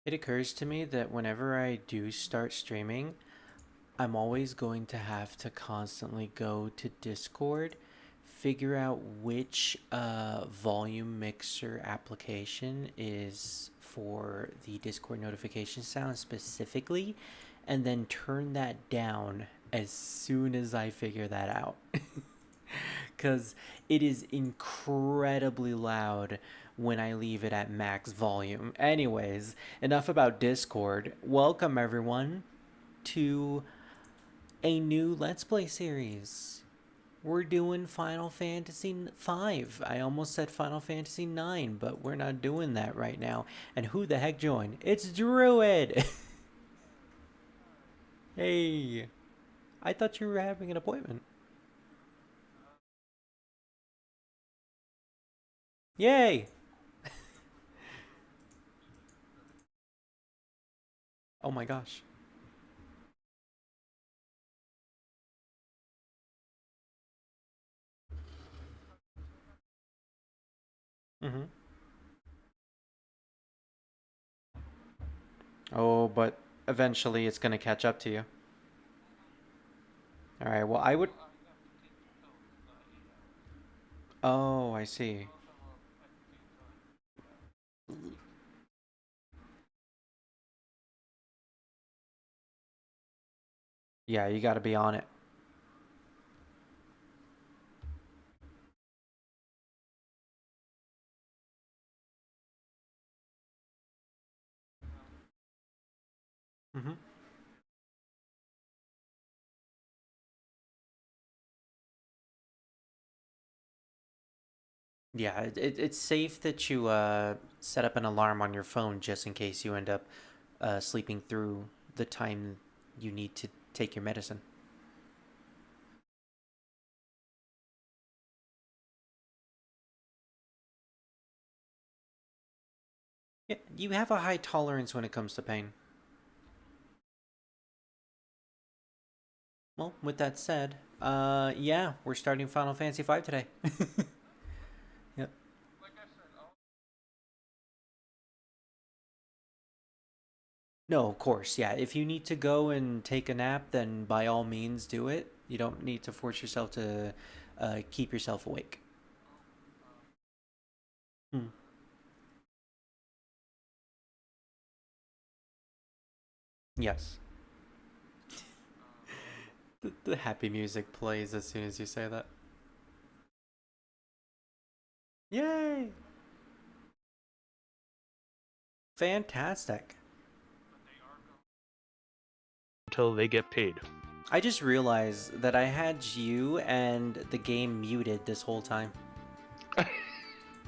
It occurs to me that whenever I do start streaming, I'm always going to have to constantly go to Discord, figure out which volume mixer application is for the Discord notification sound specifically, and then turn that down as soon as I figure that out. Because it is incredibly loud when I leave it at max volume. Anyways, enough about Discord. Welcome, everyone, to a new Let's Play series. We're doing Final Fantasy V. I almost said Final Fantasy IX, but we're not doing that right now. And who the heck joined? It's Druid! Hey, I thought you were having an appointment. Yay! Oh my gosh. Mm-hmm. Oh, but eventually it's gonna catch up to you. Alright, well, I would. Oh, I see. Yeah, you gotta be on it. Mm-hmm. Yeah, it's safe that you set up an alarm on your phone just in case you end up sleeping through the time you need to take your medicine. Yeah, you have a high tolerance when it comes to pain. Well, with that said, yeah, we're starting Final Fantasy V today. Yep. No, of course, yeah. If you need to go and take a nap, then by all means do it. You don't need to force yourself to keep yourself awake. Hmm. Yes. The happy music plays as soon as you say that. Yay! Fantastic. Until they get paid. I just realized that I had you and the game muted this whole time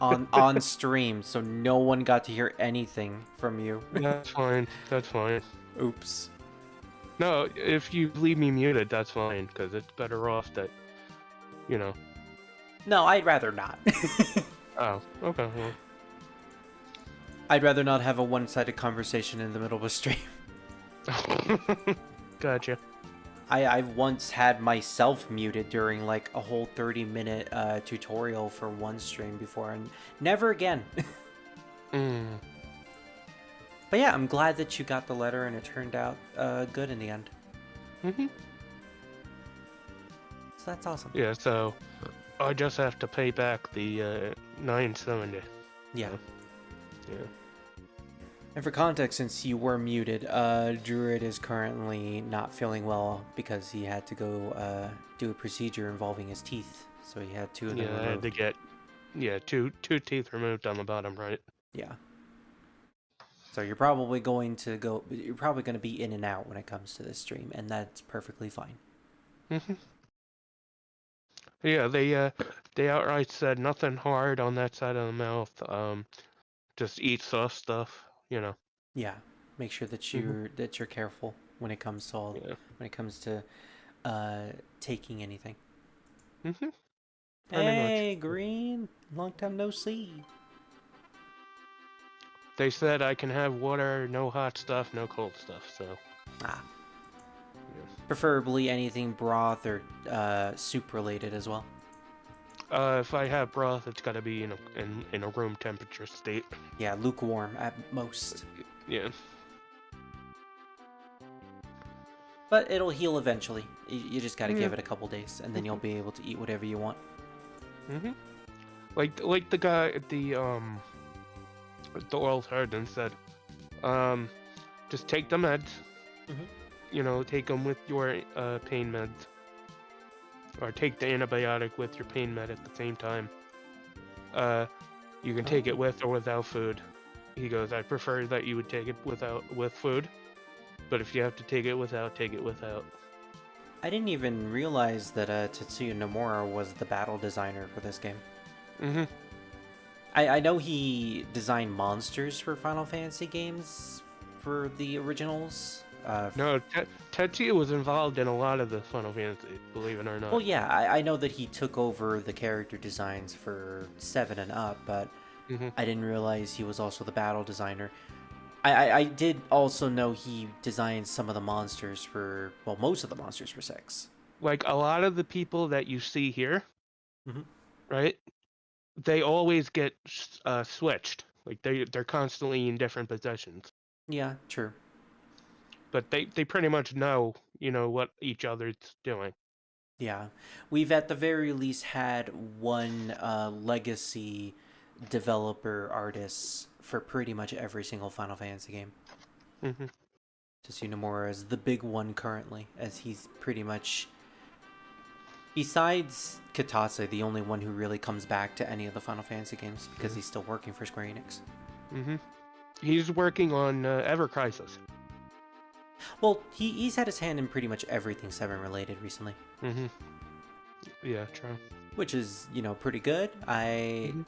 on stream, so no one got to hear anything from you. That's fine. That's fine. Oops. No, if you leave me muted, that's fine, because it's better off that, you know. No, I'd rather not. Oh, okay. Well. I'd rather not have a one-sided conversation in the middle of a stream. Gotcha. I've once had myself muted during like a whole 30-minute tutorial for one stream before, and never again. Mm. But yeah, I'm glad that you got the letter and it turned out good in the end. Mm-hmm. So that's awesome. Yeah, so I just have to pay back the 970. Yeah. Yeah. And for context, since you were muted, Druid is currently not feeling well because he had to go do a procedure involving his teeth. So he had two of them Yeah, I removed. had to get two teeth removed on the bottom right. Yeah. So you're probably going to be in and out when it comes to this stream, and that's perfectly fine. Mm-hmm. Yeah, they outright said nothing hard on that side of the mouth. Just eat soft stuff, you know. Yeah. Make sure that Mm-hmm. you're careful when it comes to Yeah. when it comes to taking anything. Mm-hmm. Pretty much. Hey, Green, long time no see. They said I can have water, no hot stuff, no cold stuff. So. Ah, Yeah. preferably anything broth or soup related as well. If I have broth, it's got to be in a room temperature state. Yeah, lukewarm at most. Yeah. But it'll heal eventually. You just gotta Yeah. give it a couple days, and then you'll be able to eat whatever you want. Mhm. Like the guy at the oral surgeon said, um, just take the meds. Mhm. You know, take them with your pain meds, or take the antibiotic with your pain med at the same time. You can take it Oh. with or without food. He goes, I prefer that you would take it with food, but if you have to take it without, take it without. I didn't even realize that Tetsuya Nomura was the battle designer for this game. Mhm. I know he designed monsters for Final Fantasy games for the originals. No, Tetsuya was involved in a lot of the Final Fantasy, believe it or Well, not. yeah, I know that he took over the character designs for 7 and up, but Mhm. I didn't realize he was also the battle designer. I did also know he designed some of the monsters for, well, most of the monsters for 6. Like a lot of the people that you see here, Mm-hmm. right? They always get switched. Like they're constantly in different positions, Yeah, true. but they pretty much know, you know, what each other's doing. Yeah. We've at the very least had one legacy developer artist for pretty much every single Final Fantasy game. Mhm. Tetsuya Nomura is the big one currently, as he's pretty much, besides Katase, the only one who really comes back to any of the Final Fantasy games because Mhm. he's still working for Square Enix. Mhm. He's working on Ever Crisis. Well, he's had his hand in pretty much everything 7 related recently, Mhm. Yeah, true. which is, pretty good. Mhm.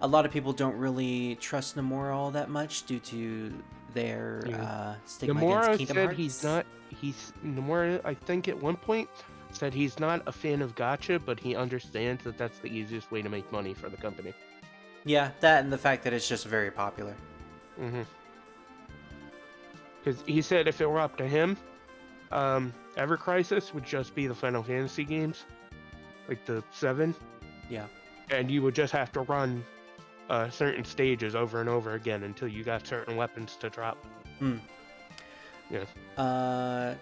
A lot of people don't really trust Nomura all that much due to their Yeah. stigma against Nomura Kingdom said he's Hearts. not. Nomura, I think, at one point said he's not a fan of gacha, but he understands that that's the easiest way to make money for the company. Yeah, that and the fact that it's just very popular. Mhm. Because he said if it were up to him, Ever Crisis would just be the Final Fantasy games, like the 7, Yeah. and you would just have to run certain stages over and over again until you got certain weapons to drop. Hmm. Yeah. Uh,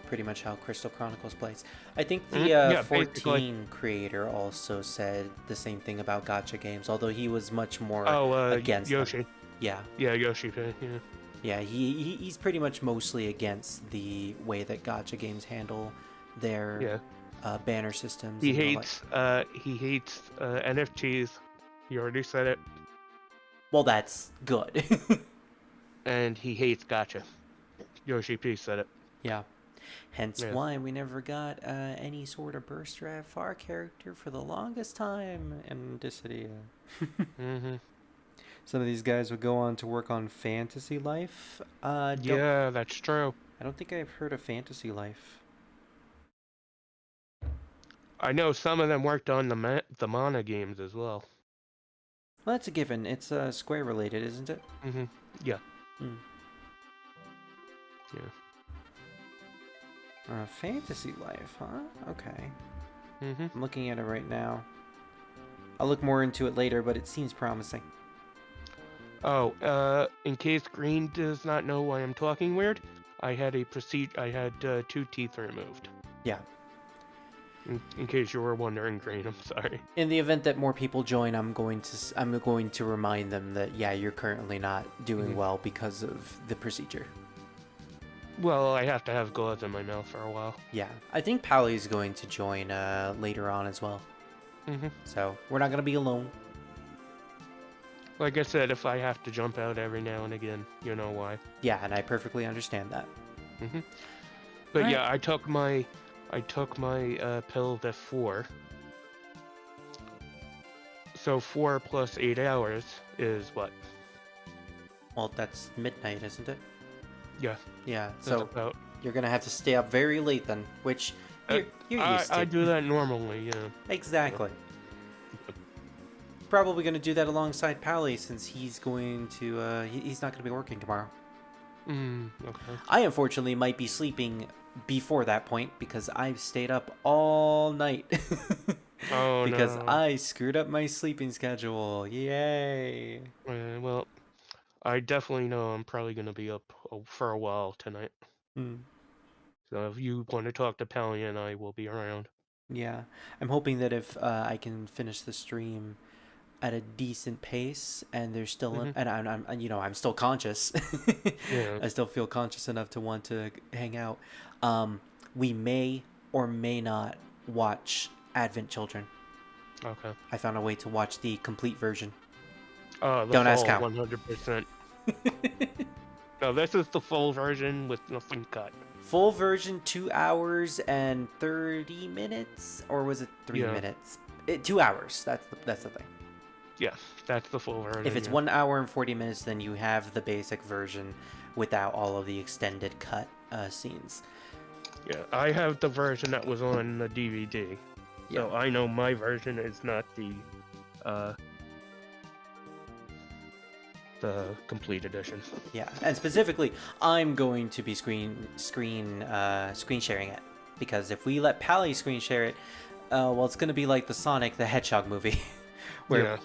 Pretty much how Crystal Chronicles plays. I think Mhm. the Yeah, basically. 14 creator also said the same thing about gacha games, although he was much more Oh, against them. Yoshi. Yeah. Yeah, Yoshi. Yeah. Yeah, he's pretty much mostly against the way that gacha games handle their Yeah. banner systems He and the like. hates NFTs. He already said it, Well, that's good. and he hates gacha. Yoshi P said it. Yeah. Hence Yeah. why we never got any sort of burst drive far character for the longest time in Dissidia. Mhm. Some of these guys would go on to work on Fantasy Life. Yeah, that's true. I don't think I've heard of Fantasy Life. I know some of them worked on the Mana games as well. Well, that's a given. It's Square related, isn't it? Mhm. Yeah. Hmm. Yeah. Fantasy Life, huh? Okay. Mhm. I'm looking at it right now. I'll look more into it later, but it seems promising. Oh, in case Green does not know why I'm talking weird, I had I had 2 teeth removed. Yeah. In case you were wondering, Green, I'm sorry. In the event that more people join, I'm going to remind them that yeah, you're currently not doing Mhm. well because of the procedure. Well, I have to have gauze in my mouth for a while. Yeah, I think Pally's going to join later on as well. Mhm. So we're not gonna be alone. Like I said, if I have to jump out every now and again, you know why. Yeah, and I perfectly understand that. Mhm. But Alright. yeah, I took my pills at 4. So 4 plus 8 hours is what? Well, that's midnight, isn't it? Yeah, Yeah, that's so about. you're gonna have to stay up very late then, which Uh, you're used I to. do that normally, yeah. Exactly. Probably gonna do that alongside Pally since he's going to he's not gonna be working tomorrow. Okay. I unfortunately might be sleeping before that point because I've stayed up all night. Oh Because no. I screwed up my sleeping schedule. Yay. Well, I definitely know I'm probably gonna be up for a while tonight. Mm. So if you want to talk to Palian, I will be around. Yeah, I'm hoping that if I can finish the stream at a decent pace and there's still Hmm. and I'm I'm still conscious. Yeah. I still feel conscious enough to want to hang out. We may or may not watch Advent Children. Okay. I found a way to watch the complete version. The Don't ask full how. 100%. No, this is the full version with nothing cut. Full version, 2 hours and 30 minutes, or was it 3 minutes? 2 hours. That's the thing. Yeah, that's the full version. If it's yeah. 1 hour and 40 minutes, then you have the basic version without all of the extended cut scenes. Yeah, I have the version that was on the DVD. Yeah. So I know my version is not the complete edition. Yeah, and specifically, I'm going to be screen sharing it, because if we let Pally screen share it, well, it's going to be like the Sonic the Hedgehog movie, where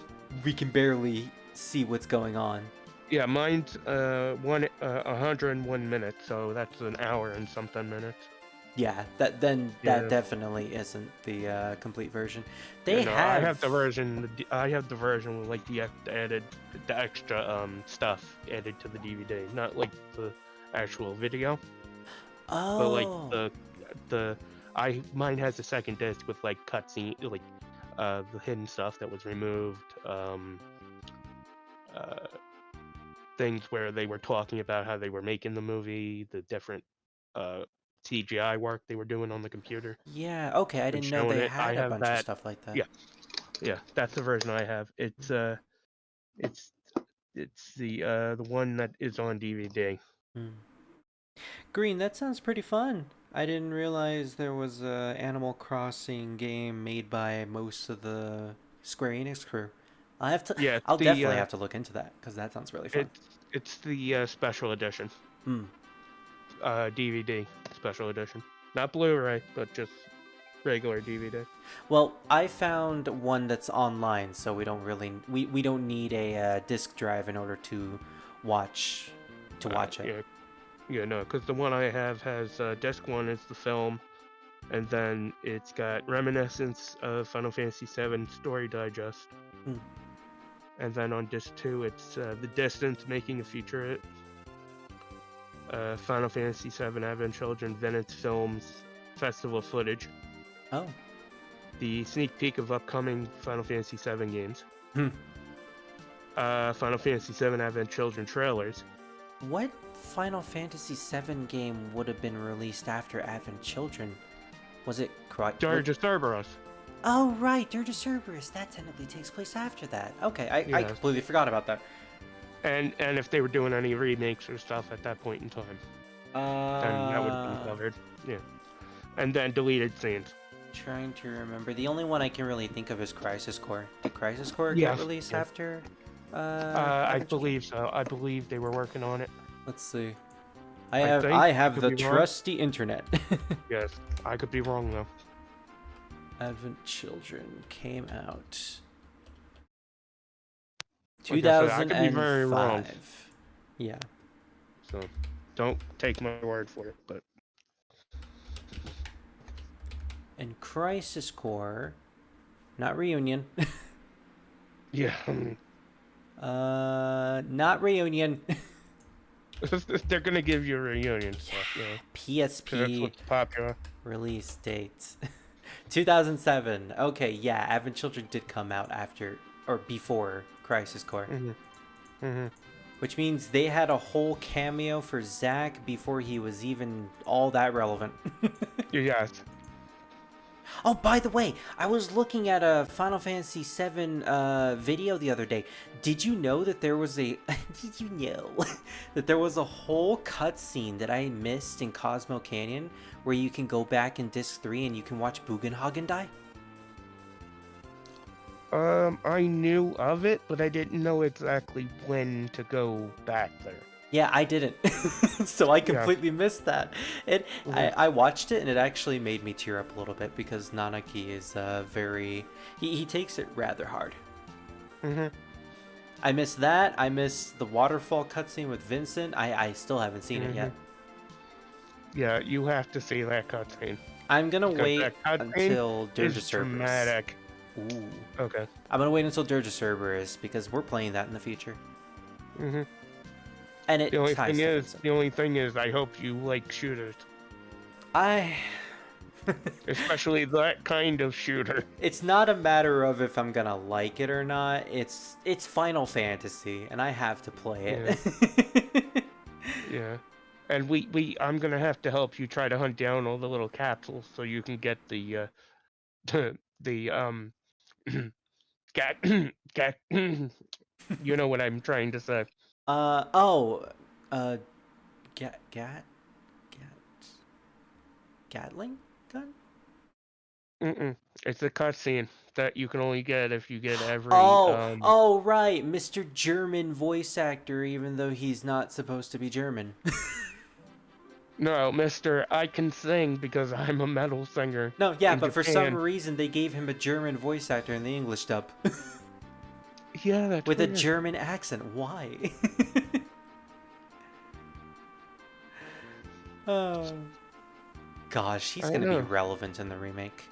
we can barely see what's going on. Yeah, mine's 101 minutes, so that's an hour and something minutes. Yeah, that definitely isn't the complete version. I have the version. I have the version with like the extra stuff added to the DVD, not like the actual video. Oh. But like mine has a second disc with like cutscene, like the hidden stuff that was removed, things where they were talking about how they were making the movie, the different CGI work they were doing on the computer. Yeah. Okay, I didn't know they had a bunch of stuff like that. Yeah, that's the version I have. It's the one that is on DVD. Green, that sounds pretty fun. I didn't realize there was a Animal Crossing game made by most of the Square Enix crew. I'll definitely have to look into that, because that sounds really fun. It's the special edition. DVD special edition, not Blu-ray, but just regular DVD. Well, I found one that's online, so we don't really we don't need a disc drive in order to watch it. Yeah, no, because the one I have has disc 1 is the film, and then it's got Reminiscence of Final Fantasy VII Story Digest, and then on disc 2 it's The Distance, Making a Featurette, Final Fantasy VII Advent Children Venice Films Festival Footage. Oh. The sneak peek of upcoming Final Fantasy VII games. Final Fantasy VII Advent Children trailers. What Final Fantasy VII game would have been released after Advent Children? Was it Dirge of Cerberus. Oh, right, Dirge of Cerberus. That technically takes place after that. Okay, I completely forgot about that. And if they were doing any remakes or stuff at that point in time, then that would have been covered. Yeah. And then deleted scenes. Trying to remember. The only one I can really think of is Crisis Core. Did Crisis Core get released after? I believe so. I believe they were working on it. Let's see. I have the trusty internet. Yes, I could be wrong though. Advent Children came out 2005. I could be very wrong. Yeah. So, don't take my word for it, but. And Crisis Core, not Reunion. Yeah. Not Reunion. They're gonna give you a Reunion stuff, PSP that's what's popular. Release dates. 2007. Okay, yeah, Advent Children did come out after or before Crisis Core. Which means they had a whole cameo for Zack before he was even all that relevant. Yes. Oh, by the way, I was looking at a Final Fantasy VII video the other day. Did you know that there was a whole cutscene that I missed in Cosmo Canyon where you can go back in disc 3 and you can watch Bugenhagen die? I knew of it, but I didn't know exactly when to go back there. Yeah, I didn't. So I completely missed that. I watched it and it actually made me tear up a little bit because Nanaki is very... He takes it rather hard. I missed that. I missed the waterfall cutscene with Vincent. I still haven't seen it yet. Yeah, you have to see that cutscene. I'm gonna Because wait that cutscene until Dirge of is Cerberus. dramatic. Ooh. Okay. I'm gonna wait until Dirge of Cerberus because we're playing that in the future. Mm-hmm. And it The only ties to thing is, I hope you like shooters. I. Especially that kind of shooter. It's not a matter of if I'm gonna like it or not. It's Final Fantasy, and I have to play it. Yeah. And I'm gonna have to help you try to hunt down all the little capsules so you can get the the gat gat you know what I'm trying to say. Oh, uh, gat, Gatling gun? It's a cutscene that you can only get if you get every Oh, right, Mr. German voice actor, even though he's not supposed to be German. No, Mister, I can sing because I'm a metal singer. No, yeah, in but for some Japan. reason they gave him a German voice actor in the English dub. Yeah, that's With weird. a German accent. Why? Oh. Gosh, he's gonna be relevant in the remake.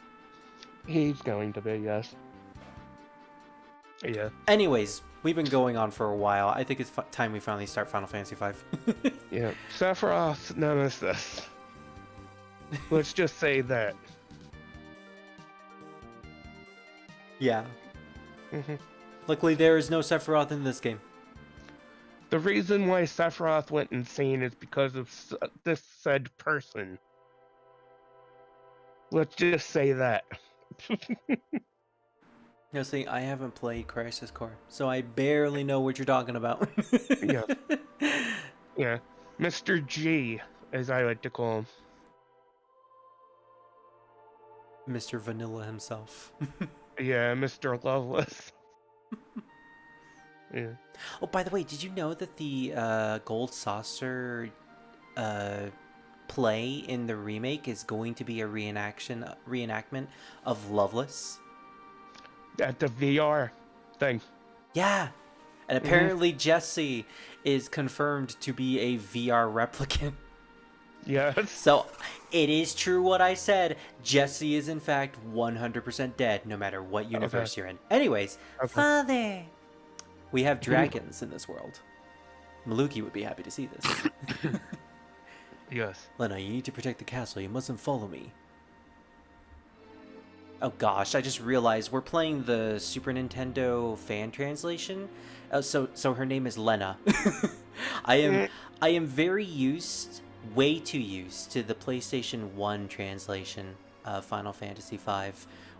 He's going to be, yes. Yeah. Anyways, we've been going on for a while. I think it's time we finally start Final Fantasy V. Yeah. Sephiroth Nemesis. Let's just say that. Yeah. Luckily, there is no Sephiroth in this game. The reason why Sephiroth went insane is because of this said person. Let's just say that. No, see, I haven't played Crisis Core, so I barely know what you're talking about. Yeah. Yeah. Mr. G, as I like to call him. Mr. Vanilla himself. Yeah, Mr. Loveless. Yeah. Oh, by the way, did you know that the Gold Saucer play in the remake is going to be a reenactment of Loveless? At the VR thing. Yeah. And apparently Jesse is confirmed to be a VR replicant. Yes. So it is true what I said. Jesse is in fact 100% dead, no matter what universe you're in. Anyways, Father, we have dragons in this world. Maluki would be happy to see this. Yes. Lena, you need to protect the castle. You mustn't follow me. Oh gosh, I just realized we're playing the Super Nintendo fan translation. So her name is Lena. I am way too used to the PlayStation 1 translation of Final Fantasy V,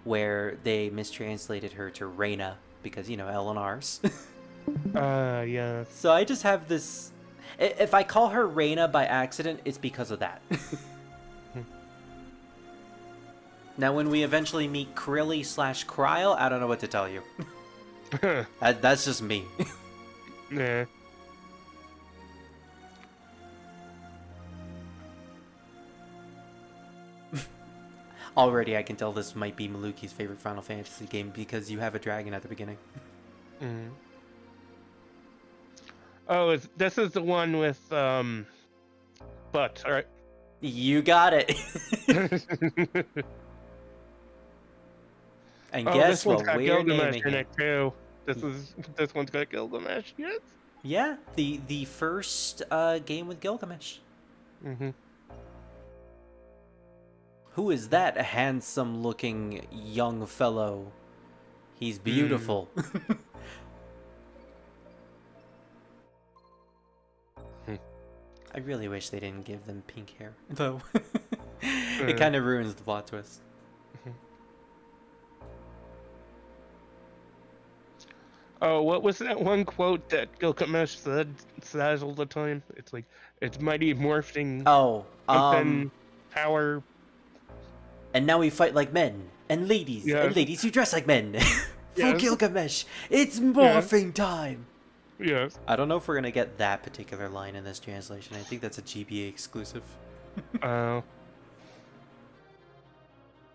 where they mistranslated her to Reina because, you know, LNRs. Yeah. So I just have this. If I call her Reina by accident, it's because of that. Now, when we eventually meet Krilly/Kryle, I don't know what to tell you. That's just me. Yeah. Already, I can tell this might be Maluki's favorite Final Fantasy game because you have a dragon at the beginning. Oh, this is the one with Butz, alright? You got it. And guess what we're naming it too. This one's got Gilgamesh, yes? Yeah, the first game with Gilgamesh. Who is that handsome-looking young fellow? He's beautiful. I really wish they didn't give them pink hair, though. It kind of ruins the plot twist. Oh, what was that one quote that Gilgamesh says all the time? It's like, it's mighty morphing. Oh, power. And now we fight like men and ladies, and ladies who dress like men. For Gilgamesh, it's morphing time. Yes. I don't know if we're gonna get that particular line in this translation. I think that's a GBA exclusive. Oh.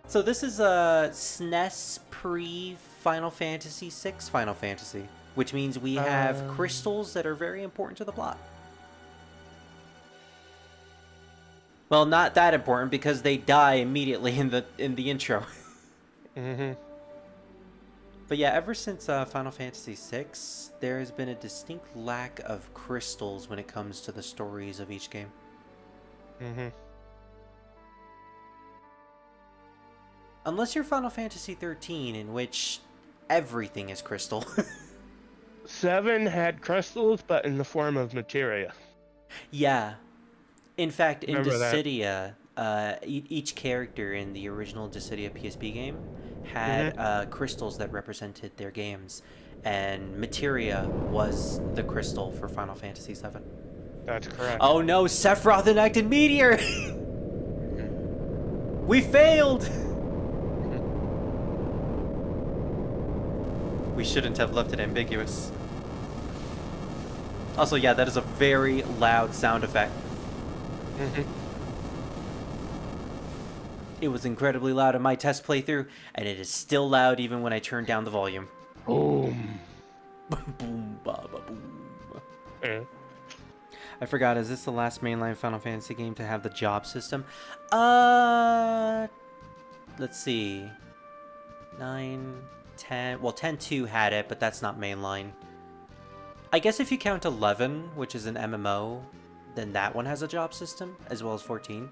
So this is a SNES pre-Final Fantasy VI Final Fantasy. which means we have crystals that are very important to the plot. Well, not that important because they die immediately in the intro. But yeah, ever since Final Fantasy VI, there has been a distinct lack of crystals when it comes to the stories of each game. Unless you're Final Fantasy 13, in which everything is crystal. 7 had crystals, but in the form of materia. Yeah. In fact, in Remember that. Dissidia, each character in the original Dissidia PSP game had crystals that represented their games, and materia was the crystal for Final Fantasy VII. That's correct. Oh no, Sephiroth enacted Meteor! We failed! We shouldn't have left it ambiguous. Also, yeah, that is a very loud sound effect. It was incredibly loud in my test playthrough, and it is still loud even when I turn down the volume. Boom. Boom, ba, ba, boom. Yeah. I forgot, is this the last mainline Final Fantasy game to have the job system? Let's see. 9, 10... Well, 10-2 had it, but that's not mainline. I guess if you count 11, which is an MMO, then that one has a job system, as well as 14.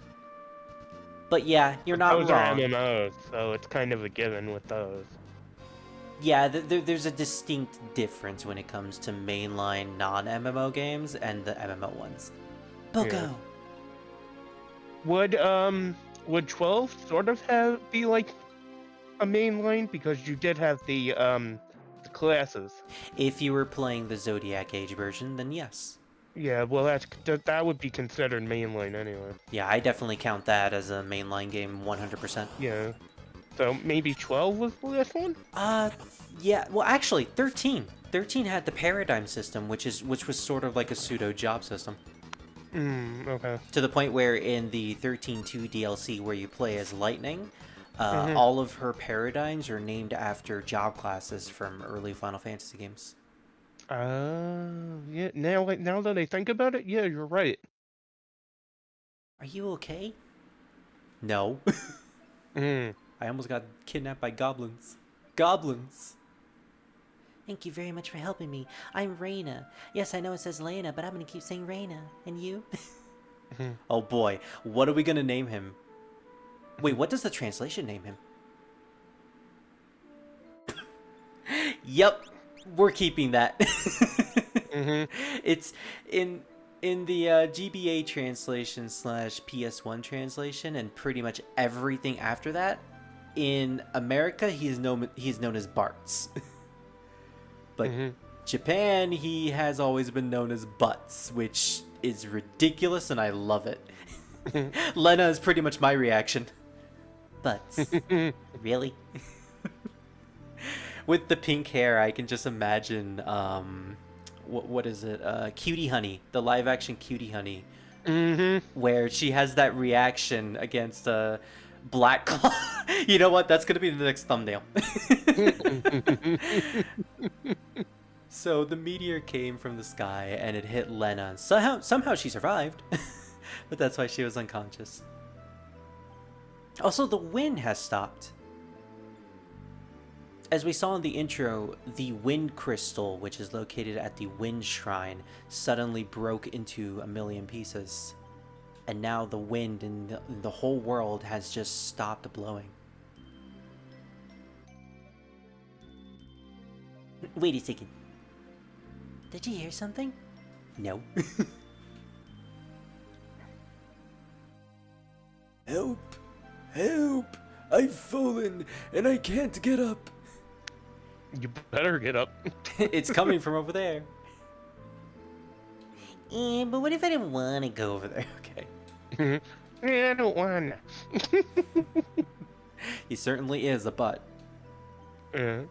But yeah, you're not those wrong. Those are MMOs, so it's kind of a given with those. Yeah, there's a distinct difference when it comes to mainline non-MMO games and the MMO ones. Boko! Yeah. Would 12 sort of be like a mainline? Because you did have the classes. If you were playing the Zodiac Age version, then yes. Yeah, well, that would be considered mainline anyway. Yeah, I definitely count that as a mainline game 100%. Yeah. So maybe 12 was the last one? Yeah, well actually 13. 13 had the paradigm system, which was sort of like a pseudo job system. Okay. To the point where in the 13.2 DLC where you play as Lightning, all of her paradigms are named after job classes from early Final Fantasy games. Yeah. Now that I think about it, yeah, you're right. Are you okay? No. I almost got kidnapped by goblins. Goblins! Thank you very much for helping me. I'm Reina. Yes, I know it says Lena, but I'm gonna keep saying Reina. And you? Oh boy, what are we gonna name him? Wait, what does the translation name him? Yep, we're keeping that. It's in the GBA translation / PS1 translation, and pretty much everything after that. In America, he's known as Bartz. But Japan, he has always been known as Butz, which is ridiculous, and I love it. Lena is pretty much my reaction. Butz. Really? With the pink hair, I can just imagine, what is it? Cutie Honey, the live-action Cutie Honey. Where she has that reaction against Black Claw. You know what? That's going to be the next thumbnail. So the meteor came from the sky and it hit Lena. Somehow she survived. But that's why she was unconscious. Also, the wind has stopped. As we saw in the intro, the wind crystal, which is located at the wind shrine, suddenly broke into a million pieces. And now the wind in the whole world has just stopped blowing. Wait a second. Did you hear something? No. Help! Help! I've fallen and I can't get up. You better get up. It's coming from over there. But what if I didn't want to go over there? Okay. Yeah, I don't want to. He certainly is a butt. Yeah.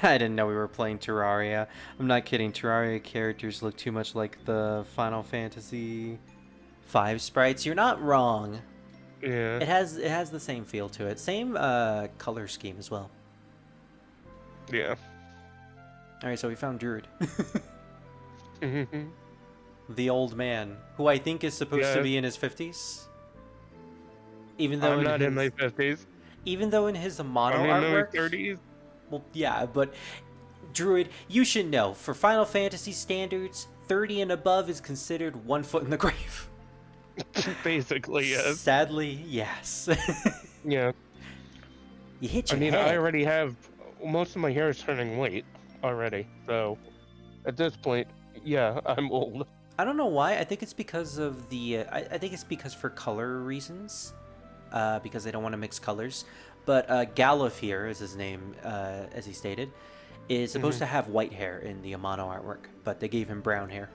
I didn't know we were playing Terraria. I'm not kidding. Terraria characters look too much like the Final Fantasy V sprites. You're not wrong. Yeah. It has the same feel to it. Same color scheme as well. Yeah. All right, so we found Druid. Mm-hmm. The old man, who I think is supposed to Yes. be in his 50s. Even though I'm not in my 50s. in his I'm mono in my artwork, 30s. well, yeah, but Druid, you should know, for Final Fantasy standards, 30 and above is considered 1 foot in the grave. Basically, yes. Sadly, yes. Yeah. You hit I your mean, I head. already have most of my hair is turning white already. So at this point, yeah, I'm old. I don't know why. I think it's because of the. I think it's because for color reasons, because they don't want to mix colors. But Galifir is his name, as he stated, is supposed Mm-hmm. to have white hair in the Amano artwork, but they gave him brown hair.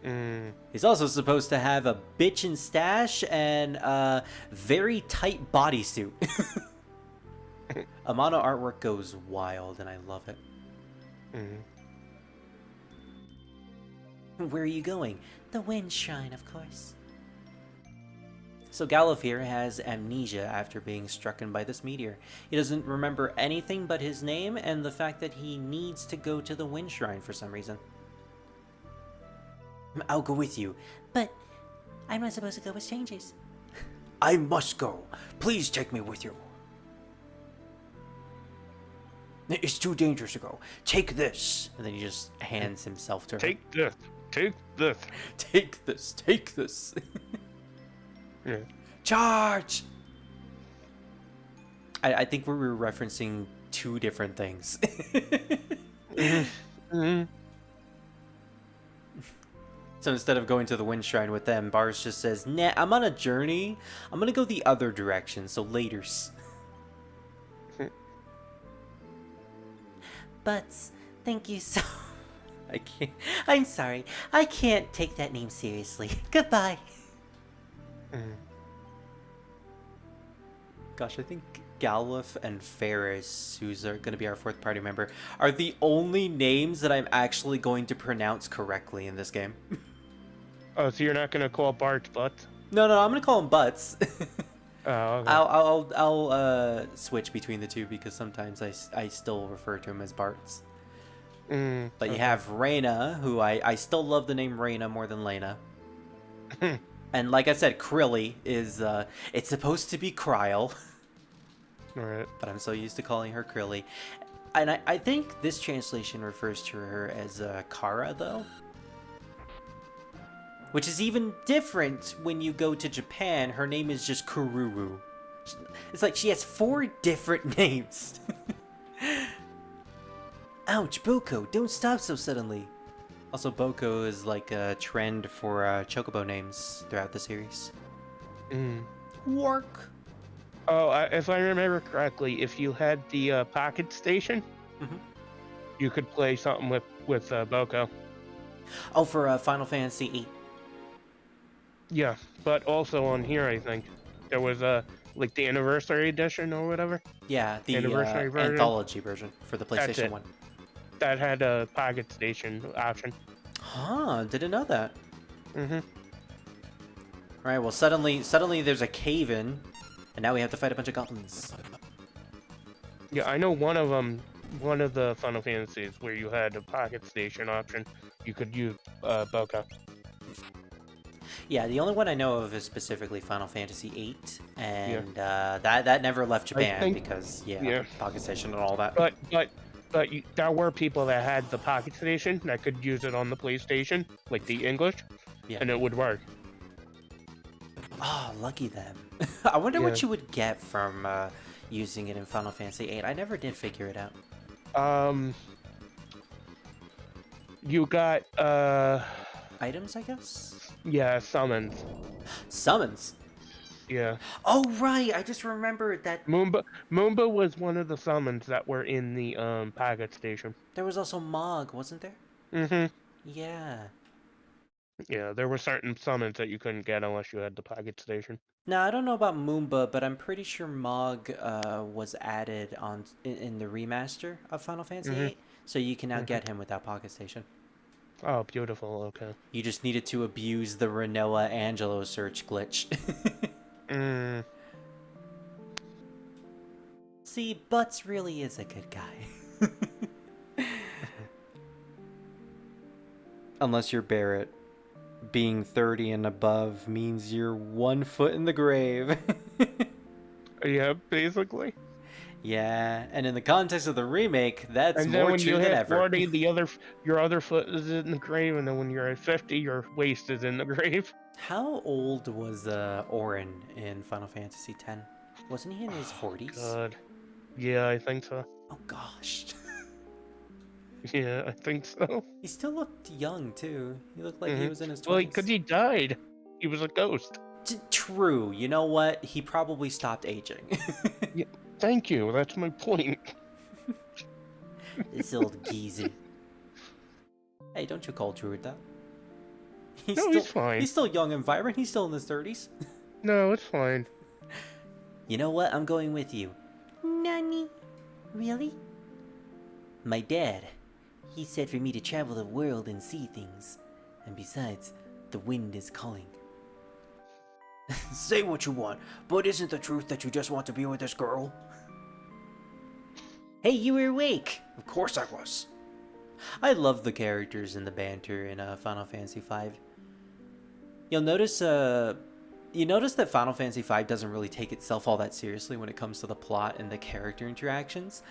Mm. He's also supposed to have a bitchin' stash and a very tight bodysuit. Amano artwork goes wild, and I love it. Mm. Where are you going? The Wind Shrine, of course. So Galifir has amnesia after being struck by this meteor. He doesn't remember anything but his name and the fact that he needs to go to the Wind Shrine for some reason. I'll go with you. But I'm not supposed to go with strangers. I must go. Please take me with you. It's too dangerous to go. Take this. And then he just hands himself to her. Take this. Take this. Take this. Take this. Yeah. Charge! I think we were referencing two different things. Mm-hmm. Mm-hmm. So instead of going to the Wind Shrine with them, Bars just says, nah, I'm on a journey. I'm gonna go the other direction, so laters. Butz, thank you so... I can't... I'm sorry. I can't take that name seriously. Goodbye. Mm. Gosh, I think Galuf and Ferris, who's going to be our fourth party member, are the only names that I'm actually going to pronounce correctly in this game. Oh, so you're not gonna call Bart Butz? No, I'm gonna call him Butz. Oh, okay. I'll switch between the two because sometimes I still refer to him as Bart's. But you have Reyna, who I still love the name Reyna more than Lena. And like I said, Krilly is it's supposed to be Kryl. Alright. But I'm so used to calling her Krilly. And I think this translation refers to her as Kara, though. Which is even different when you go to Japan. Her name is just Kururu. It's like she has 4 different names. Ouch, Boko, don't stop so suddenly. Also, Boko is like a trend for chocobo names throughout the series. Work. Oh, if I remember correctly, if you had the pocket station, you could play something with Boko. Oh, for Final Fantasy VIII. Yeah, but also on here, I think there was like the anniversary edition or whatever. Yeah, the Anniversary version. anthology version for the PlayStation 1. That had a pocket station option. Huh, didn't know that. Mm-hmm. Alright, well suddenly there's a cave-in, and now we have to fight a bunch of goblins. Yeah, I know one of the Final Fantasies where you had a pocket station option. You could use Boko. Yeah, the only one I know of is specifically Final Fantasy VIII, and that never left Japan because pocket station and all that. But there were people that had the pocket station that could use it on the PlayStation, like the English, and it would work. Oh, lucky them. I wonder what you would get from using it in Final Fantasy VIII. I never did figure it out. You got items, I guess? Yeah, summons. Summons? Yeah. Oh, right! I just remembered that... Moomba was one of the summons that were in the pocket station. There was also Mog, wasn't there? Mm-hmm. Yeah. Yeah, there were certain summons that you couldn't get unless you had the pocket station. Now, I don't know about Moomba, but I'm pretty sure Mog was added in the remaster of Final Fantasy VIII, so you can now get him without Pocket Station. Oh, beautiful, okay. You just needed to abuse the Renoa Angelo search glitch. See, Butz really is a good guy. Unless you're Barrett. Being 30 and above means you're 1 foot in the grave. Yeah, basically. Yeah, and in the context of the remake, that's And then more when you true than hit ever. 40, your other foot is in the grave, and then when you're at 50, your waist is in the grave. How old was Orin in Final Fantasy X? Wasn't he in his 40s? God. Yeah, I think so. Oh gosh. Yeah, I think so. He still looked young too. He looked like he was in his 20s. Well, because he died. He was a ghost. True. You know what? He probably stopped aging. Yeah, thank you. That's my point. This old geezer. Hey, don't you call Druid that. He's fine. He's still young and vibrant. He's still in his 30s. No, it's fine. You know what? I'm going with you. Nani? Really? My dad. He said for me to travel the world and see things. And besides, the wind is calling. Say what you want, but isn't the truth that you just want to be with this girl? Hey, you were awake! Of course I was. I love the characters and the banter in Final Fantasy V. You'll notice, you notice that Final Fantasy V doesn't really take itself all that seriously when it comes to the plot and the character interactions.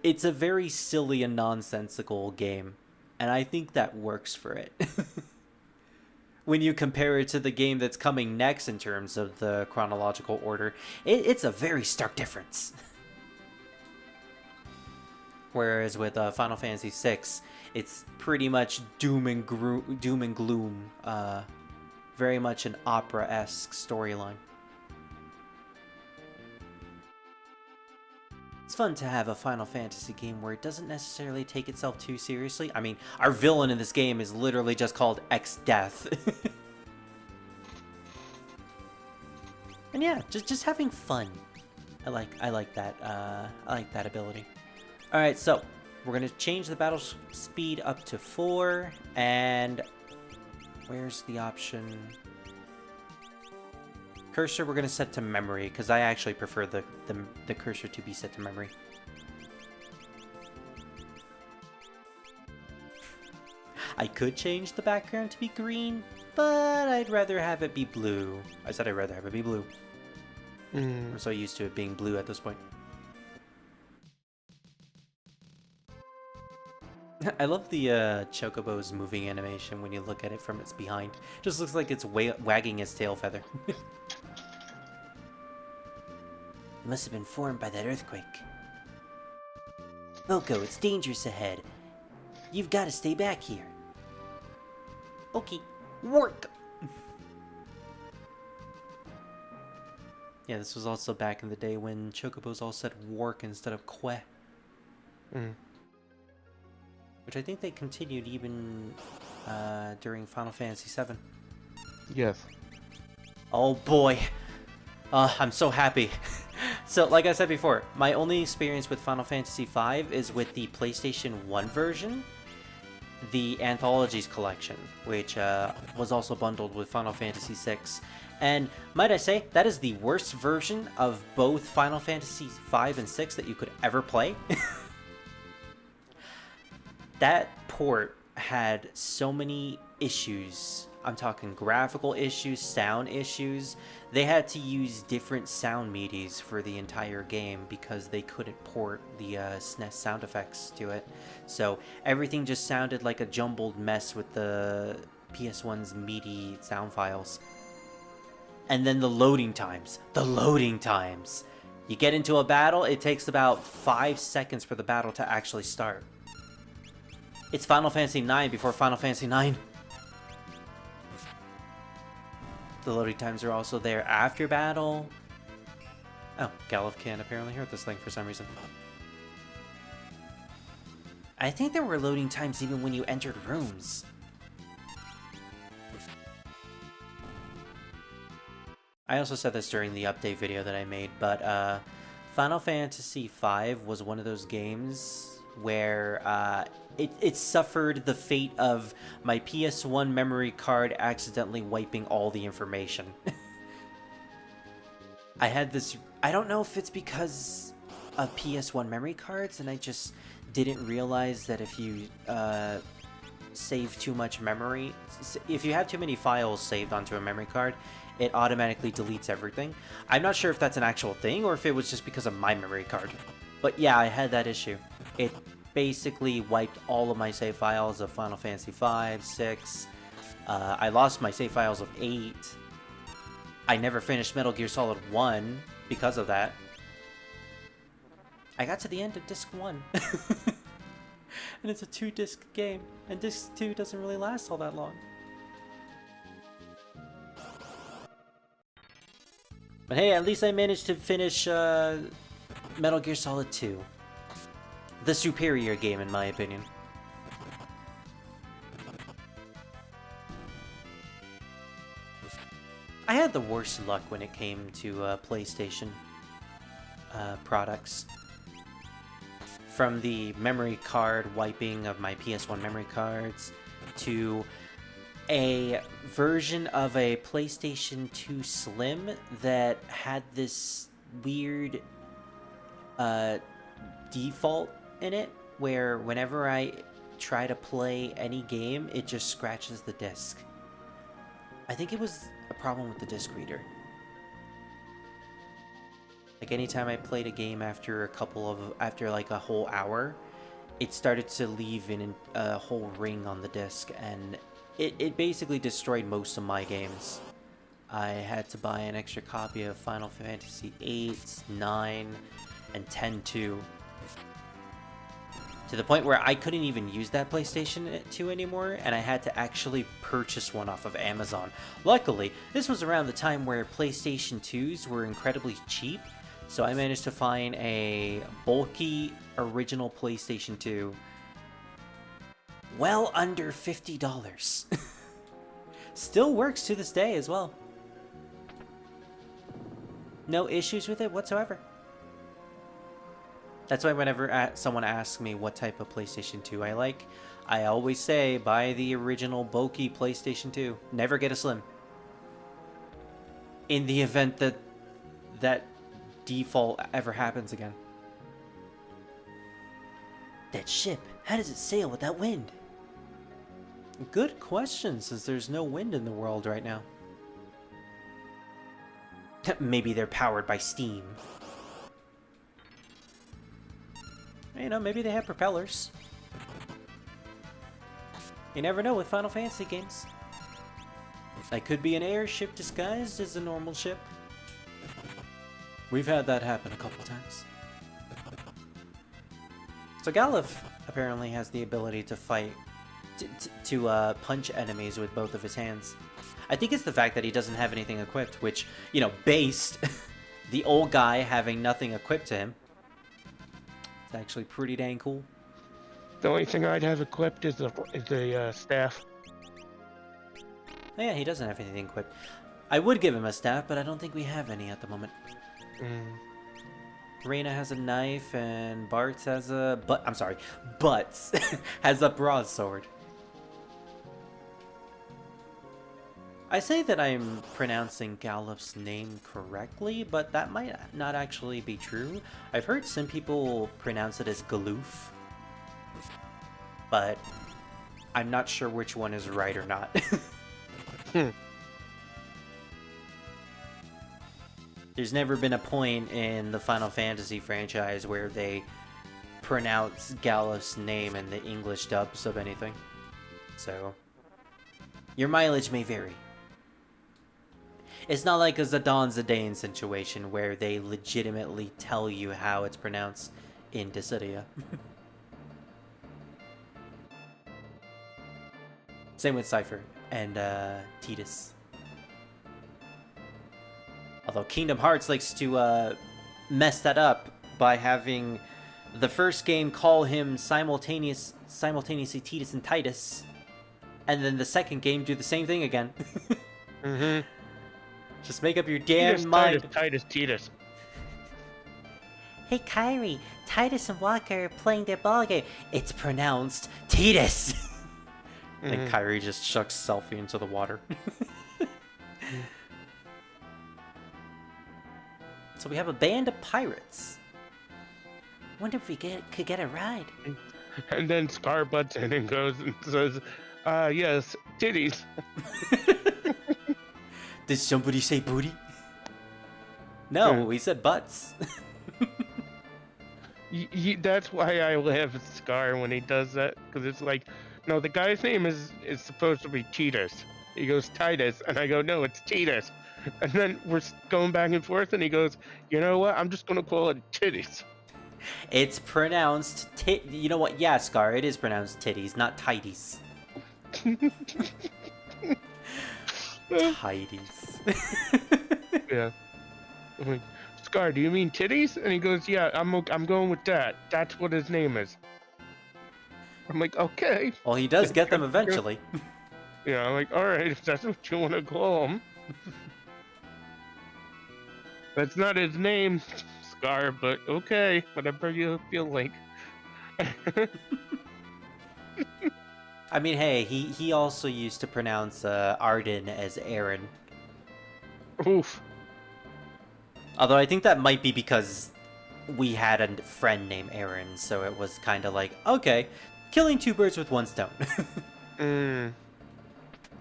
It's a very silly and nonsensical game, and I think that works for it. When you compare it to the game that's coming next in terms of the chronological order, it's a very stark difference. Whereas with Final Fantasy VI, it's pretty much doom and gloom, very much an opera-esque storyline. It's fun to have a Final Fantasy game where it doesn't necessarily take itself too seriously. I mean, our villain in this game is literally just called X-Death. And yeah, just having fun. I like that ability. All right, so we're gonna change the battle speed up to 4, and where's the option? Cursor we're gonna set to memory because I actually prefer the cursor to be set to memory. I could change the background to be green, but I'd rather have it be blue. I said I'd rather have it be blue. I'm so used to it being blue at this point. I love the Chocobo's moving animation when you look at it from its behind. Just looks like it's wagging its tail feather. It must have been formed by that earthquake. Oko, it's dangerous ahead. You've got to stay back here. Okay, work! Yeah, this was also back in the day when Chocobos all said work instead of que. Which I think they continued even during Final Fantasy VII. Yes. Oh boy. I'm so happy. So, like I said before, my only experience with Final Fantasy V is with the PlayStation 1 version, the Anthologies collection, which was also bundled with Final Fantasy VI. And might I say, that is the worst version of both Final Fantasy V and VI that you could ever play. That port had so many issues. I'm talking graphical issues, sound issues. They had to use different sound MIDIs for the entire game because they couldn't port the SNES sound effects to it. So everything just sounded like a jumbled mess with the PS1's MIDI sound files. And then the loading times. You get into a battle, it takes about 5 seconds for the battle to actually start. It's Final Fantasy IX before Final Fantasy IX. The loading times are also there after battle. Oh, Galuf can't apparently hear this thing for some reason. I think there were loading times even when you entered rooms. I also said this during the update video that I made, but Final Fantasy V was one of those games where it suffered the fate of my PS1 memory card accidentally wiping all the information. I had this... I don't know if it's because of PS1 memory cards, and I just didn't realize that if you save too much memory. If you have too many files saved onto a memory card, it automatically deletes everything. I'm not sure if that's an actual thing or if it was just because of my memory card. But yeah, I had that issue. It basically wiped all of my save files of Final Fantasy V, 6. I lost my save files of 8. I never finished Metal Gear Solid 1 because of that. I got to the end of disc 1. And it's a 2-disc game. And disc 2 doesn't really last all that long. But hey, at least I managed to finish Metal Gear Solid 2. The superior game, in my opinion. I had the worst luck when it came to PlayStation products. From the memory card wiping of my PS1 memory cards to a version of a PlayStation 2 Slim that had this weird default in it where whenever I try to play any game, it just scratches the disc. I think it was a problem with the disc reader. Like anytime I played a game after like a whole hour, it started to leave in a whole ring on the disc, and it basically destroyed most of my games. I had to buy an extra copy of Final Fantasy 8, 9, and 10 too. To the point where I couldn't even use that PlayStation 2 anymore, and I had to actually purchase one off of Amazon. Luckily, this was around the time where PlayStation 2s were incredibly cheap, so I managed to find a bulky original PlayStation 2 well under $50. Still works to this day as well. No issues with it whatsoever. That's why whenever someone asks me what type of PlayStation 2 I like, I always say buy the original bulky PlayStation 2. Never get a Slim. In the event that that default ever happens again. That ship, how does it sail with that wind? Good question, since there's no wind in the world right now. Maybe they're powered by steam. You know, maybe they have propellers. You never know with Final Fantasy games. That could be an airship disguised as a normal ship. We've had that happen a couple times. So Galuf apparently has the ability to fight, to punch enemies with both of his hands. I think it's the fact that he doesn't have anything equipped, which, you know, based the old guy having nothing equipped to him. It's actually pretty dang cool. The only thing I'd have equipped is the staff. Oh, yeah, he doesn't have anything equipped. I would give him a staff, but I don't think we have any at the moment. Reina has a knife, and Butz has a... Butz has a broadsword. I say that I'm pronouncing Galuf's name correctly, but that might not actually be true. I've heard some people pronounce it as Galuf, but I'm not sure which one is right or not. There's never been a point in the Final Fantasy franchise where they pronounce Galuf's name in the English dubs of anything. So, your mileage may vary. It's not like a Zidane Zidane situation where they legitimately tell you how it's pronounced in Dissidia. Same with Cypher and Tidus. Although Kingdom Hearts likes to mess that up by having the first game call him simultaneously Tidus and Titus, and then the second game do the same thing again. Mm-hmm. Just make up your damn mind. Titus. Hey Kyrie, Titus and Walker are playing their ball game. It's pronounced Tidus. Mm-hmm. And Kyrie just chucks Selfie into the water. So we have a band of pirates. Wonder if we could get a ride. And then Scar butts in and goes and says, yes, titties. Did somebody say booty? No, we said butts. That's why I laugh at Scar when he does that, because it's like, no, the guy's name is supposed to be Titus. He goes Titus, and I go, no, it's Titus. And then we're going back and forth, and he goes, you know what? I'm just gonna call it titties. It's pronounced you know what? Yeah, Scar, it is pronounced titties, not tighties. Tighties. Yeah. I'm like, Scar, do you mean titties? And he goes, yeah, I'm going with that. That's what his name is. I'm like, okay. Well, he does get them eventually. Yeah, I'm like, all right, if that's what you want to call him. That's not his name, Scar, but okay, whatever you feel like. I mean, hey, he also used to pronounce Arden as Aaron. Oof. Although I think that might be because we had a friend named Aaron, so it was kind of like, okay, killing two birds with one stone.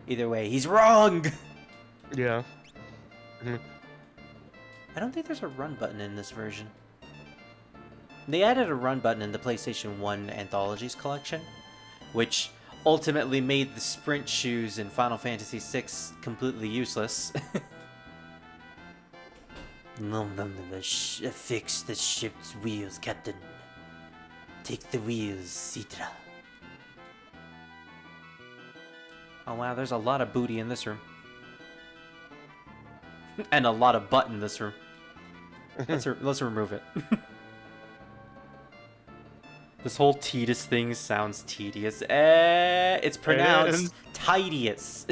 Either way, he's wrong! Yeah. I don't think there's a run button in this version. They added a run button in the PlayStation 1 Anthologies collection, which ultimately made the sprint shoes in Final Fantasy VI completely useless. Fix the ship's wheels, Captain. Take the wheels, Citra. Oh wow, there's a lot of booty in this room. And a lot of butt in this room. Let's remove it. This whole Titus thing sounds tedious. It's pronounced tidious.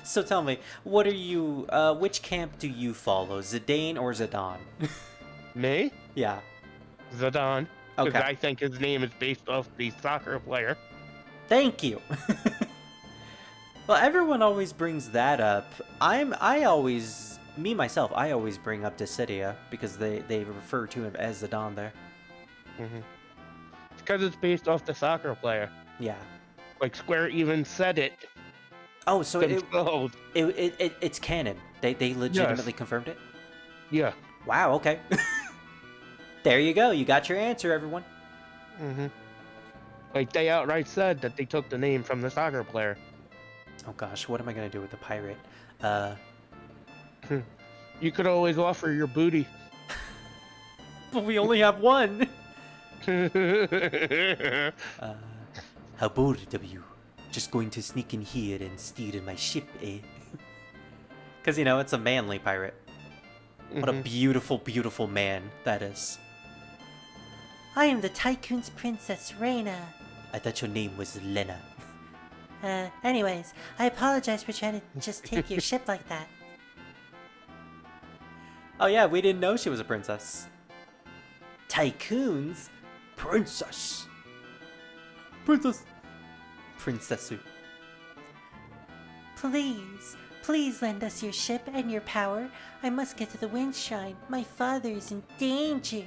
So tell me, what are you, which camp do you follow? Zidane or Zidane? Me? Yeah. Zidane. Because Okay. I think his name is based off the soccer player. Thank you. Well, everyone always brings that up. I always bring up Dissidia because they refer to him as Zidane there. It's because it's based off the soccer player. Yeah. Like Square even said it. Oh, so themselves. it's canon. They legitimately confirmed it? Yeah. Wow, okay. There you go. You got your answer, everyone. Like, they outright said that they took the name from the soccer player. Oh gosh, what am I gonna do with the pirate? You could always offer your booty. But we only have one. How bold of you. Just going to sneak in here and steal my ship, eh? Because, you know, it's a manly pirate. What a beautiful, beautiful man that is. I am the Tycoon's Princess, Reina. I thought your name was Lena. Anyways, I apologize for trying to just take your ship like that. Oh yeah, we didn't know she was a princess. Tycoon's Princess. Princessu. Please lend us your ship and your power. I must get to the Windshrine. My father is in danger.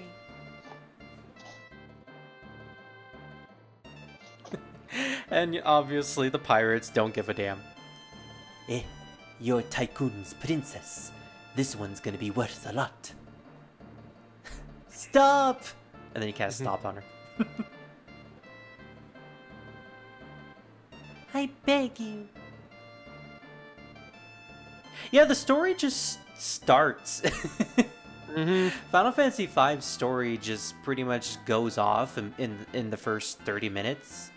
And obviously the pirates don't give a damn. You're Tycoon's princess. This one's gonna be worth a lot. Stop! And then he casts stop on her. I beg you. Yeah, the story just starts. Final Fantasy V's story just pretty much goes off in the first 30 minutes.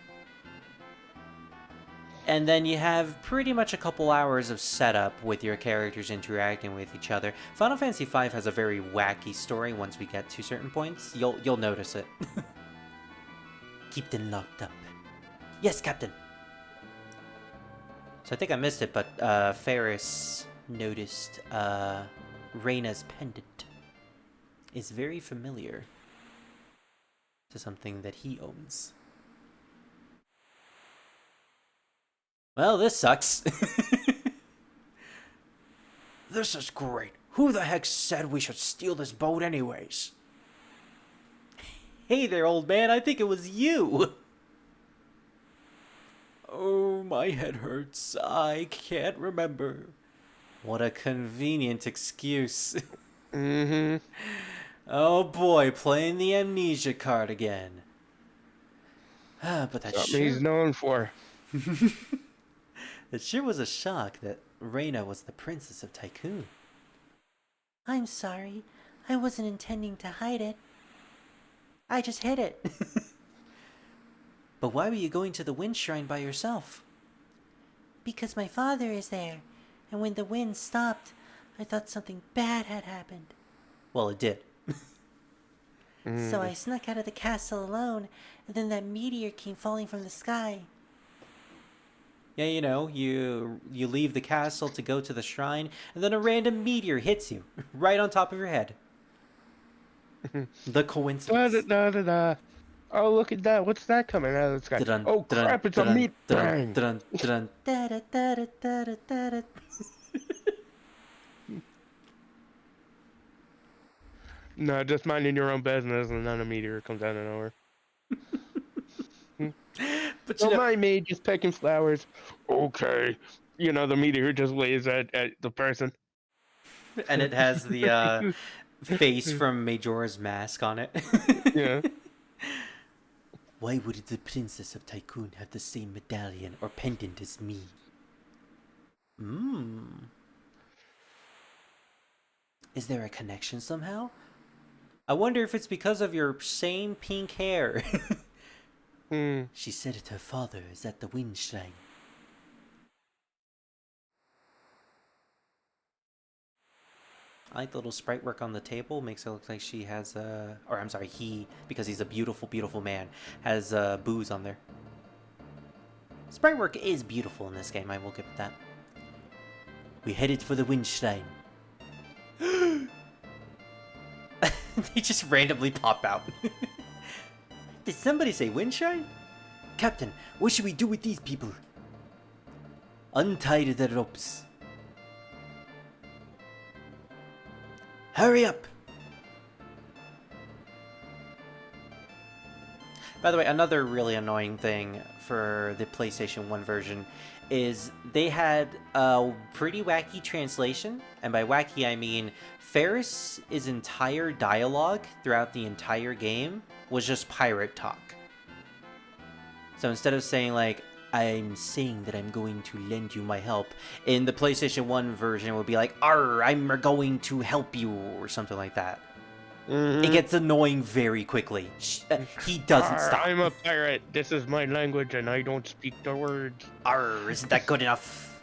And then you have pretty much a couple hours of setup with your characters interacting with each other. Final Fantasy V has a very wacky story once we get to certain points. You'll notice it. Keep them locked up. Yes, Captain. So I think I missed it, but Ferris noticed Reina's pendant is very familiar to something that he owns. Well, this sucks. This is great. Who the heck said we should steal this boat anyways? Hey there, old man, I think it was you. Oh, my head hurts. I can't remember. What a convenient excuse. Mm-hmm. Oh boy, playing the amnesia card again. But that Something he's known for. It sure was a shock that Reina was the princess of Tycoon. I'm sorry. I wasn't intending to hide it. I just hid it. But why were you going to the wind shrine by yourself? Because my father is there. And when the wind stopped, I thought something bad had happened. Well, it did. So I snuck out of the castle alone, and then that meteor came falling from the sky. Yeah, you know, you leave the castle to go to the shrine, and then a random meteor hits you right on top of your head. The coincidence. Da-da-da-da-da. Oh, look at that. What's that coming out of the sky? Dun-dun, Oh, dun-dun, crap, it's a dun-dun, meat dun-dun, bang. dun-dun, dun-dun. Da-da-da-da-da-da-da. No, just minding your own business, and then a meteor comes out of nowhere. But Don't mind me, just picking flowers. Okay. You know, the meteor just waves at the person. and it has the face from Majora's Mask on it. Yeah. Why would the princess of Tycoon have the same medallion or pendant as me? Is there a connection somehow? I wonder if it's because of your same pink hair. She said it her father is at the wind shrine. I like the little sprite work on the table. Makes it look like she has or I'm sorry, he, because he's a beautiful, beautiful man, has booze on there. Sprite work is beautiful in this game, I will give it that. We headed for the wind shrine. They just randomly pop out. Did somebody say wind shrine? Captain, what should we do with these people? Untie the ropes. Hurry up! By the way, another really annoying thing for the PlayStation 1 version is they had a pretty wacky translation. And by wacky, I mean Ferris's entire dialogue throughout the entire game was just pirate talk. So instead of saying like, I'm saying that I'm going to lend you my help, in the PlayStation 1 version it would be like, Arr, I'm going to help you, or something like that. It gets annoying very quickly. He doesn't stop. I'm a pirate. This is my language and I don't speak the words. Arr, isn't that good enough?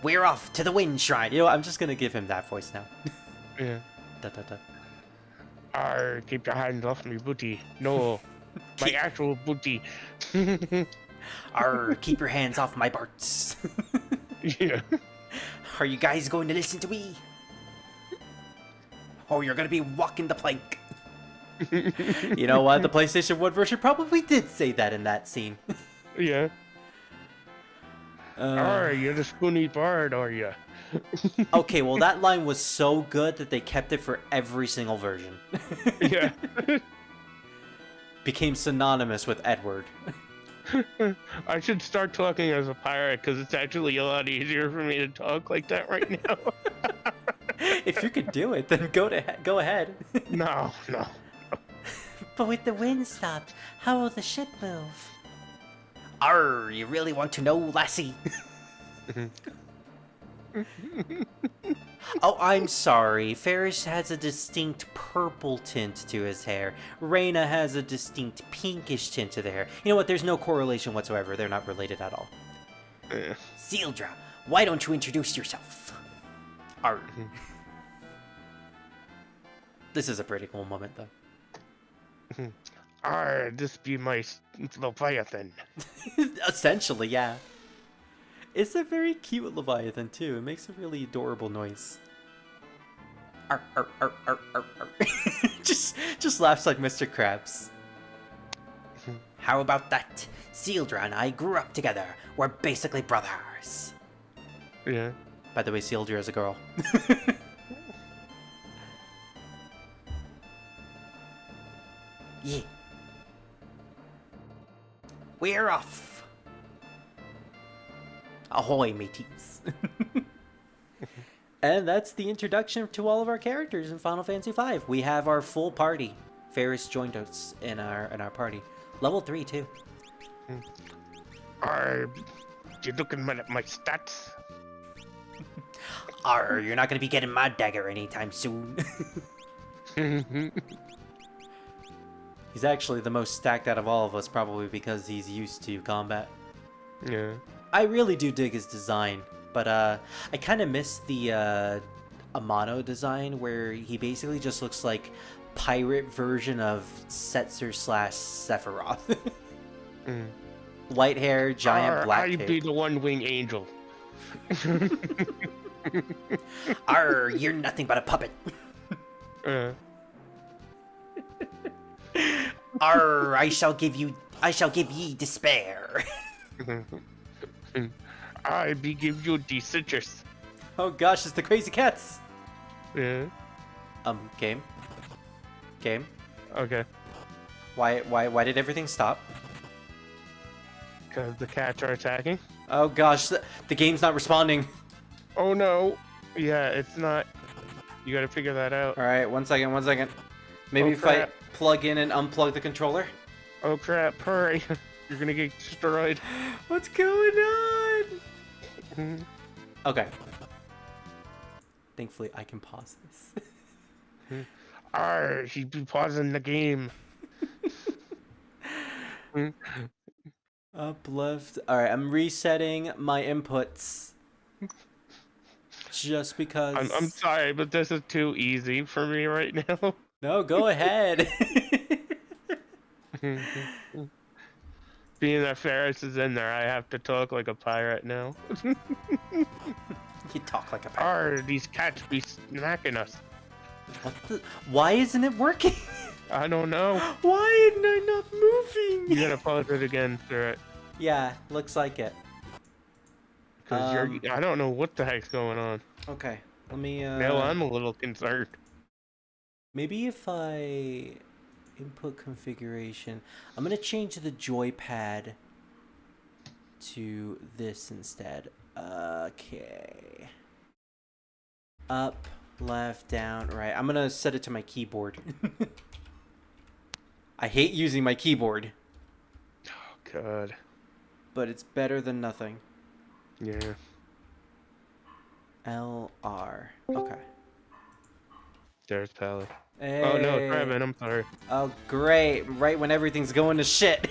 We're off to the wind shrine. You know, I'm just gonna give him that voice now. Yeah. Da, da, da. Arr, keep your hands off me booty. No, my actual booty. Arr, keep your hands off my Barts. Yeah. Are you guys going to listen to me? Oh, you're gonna be walking the plank. You know what? The PlayStation 1 version probably did say that in that scene. Yeah. Arr, you're the spoony bard, are you? Okay, well that line was so good that they kept it for every single version. Yeah. Became synonymous with Edward. I should start talking as a pirate because it's actually a lot easier for me to talk like that right now. If you could do it, then go ahead. No. But with the wind stopped, how will the ship move? Arr, you really want to know, lassie? Oh, I'm sorry. Ferris has a distinct purple tint to his hair. Reina has a distinct pinkish tint to their hair. You know what? There's no correlation whatsoever. They're not related at all. Yeah. Sildra, why don't you introduce yourself? Arr. This is a pretty cool moment, though. Arr, this be my Leviathan. Essentially, yeah. It's a very cute Leviathan, too. It makes a really adorable noise. Arr, arr, arr, arr, arr, arr. just laughs like Mr. Krabs. How about that? Sildra and I grew up together. We're basically brothers. Yeah. By the way, Sildra is a girl. Yeah. We're off. Ahoy, mateys. And that's the introduction to all of our characters in Final Fantasy V. We have our full party. Ferris joined us in our party. Level 3 too. You looking at my stats? Arr, you're not gonna be getting my dagger anytime soon. He's actually the most stacked out of all of us, probably because he's used to combat. Yeah. I really do dig his design, but I kind of miss the Amano design, where he basically just looks like pirate version of Setzer / Sephiroth. Light hair, giant black I'd cape. be the one-wing angel. Arr, you're nothing but a puppet. Arr, I shall give ye despair. I be give you the citrus. Oh gosh, it's the crazy cats. Yeah. Game. Okay. Why did everything stop? Because the cats are attacking. Oh gosh, the game's not responding. Oh no. Yeah, it's not. You gotta figure that out. All right, one second. Maybe Oh, if I crap. plug in and unplug the controller. Oh crap, hurry. You're gonna get destroyed. What's going on? Okay. Thankfully, I can pause this. She'd be pausing the game. Up, left. All right, I'm resetting my inputs. Just because. I'm sorry, but this is too easy for me right now. No, go ahead. Being that Ferris is in there, I have to talk like a pirate now. You talk like a pirate. These cats be snacking us. What the? Why isn't it working? I don't know. Why am I not moving? You gotta pause it again for it. Yeah, looks like it. Because I don't know what the heck's going on. Okay, let me. Now I'm a little concerned. Maybe if I input configuration, I'm gonna change the joypad to this instead. Okay. Up, left, down, right. I'm gonna set it to my keyboard. I hate using my keyboard, Oh god. but it's better than nothing. Yeah. LR. Okay. There's Pally. Hey. Oh no, Trevin, I'm sorry. Oh great! Right when everything's going to shit.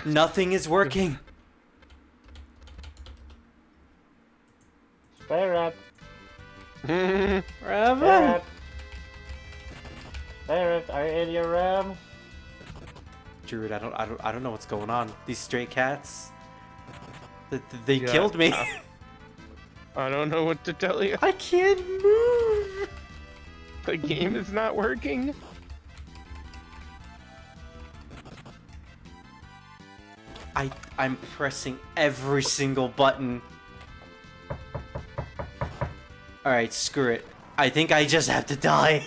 Nothing is working. Ferret! Raven. Ferret, are you in your room? Druid, I don't know what's going on. These stray cats. They Yeah, killed me. I don't know what to tell you. I can't move. The game is not working. I'm pressing every single button. Alright, screw it. I think I just have to die.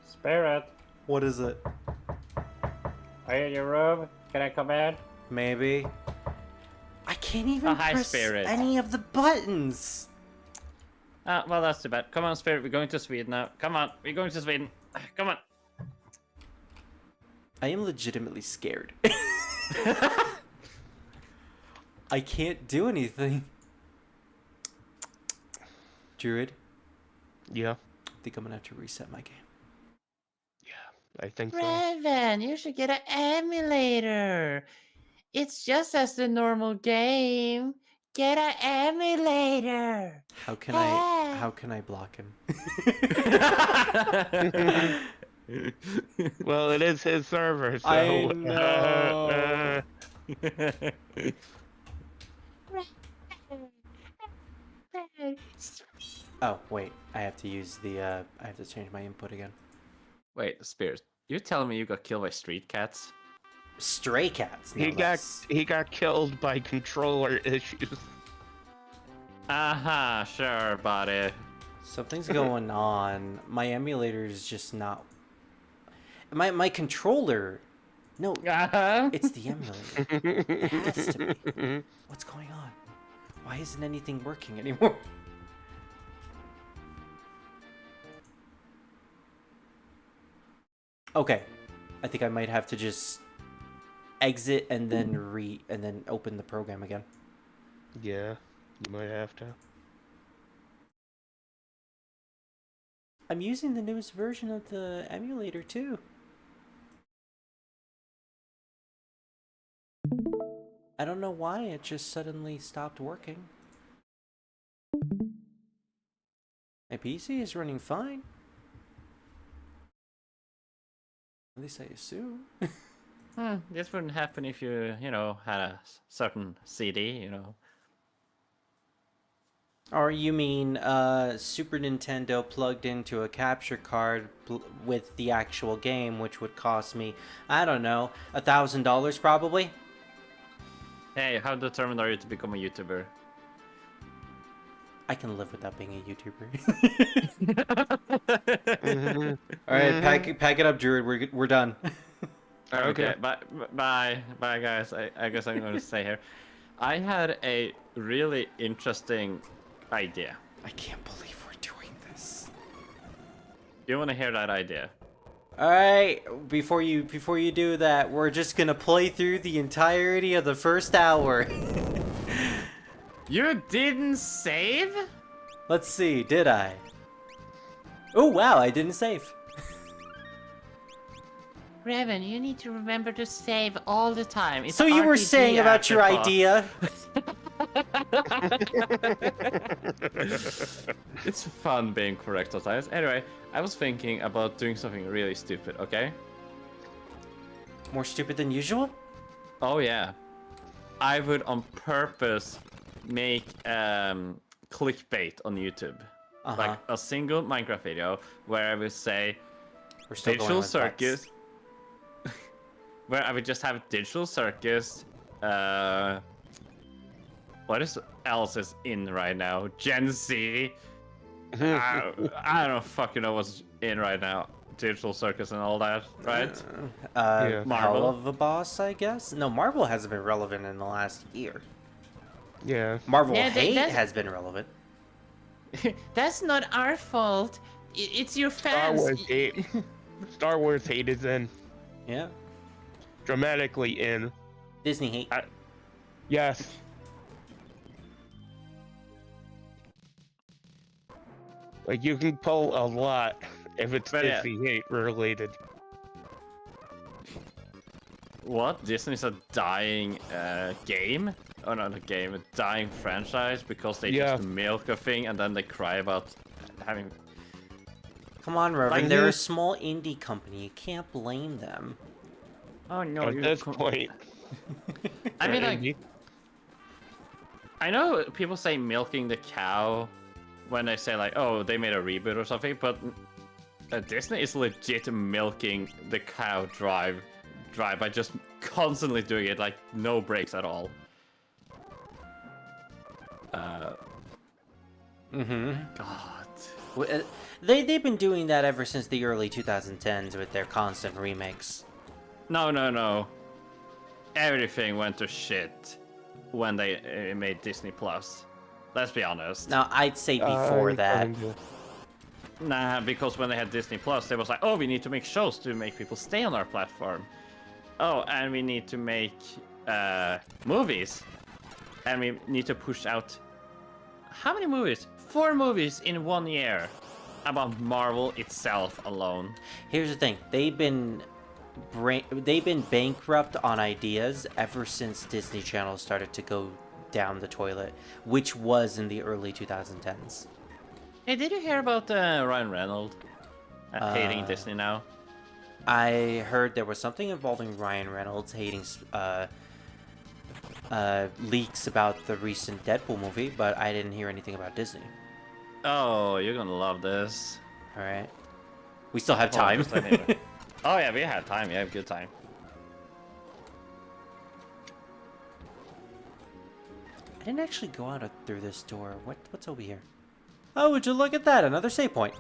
Spirit, What is it? are you in your room? Can I come in? Maybe. I can't even Hi, press Spirit. any of the buttons. Well, that's too bad. Come on, Spirit, we're going to Sweden now. Come on, we're going to Sweden. Come on. I am legitimately scared. I can't do anything. Druid, Yeah. I think I'm gonna have to reset my game. Yeah, I think so. Raven, you should get an emulator. It's just as the normal game. Get an emulator. How can I block him? Well, it is his server, so. I know. Oh wait, I have to use the I have to change my input again. Wait, Spirit, you're telling me you got killed by street cats? Stray cats. No he got less. he got killed by controller issues. Aha, sure, buddy. Something's going on. My emulator is just not My controller. No, Uh-huh. it's the emulator. It has to be. What's going on? Why isn't anything working anymore? Okay, I think I might have to just exit and then open the program again. Yeah, you might have to. I'm using the newest version of the emulator too. I don't know why it just suddenly stopped working. My PC is running fine. At least I assume. This wouldn't happen if you, had a certain CD, Or you mean Super Nintendo plugged into a capture card with the actual game, which would cost me, I don't know, $1,000 probably? Hey, how determined are you to become a YouTuber? I can live without being a YouTuber. All right, pack it up, Druid. We're done. Okay, bye, guys. I guess I'm going to stay here. I had a really interesting idea. I can't believe we're doing this. You want to hear that idea? All right, before you do that, we're just gonna play through the entirety of the first hour. You didn't save? Let's see, did I? Oh wow, I didn't save. Revan, you need to remember to save all the time. It's So you were RPG saying about your afterthought. idea? It's fun being correct sometimes. Anyway, I was thinking about doing something really stupid, okay? More stupid than usual? Oh yeah. I would on purpose make clickbait on YouTube. Like a single Minecraft video where I would say We're still going Digital with Circus. Where I would just have Digital Circus. What else is in right now? Gen Z. I don't fucking know what's in right now. Digital Circus and all that, right? Yeah. Marvel of a Boss, I guess? No, Marvel hasn't been relevant in the last year. Yeah. Marvel Yeah, Hate that's- has been relevant. That's not our fault. It's your Star fans. Wars hate. Star Wars hate is in. Yeah. Dramatically in. Disney Hate. Yes. Like, you can pull a lot if it's But yeah. Disney hate related. What? Disney's a dying game? Oh, not a game, a dying franchise because they Yeah. just milk a thing and then they cry about having. Come on, Reverend. Like They're a this- small indie company. You can't blame them. Oh no! At this point. I mean, they're like, indie. I know people say milking the cow when they say like, oh, they made a reboot or something, but Disney is legit milking the cow dry by just constantly doing it, like no breaks at all. God. They've been doing that ever since the early 2010s with their constant remakes. No. Everything went to shit when they made Disney Plus. Let's be honest. Now, I'd say before that. Nah, because when they had Disney Plus, they was like, oh, we need to make shows to make people stay on our platform. Oh, and we need to make movies. And we need to push out... How many movies? 4 movies in 1 year about Marvel itself alone. Here's the thing. They've been bankrupt on ideas ever since Disney Channel started to go down the toilet, which was in the early 2010s. Hey, did you hear about Ryan Reynolds hating Disney now? I heard there was something involving Ryan Reynolds hating leaks about the recent Deadpool movie, but I didn't hear anything about Disney. Oh, you're gonna love this. All right. We still have Hold on, time. just let me- Oh yeah, we have time. We have good time. I didn't actually go out through this door. What's over here? Oh, would you look at that? Another save point.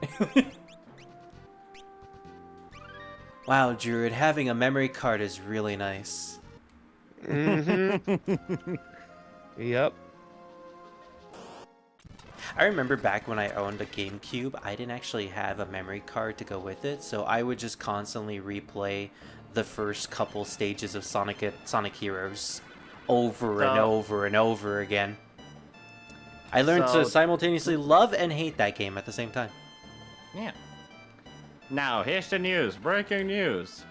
Wow, Druid, having a memory card is really nice. Mm-hmm. Yep. I remember back when I owned a GameCube, I didn't actually have a memory card to go with it, so I would just constantly replay the first couple stages of Sonic Heroes over and over and over again. I learned to simultaneously love and hate that game at the same time. Yeah. Now, here's the news. Breaking news.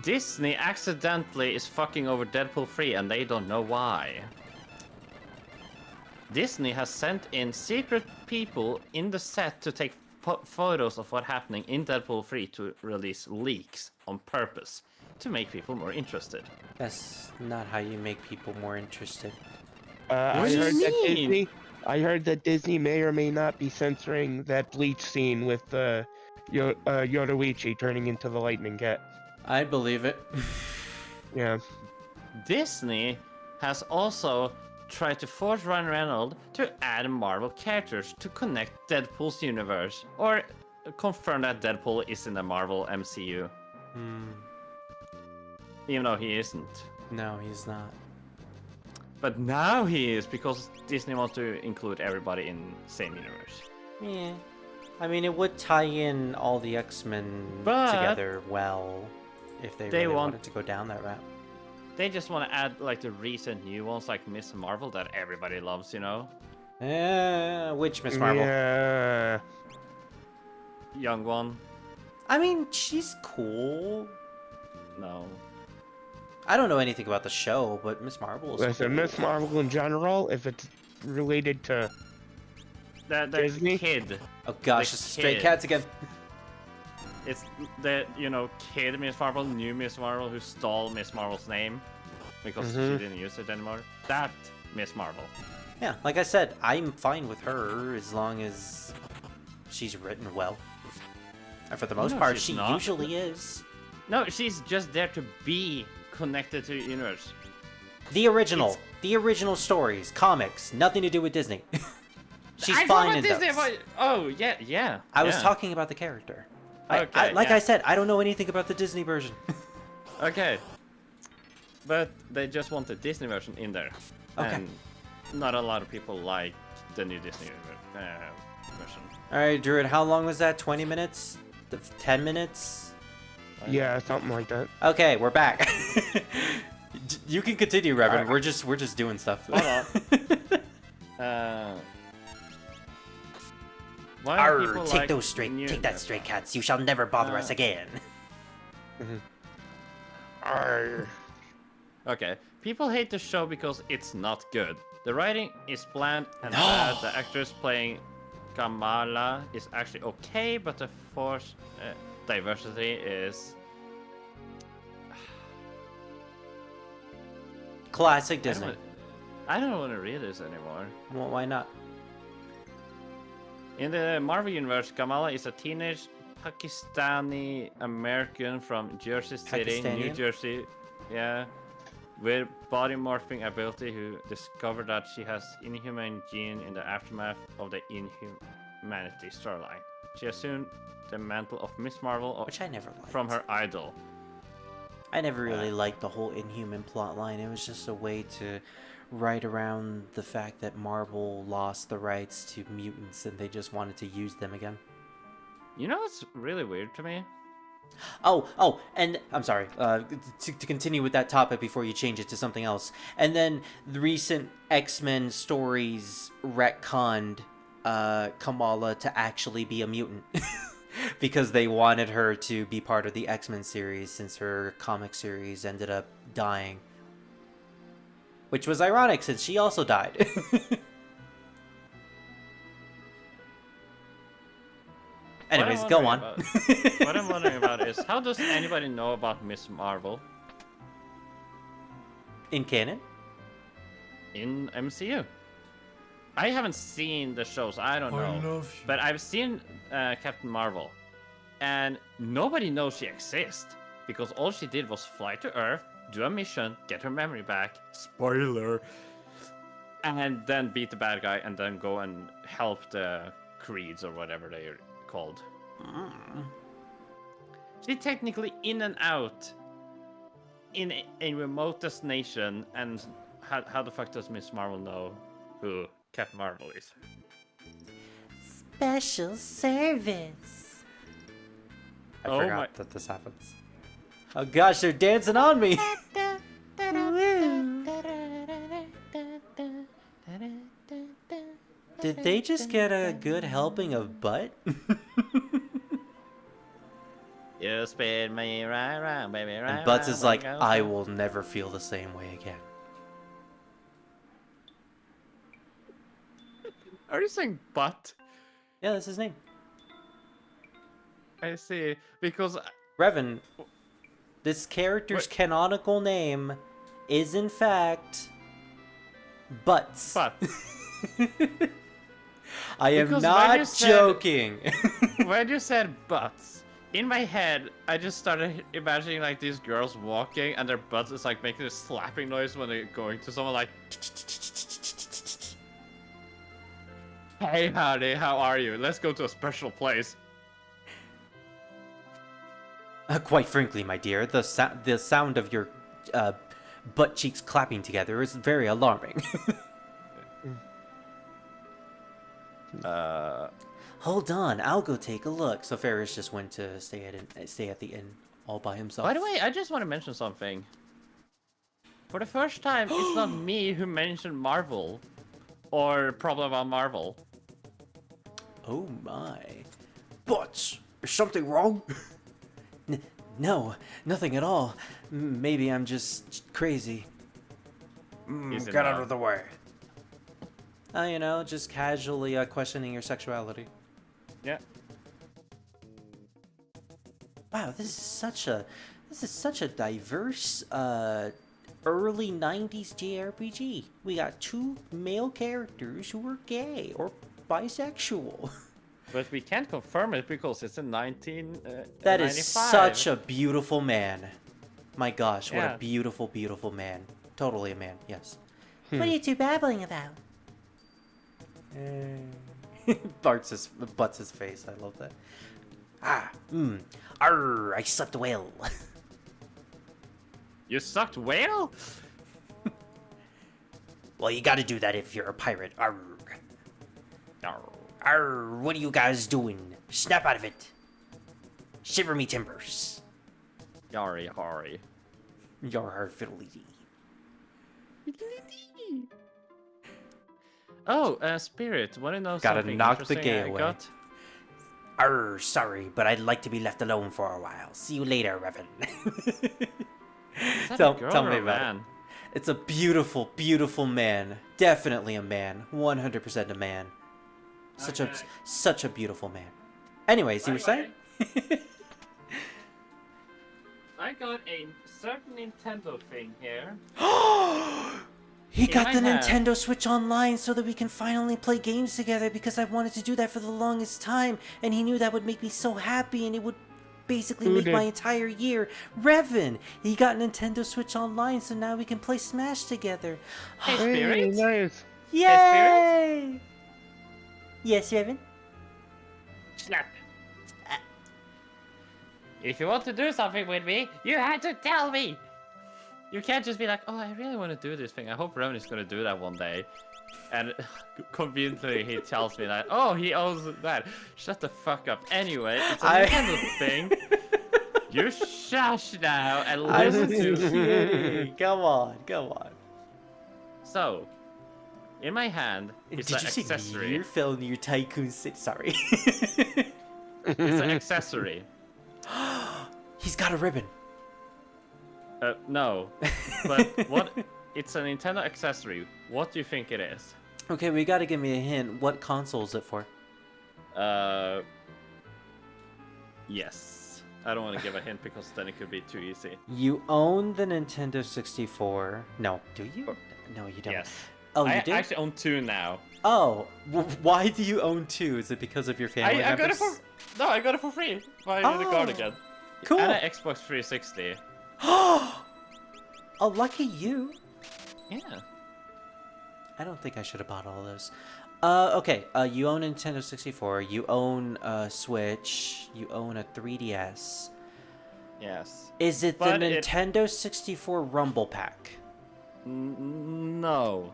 Disney accidentally is fucking over Deadpool 3 and they don't know why. Disney has sent in secret people in the set to take photos of what's happening in Deadpool 3 to release leaks on purpose to make people more interested. That's not how you make people more interested. I heard that Disney may or may not be censoring that Bleach scene with Yoruichi turning into the Lightning Cat. I'd believe it. Yeah. Disney has also tried to force Ryan Reynolds to add Marvel characters to connect Deadpool's universe, or confirm that Deadpool is in the Marvel MCU. Even though he isn't. No, he's not. But now he is, because Disney wants to include everybody in the same universe. Yeah. I mean, it would tie in all the X-Men together well, if they really wanted to go down that route. They just want to add, like, the recent new ones, like Miss Marvel, that everybody loves, you know? Which Miss Marvel? Yeah. Young one? I mean, she's cool. No. I don't know anything about the show, but Miss Marvel is Listen, cool. Miss Marvel in general, if it's related to The Disney? kid. Oh gosh, The it's Stray kid. Cats again. It's the, kid Miss Marvel, new Miss Marvel, who stole Miss Marvel's name because she didn't use it anymore. That Miss Marvel. Yeah, like I said, I'm fine with her as long as she's written well. And for the most part, she's she not. usually is. No, she's just there to be connected to the universe. The original stories, comics, nothing to do with Disney. She's fine in Disney, those. Oh, yeah. I was talking about the character. Okay, like yeah. I said, I don't know anything about the Disney version. Okay. But they just want the Disney version in there. Okay. And not a lot of people like the new Disney version. Alright, Druid, how long was that? 20 minutes? 10 minutes? Yeah, something like that. Okay, we're back. You can continue, Reverend. We're just doing stuff. Hold on. Why do Arr, people take like those take that, stray cats. You shall never bother us again. Arr. Okay, people hate the show because it's not good. The writing is bland and bad. The actress playing Kamala is actually okay, but the forced diversity is... Classic Disney. I don't want to read this anymore. Well, why not? In the Marvel universe, Kamala is a teenage Pakistani American from Jersey City, New Pakistani? Jersey. Yeah. With body morphing ability, who discovered that she has inhuman gene in the aftermath of the Inhumanity storyline. She assumed the mantle of Miss Marvel Which I never liked. from her idol. I never really liked the whole Inhuman plotline. It was just a way to write around the fact that Marvel lost the rights to mutants and they just wanted to use them again. You know what's really weird to me? Oh, and I'm sorry, to continue with that topic before you change it to something else. And then the recent X-Men stories retconned Kamala to actually be a mutant. Because they wanted her to be part of the X-Men series since her comic series ended up dying. Which was ironic since she also died. Anyways, go on. What I'm wondering about is, how does anybody know about Miss Marvel In canon? in MCU? I haven't seen the shows, I don't know. But I've seen Captain Marvel. And nobody knows she exists. Because all she did was fly to Earth, do a mission, get her memory back. Spoiler! And then beat the bad guy and then go and help the Creeds or whatever they're called. She's technically in and out in a remote destination, and how the fuck does Miss Marvel know who Captain Marvel is? Special service. I Oh forgot my- that this happens. Oh gosh, they're dancing on me. Did they just get a good helping of butt? You spin me right round, baby, right And Butz is like, round, I will never feel the same way again. Are you saying butt? Yeah, that's his name. I see. Because Revan, this character's What? canonical name is in fact Butz. butt. I am Because when not you said- joking. When you said butts, in my head, I just started imagining like these girls walking and their butts is like making a slapping noise when they're going to someone like. Hey, howdy, how are you? Let's go to a special place. Quite frankly, my dear, the sound of your butt cheeks clapping together is very alarming. Hold on, I'll go take a look. So Ferris just went to stay at the inn all by himself. By the way, I just want to mention something. For the first time, it's not me who mentioned Marvel. Or problem about Marvel. Oh my. Butz, is something wrong? No, nothing at all. Maybe I'm just crazy. Is it Get out not? of the way. You know, just casually questioning your sexuality. Yeah. Wow, this is such a diverse early 90s JRPG. We got 2 male characters who are gay or bisexual. But we can't confirm it because it's in 1995. That is such a beautiful man. My gosh, what Yeah. a beautiful, beautiful man. Totally a man, yes. What are you two babbling about? Butts his face. I love that. Arr, I slept well. You sucked whale? Well, you gotta do that if you're a pirate. Arr. No. Arr, what are you guys doing? Snap out of it. Shiver me timbers. Yari Hari. Yar har fiddly dee. Oh, Spirit, wanna know Gotta something knock the interesting gay I away. got? Arr, sorry, but I'd like to be left alone for a while. See you later, Revan. Is that Tell- a girl tell or me a about it. man? It's a beautiful, beautiful man. Definitely a man. 100% a man. Such a beautiful man. Anyways, you were saying? I got a certain Nintendo thing here. He In got my the hand. Nintendo Switch Online so that we can finally play games together because I wanted to do that for the longest time and he knew that would make me so happy and it would basically Who make my did? entire year. Revan! He got Nintendo Switch Online so now we can play Smash together. Hey, Hey, Spirit? nice. Yay! Yes, Revan? Snap. If you want to do something with me, you have to tell me. You can't just be like, oh, I really want to do this thing. I hope Rowan is going to do that one day. And conveniently, he tells me that, oh, he owns that. Shut the fuck up. Anyway, it's a Nintendo thing. You shush now and I was listen to me. kidding. Come on, come on. So, in my hand, it's Did an you say accessory. Meteor fell in your Tycoon City? Sorry. It's an accessory. He's got a ribbon. No. But what? It's a Nintendo accessory. What do you think it is? Okay, we gotta give me a hint. What console is it for? Yes. I don't want to give a hint because then it could be too easy. You own the Nintendo 64. No, do you? No, you don't. Yes. Oh, I you do? actually own 2 now. Oh, why do you own 2? Is it because of your family I got it members? for no, I got it for free by the Oh, Cardigan. Cool. And an Xbox 360. Oh, lucky you. Yeah. I don't think I should have bought all those. Okay. You own a Nintendo 64. You own a Switch. You own a 3DS. Yes. Is it the But Nintendo 64 Rumble Pack? No.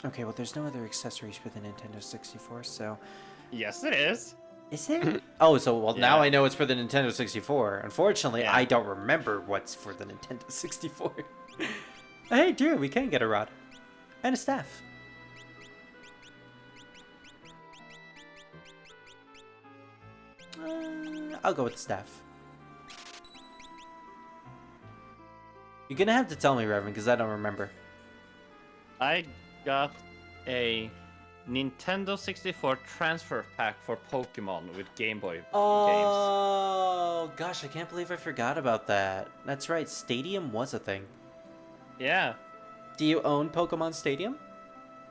Okay, well, there's no other accessories for the Nintendo 64, so... Yes, it is. Is there? Oh, so, well, now Yeah. I know it's for the Nintendo 64. Unfortunately, Yeah. I don't remember what's for the Nintendo 64. Hey, Drew, we can get a rod. And a staff. I'll go with the staff. You're gonna have to tell me, Reverend, because I don't remember. I got a Nintendo 64 transfer pack for Pokemon with Game Boy games. Oh, gosh, I can't believe I forgot about that. That's right, Stadium was a thing. Yeah. Do you own Pokemon Stadium?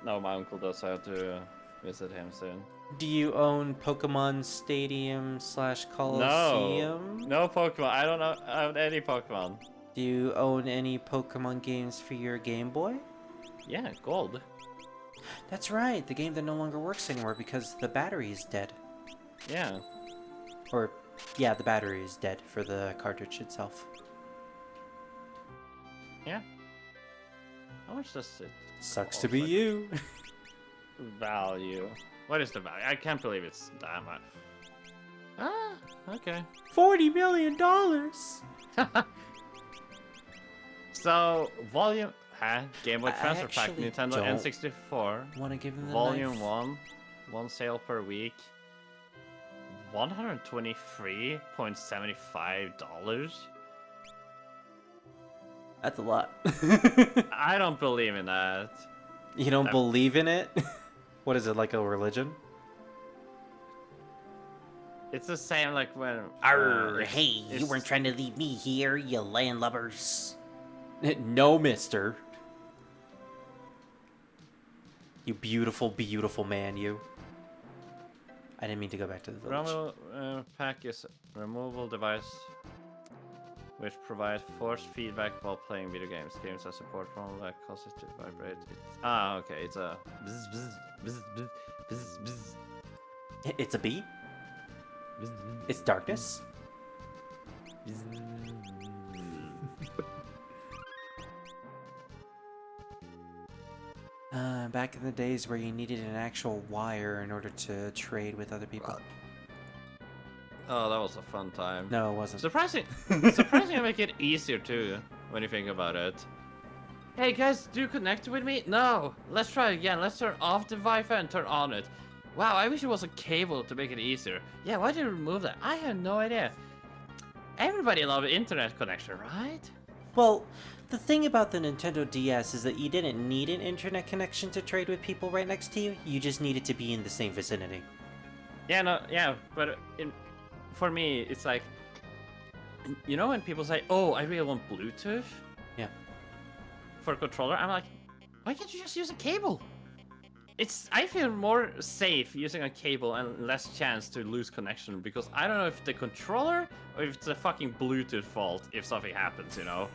No, my uncle does. I have to visit him soon. Do you own Pokemon Stadium / Coliseum? No Pokemon. I don't own any Pokemon. Do you own any Pokemon games for your Game Boy? Yeah, gold. That's right, the game that no longer works anymore because the battery is dead. Yeah. Or, yeah, the battery is dead for the cartridge itself. Yeah. How much does it Sucks cost? to be Like, you. value? What is the value? I can't believe it's that much. Ah, okay. $40 million! So, volume... Game Boy I Transfer Pack, actually Nintendo don't N64. Want to give him the Volume knife? 1 sale per week. $123.75. That's a lot. I don't believe in that. You don't That- believe in it? What is it, like a religion? It's the same like when... Hey, you it's- weren't trying to leave me here, you landlubbers. No, mister. You beautiful, beautiful man, you. I didn't mean to go back to the village. Rumble pack is a removable device which provides force feedback while playing video games. Games that support rumble that causes it to vibrate. Okay, it's a... bzz, bzz, bzz, bzz, bzz, bzz, It's a bee? bzz, It's darkness? bzz. Back in the days where you needed an actual wire in order to trade with other people. Oh, that was a fun time. No, it wasn't. Surprising to make it easier too, when you think about it. Hey guys, do you connect with me? No! Let's try again. Let's turn off the Wi-Fi and turn on it. Wow, I wish it was a cable to make it easier. Yeah, why did you remove that? I have no idea. Everybody loves internet connection, right? Well, the thing about the Nintendo DS is that you didn't need an internet connection to trade with people right next to you. You just needed to be in the same vicinity. Yeah, no, yeah, but for me, it's like, you know when people say, oh, I really want Bluetooth? Yeah. For a controller, I'm like, why can't you just use a cable? I feel more safe using a cable and less chance to lose connection because I don't know if the controller or if it's a fucking Bluetooth fault if something happens, you know?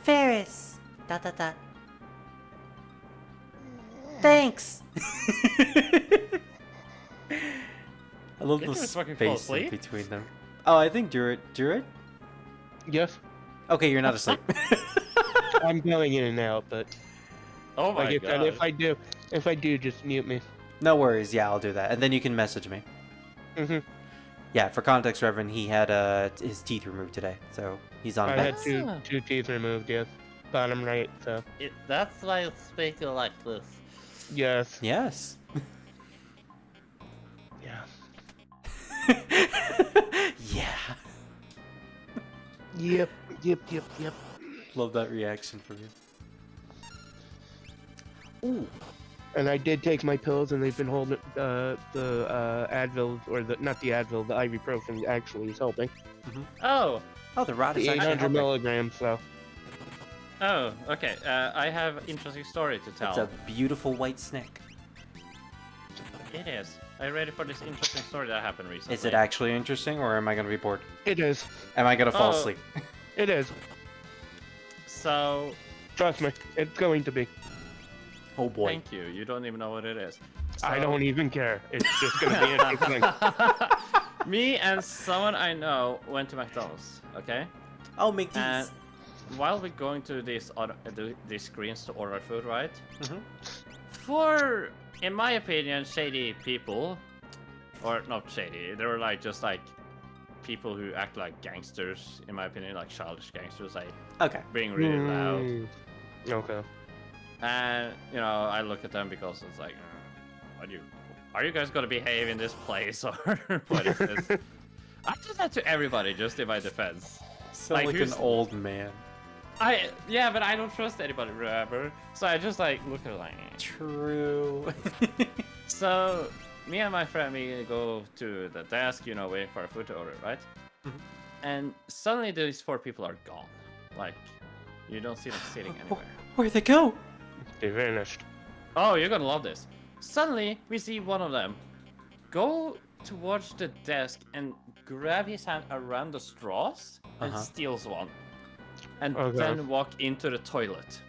Ferris. ... Thanks. I love Did the you just fucking fall space in asleep? between them. Oh, I think Druid? Yes, Okay, you're not asleep. I'm going in and out, but Oh my like I said, god. if I do, just mute me. No worries, yeah, I'll do that. And then you can message me. Mhm. Yeah, for context, Reverend, he had his teeth removed today, so he's on I bed. had two teeth removed. Yes, bottom right. So That's why it's speaking like this. yes, Yes. yeah, Yeah. yep. Love that reaction from you. Ooh. And I did take my pills, and they've been holding the Advil, or not the Advil, the ibuprofen actually is helping. Oh, Oh, the rod is The actually 800 helping. milligrams. So oh, okay. I have an interesting story to tell. It's a beautiful white snake. It is. Are you ready for this interesting story that happened recently? Is it actually interesting, or am I going to be bored? it is. Am I going to fall Oh. asleep? It is. So, Trust me, it's going to be. Oh boy. thank you. You don't even know what it is. I So- don't even care. It's just going to be interesting. Me and someone I know went to McDonald's. Okay. Oh, McD's. And while we're going to these screens to order food, right? For, in my opinion, shady people, or not shady, they were like just like people who act like gangsters. In my opinion, like childish gangsters, like being really loud. Okay. And you know, I look at them because it's like, are you guys gonna behave in this place or what is this? I do that to everybody, just in my defense. Sound like an old man. Yeah, but I don't trust anybody, remember? So I just like look at it like. True. So me and my friend, we go to the desk, you know, waiting for our food to order, right? And suddenly these 4 people are gone. Like, you don't see them sitting anywhere. Where'd they go? They vanished. Oh, you're gonna love this. Suddenly, we see one of them go towards the desk and grab his hand around the straws and steals one. And then walk into the toilet.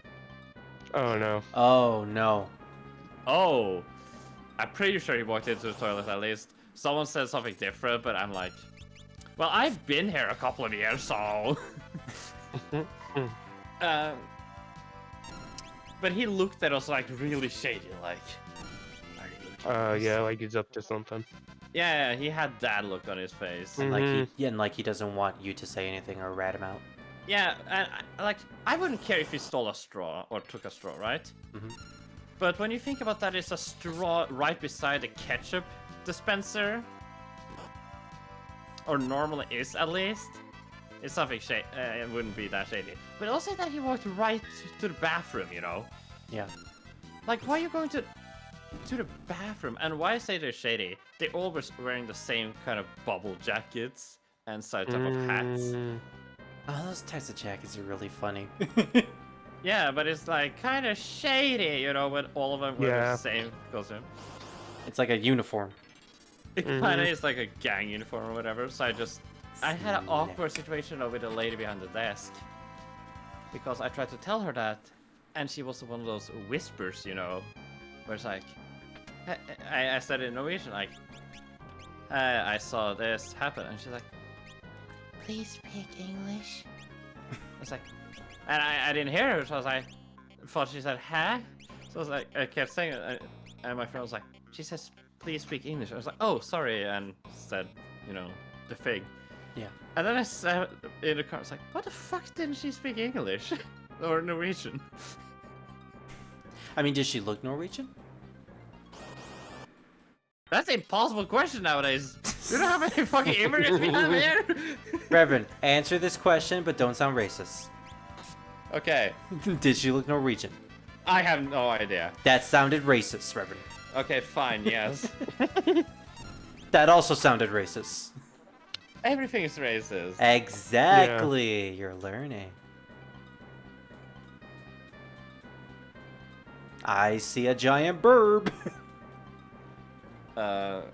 Oh no. Oh no. Oh, I'm pretty sure he walked into the toilet at least. Someone said something different, but I'm like, well, I've been here a couple of years, so. But he looked at us like really shady, like. Are you looking at us? Yeah, like he's up to something. Yeah, he had that look on his face. And like he doesn't want you to say anything or rat him out. Yeah, and I wouldn't care if he stole a straw or took a straw, right? But when you think about that, it's a straw right beside the ketchup dispenser, or normally is at least. It's something shady. It wouldn't be that shady. But also that he walked right to the bathroom, you know? Yeah. Like, why are you going to the bathroom? And why I say they're shady? They're always wearing the same kind of bubble jackets and side type of hats. Oh, those types of jackets are really funny. Yeah, but it's like kind of shady, you know, when all of them wear the same costume. It's like a uniform. It kind of is like a gang uniform or whatever. So I had an awkward situation with a lady behind the desk because I tried to tell her that, and she was one of those whispers, you know, where it's like, I said in Norwegian, like, I saw this happen, and she's like, please speak English. It's like, and I didn't hear her, so I was like, I thought she said, huh? So I was like, I kept saying it, and my friend was like, she says, please speak English. I was like, oh, sorry, and said, you know, the thing. Yeah. And then I sat in the car, I was like, what the fuck didn't she speak English? Or Norwegian? I mean, does she look Norwegian? That's an impossible question nowadays. You don't have any fucking immigrants behind here? Reverend, answer this question, but don't sound racist. Okay. Did she look Norwegian? I have no idea. That sounded racist, Reverend. Okay, fine, yes. That also sounded racist. Everything is racist. Exactly. Yeah. You're learning. I see a giant burb. But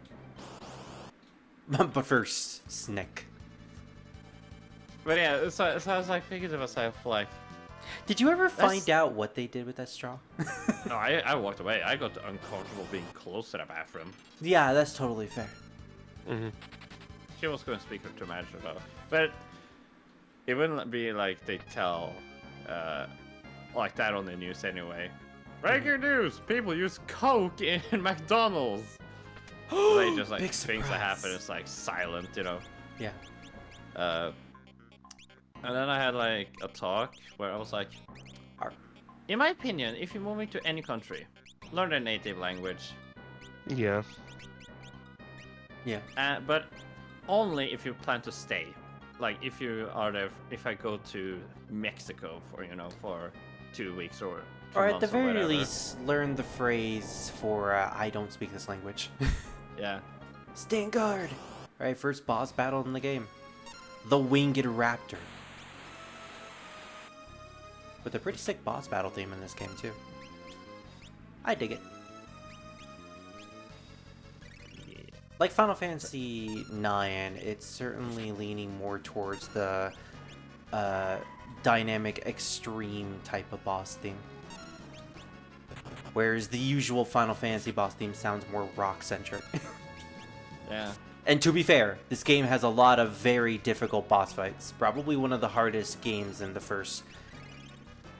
first, Snick. But yeah, so I was like thinking to myself, like... Did you ever find out what they did with that straw? No, I walked away. I got uncomfortable being close to the bathroom. Yeah, that's totally fair. She was going to speak to manager though. But it wouldn't be like they tell like that on the news anyway. Breaking news! People use Coke in McDonald's! They just like things that happen, it's like silent, you know? Yeah. And then I had like a talk where I was like, in my opinion, if you're moving to any country, learn their native language. Yeah. Yeah. But only if you plan to stay. Like if you are there, if I go to Mexico for 2 weeks or 2 or at months the very whatever. least, learn the phrase for I don't speak this language. Yeah. Stand guard. All right, first boss battle in the game, the Winged Raptor. With a pretty sick boss battle theme in this game too. I dig it. Like Final Fantasy IX, it's certainly leaning more towards the dynamic extreme type of boss theme. Whereas the usual Final Fantasy boss theme sounds more rock-centric. Yeah. And to be fair, this game has a lot of very difficult boss fights. Probably one of the hardest games in the first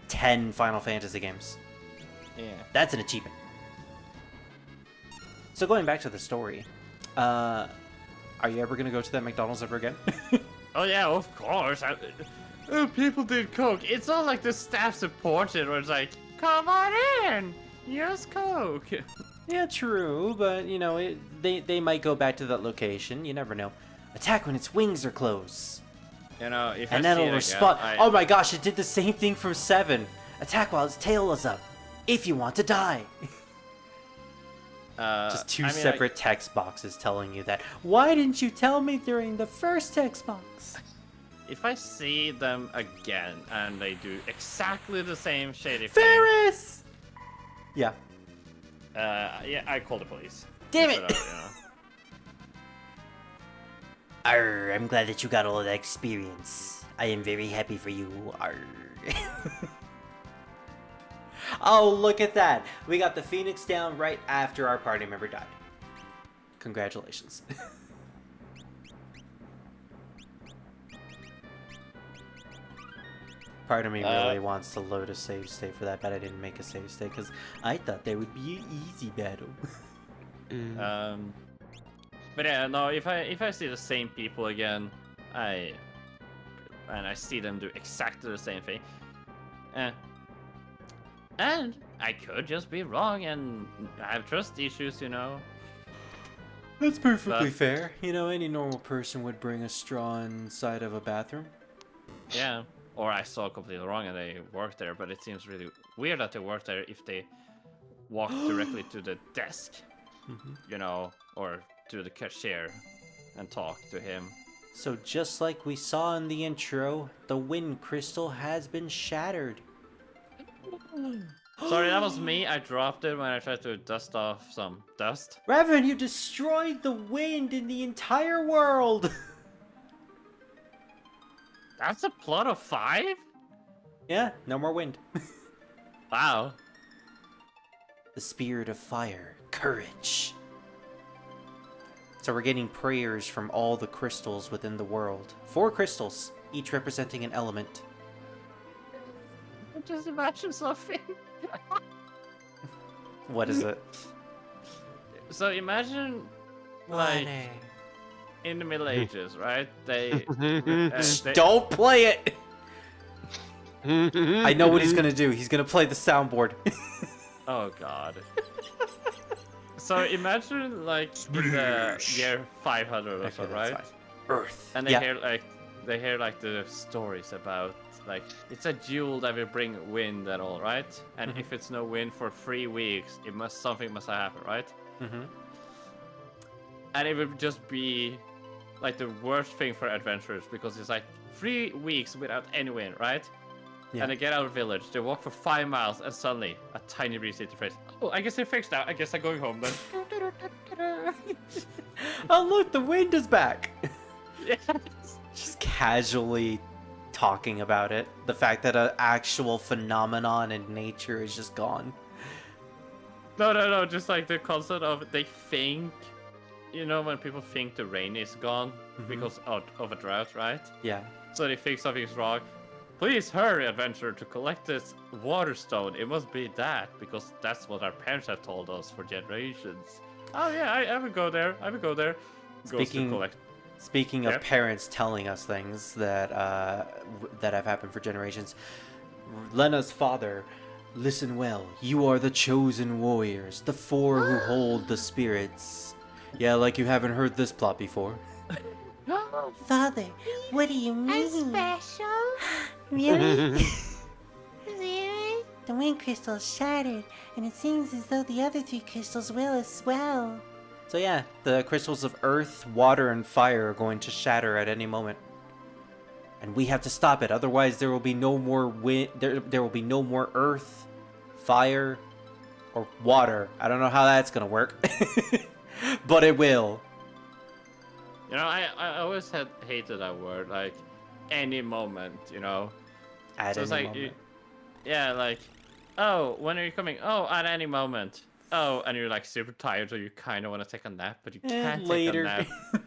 10 Final Fantasy games. Yeah. That's an achievement. So going back to the story, are you ever gonna go to that McDonald's ever again? Oh yeah, of course. People did Coke. It's not like the staff supported where it's like, come on in, use Coke. Yeah, true, but you know, they might go back to that location. You never know. Attack when its wings are closed. You know, if And I then see it'll it respond. again, Oh my gosh, it did the same thing from 7. Attack while its tail is up. If you want to die. Just two separate text boxes telling you that. Why didn't you tell me during the first text box? If I see them again and they do exactly the same shady Ferris! Yeah. thing, yeah, I call the police. Damn it! Instead of, you know. Arr, I'm glad that you got all of that experience. I am very happy for you. Arr. Oh, look at that. We got the Phoenix down right after our party member died. Congratulations. Part of me really wants to load a save state for that, but I didn't make a save state because I thought there would be an easy battle. But yeah, no. If I see the same people again, I see them do exactly the same thing, and I could just be wrong and have trust issues, you know. That's perfectly But- fair. You know, any normal person would bring a straw inside of a bathroom. Yeah. Or I saw completely wrong and they worked there, but it seems really weird that they worked there if they walked directly to the desk, you know, or to the cashier and talk to him. So just like we saw in the intro, the wind crystal has been shattered. Sorry, that was me. I dropped it when I tried to dust off some dust. Revan, you destroyed the wind in the entire world! That's a plot of 5? Yeah, no more wind. Wow. The spirit of fire, courage. So we're getting prayers from all the crystals within the world. 4 crystals, each representing an element. Just imagine something. What is it? So imagine, like, in the Middle Ages, right? They Don't play it! I know what he's gonna do. He's gonna play the soundboard. Oh god. So imagine like in the year 500 or so, Okay, that's right? fine. Earth. And they Yeah. hear like the stories about like it's a jewel that will bring wind and all, right? And if it's no wind for 3 weeks, something must happen, right? Mm-hmm. And it would just be like the worst thing for adventurers because it's like 3 weeks without any wind, right? Yeah. And they get out of the village, they walk for 5 miles, and suddenly a tiny breeze hits their face. Oh, I guess they're fixed now. I guess I'm going home then. Oh look, the wind is back! Yes. Just casually talking about it. The fact that an actual phenomenon in nature is just gone. No. Just like the concept of they think, you know, when people think the rain is gone because of a drought, right? Yeah. So they think something's wrong. Please hurry, adventurer, to collect this water stone. It must be that, because that's what our parents have told us for generations. Oh yeah, I would go there. Goes to collect. Speaking Yeah. of parents telling us things that that have happened for generations, Lena's father, listen well. You are the chosen warriors, the 4 who hold the spirits. Yeah, like you haven't heard this plot before. Father, what do you I'm mean? special. Really? Really? The wind crystal is shattered, and it seems as though the other 3 crystals will as well. So yeah, the crystals of earth, water, and fire are going to shatter at any moment. And we have to stop it, otherwise there will be no more wind, there will be no more earth, fire, or water. I don't know how that's gonna work. But it will. You know, I always hated that word, like any moment, you know. At So it's any like, moment. yeah, like, oh, when are you coming? Oh, at any moment. Oh, and you're like super tired, so you kind of want to take a nap, but you can't later. take a nap.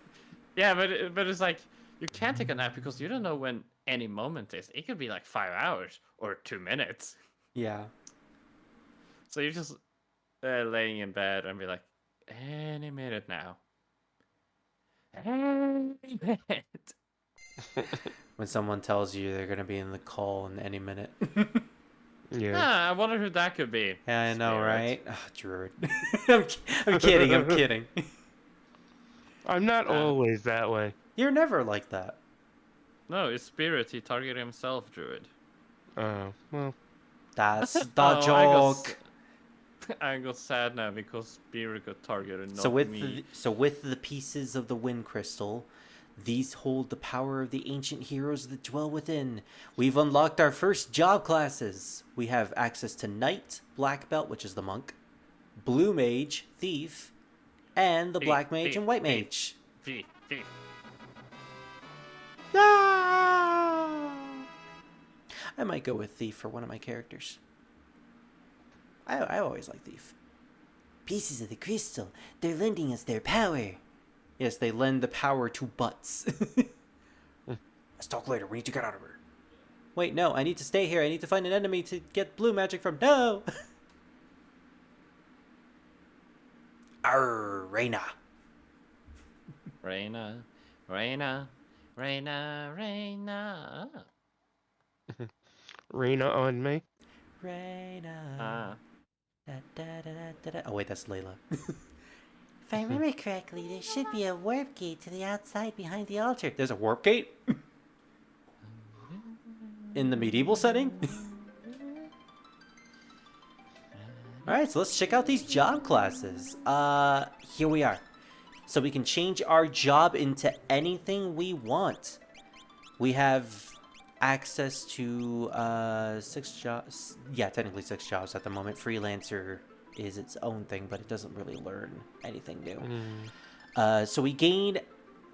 Yeah, but it's like you can't take a nap because you don't know when any moment is. It could be like 5 hours or 2 minutes. Yeah. So you're just laying in bed and be like, any minute now. Any minute. When someone tells you they're gonna be in the call in any minute. Yeah. I wonder who that could be. Yeah, I know, Spirit. right? Oh, Druid. I'm kidding. I'm kidding. I'm not always that way. You're never like that. No, it's Spirit. He targeted himself, Druid. Oh, well. That's the Oh, joke. I got sad now because Spirit got targeted, not So with me. with the pieces of the wind crystal, these hold the power of the ancient heroes that dwell within. We've unlocked our first job classes. We have access to Knight, Black Belt, which is the monk, Blue Mage, Thief, and the Thief, Black Mage thief, and White thief. Mage. Thief. Ah! I might go with Thief for one of my characters. I always like Thief. Pieces of the crystal, they're lending us their power. Yes, they lend the power to Butz. Let's talk later. We need to get out of here. Wait, no, I need to stay here. I need to find an enemy to get blue magic from. No! Arr, Reyna. Reyna. Reyna on me. Reyna. Da, da, da, da, da. Oh, wait, that's Layla. If I remember correctly, there should be a warp gate to the outside behind the altar. There's a warp gate? In the medieval setting? Alright, so let's check out these job classes. Here we are. So we can change our job into anything we want. We have access to 6 jobs. Yeah, technically 6 jobs at the moment. Freelancer is its own thing, but it doesn't really learn anything new. So we gain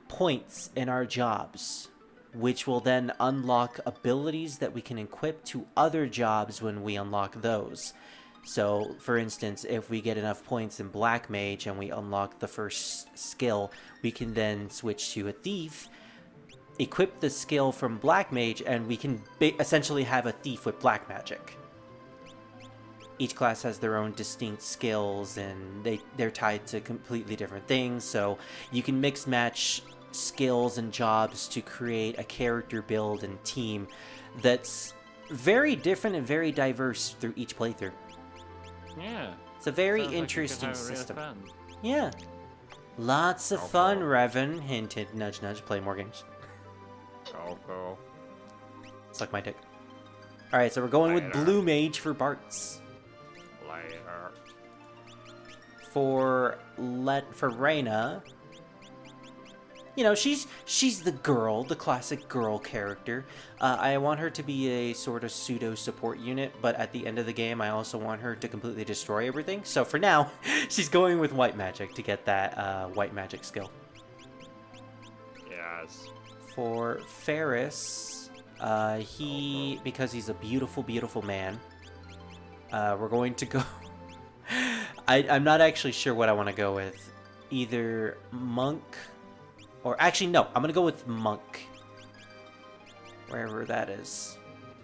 points in our jobs, which will then unlock abilities that we can equip to other jobs when we unlock those. So, for instance, if we get enough points in Black Mage and we unlock the first skill, we can then switch to a Thief, equip the skill from Black Mage, and we can essentially have a Thief with Black Magic. Each class has their own distinct skills, and they're tied to completely different things, so you can mix match skills and jobs to create a character build and team that's very different and very diverse through each playthrough. Yeah. It's a very Sounds like you could interesting have real system. fun. Yeah. Lots of Go, fun, go. Revan. Hint, hint, nudge, nudge. Play more games. Go. Suck my dick. Alright, so we're going with Later. Blue Mage for Bartz. Later. For Reyna, you know, she's the girl, the classic girl character. I want her to be a sort of pseudo support unit, but at the end of the game, I also want her to completely destroy everything. So for now, she's going with white magic to get that white magic skill. Yes. For Ferris, because he's a beautiful, beautiful man, we're going to go. I'm not actually sure what I want to go with. Either monk. Or actually, no, I'm going to go with Monk. Wherever that is.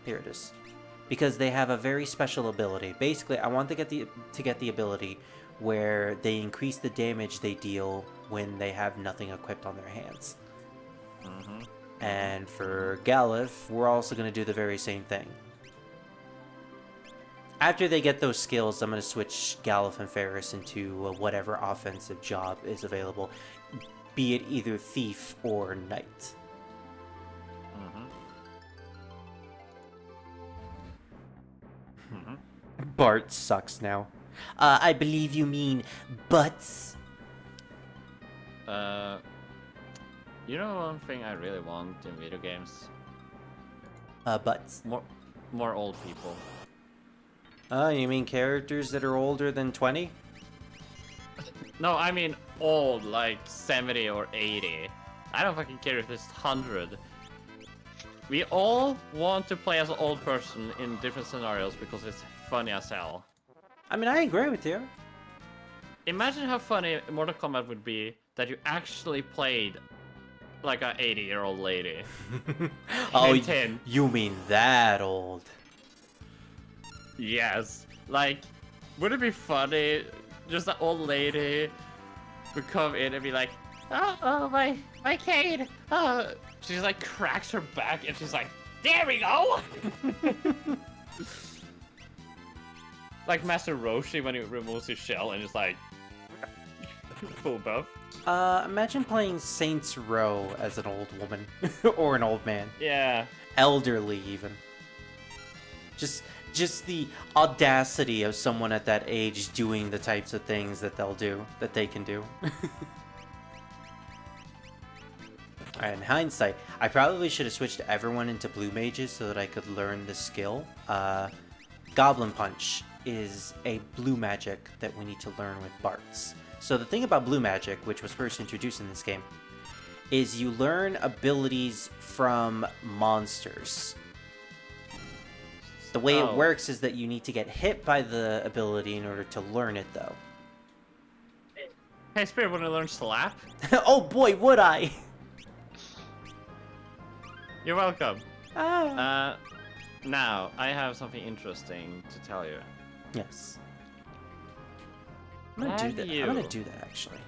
Here it is. Because they have a very special ability. Basically, I want to get the ability where they increase the damage they deal when they have nothing equipped on their hands. And for Galif, we're also going to do the very same thing. After they get those skills, I'm going to switch Galif and Ferris into whatever offensive job is available. Be it either Thief or Knight. Bart sucks now. I believe you mean Butz. You know one thing I really want in video games? Butz. More old people. You mean characters that are older than 20? No, I mean old, like 70 or 80. I don't fucking care if it's 100. We all want to play as an old person in different scenarios because it's funny as hell. I mean, I agree with you. Imagine how funny Mortal Kombat would be that you actually played like a 80-year-old lady. Oh, Hint, hint. you mean that old? Yes. Like, would it be funny? Just an old lady would come in and be like, oh, my cane. Oh, she's like cracks her back and she's like, there we go. Like Master Roshi when he removes his shell and just like full buff. Imagine playing Saints Row as an old woman or an old man, Yeah. elderly even. Just the audacity of someone at that age doing the types of things that they can do. Alright, in hindsight, I probably should have switched everyone into blue mages so that I could learn the skill. Goblin Punch is a blue magic that we need to learn with Butz. So the thing about blue magic, which was first introduced in this game, is you learn abilities from monsters. The way it works is that you need to get hit by the ability in order to learn it, though. Hey, Spirit, want to learn Slap? Oh boy, would I! You're welcome. Ah. Now, I have something interesting to tell you. Yes. I'm gonna do that. I'm gonna do that, actually.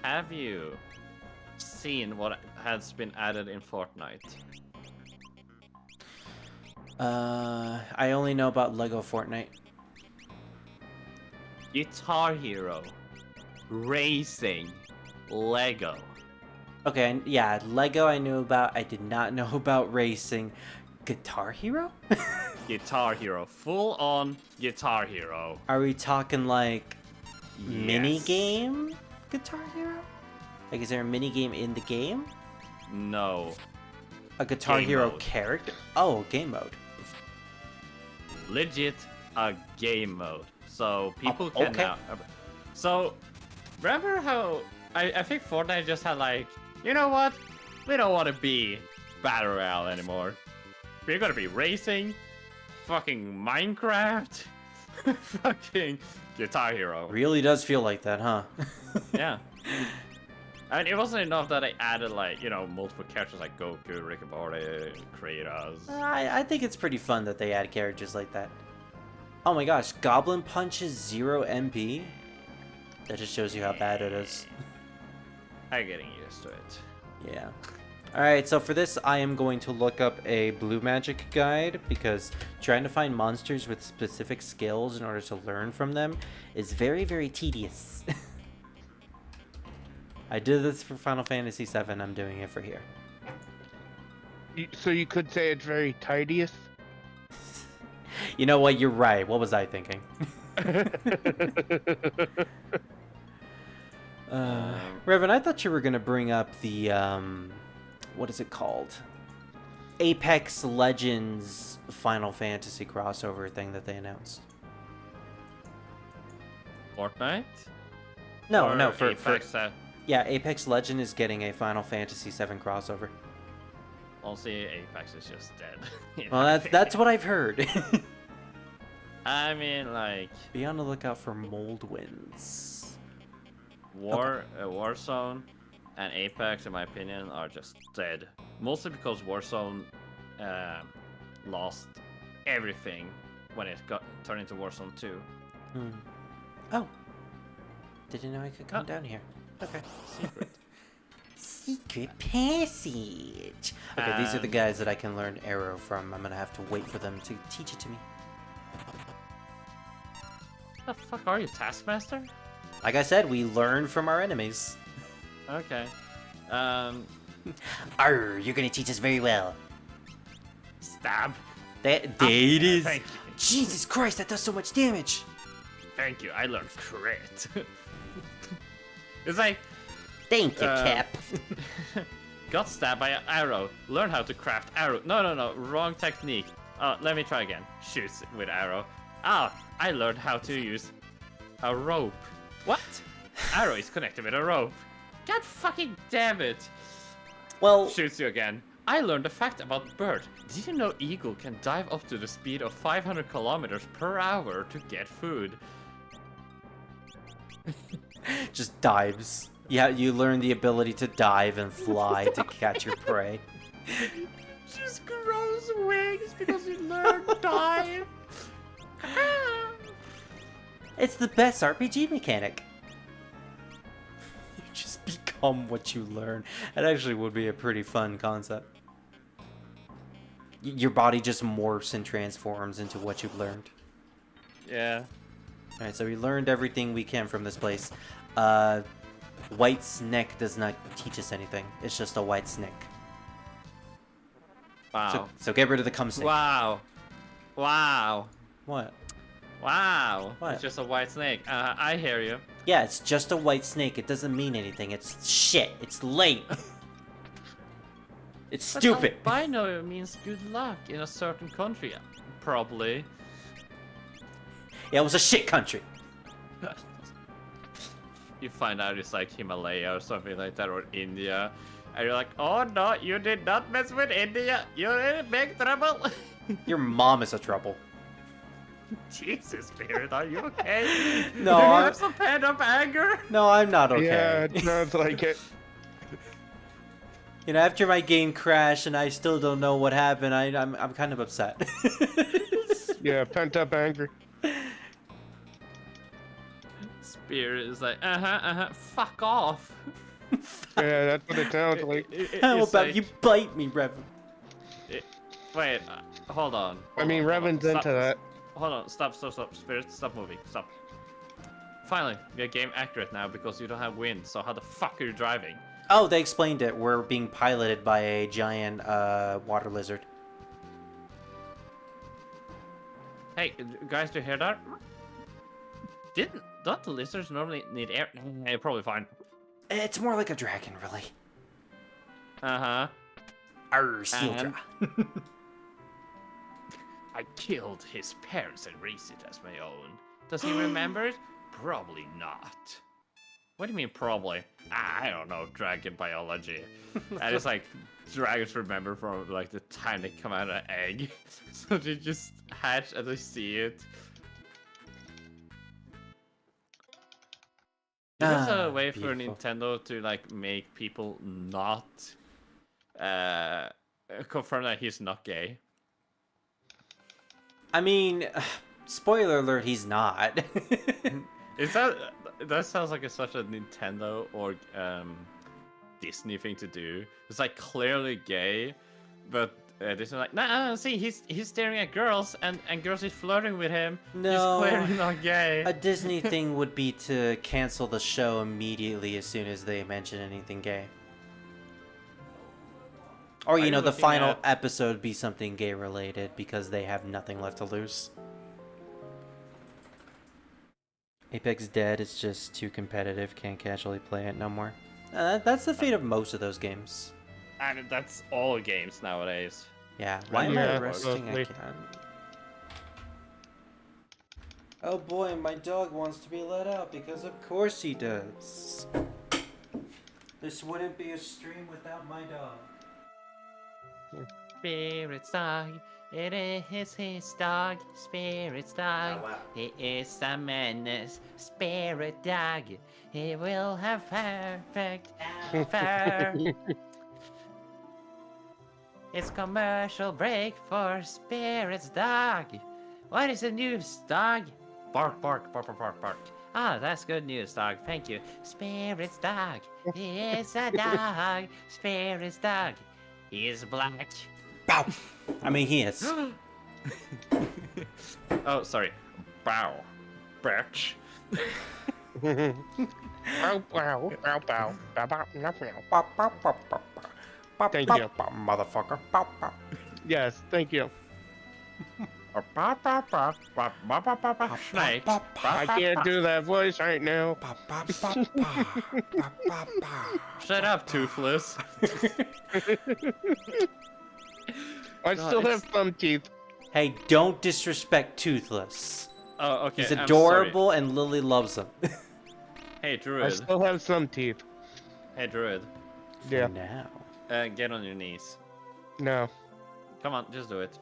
Have you seen what has been added in Fortnite? I only know about Lego Fortnite. Guitar Hero. Racing. Lego. Okay, yeah, Lego I knew about. I did not know about racing. Guitar Hero? Guitar Hero. Full on Guitar Hero. Are we talking like mini Yes. game Guitar Hero? Like, is there a mini game in the game? No. A Guitar Game Hero mode. character? Oh, game mode. Legit a game mode. So people can okay. now. So remember how I think Fortnite just had like, you know what? We don't want to be Battle Royale anymore. We're gonna be racing, fucking Minecraft, fucking Guitar Hero. Really does feel like that, huh? Yeah. And it wasn't enough that I added like, you know, multiple characters like Goku, Rick and Morty, Kratos. I think it's pretty fun that they add characters like that. Oh my gosh, Goblin Punch is 0 MP? That just shows you how bad it is. I'm getting used to it. Yeah. Alright, so for this, I am going to look up a blue magic guide because trying to find monsters with specific skills in order to learn from them is very, very tedious. I did this for Final Fantasy VII, I'm doing it for here. So you could say it's very tedious? You know what, you're right. What was I thinking? Revan, I thought you were going to bring up the, what is it called? Apex Legends Final Fantasy crossover thing that they announced. Fortnite? No, Or no, for Apex, yeah, Apex Legend is getting a Final Fantasy VII crossover. Honestly, Apex is just dead. Well, that's what I've heard. I mean, like Be on the lookout for mold winds. Warzone and Apex, in my opinion, are just dead. Mostly because Warzone lost everything when it got turned into Warzone 2. Oh, didn't know I could come down here. Okay. Secret. Secret passage. Okay, these are the guys that I can learn arrow from. I'm gonna have to wait for them to teach it to me. What the fuck are you, Taskmaster? Like I said, we learn from our enemies. Okay. Arr, you're gonna teach us very well. Stab. That it is. Thank you. Jesus Christ, that does so much damage. Thank you. I learned crit. It's like Thank you, Cap. got stabbed by an arrow. Learn how to craft arrow. No. Wrong technique. Let me try again. Shoots with arrow. I learned how to use a rope. What? Arrow is connected with a rope. God fucking damn it. Well, Shoots you again. I learned a fact about bird. Did you know eagle can dive up to the speed of 500 kilometers per hour to get food? just dives. Yeah, you learn the ability to dive and fly to catch your prey. Just grows wings because you learned to dive. It's the best RPG mechanic. You just become what you learn. That actually would be a pretty fun concept. Your body just morphs and transforms into what you've learned. Yeah. Alright, so we learned everything we can from this place. White snake does not teach us anything. It's just a white snake. Wow. So get rid of the cum snake. Wow. Wow. What? Wow. What? It's just a white snake. I hear you. Yeah, it's just a white snake. It doesn't mean anything. It's shit. It's late. It's stupid. But albino means good luck in a certain country. Probably. Yeah, it was a shit country. You find out it's like Himalaya or something like that, or India. And you're like, oh no, you did not mess with India. You're in big trouble. Your mom is a trouble. Jesus, Spirit, are you okay? No, Do you I'm- have some pent up anger? No, I'm not okay. Yeah, it sounds like it. You know, after my game crashed and I still don't know what happened, I'm kind of upset. Yeah, pent up anger. Spirit is like, fuck off. Yeah, that's what it sounds like. How It's about like- you bite me, Revan? Wait, hold on. I mean, Revan's Stop. into that. Hold on, stop, Spirit, stop moving, stop. Finally, we are game accurate now because you don't have wind, so how the fuck are you driving? Oh, they explained it. We're being piloted by a giant water lizard. Hey, guys, do you hear that? Don't the lizards normally need air? You're probably fine. It's more like a dragon, really. Uh-huh. Arr, Sildra. I killed his parents and raised it as my own. Does he remember it? Probably not. What do you mean, probably? I don't know, dragon biology. And it's like, dragons remember from like the time they come out of an egg. So they just hatch and they see it. Is this a way for beautiful. Nintendo to like make people not confirm that he's not gay? I mean, spoiler alert, he's not. Is that sounds like such a Nintendo or Disney thing to do? It's like clearly gay, but Disney's like, nah, see, he's staring at girls and girls is flirting with him. No. He's clearly not gay. A Disney thing would be to cancel the show immediately as soon as they mention anything gay. Or, Are you you know, the looking final at- episode be something gay related because they have nothing left to lose. Apex Dead is just too competitive, can't casually play it no more. That's the fate of most of those games. And that's all games nowadays. Yeah, why am I Yeah, resting mostly. again? Oh boy, my dog wants to be let out because of course he does. This wouldn't be a stream without my dog. Spirit's dog, it is his dog. Spirit's dog, Oh, wow. he is a menace. Spirit dog, he will have perfect fur. It's commercial break for Spirit's dog. What is the news, dog? Bark, bark, bark, bark, bark, bark. Ah, that's good news, dog. Thank you. Spirit's dog. He is a dog. Spirit's dog. He is black. Bow! I mean, he is. Oh, sorry. Bow. Bitch. Bow, bow, bow, bow, bow, bow, bow, meow, meow. Thank you. Motherfucker. Yes, thank you. Snake. I can't do that voice right now. Shut up, Toothless. I still have some teeth. Hey, don't disrespect Toothless. Oh, okay. He's I'm adorable and Lily loves him. sorry. Hey, I Druid. still have some teeth. Hey, Druid. Yeah. Now. Get on your knees. No. Come on, just do it.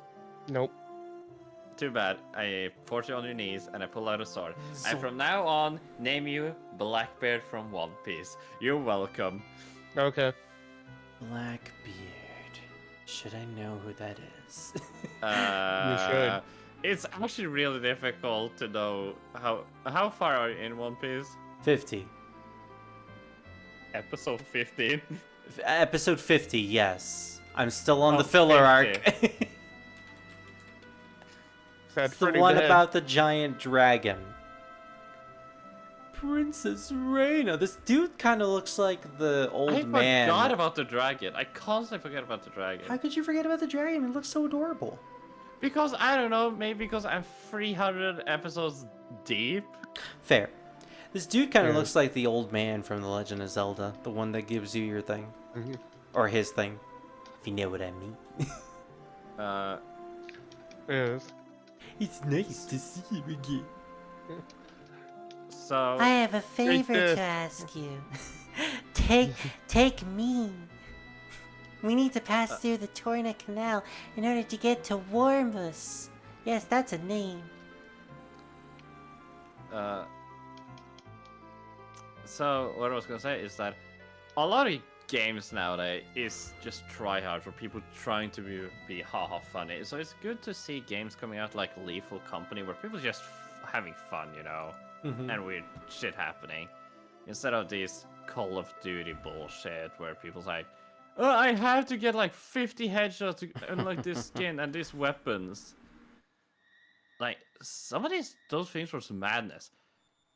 Nope. too bad. I force you on your knees and I pull out a sword. So- And from now on, name you Blackbeard from One Piece. You're welcome. Okay. Blackbeard. Should I know who that is? should. It's actually really difficult to know how far are you in One Piece? 50. Episode 15. Episode 50, yes. I'm still on Oh, the filler 50. arc. That's It's the pretty one bad. about the giant dragon. Princess Reina. This dude kind of looks like the old I man. forgot about the dragon. I constantly forget about the dragon. How could you forget about the dragon? It looks so adorable. Because, I don't know, maybe because I'm 300 episodes deep. Fair. This dude kind of Yeah. looks like the old man from The Legend of Zelda, the one that gives you your thing. Mhm. Or his thing, if you know what I mean. Yes. It's nice to see you again. So, I have a favor this. to ask you. take me. We need to pass through the Torna Canal in order to get to Warmbus. Yes, that's a name. so what I was gonna say is that a lot of games nowadays is just try hard for people trying to be haha funny. So it's good to see games coming out like Lethal Company where people just having fun, you know, and weird shit happening, instead of this Call of Duty bullshit where people's like, oh, I have to get like 50 headshots to unlock this skin and these weapons. Like, some of those things was madness.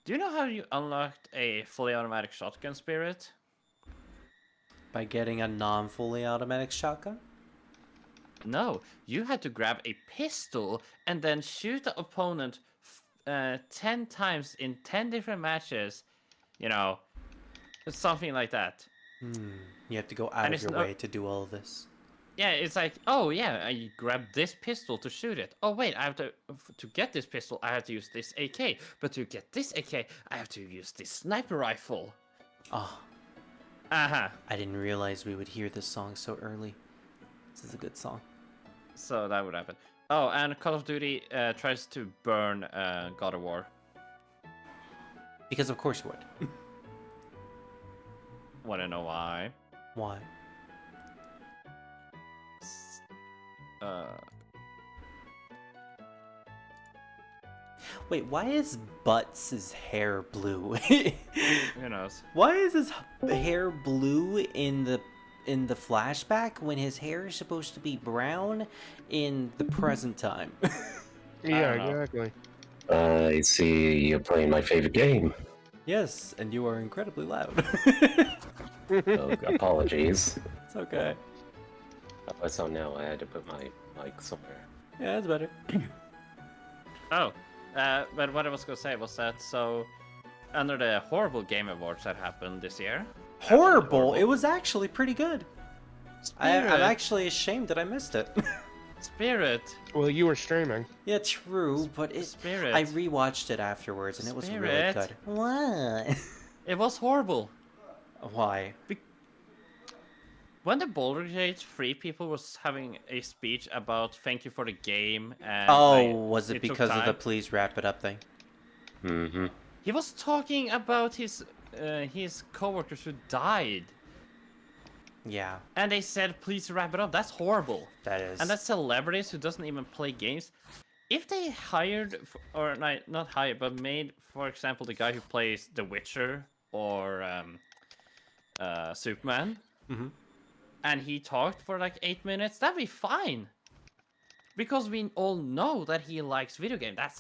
Do you know how you unlocked a fully automatic shotgun spirit? By getting a non-fully automatic shotgun? No, you had to grab a pistol and then shoot the opponent 10 times in 10 different matches. You know, something like that. You have to go out And of it's your not- way to do all of this. Yeah, it's like, oh yeah, I grabbed this pistol to shoot it. Oh wait, I have to get this pistol, I have to use this AK. But to get this AK, I have to use this sniper rifle. Oh, Uh-huh. I didn't realize we would hear this song so early. This is a good song. So that would happen. Oh, and Call of Duty tries to burn God of War. Because of course you would. Wanna know why? Why? Uh, Wait, why is Butz' hair blue? who knows? Why is his hair blue in the flashback when his hair is supposed to be brown in the present time? Yeah, don't know. exactly. I see you're playing my favorite game. Yes, and you are incredibly loud. Oh, apologies. It's okay. So now I had to put my mic somewhere. Yeah, that's better. Oh, but what I was gonna say was that so under the horrible game awards that happened this year. Horrible. It was actually pretty good. I'm Spirit. actually ashamed that I missed it. Spirit. Well, you were streaming. Yeah, true, but Spirit. I rewatched it afterwards and it was really Spirit. good. What? It was horrible. Why? When the Boulder Gate 3 people was having a speech about thank you for the game and Oh, like, was it took because of the time, please wrap it up thing? Mm-hmm. he was talking about his coworkers who died, Yeah, and they said please wrap it up. That's horrible. that is. And that's celebrities who doesn't even play games. If they hired, or not hired, but made, for example, the guy who plays The Witcher or Superman, Mhm. and he talked for like 8 minutes, that'd be fine. Because we all know that he likes video games. That's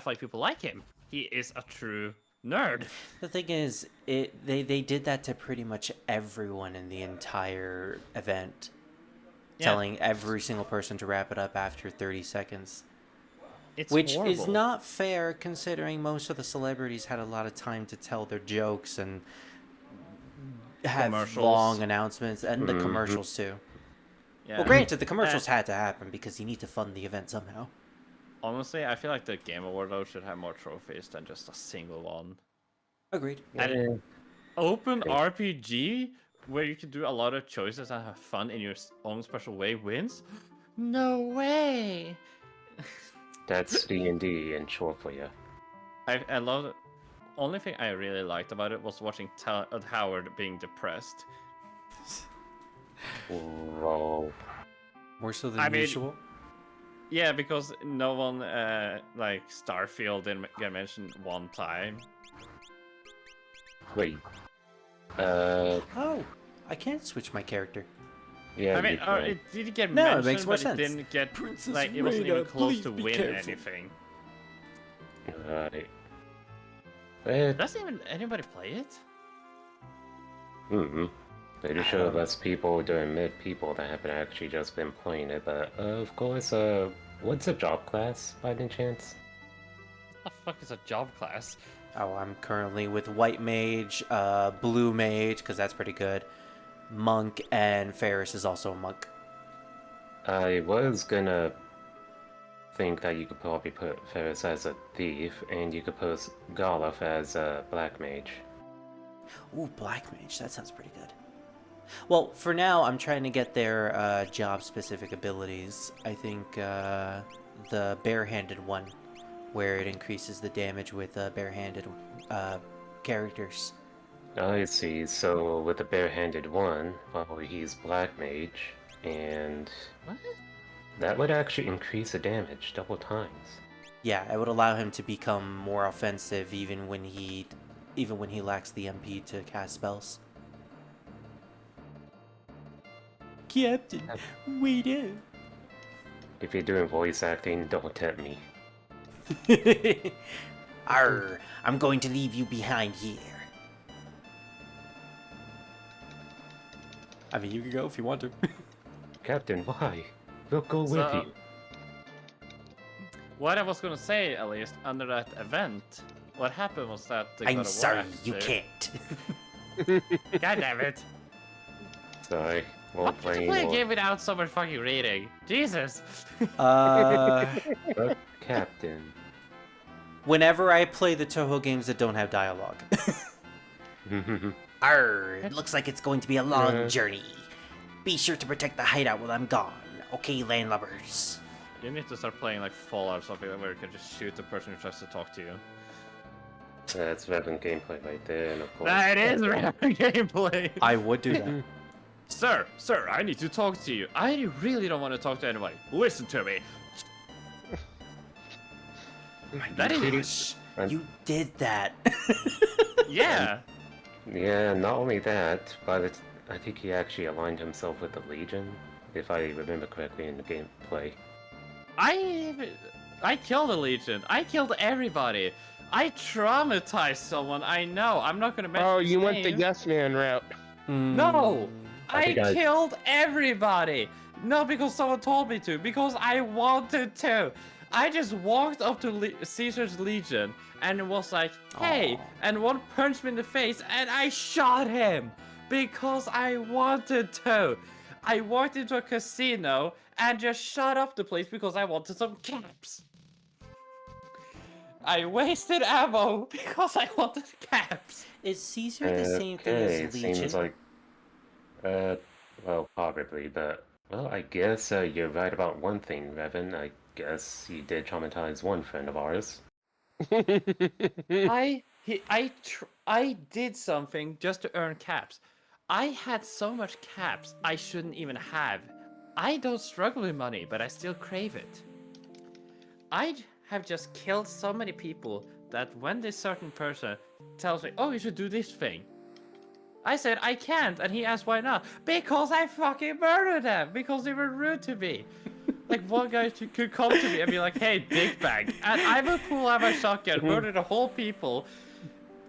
why people like him. He is a true nerd. The thing is, they did that to pretty much everyone in the entire event, Yeah. telling every single person to wrap it up after 30 seconds. It's Which horrible. is not fair considering most of the celebrities had a lot of time to tell their jokes and have Commercials. long announcements and the commercials too. Yeah. Well, granted, the commercials had to happen because you need to fund the event somehow. Honestly, I feel like the Game Award though should have more trophies than just a single one. Agreed. And open RPG where you can do a lot of choices and have fun in your own special way wins? No way! That's D&D in short for you. I love it. Only thing I really liked about it was watching Howard being depressed. Whoa. More so than I mean- usual. Yeah, because no one, like, Starfield didn't get mentioned one time. Wait. Oh, I can't switch my character. Yeah, I mean, you can. it did get No, it mentioned, makes more but sense. it didn't get, Princess like, it wasn't even Rhaena, close please to be win careful. anything. Well, Doesn't even anybody play it? pretty sure less people doing mid people that haven't actually just been playing it, but of course, what's a job class by any chance? What the fuck is a job class? Oh, I'm currently with White Mage, Blue Mage, because that's pretty good. Monk, and Ferris is also a monk. I was gonna think that you could probably put Ferris as a thief, and you could put Golov as a black mage. Ooh, Black Mage, that sounds pretty good. Well, for now, I'm trying to get their job-specific abilities. I think the barehanded one, where it increases the damage with barehanded characters. I see, so with the barehanded one, well, he's black mage, and What? that would actually increase the damage double times. Yeah, it would allow him to become more offensive even when he lacks the MP to cast spells. Captain, wait up. If you're doing voice acting, don't tempt me. Arr, I'm going to leave you behind here. I mean, you can go if you want to. Captain, why? We'll go with So, you. what I was gonna say, at least, under that event, what happened was that the God I'm of War sorry, you actor- can't. God damn it! Sorry, How won't could you play play a anymore. game without so much fucking reading? Jesus! But, Captain. Whenever I play the Toho games that don't have dialogue. Arr, it looks like it's going to be a long journey. Be sure to protect the hideout while I'm gone. Okay, landlubbers. You need to start playing like Fallout or something where you can just shoot the person who tries to talk to you. That's Revan gameplay right there, and of course. That is rare gameplay! I would do that. Sir, I need to talk to you. I really don't want to talk to anybody. Listen to me. That is... You did that. Yeah! Yeah, not only that, but I think he actually aligned himself with the Legion, if I remember correctly in the gameplay. I killed a Legion. I killed everybody. I traumatized someone. I know. I'm not gonna mention Oh, his you went the name. yes man route. No! I I think I- killed everybody! Not because someone told me to, because I wanted to! I just walked up to Caesar's Legion and was like, hey! Aw. And one punched me in the face and I shot him! Because I wanted to! I walked into a casino and just shot up the place because I wanted some caps! I wasted ammo because I wanted caps! Is Caesar the same thing Okay, as it Legion? seems like, well, probably, but, well, I guess you're right about one thing, Revan. I guess he did traumatize one friend of ours. I did something just to earn caps. I had so much caps I shouldn't even have. I don't struggle with money, but I still crave it. I have just killed so many people that when this certain person tells me, oh, you should do this thing, I said I can't, and he asked why not. Because I fucking murdered them, because they were rude to me. Like, one guy could come to me and be like, hey, dickbag, and I will pull out my shotgun, murder the whole people,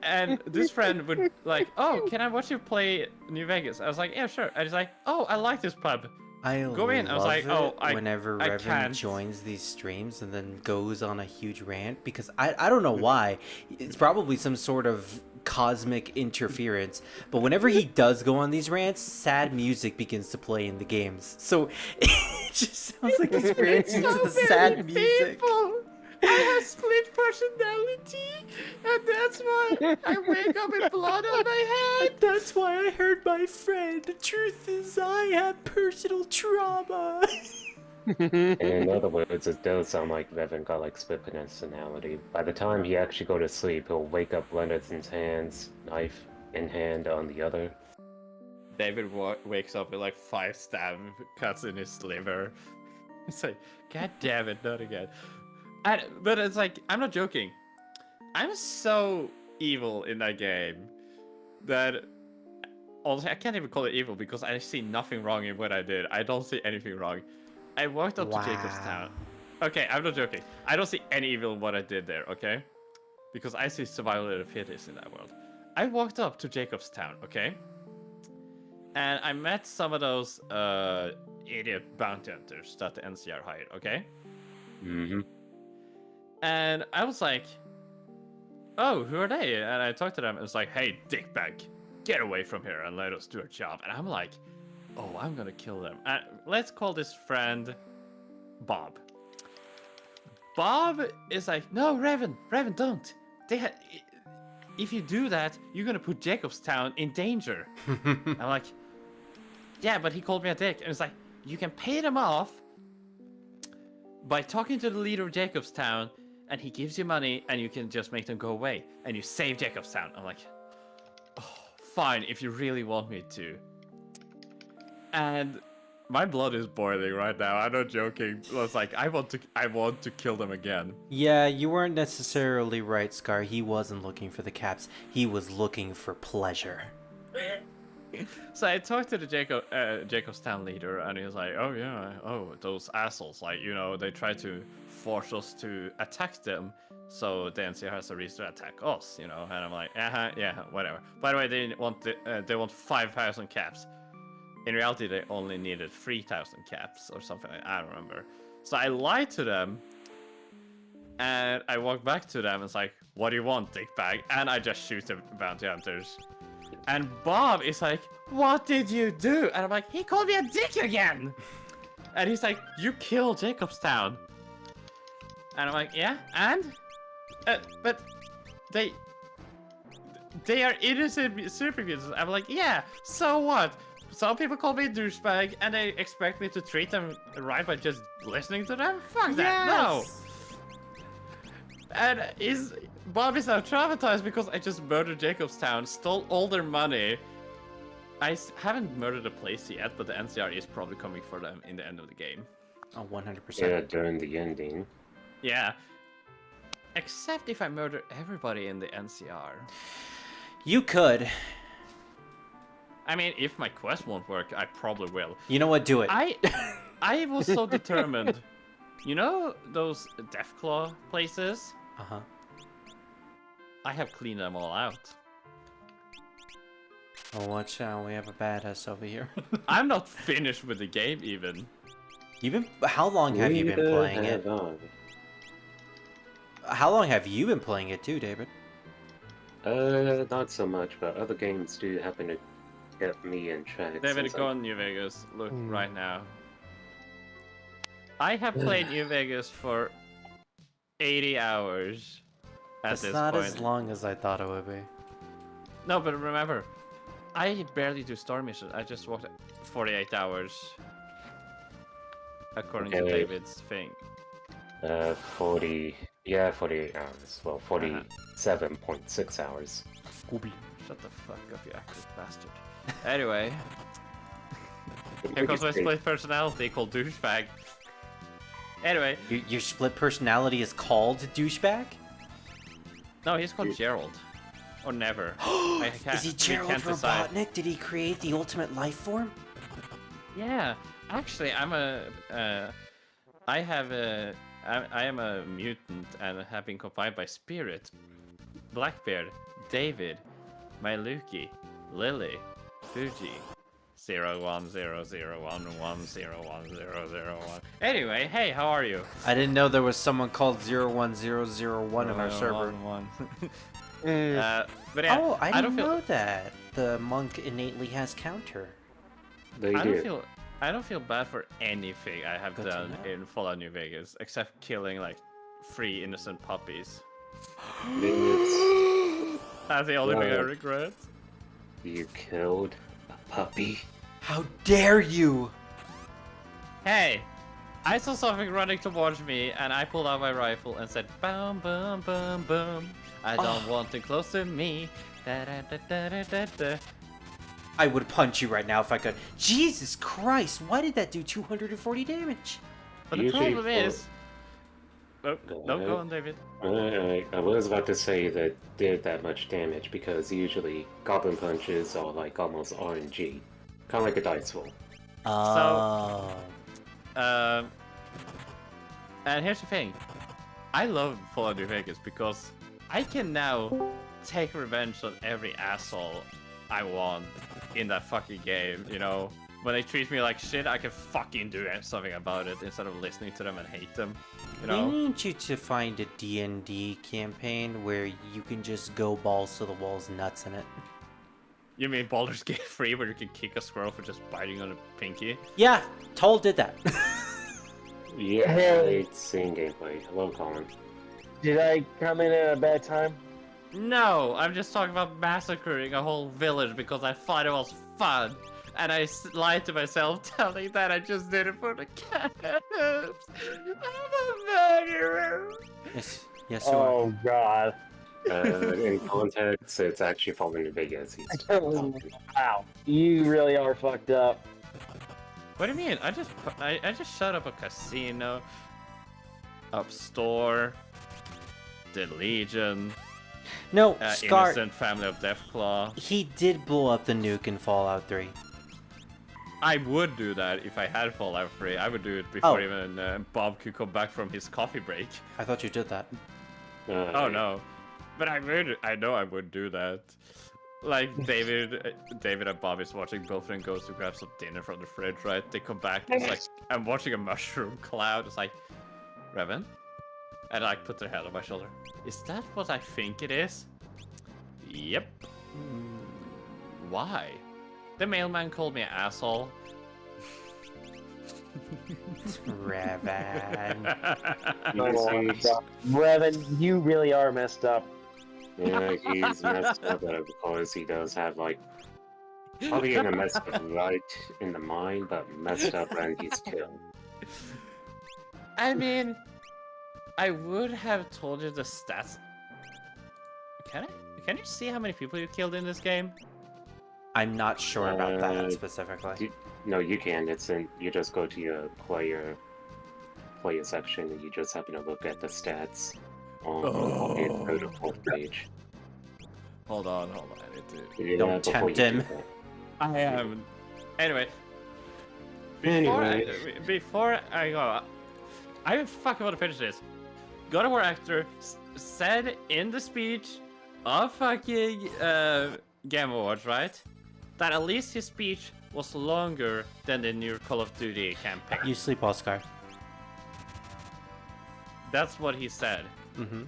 and this friend would like, oh, can I watch you play New Vegas? I was like, yeah, sure. And he's like, oh, I like this pub. I Go in. I was love like, it oh, whenever I Revan can't. joins these streams and then goes on a huge rant because I don't know why. It's probably some sort of cosmic interference, but whenever he does go on these rants, sad music begins to play in the games. So it just sounds like he's ranting to the sad music. I have split personality, and that's why I wake up with blood on my head. That's why I heard my friend. The truth is I have personal trauma. In other words, it does sound like Revan got like split personality. By the time he actually go to sleep, he'll wake up Leonard's hands, knife in hand on the other. David wakes up with like 5 stab cuts in his liver. It's like, God damn it, not again. But it's like, I'm not joking. I'm so evil in that game that honestly, I can't even call it evil because I see nothing wrong in what I did. I don't see anything wrong. I walked up to Jacobstown. Okay, I'm not joking. I don't see any evil in what I did there, okay? Because I see survival of the fittest in that world. I walked up to Jacobstown, okay? And I met some of those idiot bounty hunters that the NCR hired, okay? Mm-hmm. And I was like, oh, who are they? And I talked to them and it's like, hey, dickbag, get away from here and let us do our job. And I'm like, oh, I'm gonna kill them. Let's call this friend Bob. Bob is like, no, Revan, don't. If you do that, you're gonna put Jacobstown in danger. I'm like, yeah, but he called me a dick. And it's like, you can pay them off by talking to the leader of Jacobstown, and he gives you money, and you can just make them go away, and you save Jacobstown. I'm like, oh, fine, if you really want me to. And my blood is boiling right now. I'm not joking. It's like I want to kill them again. Yeah, you weren't necessarily right, Scar. He wasn't looking for the caps. He was looking for pleasure. So I talked to the Jacobstown leader, and he was like, "Oh yeah, those assholes! Like, you know, they try to force us to attack them, so the NCR has a reason to attack us, you know." And I'm like, yeah, whatever. By the way, they want 5,000 caps. In reality, they only needed 3,000 caps or something. I don't remember. So I lied to them, and I walk back to them. And it's like, "What do you want, dickbag?" And I just shoot the bounty hunters. And Bob is like, "What did you do?" And I'm like, "He called me a dick again." And he's like, "You killed Jacobstown." And I'm like, "Yeah, and? But they are innocent civilians." I'm like, "Yeah, so what? Some people call me a douchebag, and they expect me to treat them right by just listening to them? Fuck that, no!" And Bob is now traumatized because I just murdered Jacobstown, stole all their money. I haven't murdered a place yet, but the NCR is probably coming for them in the end of the game. Oh, 100%. Yeah, during the ending. Yeah. Except if I murder everybody in the NCR. You could. I mean, if my quest won't work, I probably will. You know what? Do it. I was so determined. You know those Deathclaw places? Uh-huh. I have cleaned them all out. Oh, watch out. We have a badass over here. I'm not finished with the game even. How long have you been playing it? How long have you been playing it too, David? Not so much, but other games do happen to get me in track. David, go on New Vegas. Look right now. I have played New Vegas for 80 hours at That's this not point. as long as I thought it would be. No, but remember, I barely do story missions. I just walked 48 hours. According to David's thing. 48 hours. Well, 47.6 hours. Scooby. Shut the fuck up, you active bastard. Anyway. Here comes my split personality called douchebag. Anyway. Your split personality is called douchebag? No, he's called Gerald. Or Never. Is he Gerald Robotnik? Did he create the ultimate life form? Yeah. Actually, I am a mutant and have been combined by Spirit, Blackbeard, David, Myluki, Lily, Fuji, 0100110101. Anyway, hey, how are you? I didn't know there was someone called 01001 in our server. But yeah, Oh, I didn't know that. The monk innately has counter. I don't feel bad for anything I have done in Fallout New Vegas, except killing like 3 innocent puppies. That's the only thing I regret. You killed a puppy? How dare you! Hey, I saw something running towards me, and I pulled out my rifle and said, "Boom, boom, boom, boom. I don't want it close to me." Da, da, da, da, da, da, da. I would punch you right now if I could. Jesus Christ, why did that do 240 damage? But the Usually problem for- is, no, go on, David. I was about to say that did that much damage because usually goblin punches are like almost RNG, kind of like a dice roll. Oh. And here's the thing. I love Fallout New Vegas because I can now take revenge on every asshole I want in that fucking game, you know? When they treat me like shit, I can fucking do something about it instead of listening to them and hate them, you They know? need you to find a D&D campaign where you can just go balls to the walls nuts in it. You mean Baldur's Gate 3 where you can kick a squirrel for just biting on a pinky? Yeah, Toll did that. Yeah, it's same gameplay. Hello, Colin. Did I come in at a bad time? No, I'm just talking about massacring a whole village because I thought it was fun. And I lied to myself telling that I just did it for the cats. I'm a murderer. Yes, yes you are. Oh god. In context, it's actually Fallen New Vegas. I can't believe it. Wow. You really are fucked up. What do you mean? I just shut up a casino, up store, the Legion, No, Scar, Innocent Family of Deathclaw. he did blow up the nuke in Fallout 3. I would do that if I had Fallout 3. I would do it before Oh. even Bob could come back from his coffee break. I thought you did that. Oh no, but I would. I know I would do that. Like David and Bob is watching. Both of them goes to grab some dinner from the fridge. Right? They come back. It's like I'm watching a mushroom cloud. It's like, Revan, and I like put their head on my shoulder. Is that what I think it is? Yep. Why? The mailman called me an asshole. Revan. Revan, you really are messed up. Yeah, he's messed up because he does have like probably in a messed up right in the mind, but messed up when he's killed. I mean, I would have told you the stats. Can I? Can you see how many people you killed in this game? I'm not sure about that Uh, specifically. No, you can. It's in. You just go to your player section, and you just happen to look at the stats on the protocol page. Hold on. I need to. Yeah, Don't before tempt you him. do that. I am. Anyway. Before I go, I fucking want to finish this. God of War actor said in the speech of fucking Game Awards, right? That at least his speech was longer than the new Call of Duty campaign. You sleep, Oscar. That's what he said. Mm-hmm.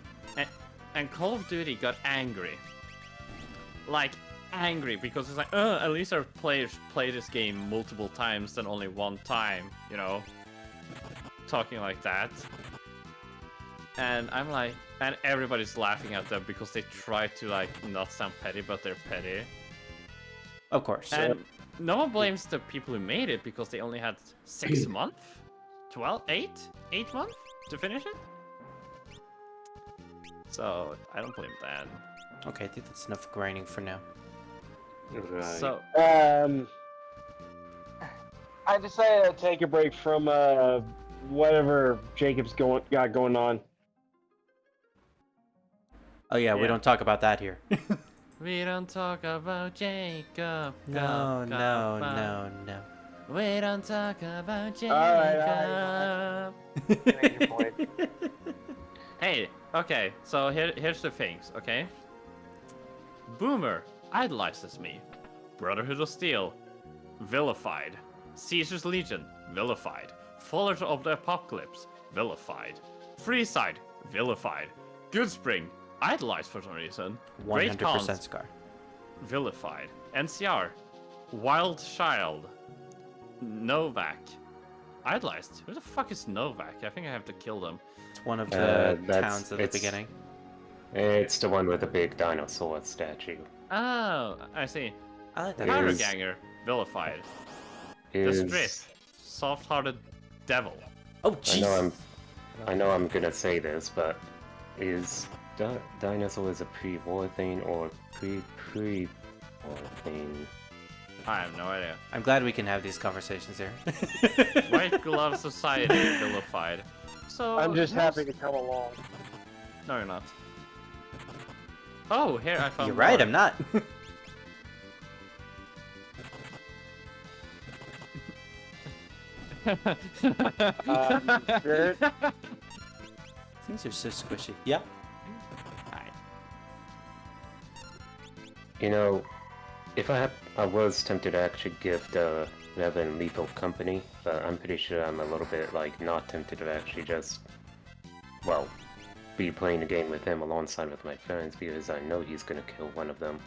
And Call of Duty got angry. Like, angry, because it's like, at least our players play this game multiple times than only one time, you know? Talking like that. And I'm like, and everybody's laughing at them because they try to, like, not sound petty, but they're petty. Of course. And no one blames the people who made it because they only had 6 months? 8 months to finish it? So, I don't blame them. Okay, I think that's enough grinding for now. Right. So, I decided to take a break from whatever Jacob's got going on. Oh yeah, we Yeah. don't talk about that here. we don't talk about Jacob. No. We don't talk about Jacob. Alright. Make your point. Hey, okay, so here's the things, okay? Boomer idolizes me. Brotherhood of Steel, vilified. Caesar's Legion, vilified. Followers of the Apocalypse, vilified. Freeside, vilified. Goodspring, idolized for some reason. Great 100% Cons, Scar. vilified. NCR, Wild Child. Novak, idolized. Who the fuck is Novak? I think I have to kill them. It's one of the that's- towns at the it's- beginning. It's the one with the big dinosaur statue. Oh, I see. I like that. Is- Pyroganger, vilified. The Is Strip, soft-hearted devil. Oh, jeez. I know I'm gonna say this, but is dinosaurs a pre-war thing or pre-war thing? I have no idea. I'm glad we can have these conversations here. White Glove Society vilified. So I'm just most- happy to come along. No, you're not. Oh, here I found. You're right, more. I'm not. Spirit, Things are so squishy. Yep. You know, if I was tempted to actually gift Revan Lethal Company, but I'm pretty sure I'm a little bit like not tempted to actually just, well, be playing the game with him alongside with my friends because I know he's gonna kill one of them.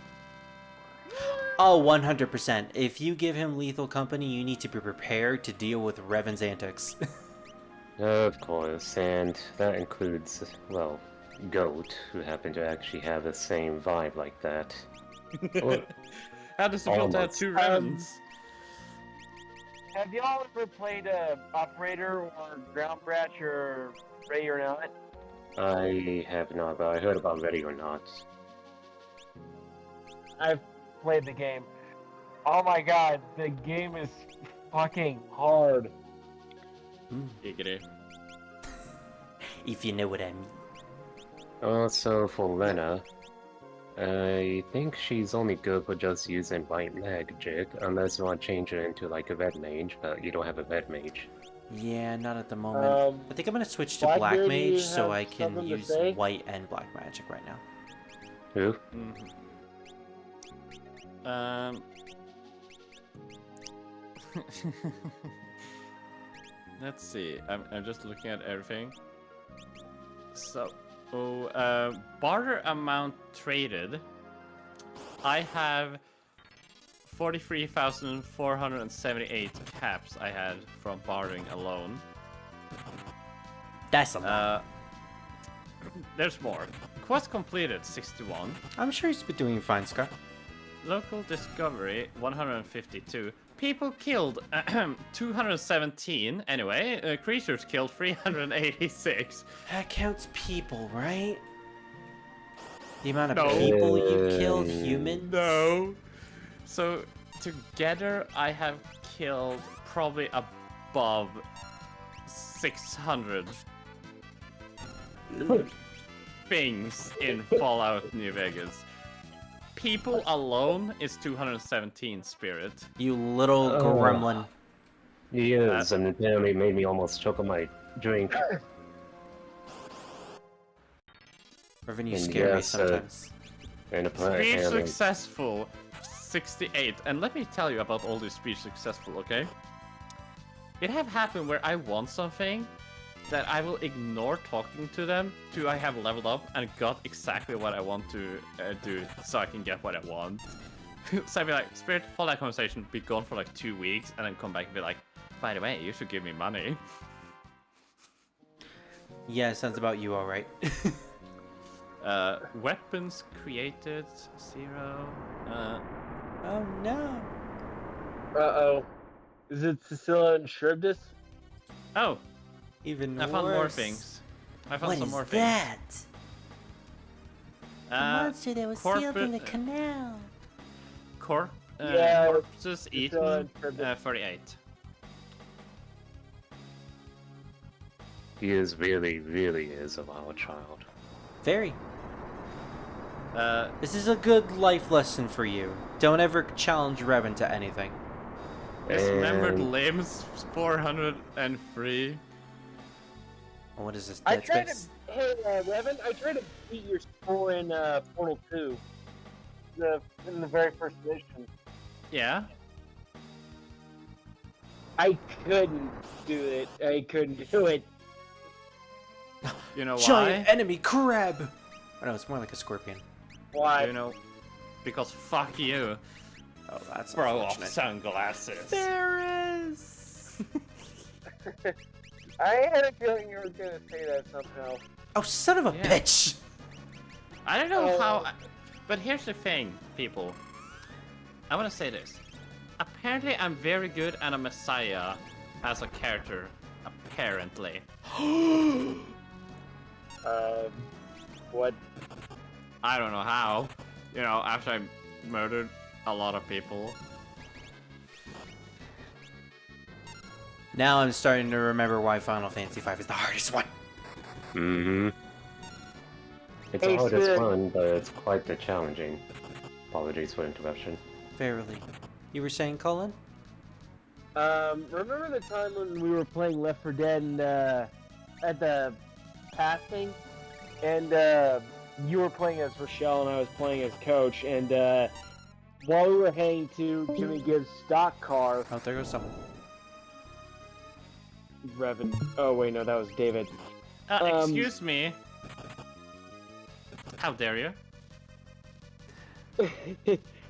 Oh, 100%. If you give him lethal company, you need to be prepared to deal with Revan's antics. Of course, and that includes, well, Goat, who happened to actually have the same vibe like that. Or- How does it feel to have Almost. 2 Ravens? have y'all ever played Operator or Ground Bratch or Ray or Not? I have not, but I heard about Ready or Not. I've played the game. Oh my god, the game is fucking hard. Giggity. If you know what I mean. Also, for Lena, I think she's only good for just using white magic, unless you want to change her into like a red mage, but you don't have a red mage. Yeah, not at the moment. I think I'm gonna switch to black Blackbeard, do you mage so have I can something to use say? white and black magic right now. Who? Let's see. I'm just looking at everything. So, barter amount traded. I have 43,478 caps I had from bartering alone. That's a lot. There's more. Quest completed 61. I'm sure he's been doing fine, Scar. Local discovery 152. People killed 217. Anyway, creatures killed 386. That counts people, right? The amount of No. people you killed, humans? No. So together I have killed probably above 600 things in Fallout New Vegas. People alone is 217 spirit. You little gremlin. He is, and apparently made me almost choke on my drink. Revan, you And scare me yes, sometimes. And Speech apparently, successful 68. And let me tell you about all this speech successful, okay? It have happened where I want something that I will ignore talking to them till I have leveled up and got exactly what I want to do so I can get what I want. So I'd be like, Spirit, hold that conversation, be gone for like 2 weeks, and then come back and be like, by the way, you should give me money. Yeah, sounds about you, alright. Weapons created, 0. Oh no. Uh-oh. Is it Cecilia and Shribdus? Oh, Even I worse. found more things. I found What some is more that? things. The monster that was sealed in the corporate- canal. Yeah, corpses Cecilia eaten, and Shribdus. 48. he is really is a wild child. Very. Uh, This is a good life lesson for you. Don't ever challenge Revan to anything. dismembered And- limbs, 403. What is this, I Dead tried Space? to, hey, Revan, I tried to beat your score in Portal 2. In the very first mission. Yeah. I couldn't do it. I couldn't do it. You know Giant why? enemy crab! Oh no, it's more like a scorpion. Why? You know, because fuck you. Oh, that's Throw off unfortunate. sunglasses. Ferris! I had a feeling you were gonna say that somehow. Oh, son of a Yeah. bitch! I don't know Oh. how, but here's the thing, people. I want to say this. Apparently, I'm very good at a Messiah as a character. apparently. What? I don't know how. You know, after I murdered a lot of people. Now I'm starting to remember why Final Fantasy V is the hardest one. Mm-hmm. It's Hey, the hardest Sid. one, but it's quite the challenging. Apologies for interruption. Verily. You were saying, Colin? Remember the time when we were playing Left 4 Dead and, at the passing? And, you were playing as Rochelle and I was playing as Coach, and, while we were heading to Jimmy Gibbs' stock car, Oh, there goes someone. Revan. Oh, wait, no, that was David. Excuse me. How dare you?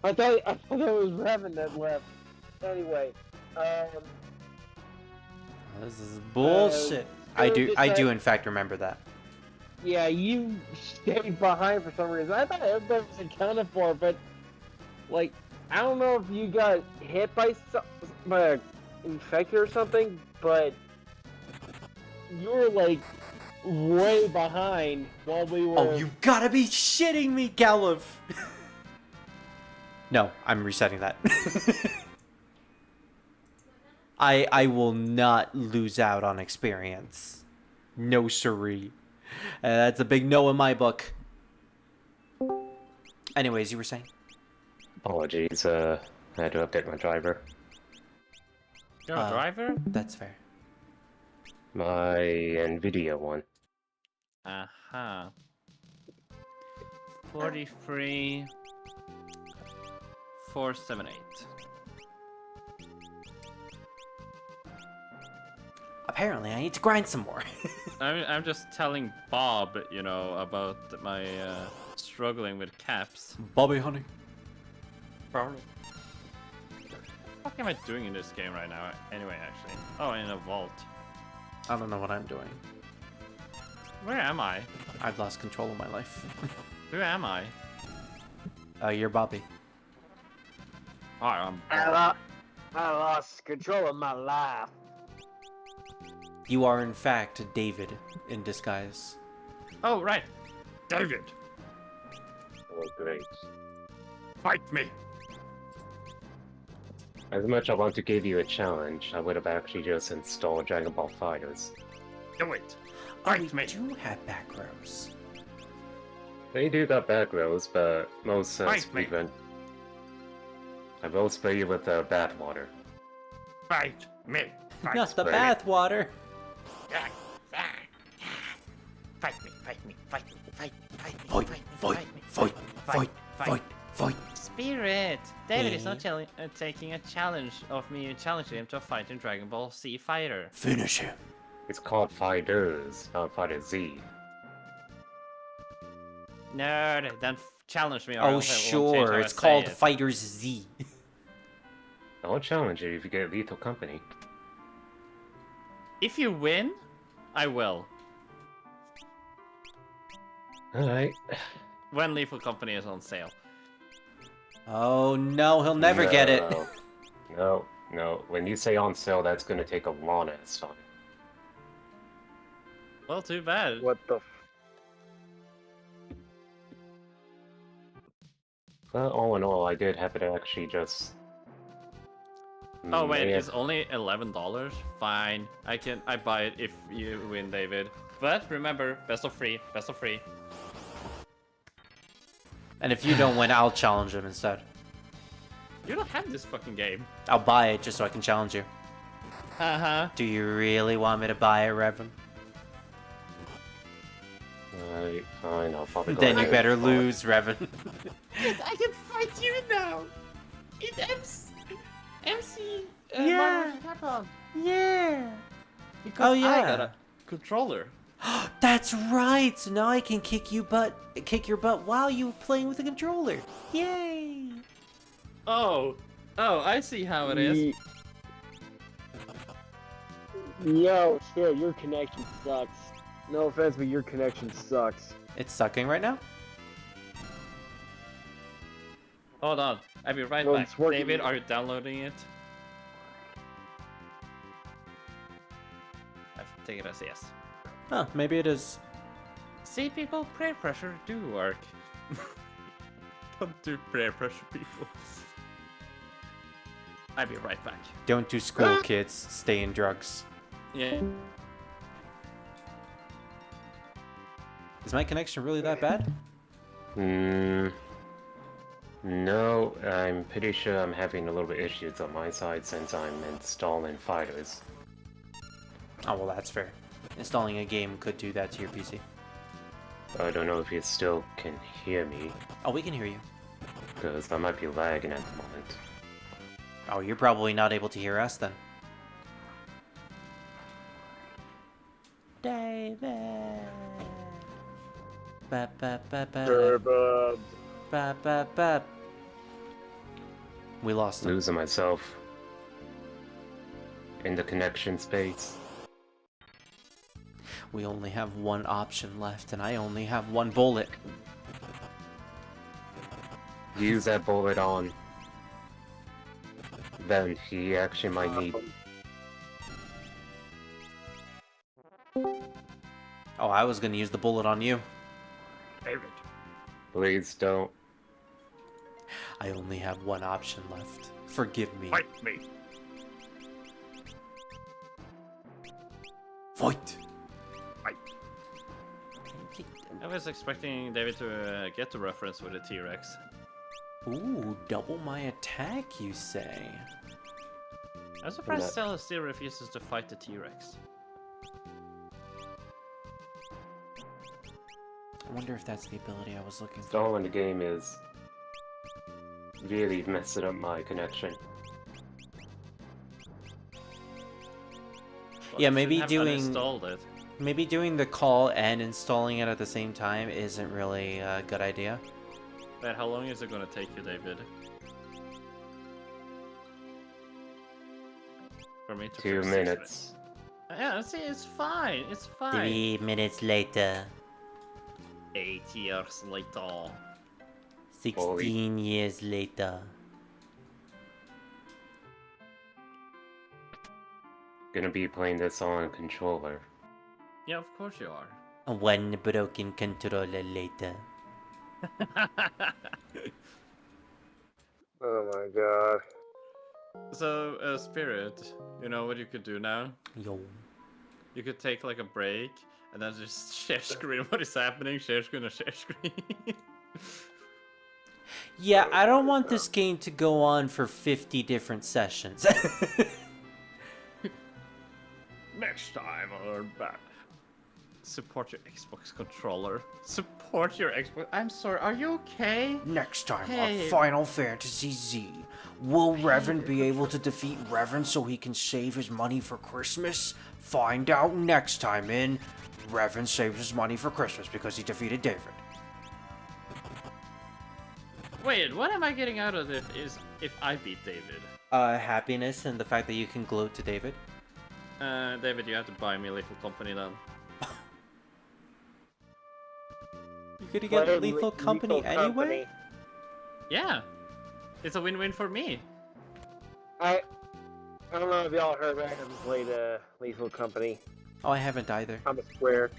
I thought that was Revan that left. Anyway, This is bullshit. I do in fact remember that. yeah, you stayed behind for some reason. I thought everybody was accounted for, but like, I don't know if you got hit by an infected or something, but you were like way behind while we were. Oh, you gotta be shitting me, Galuf! No, I'm resetting that. I will not lose out on experience. No siree. That's a big no in my book. Anyways, you were saying? Apologies, I had to update my driver. You're a driver? That's fair. My NVIDIA one. Uh-huh. 43... 478. Apparently, I need to grind some more. I'm just telling Bob, you know, about my struggling with caps. Bobby, honey. Probably. What am I doing in this game right now? Anyway, actually. Oh, in a vault. I don't know what I'm doing. Where am I? I've lost control of my life. Who am I? You're Bobby. Oh, I'm... I lost control of my life. You are, in fact, David in disguise. Oh, right. David, Oh, great. fight me. As much I want to give you a challenge, I would have actually just installed Dragon Ball Fighters. Do it. Oh, Fight we me. do have back rows. They do got back rows, but most Fight me. speedrun. I will spray you with bath water. Fight me. Fight Not the right. bath water. Fight me, fight me, fight me, fight me, fight me, Fight, fight me, fight, fight me, fight, fight, fight, fight. Spirit! David is not Yeah. taking a challenge of me challenging him to a fight in Dragon Ball Z Fighter. Finish him. It's called Fighters, not Fighter Z. Nerd, then challenge me. Or Oh, else I won't change sure. how I It's say called it. Fighters Z. I'll challenge you if you get Lethal Company. If you win, I will. Alright. When Lethal Company is on sale. Oh, no. He'll never get it. No, no. When you say on sale, that's gonna take a long ass time. Well, too bad. What the? But all in all, I did happen to actually just. Oh wait, may it's have- only $11. Fine, I buy it if you win, David. But remember, best of three, best of three. And if you don't win, I'll challenge him instead. You don't have this fucking game. I'll buy it just so I can challenge you. Uh-huh. Do you really want me to buy it, Revan? Alright, fine. I'll probably. go Then you ahead better and buy it. lose, Revan. I can fight you now! In MC Yeah. Capcom. Yeah. Because Oh, I yeah. got a controller. That's right. So now I can kick your butt while you're playing with the controller. Yay! Oh, I see how it is. Yo, sure, your connection sucks. No offense, but your connection sucks. It's sucking right now. Hold on, I'll be right No, back. it's working. David, are you downloading it? take it as a yes. Huh, maybe it is. See, people, peer pressure do work. Don't do peer pressure, people. I'll be right back. Don't do school, kids. Stay in drugs. Yeah. Is my connection really that bad? No, I'm pretty sure I'm having a little bit issues on my side since I'm installing fighters. Oh, well, that's fair. Installing a game could do that to your PC. I don't know if you still can hear me, Oh, we can hear you. because I might be lagging at the moment. Oh, you're probably not able to hear us then. David. Ba ba ba ba. Turbobs. Ba ba ba. We lost him. Losing myself in the connection space. We only have one option left, and I only have one bullet. Use that bullet on. Then he actually might need. Oh, I was gonna use the bullet on you. David. Please don't. I only have one option left. Forgive me. Fight me. Fight! I was expecting David to get the reference with the T-Rex. Ooh, double my attack, you say? I'm surprised Stella still refuses to fight the T-Rex. I wonder if that's the ability I was looking for. Installing the game is really messing up my connection. Well, Yeah, you maybe shouldn't have doing- uninstalled it. Maybe doing the call and installing it at the same time isn't really a good idea. But how long is it gonna take you, David? For me to 2 fix minutes. it? Yeah, see, it's fine. It's fine. 3 minutes later. 8 years later. 16 years later. Gonna be playing this on a controller. Yeah, of course you are. 1 broken controller later. Oh my god. So, Spirit, you know what you could do now? Yo. You could take like a break and then just share screen what is happening, share screen or share screen. Yeah, I don't want this game to go on for 50 different sessions. Next time on back. Support your Xbox controller. Support your Xbox. I'm sorry, are you okay? Next time Hey. on Final Fantasy Z, will Revan be able to defeat Revan so he can save his money for Christmas? Find out next time in Revan saves his money for Christmas because he defeated David. Wait, what am I getting out of this if I beat David? Happiness and the fact that you can gloat to David. David, you have to buy me Lethal Company then. You're gonna get Play Lethal Company anyway? Yeah. It's a win-win for me. I don't know if y'all heard, but I haven't played Lethal Company. Oh, I haven't either. I'm a square.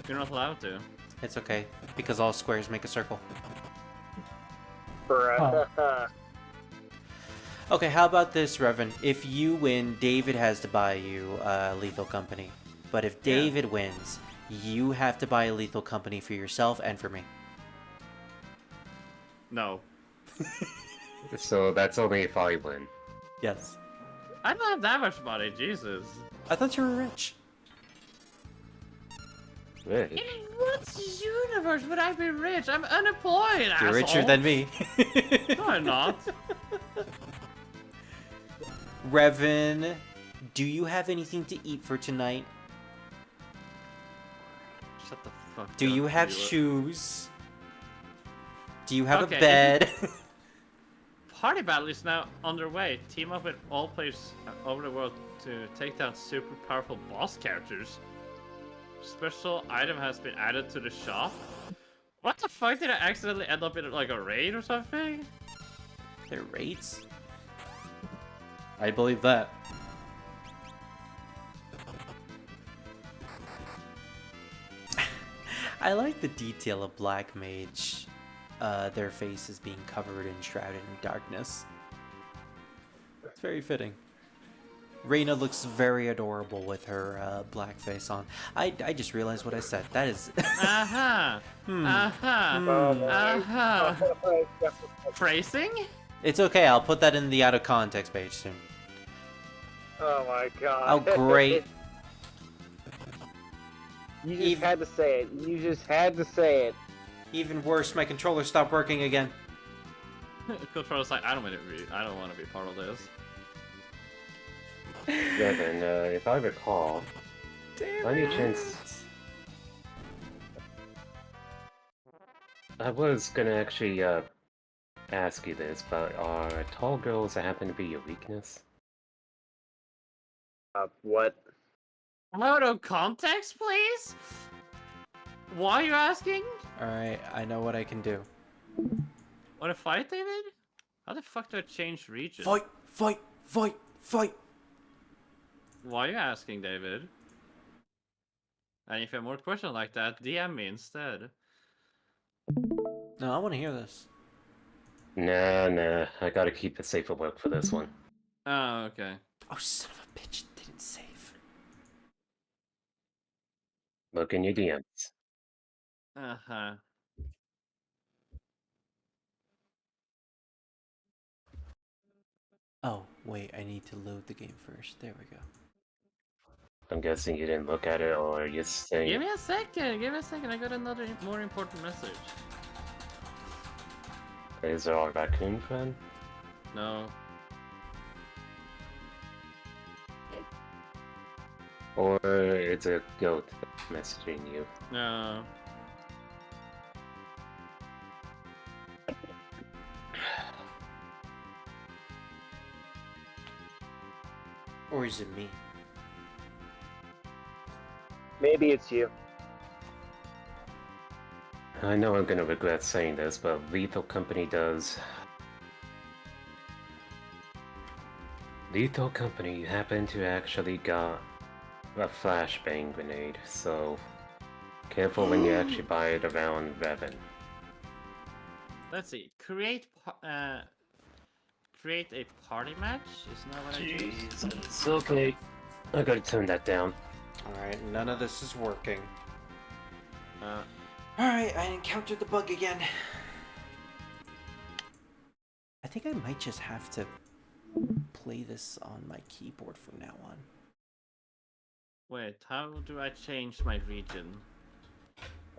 You're not allowed to. It's okay, because all squares make a circle. Okay, how about this, Revan? If you win, David has to buy you Lethal Company. But if David wins, you have to buy a Lethal Company for yourself and for me. No. So that's only if I win. Yes. I don't have that much money, Jesus. I thought you were rich. Rich. In what universe would I be rich? I'm unemployed, You're asshole. richer than me. No, I'm not. Revan, do you have anything to eat for tonight? Shut the fuck Do up, you have you- shoes? Do you have Okay, a if bed? Party battle is now underway. Team up with all players over the world to take down super powerful boss characters. Special item has been added to the shop. What the fuck, did I accidentally end up in like a raid or something? They're raids? I believe that. I like the detail of Black Mage. Their faces being covered and shrouded in darkness. It's very fitting. Reina looks very adorable with her black face on. I just realized what I said. That is... Uh-huh. Hmm. Uh-huh. Phrasing? It's okay, I'll put that in the out of context page soon. Oh my god. Oh, great. You just had to say it. You just had to say it. Even worse, my controller stopped working again. Controller's like, I don't want to be part of this. Devin, if I recall, by any chance, I was gonna actually ask you this, but are tall girls that happen to be your weakness? What? Out of context, please? Why are you asking? Alright, I know what I can do. Want to fight, David? How the fuck do I change region? Fight! Fight! Fight! Fight! Why are you asking, David? And if you have more questions like that, DM me instead. No, I want to hear this. Nah, I gotta keep the safer work for this one. Oh, okay. Oh, son of a bitch, it didn't save. Look in your DMs. Uh-huh. Oh, wait, I need to load the game first. There we go. I'm guessing you didn't look at it, or you're saying... Give me a second, I got another more important message. Is it our raccoon friend? No. Or it's a goat messaging you? No. Or is it me? Maybe it's you. I know I'm gonna regret saying this, but Lethal Company does... Lethal Company happened to actually got a flashbang grenade, so careful when you actually buy it around Revan. Let's see. Create a party match? Isn't that what I do? Jesus, okay. I gotta turn that down. Alright, none of this is working. Alright, I encountered the bug again. I think I might just have to play this on my keyboard from now on. Wait, how do I change my region?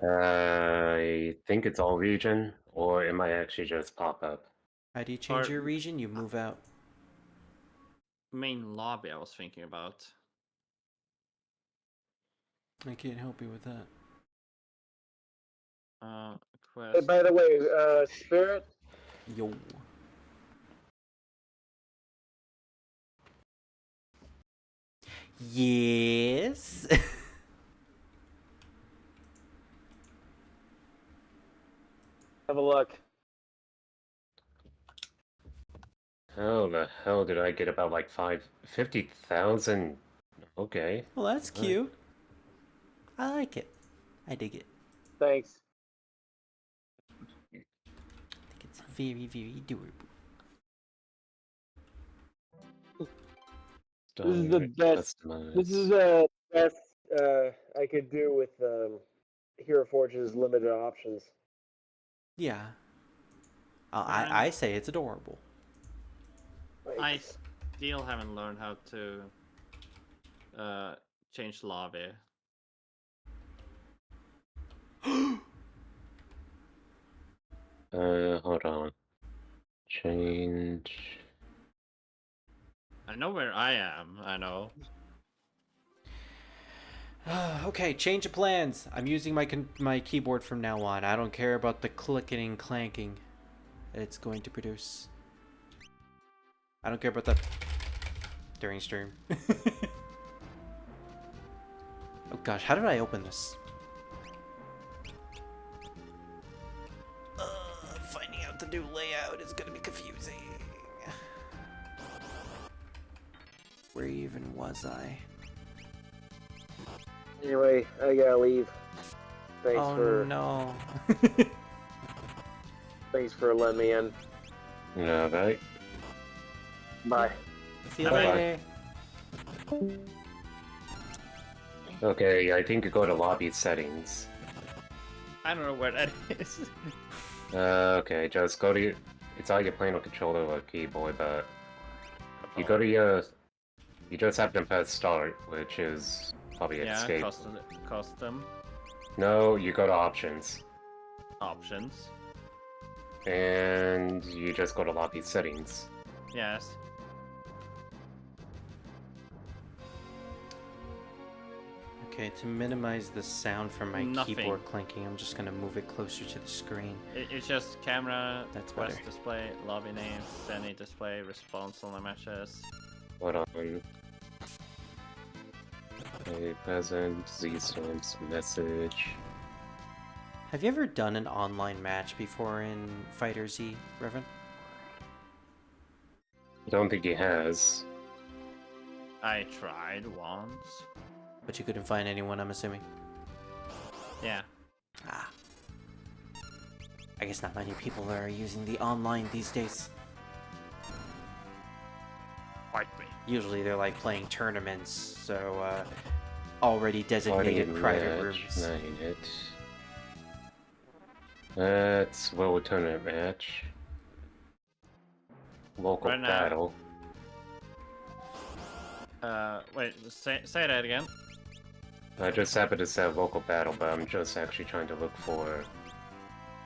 I think it's all region, or it might actually just pop up. How do you change Or- your region? You move out. Main lobby I was thinking about. I can't help you with that. Hey, Quest. by the way, Spirit, Yo. Yes. have a look. How the hell did I get about like 50,000? Okay. Well, that's cute. I like it. I dig it. Thanks. I think it's very, very adorable. This is the best. This is the best I could do with Hero Forge's limited options. Yeah. I say it's adorable. I still haven't learned how to change lobby. Hold on. Change. I know where I am, I know. Okay, change of plans. I'm using my keyboard from now on. I don't care about the clicking and clanking it's going to produce. I don't care about that during stream. Oh gosh, how did I open this? Finding out the new layout is gonna be confusing. Where even was I? Anyway, I gotta leave. Thanks Oh no. thanks for letting me in. No, right? Bye. See you Bye-bye. later. Okay, I think you go to lobby settings. I don't know where that is. Okay, just go to your... It's either playing on controller or keyboard, but... You go to your... You just have to press start, which is probably escape. Custom No, you go to options. options. And you just go to lobby settings. Yes. Okay, to minimize the sound from my Nothing. keyboard clinking, I'm just gonna move it closer to the screen. It's just camera, That's quest better. display, lobby names, any display, response on the matches. Hold on. Okay, present, Z-stamps, message. Have you ever done an online match before in Fighter Z, Revan? I don't think he has. I tried once. But you couldn't find anyone, I'm assuming. Yeah. Ah. I guess not many people are using the online these days. Quite me. Usually they're like playing tournaments, so already designated Party private match, rooms. not it. That's World Tournament match. Local Right now. battle. Wait, say that again. I just happened to say local battle, but I'm just actually trying to look for...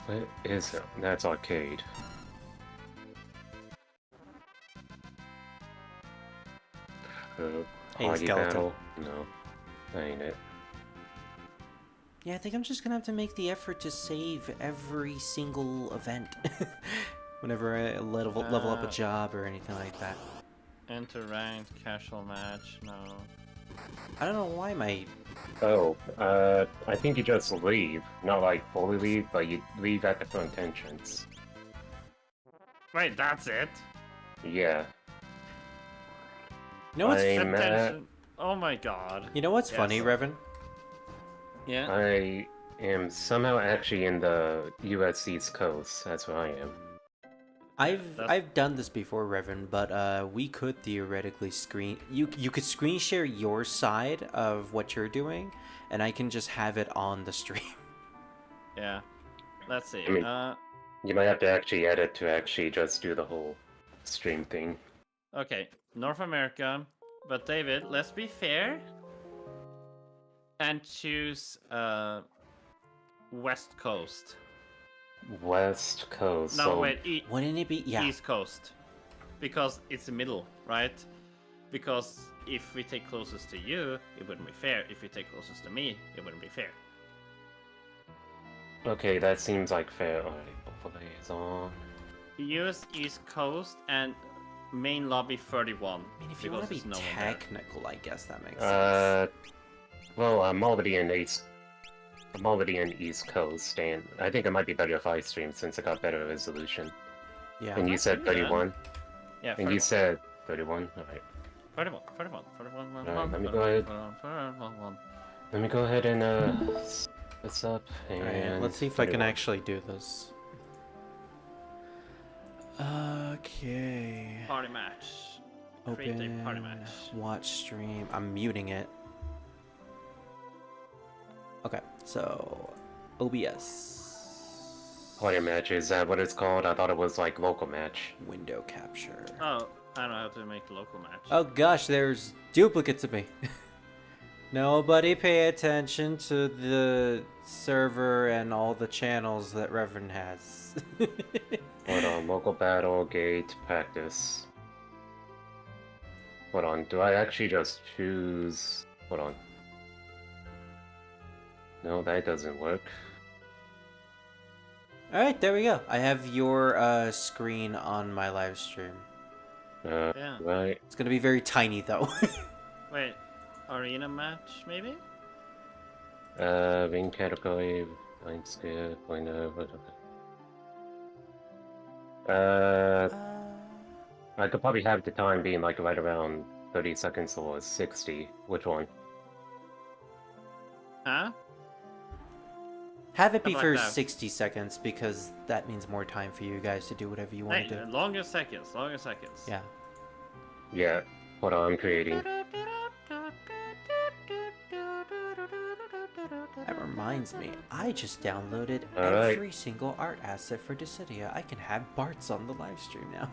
What is it? That's arcade. Hey, Party skeleton. battle? No, that ain't it. Yeah, I think I'm just gonna have to make the effort to save every single event. Whenever I level up a job or anything like that. Enter ranked, casual match, no. I don't know why my... Oh, I think you just leave. Not like fully leave, but you leave at the front entrance. Wait, that's it? Yeah. You know what's, I'm at... Attention. Oh my god. you know what's Yes. funny, Revan? Yeah? I am somehow actually in the US East Coast. That's where I am. I've done this before, Revan, but we could theoretically screen... You could screen share your side of what you're doing, and I can just have it on the stream. Yeah. Let's see. I mean- You might have to actually edit to actually just do the whole stream thing. Okay, North America. But David, let's be fair. And choose West Coast. West Coast. No, so wait, Wouldn't it be... Yeah. East Coast. Because it's the middle, right? Because if we take closest to you, it wouldn't be fair. If we take closest to me, it wouldn't be fair. Okay, that seems like fair. Alright, overlay is on. Use East Coast and main lobby 31. I mean, if you because want to be there's no one there. technical, I guess that makes sense. Well, I'm already in East Coast, and I think it might be better if I stream since I got better resolution. Yeah. And you said Yeah. 31? Yeah, And you said 31? Alright. 31. Alright, let me go ahead. Let me go ahead and set this up, and... Alright, let's see if I can 31. actually do this. Okay. Party match. Create a party Open, match. watch stream. I'm muting it. Okay, so OBS. Party match, is that what it's called? I thought it was like local match. Window capture. Oh, I don't know how to make a local match. Oh gosh, there's duplicates of me. Nobody pay attention to the server and all the channels that Reverend has. Hold on, local battle, gate, practice. Hold on, do I actually just choose... Hold on. No, that doesn't work. Alright, there we go. I have your screen on my live stream. Yeah. Right. It's gonna be very tiny though. Wait, arena match maybe? Ring category, line scale, point of... I could probably have the time being like right around 30 seconds or 60. Which one? Huh? Have it be Something for like that. 60 seconds because that means more time for you guys to do whatever you want Hey, to do. longer seconds, longer seconds. Yeah. Yeah. Hold on, I'm creating. That reminds me, I just downloaded Alright. every single art asset for Dissidia. I can have Bart's on the live stream now.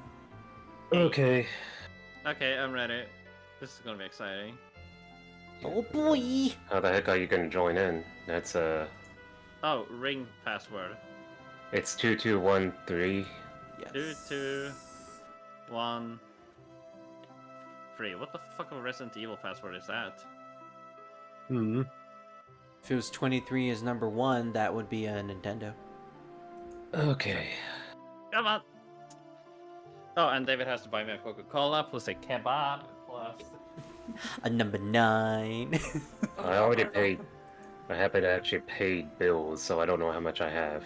Okay. Okay, I'm ready. This is gonna be exciting. Oh boy! How the heck are you gonna join in? That's Oh, ring password. it's 2213. Yes. 2, 2, 1, 3. What the fuck of a Resident Evil password is that? If it was 23 as number 1, that would be a Nintendo. Okay. Come on! Oh, and David has to buy me a Coca-Cola plus a kebab plus... A number 9. I already paid. I haven't actually paid bills, so I don't know how much I have.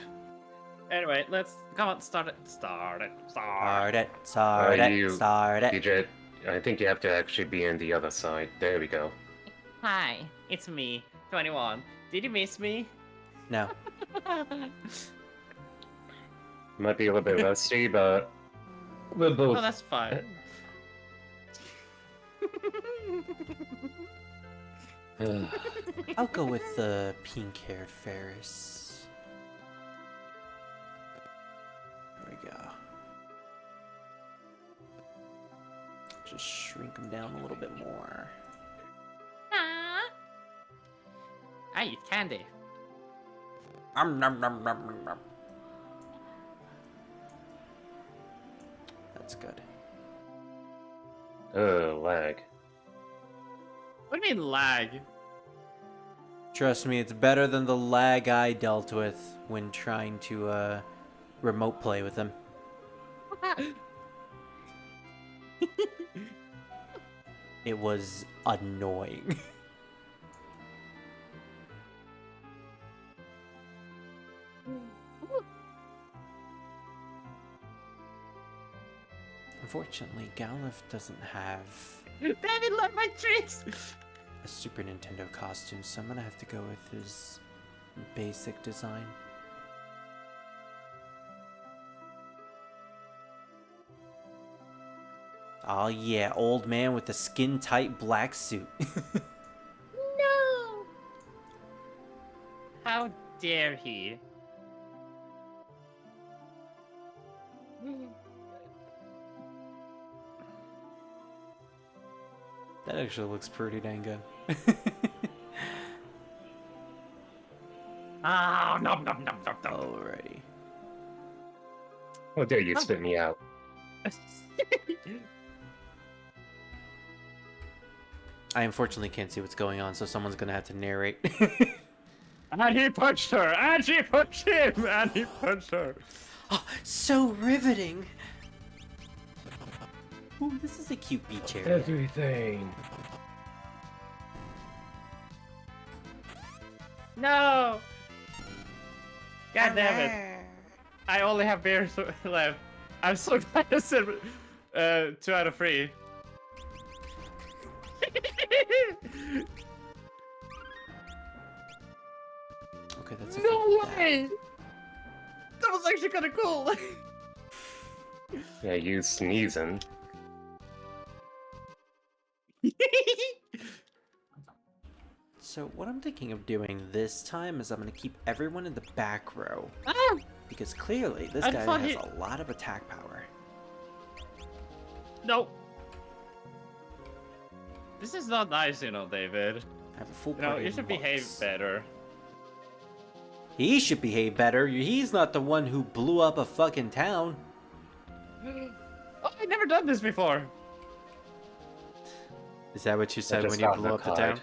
Anyway, let's... Come on, start it. Start it. Start it, start it, you- start it. DJ, I think you have to actually be in the other side. There we go. Hi, it's me, 21. Did you miss me? No. Might be a little bit rusty, but we're both. Oh, that's fine. I'll go with the pink-haired Ferris. There we go. Just shrink him down a little bit more. I eat candy. Nom, nom, nom, nom, nom, nom. That's good. Lag. What do you mean lag? Trust me, it's better than the lag I dealt with when trying to remote play with him. It was annoying. Unfortunately, Galuf doesn't have David, love my tricks! a Super Nintendo costume, so I'm gonna have to go with his basic design. Oh yeah, old man with the skin-tight black suit. No! How dare he? That actually looks pretty dang good. Ah, nom nom nom nom nom. Alrighty. How dare you spit me out? I unfortunately can't see what's going on, so someone's gonna have to narrate. And he punched her! And she punched him! And he punched her! Oh, so riveting! Ooh, this is a cute beach area. Everything. No! God damn it. I only have beers left. I'm so glad I said 2 out of 3. Okay, that's a No feat. way! That was actually kind of cool. Yeah, you sneezing. So what I'm thinking of doing this time is I'm gonna keep everyone in the back row. Ah! Because clearly this I guy thought has he- a lot of attack power. No. This is not nice, you know, David. I have a full You know, party you of should behave monks. better. He should behave better. He's not the one who blew up a fucking town. Oh, I've never done this before. Is that what you said just when you got blew the up the town? card.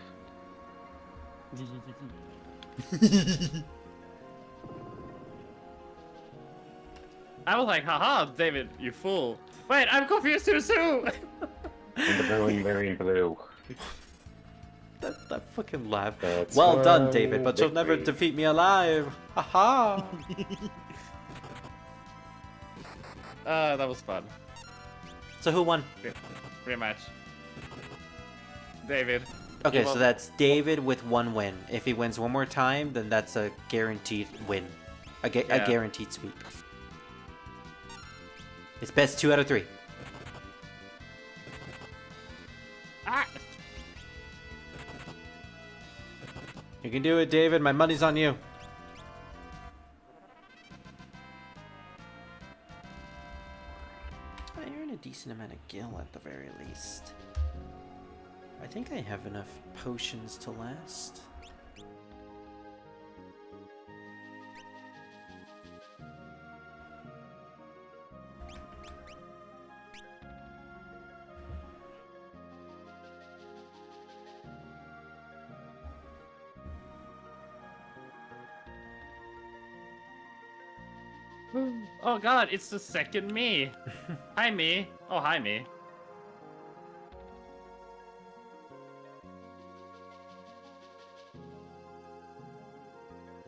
I was like, haha, David, you fool. Wait, I'm confused too soon. And the very blue. That fucking laugh. That's Well done, my David, but you'll never victory. defeat me alive. Haha. That was fun. So who won? Rematch. David. Okay, will- so that's David with 1 win. If he wins one more time, then that's a guaranteed win. A Yeah. guaranteed sweep. It's best 2 out of 3. Ah! You can do it, David. My money's on you. I earn a decent amount of gil at the very least. I think I have enough potions to last. Oh god, it's the second me. Hi, me. Oh, hi, me.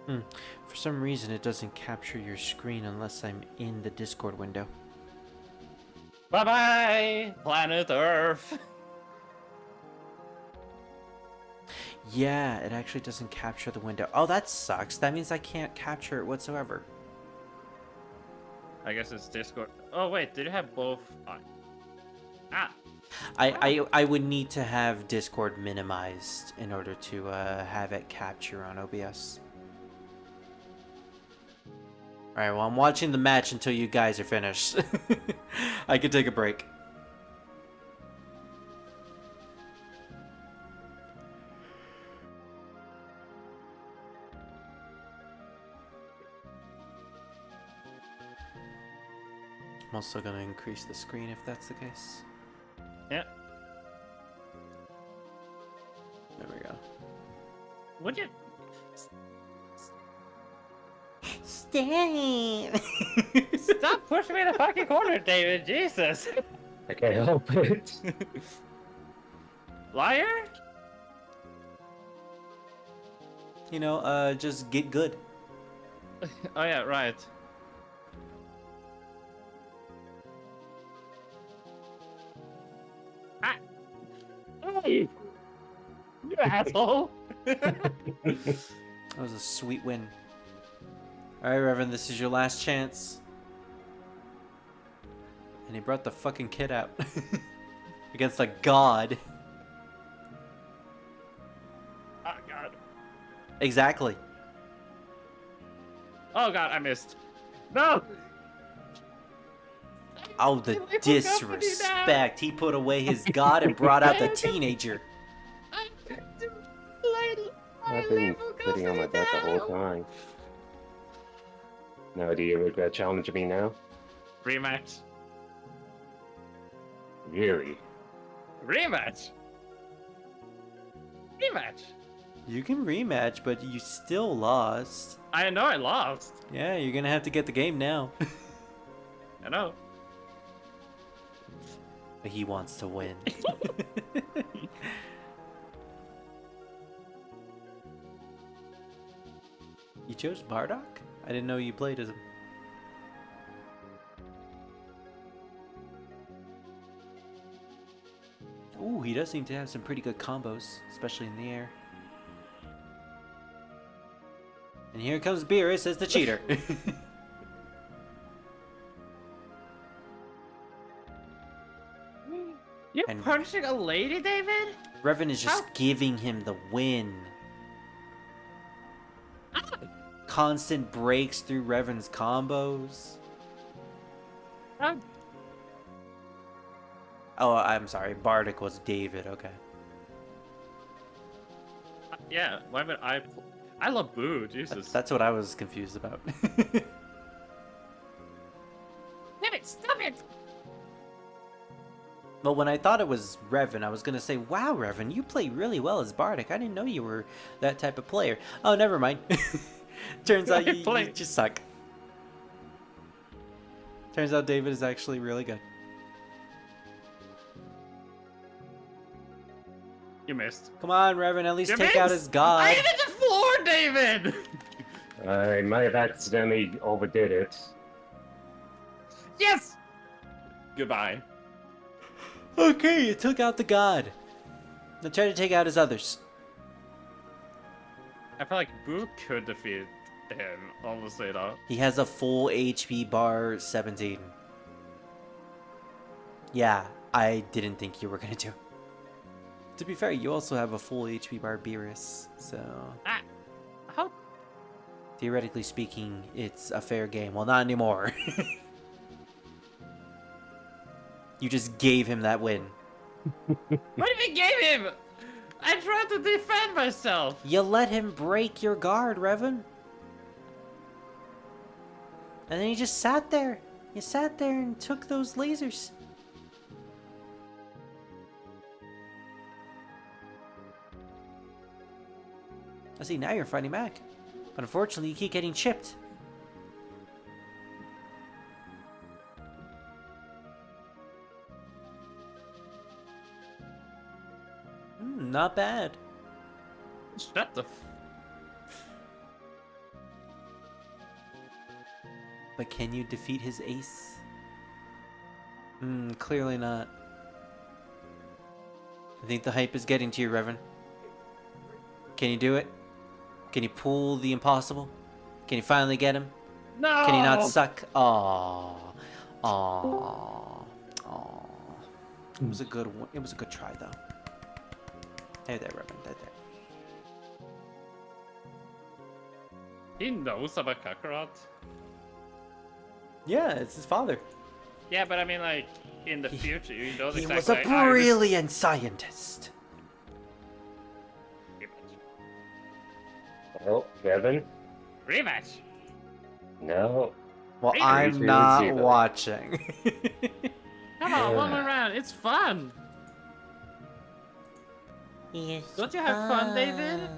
For some reason, it doesn't capture your screen unless I'm in the Discord window. Bye-bye, planet Earth. Yeah, it actually doesn't capture the window. Oh, that sucks. That means I can't capture it whatsoever. I guess it's Discord. Oh, wait, did you have both? Ah. I would need to have Discord minimized in order to have it capture on OBS. Alright, well, I'm watching the match until you guys are finished. I could take a break. I'm also going to increase the screen if that's the case. Yeah. There we go. Would you? Stop! Stop pushing me in the fucking corner, David. Jesus. I can't help it. Liar? You know, just get good. Oh, yeah, right. Ah. Hey! You asshole! That was a sweet win. Alright, Reverend, this is your last chance. And he brought the fucking kid out. Against a god. Oh, God. Exactly. Oh, God, I missed. No! Oh, the disrespect. He put away his god and brought out the teenager. I've been sitting on my butt the whole time. Now, do you regret challenging me now? Rematch. Really? Rematch. Rematch. You can rematch, but you still lost. I know I lost. Yeah, you're gonna have to get the game now. I know. But he wants to win. You chose Bardock? I didn't know you played as him. Ooh, he does seem to have some pretty good combos, especially in the air. And here comes Beerus as the cheater. You're And- punching a lady, David? Revan is just How- giving him the win. Constant breaks through Revan's combos. How- Oh, I'm sorry. Bardic was David. Okay. Yeah, why would I? I love Boo, Jesus. That's what I was confused about. Damn it! Stop it! Well, when I thought it was Revan, I was gonna say, "Wow, Revan, you play really well as Bardic. I didn't know you were that type of player." Oh, never mind. Turns out you just suck. Turns out David is actually really good. You missed. Come on, Revan, at least You take out missed! his god. I hit the floor, David! I might have accidentally overdid it. Yes! Goodbye. Okay, you took out the god. Then try to take out his others. I feel like Boo could defeat him, honestly, though. He has a full HP bar 17. Yeah, I didn't think you were gonna do it. To be fair, you also have a full HP bar Beerus, so... How? Theoretically speaking, it's a fair game. Well, not anymore. You just gave him that win. What if you gave him? I tried to defend myself. You let him break your guard, Revan. And then he just sat there. You sat there and took those lasers. I see, now you're fighting back. But unfortunately, you keep getting chipped. Not bad. Shut the But can you defeat his ace? Clearly not. I think the hype is getting to you, Revan. Can you do it? Can you pull the impossible? Can you finally get him? No! Can he not suck? Aww. Aww. Aww. It was a good one. It was a good try, though. Hey there, Revan. Hey there. He knows about Kakarot. Yeah, it's his father. Yeah, but I mean, like, in the future, you know He exactly. was a brilliant scientist. Oh, Kevin? Rematch. No. Well, Really? I'm Really not see that. watching. Come on, one Yeah. more round. It's fun. It's Don't you have fun, David?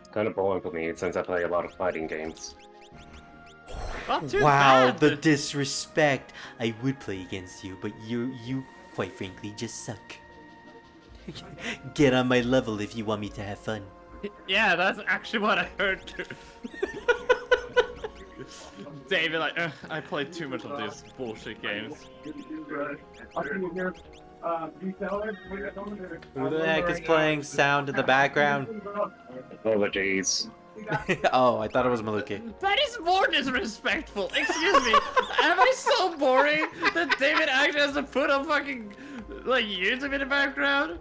It's kind of boring for me since I play a lot of fighting games. Not too Wow, bad. the disrespect. I would play against you, but you quite frankly just suck. Get on my level if you want me to have fun. Yeah, that's actually what I heard too. David, like, I played too much of these bullshit games. Who the heck is playing sound in the background? Apologies. Oh, I thought it was Maluki. That is more disrespectful. Excuse me. Am I so boring that David actually has to put on fucking like YouTube in the background?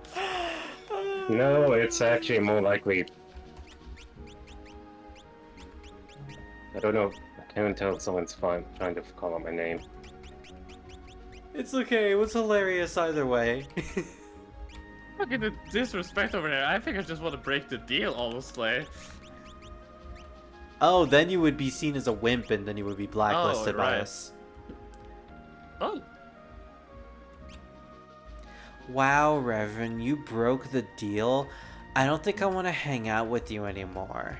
No, it's actually more likely. I don't know. I can't tell if someone's trying to call out my name. It's okay, it was hilarious either way. Look at the disrespect over there. I think I just want to break the deal, honestly. Oh, then you would be seen as a wimp and then you would be blacklisted by right. us. Oh. Wow, Reverend, you broke the deal. I don't think I want to hang out with you anymore.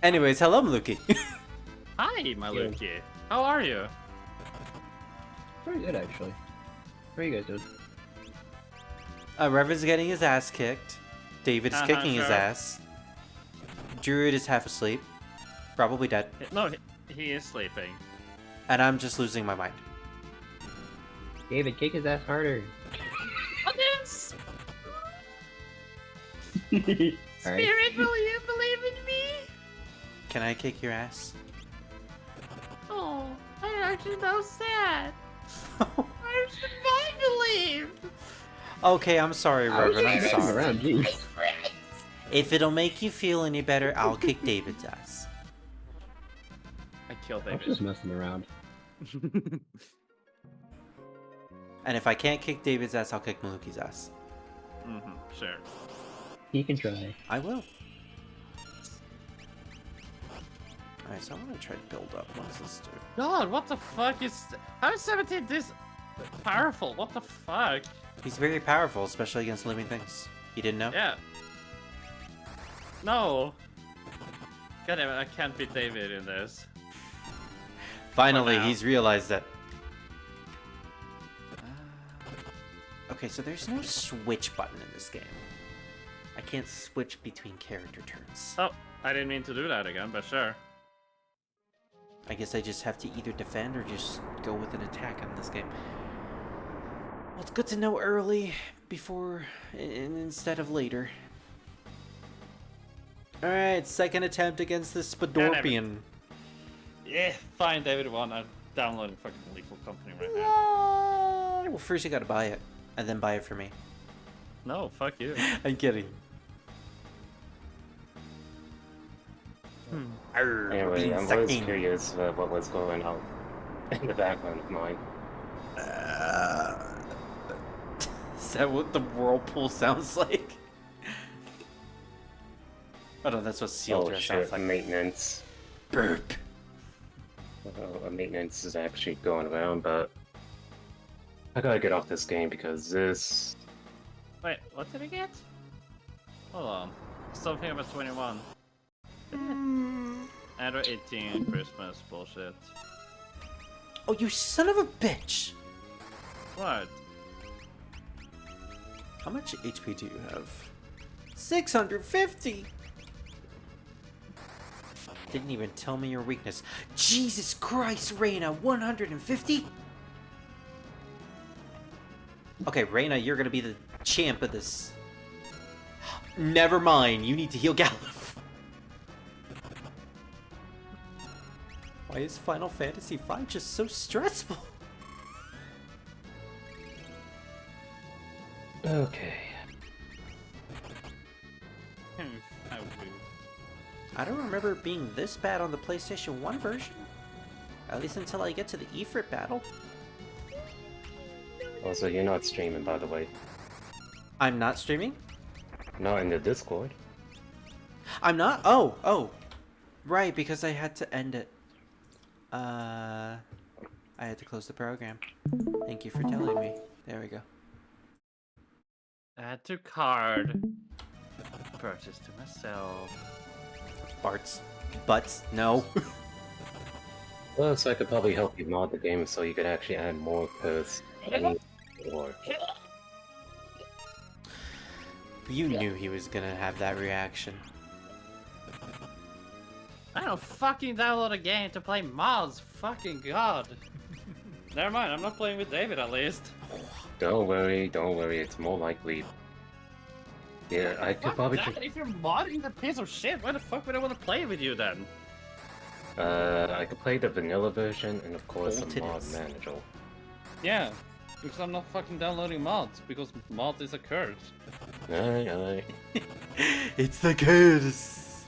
Anyways, hello, Maluki. Hi, Maluki. How are you? Pretty good, actually. What are you guys doing? Reverend's getting his ass kicked. David is kicking his sure. ass. Druid is half asleep. Probably dead. No, he is sleeping. And I'm just losing my mind. David, kick his ass harder. Alright. Spirit, will you believe in me? Can I kick your ass? Oh, I actually know sad. Where should I believe? Okay, I'm sorry, Reverend. I'm Come sorry. around, geez. If it'll make you feel any better, I'll kick David's ass. I killed I'm David. just messing around. And if I can't kick David's ass, I'll kick Maluki's ass. Sure. He can try. I will. Alright, so I'm gonna try to build up. What does this do? God, what the fuck is... How is 17 this powerful? What the fuck? He's very powerful, especially against living things. You didn't know? Yeah. No. God damn it, I can't beat David in this. Finally, For now. he's realized it. Okay, so there's no switch button in this game. I can't switch between character turns. Oh, I didn't mean to do that again, but sure. I guess I just have to either defend or just go with an attack in this game. Well, it's good to know early instead of later. Alright, second attempt against this Spadorpian. Yeah, fine, David won. I'm downloading fucking Lethal Company right now. Well, first you gotta buy it, and then buy it for me. No, fuck you. I'm kidding. Anyway, I was curious what was going on in the background of mine. Is that what the whirlpool sounds like? Oh no, that's what seal dress sounds like. Maintenance. Burp. Maintenance is actually going around, but I gotta get off this game because this... Wait, what did I get? Hold on. Something about 21. Android 18, Christmas, bullshit. Oh, you son of a bitch! What? How much HP do you have? 650! Didn't even tell me your weakness. Jesus Christ, Reina, 150? Okay, Reina, you're gonna be the champ of this. Never mind, you need to heal Galuf. Why is Final Fantasy V just so stressful? Okay. How rude. I don't remember it being this bad on the PlayStation 1 version. At least until I get to the Ifrit battle. Also, you're not streaming, by the way. I'm not streaming? Not in the Discord. I'm not? Oh. Right, because I had to end it. I had to close the program. Thank you for telling me. There we go. Add to card. Purchase to myself. Butz, no. Well, so I could probably help you mod the game so you could actually add more posts. Or... You knew he was gonna have that reaction. I don't fucking download a game to play mods. Fucking god. Never mind, I'm not playing with David at least. Don't worry, it's more likely. Yeah, I could probably that, if you're modding the piece of shit, why the fuck would I want to play with you then? I could play the vanilla version and of course a mod Bolted. manager. Yeah, because I'm not fucking downloading mods, because mods is a curse. Aye. It's the curse.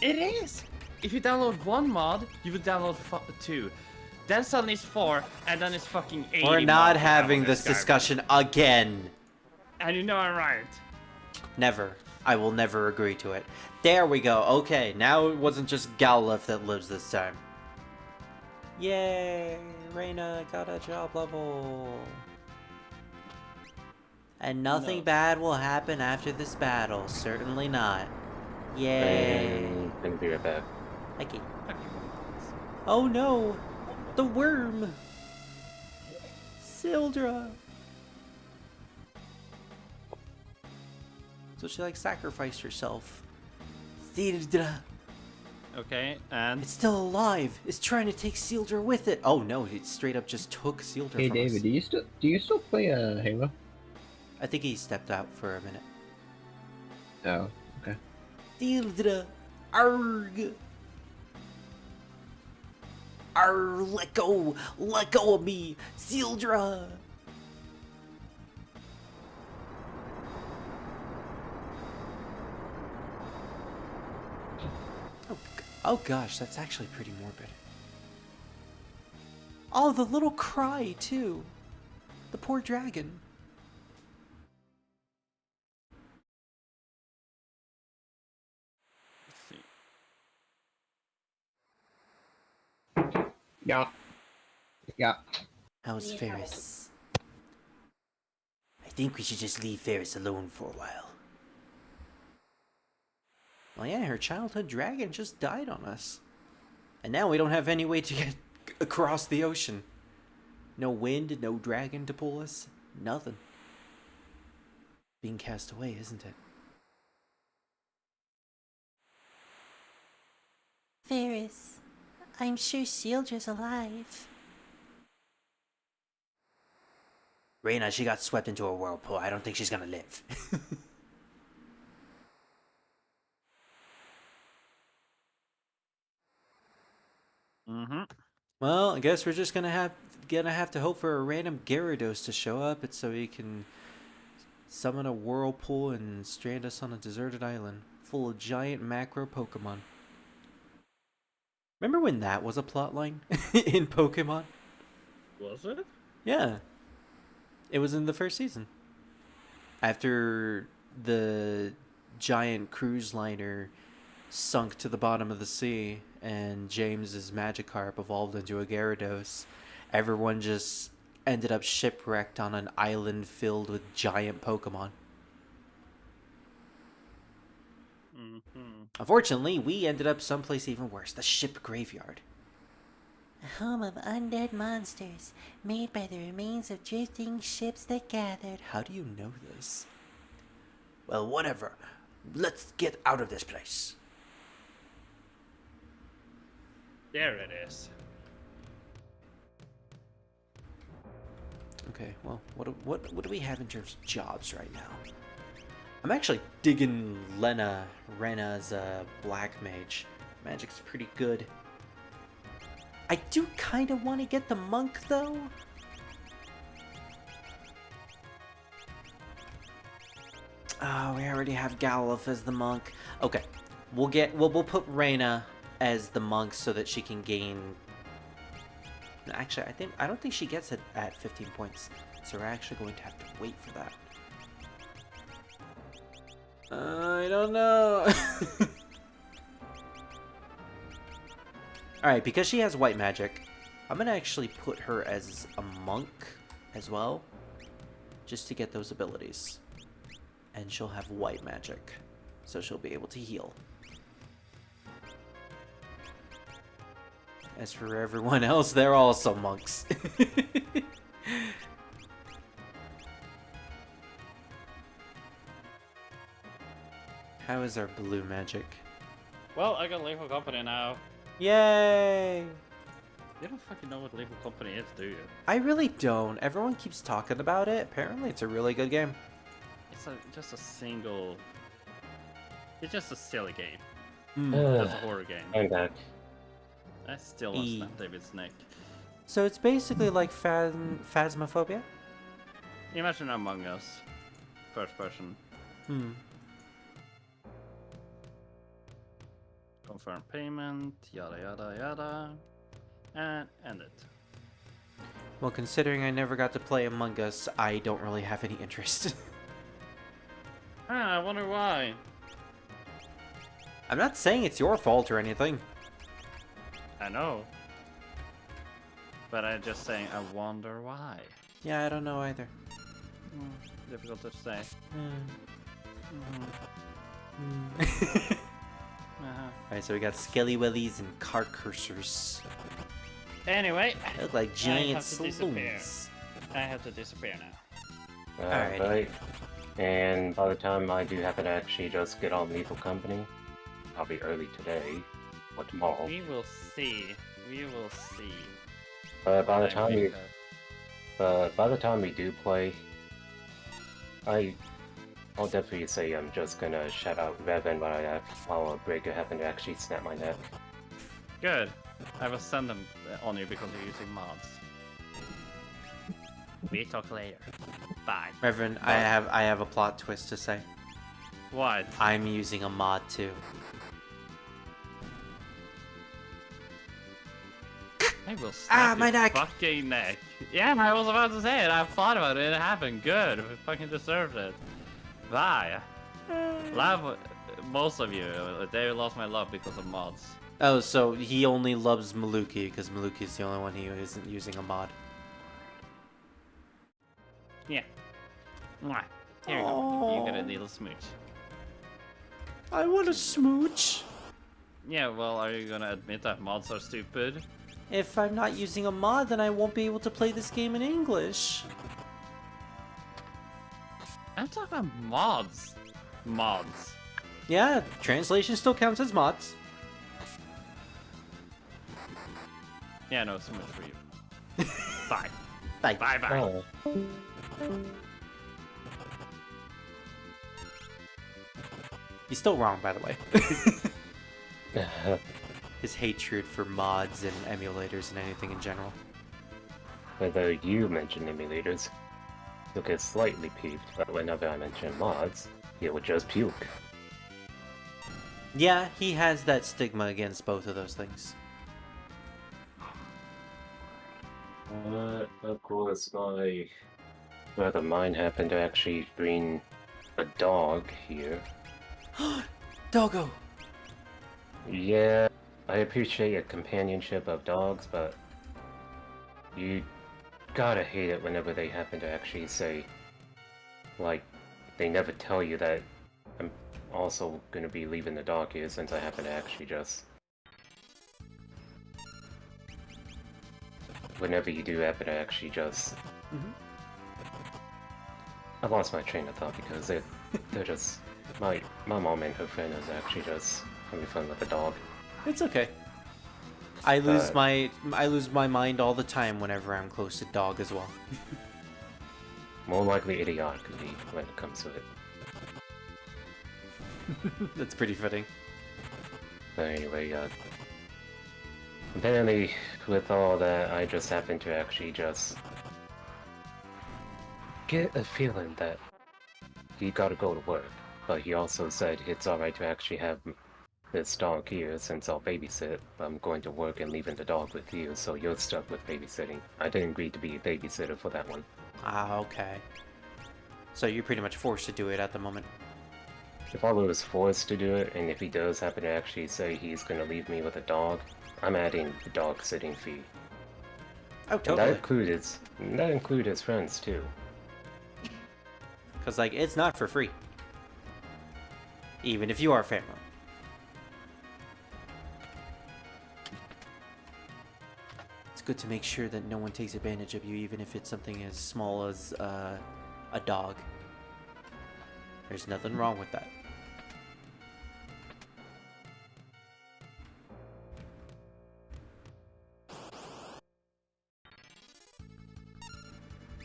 It is! If you download one mod, you would download two. Then suddenly it's 4, and then it's fucking 80. We're not mods having downloaded this Skyrim. discussion again. And you know I'm right. Never. I will never agree to it. There we go. Okay, now it wasn't just Galuf that lives this time. Yay! Reina got a job level. And nothing bad will happen after this battle. Certainly not. Yay! I'm gonna be right back. Okay. Oh no! The worm! Sildra! So she like sacrificed herself. Sildra! Okay, and It's still alive! It's trying to take Sildra with it! Oh no, it straight up just took Sildra Hey from us. David, do you still play Halo? I think he stepped out for a minute. Oh, okay. Sildra! Arg! Arr! Let go! Let go of me! Sildra! Oh gosh, that's actually pretty morbid. Oh, the little cry too. The poor dragon. let's see. Yeah. How's Ferris? I think we should just leave Ferris alone for a while. Well, yeah, her childhood dragon just died on us. And now we don't have any way to get across the ocean. No wind, no dragon to pull us. Nothing. Being cast away, isn't it? Ferris, I'm sure Shield's alive. Reina, she got swept into a whirlpool. I don't think she's gonna live. Mm-hmm. Well, I guess we're just gonna have to hope for a random Gyarados to show up, so he can summon a whirlpool and strand us on a deserted island full of giant macro Pokemon. Remember when that was a plotline in Pokemon? Was it? Yeah. It was in the first season. After the giant cruise liner sunk to the bottom of the sea and James's Magikarp evolved into a Gyarados, everyone just ended up shipwrecked on an island filled with giant Pokemon. Mm-hmm. Unfortunately, we ended up someplace even worse, the ship graveyard. A home of undead monsters, made by the remains of drifting ships that gathered. How do you know this? Well, whatever. Let's get out of this place. There it is. Okay, well, what do we have in terms of jobs right now? I'm actually digging Rena's black mage. Magic's pretty good. I do kind of want to get the monk though. Oh, we already have Galuf as the monk. Okay, we'll put Rena as the monk so that she can gain. Actually, I don't think she gets it at 15 points, so we're actually going to have to wait for that. I don't know. Alright, because she has white magic, I'm gonna actually put her as a monk as well, just to get those abilities. And she'll have white magic, so she'll be able to heal. As for everyone else, they're also monks. How is our blue magic? Well, I got Lethal Company now. Yay! You don't fucking know what Lethal Company is, do you? I really don't. Everyone keeps talking about it. Apparently, it's a really good game. It's just a single... It's just a silly game. Mm. It's a horror game. I'm back. I still want to snap David's neck. So it's basically like Phasmophobia? Imagine Among Us. First person. Hmm. Confirm payment, yada yada yada. And end it. Well, considering I never got to play Among Us, I don't really have any interest. I wonder why. I'm not saying it's your fault or anything. I know. But I'm just saying, I wonder why. Yeah, I don't know either. Difficult to say. Alright, so we got Skelly Willies and Cart Cursors. Anyway, They look like giant have to disappear. saloons. I have to disappear now. Alrighty. Right. And by the time I do happen to actually just get on Lethal Company, probably early today or tomorrow. We will see. We will see. But by the time we do play, I'll definitely say I'm just gonna shout out Revan while Breaker happened to actually snap my neck. Good. I will send them on you because you're using mods. We talk later. Bye. Reverend, I have a plot twist to say. What? I'm using a mod too. I will snap my your neck! fucking neck. Yeah, I was about to say it. I thought about it. It happened. Good. We fucking deserved it. Bye. Love most of you. They lost my love because of mods. Oh, so he only loves Maluki because Maluki is the only one who isn't using a mod. Yeah. Mwah. Here you go. You get a little smooch. I want a smooch. Yeah, well, are you gonna admit that mods are stupid? If I'm not using a mod, then I won't be able to play this game in English. I'm talking about mods. Mods. Yeah, translation still counts as mods. Yeah, no, so much for you. Bye. Bye. Bye bye. Oh. He's still wrong, by the way. His hatred for mods and emulators and anything in general. Although you mention emulators, he'll get slightly peeved, but whenever I mention mods, he would just puke. Yeah, he has that stigma against both of those things. Of course, my brother mine happened to actually bring a dog here. Doggo! Yeah, I appreciate your companionship of dogs, but you gotta hate it whenever they happen to actually say, like, they never tell you that I'm also gonna be leaving the dog here since I happen to actually just... Whenever you do happen to actually just... I lost my train of thought because they're just... My mom and her friend is actually just having fun with the dog. It's okay. I lose my mind all the time whenever I'm close to dog as well. More likely idiotically when it comes to it. That's pretty fitting. But anyway, apparently with all that, I just happened to actually just get a feeling that he gotta go to work. But he also said it's alright to actually have this dog here since I'll babysit. I'm going to work and leaving the dog with you, so you're stuck with babysitting. I didn't agree to be a babysitter for that one. Ah, okay. So you're pretty much forced to do it at the moment. If I was forced to do it, and if he does happen to actually say he's gonna leave me with a dog, I'm adding the dog sitting fee. Oh, And totally. that include his friends too. Because, like, it's not for free. Even if you are family. It's good to make sure that no one takes advantage of you, even if it's something as small as a dog. There's nothing wrong with that.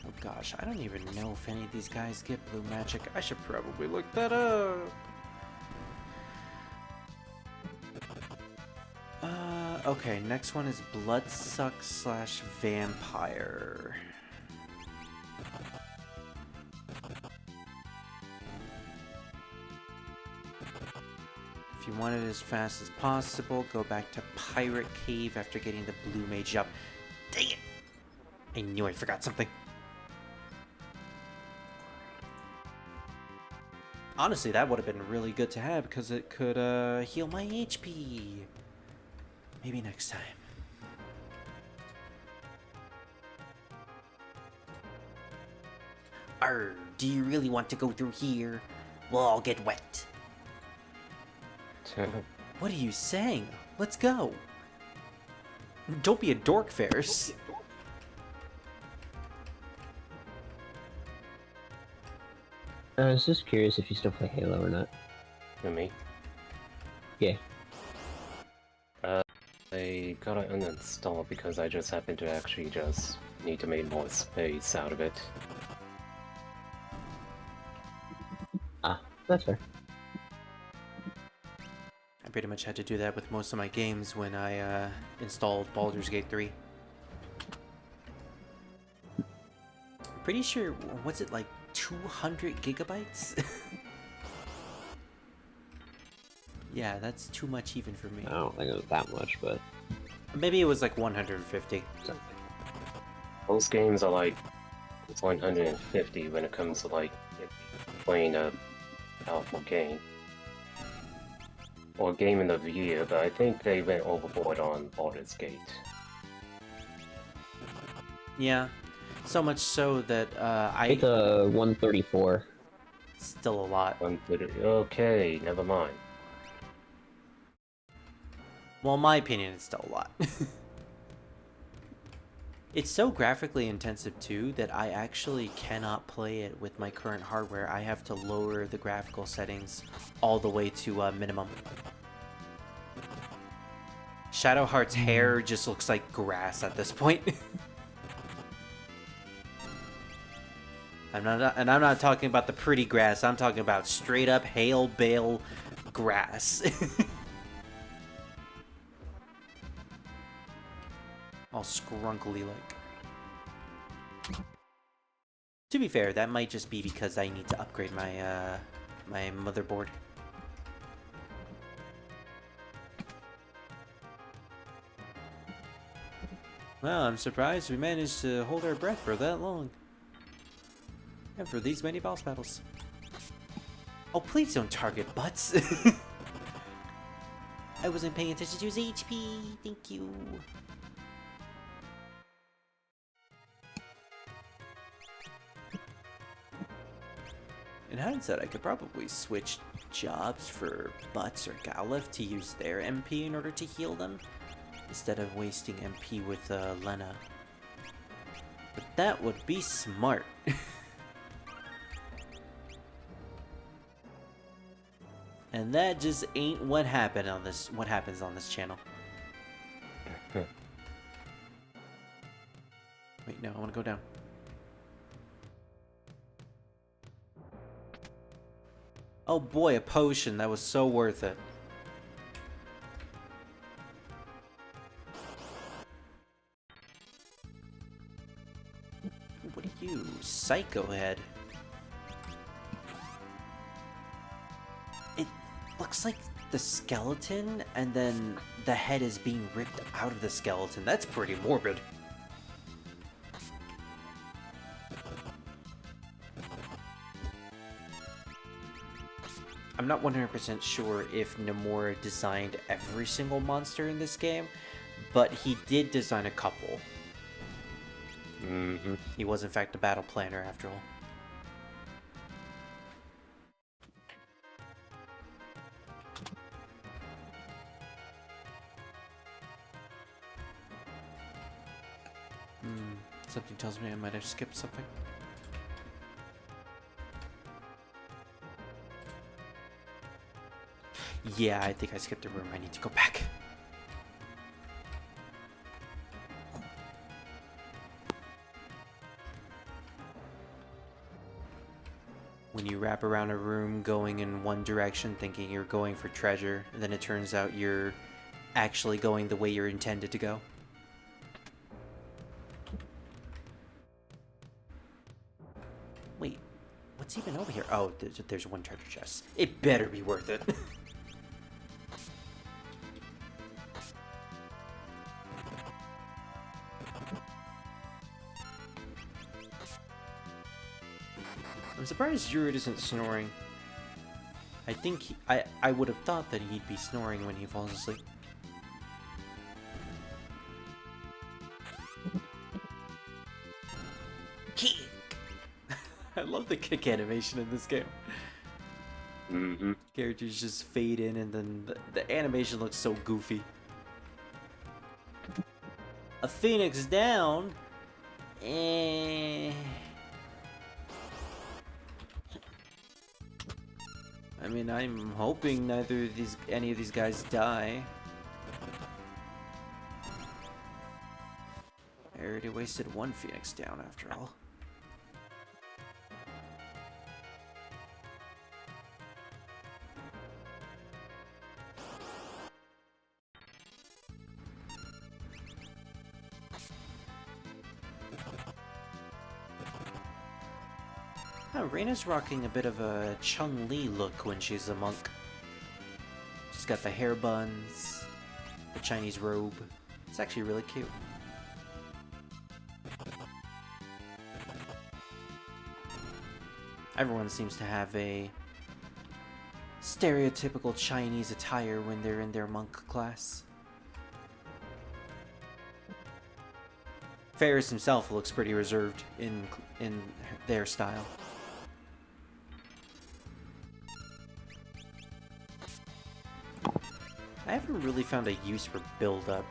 Oh gosh, I don't even know if any of these guys get blue magic. I should probably look that up. Okay, next one is Bloodsuck / Vampire. If you want it as fast as possible, go back to Pirate Cave after getting the Blue Mage up. Dang it! I knew I forgot something. Honestly, that would have been really good to have because it could heal my HP. Maybe next time. Arr, do you really want to go through here? We'll all get wet. What are you saying? Let's go. Don't be a dork, Ferris. I was just curious if you still play Halo or not. For me? Yeah. I got it uninstalled because I just happened to actually just need to make more space out of it. Ah, that's fair. I pretty much had to do that with most of my games when I installed Baldur's Gate 3. I'm pretty sure, was it like 200 gigabytes? Yeah, that's too much even for me. I don't think it was that much, but... Maybe it was like 150. Most games are like 150 when it comes to like playing a powerful game. Or game of the year, but I think they went overboard on Baldur's Gate. Yeah, so much so that It's a 134. Still a lot. 130. Okay, never mind. Well, in my opinion, it's still a lot. It's so graphically intensive too that I actually cannot play it with my current hardware. I have to lower the graphical settings all the way to minimum. Shadowheart's hair just looks like grass at this point. I'm not talking about the pretty grass. I'm talking about straight up hail bale grass. All scrunkly like. To be fair, that might just be because I need to upgrade my my motherboard. Well, I'm surprised we managed to hold our breath for that long. And for these many boss battles. Oh, please don't target Butz. I wasn't paying attention to his HP. Thank you. In hindsight, I could probably switch jobs for Butz or Galef to use their MP in order to heal them, instead of wasting MP with Lena. But that would be smart. And that just ain't what happens on this channel. Wait, no, I want to go down. Oh boy, a potion. That was so worth it. What are you? Psycho head. It looks like the skeleton and then the head is being ripped out of the skeleton. That's pretty morbid. I'm not 100% sure if Nomura designed every single monster in this game, but he did design a couple. Mm-hmm. He was in fact a battle planner after all. Something tells me I might have skipped something. Yeah, I think I skipped a room. I need to go back. When you wrap around a room going in one direction thinking you're going for treasure, and then it turns out you're actually going the way you're intended to go. Wait, what's even over here? Oh, there's one treasure chest. It better be worth it. I'm surprised Jurid isn't snoring. I think I would have thought that he'd be snoring when he falls asleep. Kick! I love the kick animation in this game. Mm-hmm. Characters just fade in and then the animation looks so goofy. A phoenix down? I mean, I'm hoping any of these guys die. I already wasted one phoenix down after all. Oh, Reina's rocking a bit of a Chun-Li look when she's a monk. She's got the hair buns, the Chinese robe. It's actually really cute. Everyone seems to have a stereotypical Chinese attire when they're in their monk class. Ferris himself looks pretty reserved in their style. I haven't really found a use for build-up.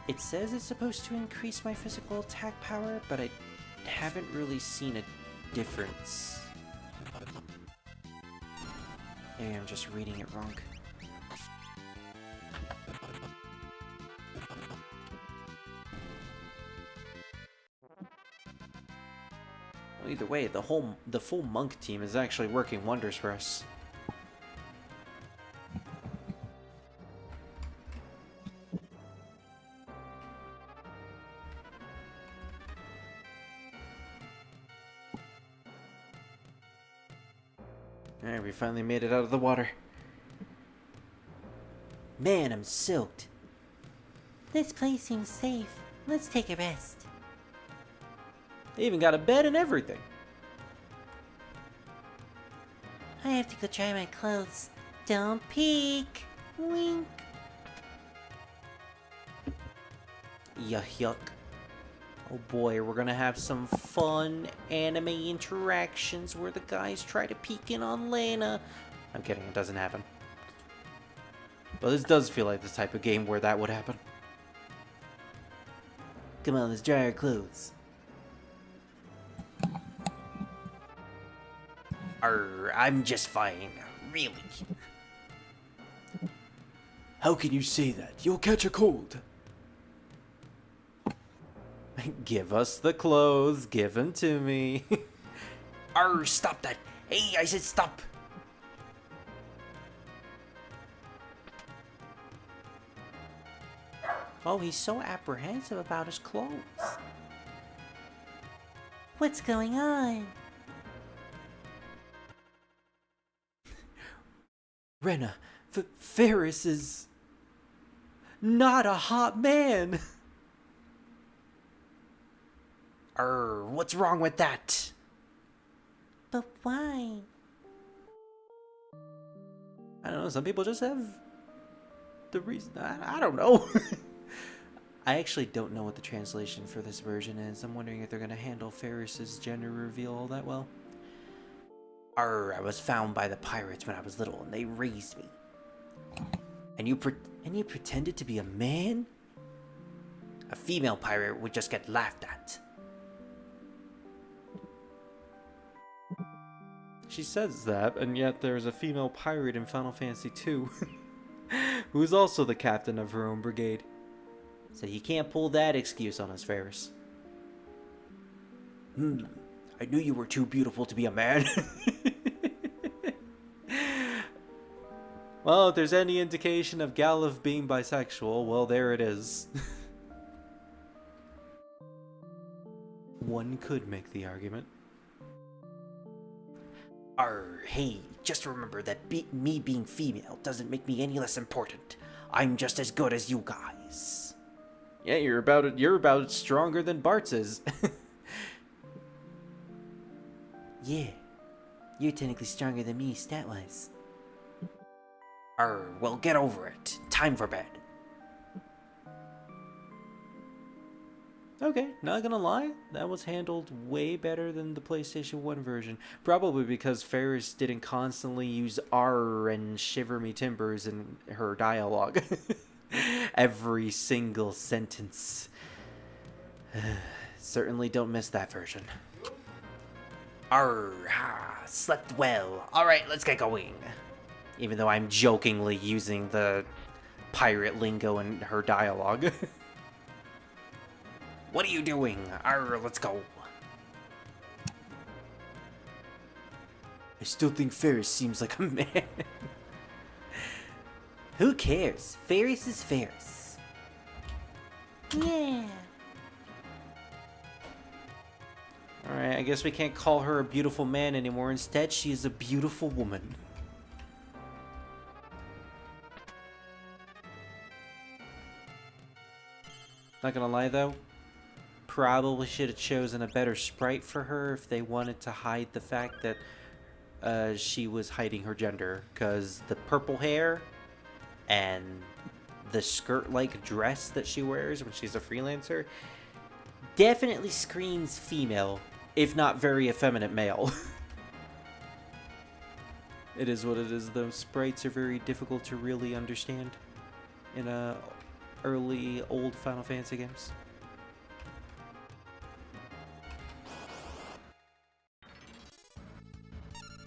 It says it's supposed to increase my physical attack power, but I haven't really seen a difference. Maybe I'm just reading it wrong. Either way, the full monk team is actually working wonders for us. Alright, we finally made it out of the water. Man, I'm soaked. This place seems safe. Let's take a rest. They even got a bed and everything. I have to go dry my clothes. Don't peek. Wink. Yuck. Oh boy, we're gonna have some fun anime interactions where the guys try to peek in on Lena. I'm kidding, it doesn't happen. But this does feel like the type of game where that would happen. Come on, let's dry our clothes. I'm just fine. Really. How can you say that? You'll catch a cold. Give us the clothes. Give them to me. Stop that. Hey, I said stop. Oh, he's so apprehensive about his clothes. What's going on? Rena, Ferris is not a hot man. What's wrong with that? But why? I don't know, some people just have the reason. I don't know. I actually don't know what the translation for this version is. I'm wondering if they're going to handle Ferris's gender reveal all that well. I was found by the pirates when I was little, and they raised me. And you pretended to be a man? A female pirate would just get laughed at. She says that, and yet there's a female pirate in Final Fantasy II who's also the captain of her own brigade. So you can't pull that excuse on us, Ferris. I knew you were too beautiful to be a man. Well, if there's any indication of Galuf being bisexual, well, there it is. One could make the argument. Hey, just remember that me being female doesn't make me any less important. I'm just as good as you guys. Yeah, you're about stronger than Bartz is. Yeah. You're technically stronger than me stat-wise. Well, get over it. Time for bed. Okay, not gonna lie, that was handled way better than the PlayStation 1 version. Probably because Ferris didn't constantly use R and shiver me timbers in her dialogue. Every single sentence. Certainly don't miss that version. Slept well. Alright, let's get going. Even though I'm jokingly using the pirate lingo in her dialogue. What are you doing? Let's go. I still think Ferris seems like a man. Who cares? Ferris is Ferris. Yeah. Alright, I guess we can't call her a beautiful man anymore. Instead, she is a beautiful woman. Not gonna lie though, probably should have chosen a better sprite for her if they wanted to hide the fact that she was hiding her gender. Because the purple hair and the skirt-like dress that she wears when she's a freelancer definitely screams female, if not very effeminate male. It is what it is though. Sprites are very difficult to really understand in early old Final Fantasy games.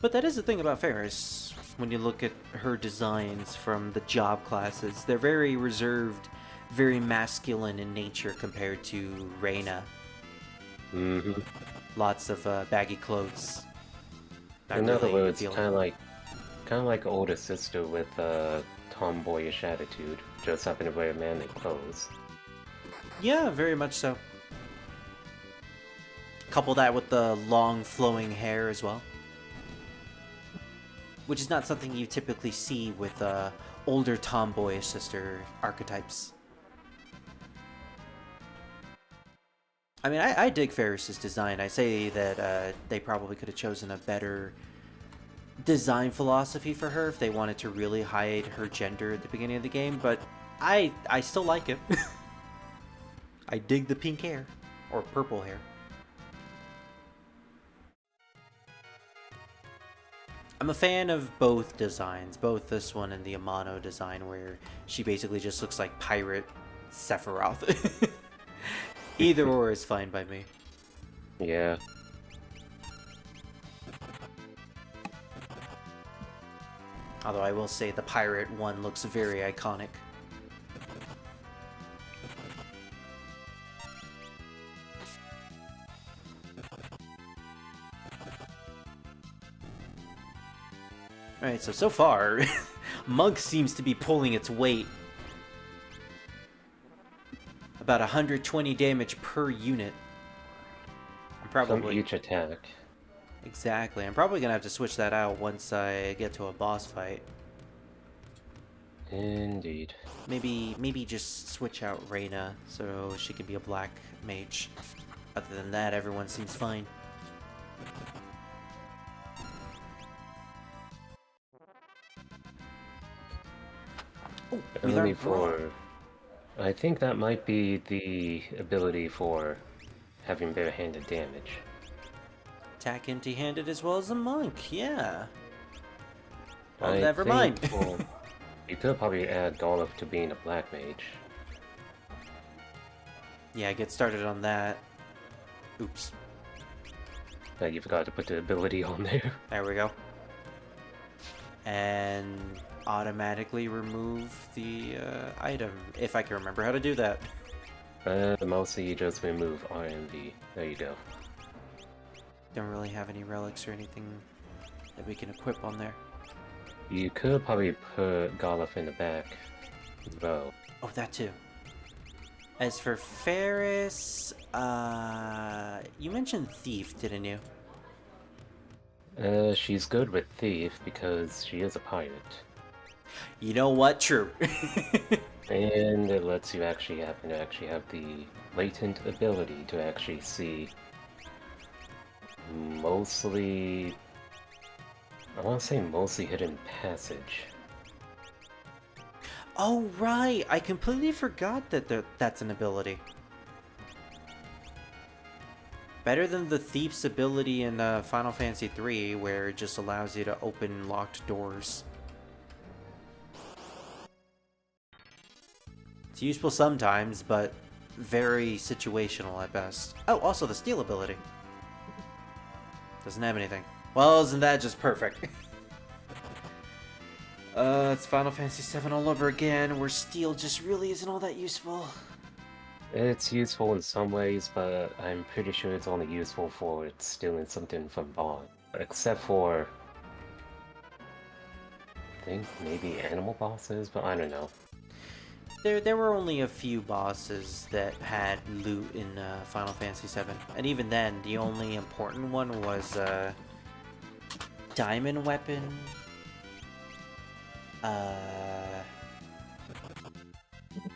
But that is the thing about Ferris. When you look at her designs from the job classes, they're very reserved, very masculine in nature compared to Reyna. Lots of baggy clothes. Not In other really words, appealing. kind of like older sister with a tomboyish attitude, just happen to wear manly clothes. Yeah, very much so. Couple that with the long flowing hair as well. Which is not something you typically see with older tomboyish sister archetypes. I mean, I dig Ferris's design. I say that they probably could have chosen a better design philosophy for her if they wanted to really hide her gender at the beginning of the game, but I still like it. I dig the pink hair. Or purple hair. I'm a fan of both designs, both this one and the Amano design, where she basically just looks like Pirate Sephiroth. Either or is fine by me. Yeah. Although I will say the Pirate one looks very iconic. Alright, so far, Monk seems to be pulling its weight. About 120 damage per unit. I'm probably... From each attack. Exactly. I'm probably gonna have to switch that out once I get to a boss fight. Indeed. Maybe just switch out Reyna so she can be a black mage. Other than that, everyone seems fine. Oh, we Only learned Brawl. I think that might be the ability for having barehanded damage. Attack empty-handed as well as a monk, yeah. Well, I never think, mind. well, you could probably add Goluf to being a black mage. Yeah, get started on that. Oops. You forgot to put the ability on there. There we go. And automatically remove the item, if I can remember how to do that. Mostly you just remove RMV. There you go. Don't really have any relics or anything that we can equip on there. You could probably put Goluf in the back, though. Oh, that too. As for Ferris, you mentioned Thief, didn't you? She's good with Thief because she is a pirate. You know what? True. And it lets you actually happen to actually have the latent ability to actually see mostly... I want to say mostly hidden passage. Oh, right. I completely forgot that that's an ability. Better than the Thief's ability in Final Fantasy III, where it just allows you to open locked doors. It's useful sometimes, but very situational at best. Oh, also the Steal ability. Doesn't have anything. Well, isn't that just perfect? It's Final Fantasy VII all over again, where Steal just really isn't all that useful. It's useful in some ways, but I'm pretty sure it's only useful for stealing something from Bond. Except for... I think maybe animal bosses, but I don't know. There were only a few bosses that had loot in Final Fantasy VII. And even then, the only important one was Diamond Weapon,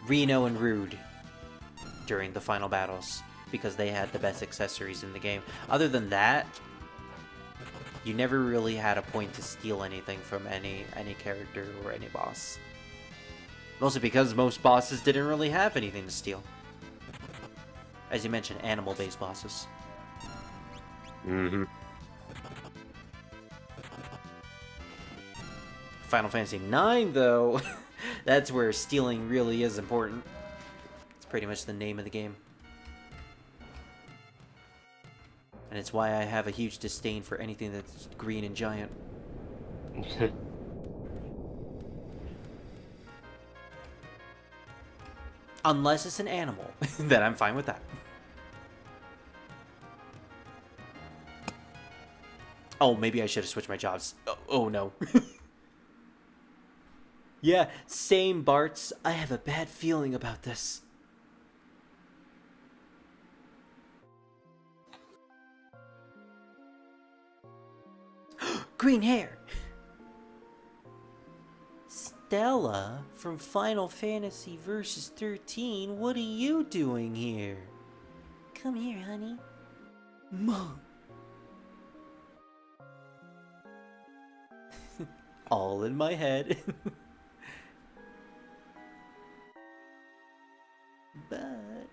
Reno and Rude during the final battles, because they had the best accessories in the game. Other than that, you never really had a point to steal anything from any character or any boss. Mostly because most bosses didn't really have anything to steal. As you mentioned, animal-based bosses. Mm-hmm. Final Fantasy IX, though, that's where stealing really is important. It's pretty much the name of the game. And it's why I have a huge disdain for anything that's green and giant. Unless it's an animal, then I'm fine with that. Oh, maybe I should have switched my jobs. Oh no. Yeah, same, Bartz. I have a bad feeling about this. Green hair! Stella from Final Fantasy Versus 13, what are you doing here? Come here, honey. Mom. All in my head. But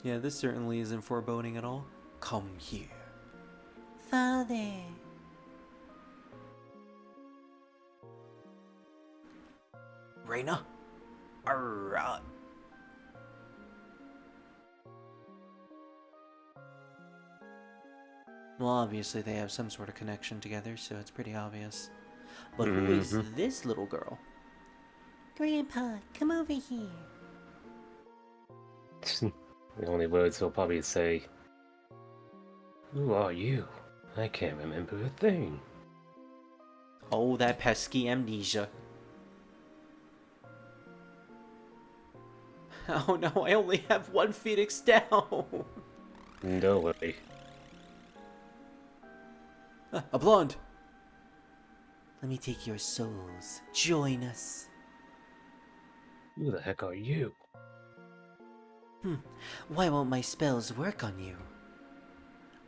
yeah, this certainly isn't foreboding at all. Come here. Father. Reina? Alright. Well, obviously they have some sort of connection together, so it's pretty obvious. But who is this little girl? Grandpa, come over here. The only words he'll probably say, "Who are you? I can't remember a thing." Oh, that pesky amnesia. Oh no, I only have one Phoenix down. No way. A blonde. Let me take your souls. Join us. Who the heck are you? Why won't my spells work on you?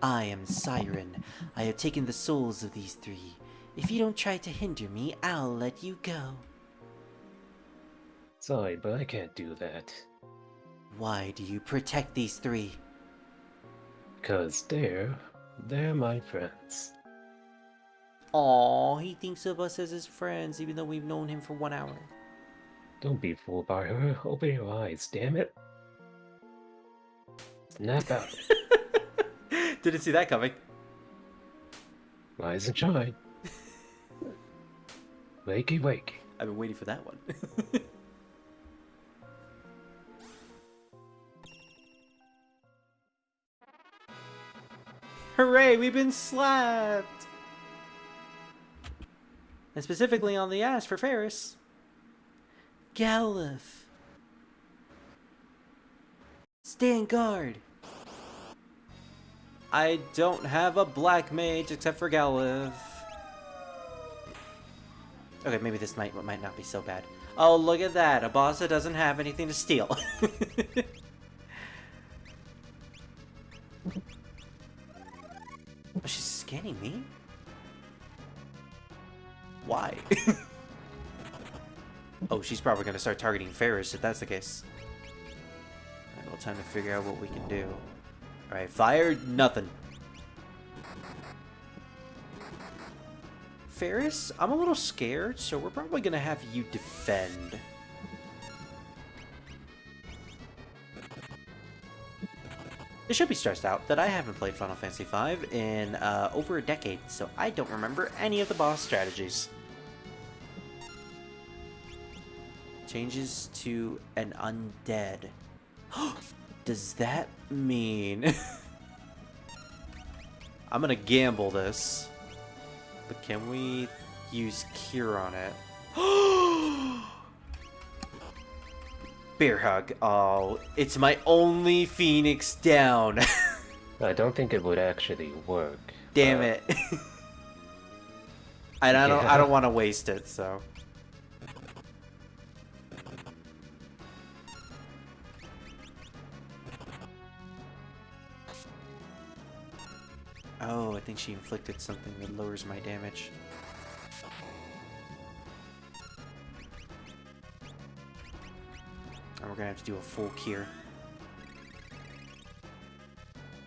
I am Siren. I have taken the souls of these three. If you don't try to hinder me, I'll let you go. Sorry, but I can't do that. Why do you protect these three? 'Cause they're my friends. Aw, he thinks of us as his friends, even though we've known him for 1 hour. Don't be fooled by her. Open your eyes, damn it. Snap out. Didn't see that coming. Rise and shine. Wakey, wakey. I've been waiting for that one. Hooray, we've been slapped! And specifically on the ass for Ferris. Galuf. Stand guard. I don't have a black mage except for Galuf. Okay, maybe this might not be so bad. Oh, look at that. A boss that doesn't have anything to steal. Oh, she's scanning me? Why? Oh, she's probably going to start targeting Ferris if that's the case. Alright, well, time to figure out what we can do. Alright, fire, nothing. Ferris, I'm a little scared, so we're probably going to have you defend. It should be stressed out that I haven't played Final Fantasy V in over a decade, so I don't remember any of the boss strategies. Changes to an undead. Does that mean... I'm gonna gamble this. But can we use Cure on it? Bear hug. Oh, it's my only Phoenix down. I don't think it would actually work. Damn it. And I don't want to waste it, so. Oh, I think she inflicted something that lowers my damage. And we're gonna have to do a full cure.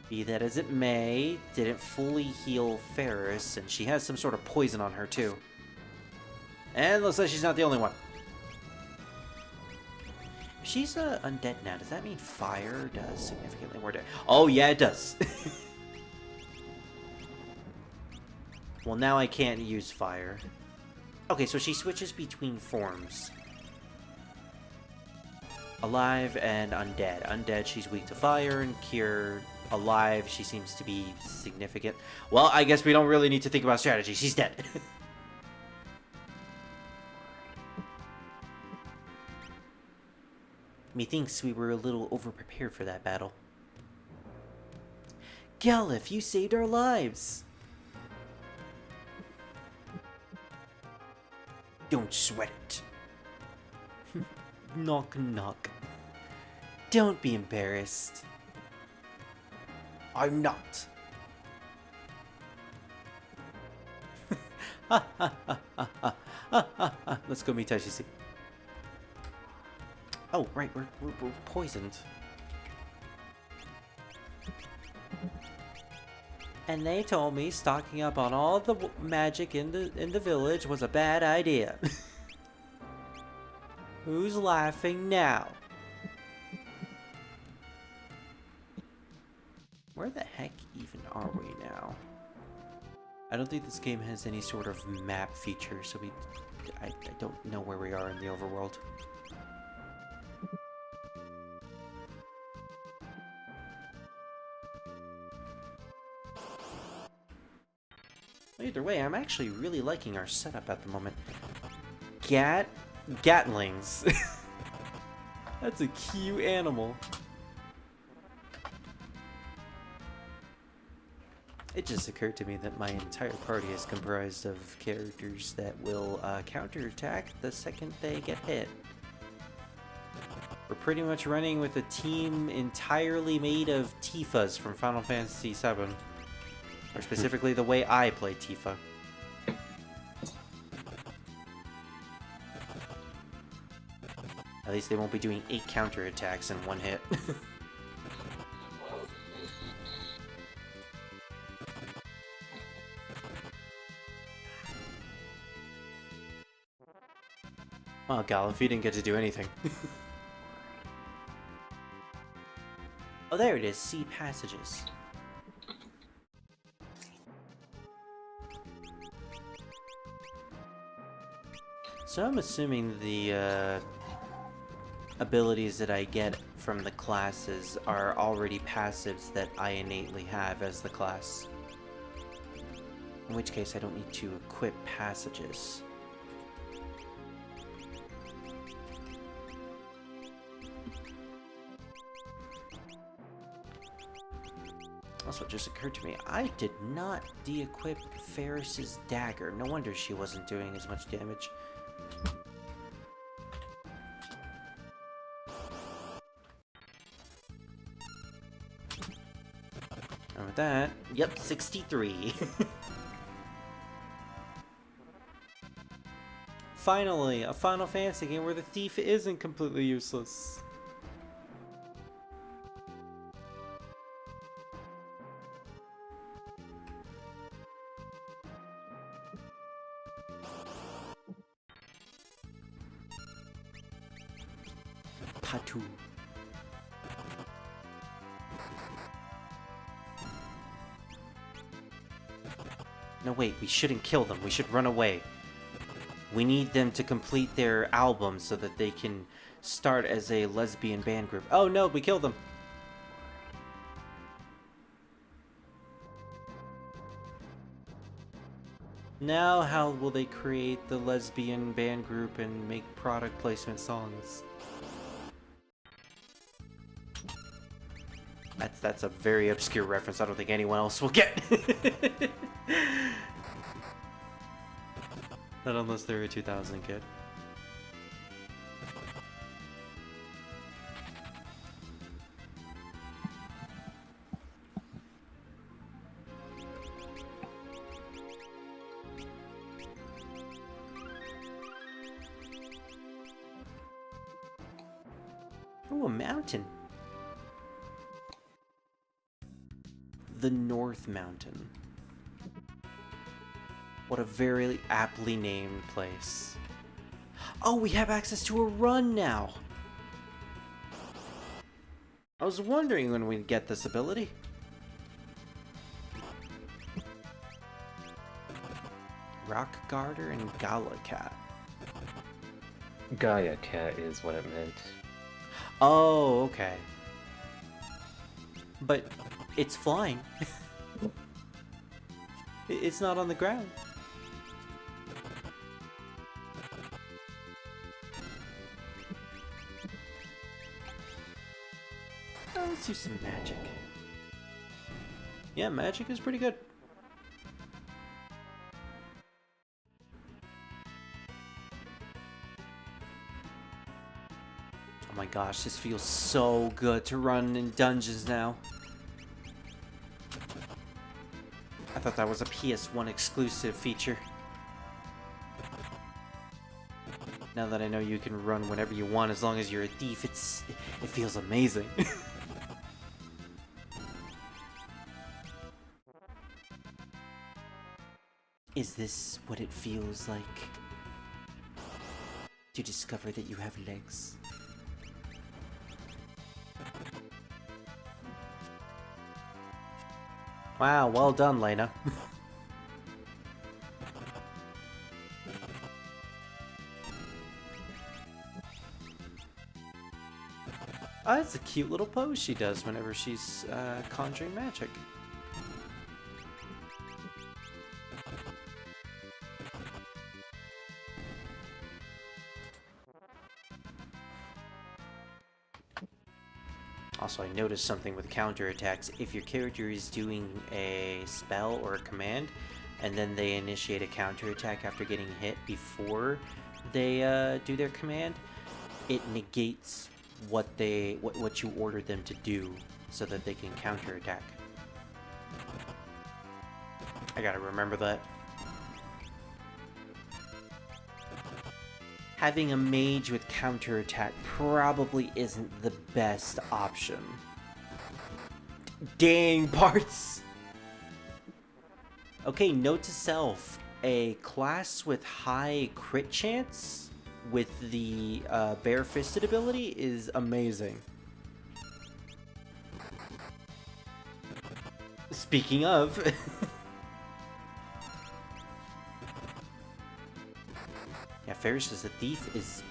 Be that as it may, didn't fully heal Ferris, and she has some sort of poison on her too. And looks like she's not the only one. If she's undead now, does that mean fire does significantly more damage? Oh yeah, it does. Well, now I can't use fire. Okay, so she switches between forms. alive and undead. Undead, she's weak to fire, and cure. Alive, she seems to be significant. Well, I guess we don't really need to think about strategy. She's dead. Methinks we were a little overprepared for that battle. Galif, you saved our lives! Don't sweat it. Knock, knock. Don't be embarrassed. I'm not. Let's go meet Taishisi. Oh, right, we're poisoned. And they told me stocking up on all the magic in the village was a bad idea. Who's laughing now? Where the heck even are we now? I don't think this game has any sort of map feature, so I don't know where we are in the overworld. Either way, I'm actually really liking our setup at the moment. Gatlings. That's a cute animal. It just occurred to me that my entire party is comprised of characters that will counterattack the second they get hit. We're pretty much running with a team entirely made of Tifas from Final Fantasy VII. Or specifically the way I play Tifa. At least they won't be doing 8 counterattacks in one hit. Oh, Galif, you didn't get to do anything. Oh, there it is. See passages. So I'm assuming the abilities that I get from the classes are already passives that I innately have as the class. In which case I don't need to equip passages. Also, it just occurred to me, I did not de-equip Ferris's dagger. No wonder she wasn't doing as much damage. And with that, yep, 63. Finally, a Final Fantasy game where the thief isn't completely useless. Patu. No, wait, we shouldn't kill them. We should run away. We need them to complete their album so that they can start as a lesbian band group. Oh no, we killed them. Now how will they create the lesbian band group and make product placement songs? That's a very obscure reference. I don't think anyone else will get. Not unless they're a 2000 kid. Oh, a mountain. The North Mountain. What a very aptly named place. Oh, we have access to a run now! I was wondering when we'd get this ability. Rock Garter and Gala Cat. Gaia Cat is what it meant. Oh, okay. But it's flying. It's not on the ground. Let's do some magic. Yeah, magic is pretty good. Oh my gosh, this feels so good to run in dungeons now. I thought that was a PS1 exclusive feature. Now that I know you can run whenever you want as long as you're a thief, it feels amazing. Is this what it feels like to discover that you have legs? Wow, well done, Lena. Oh, that's a cute little pose she does whenever she's conjuring magic. Also, I noticed something with counterattacks. If your character is doing a spell or a command, and then they initiate a counterattack after getting hit before they do their command, it negates what you ordered them to do, so that they can counterattack. I gotta remember that. Having a mage with counterattack probably isn't the best option. Dang, Butz! Okay, note to self. A class with high crit chance with the bare-fisted ability is amazing. Speaking of... Yeah, Ferris as a thief is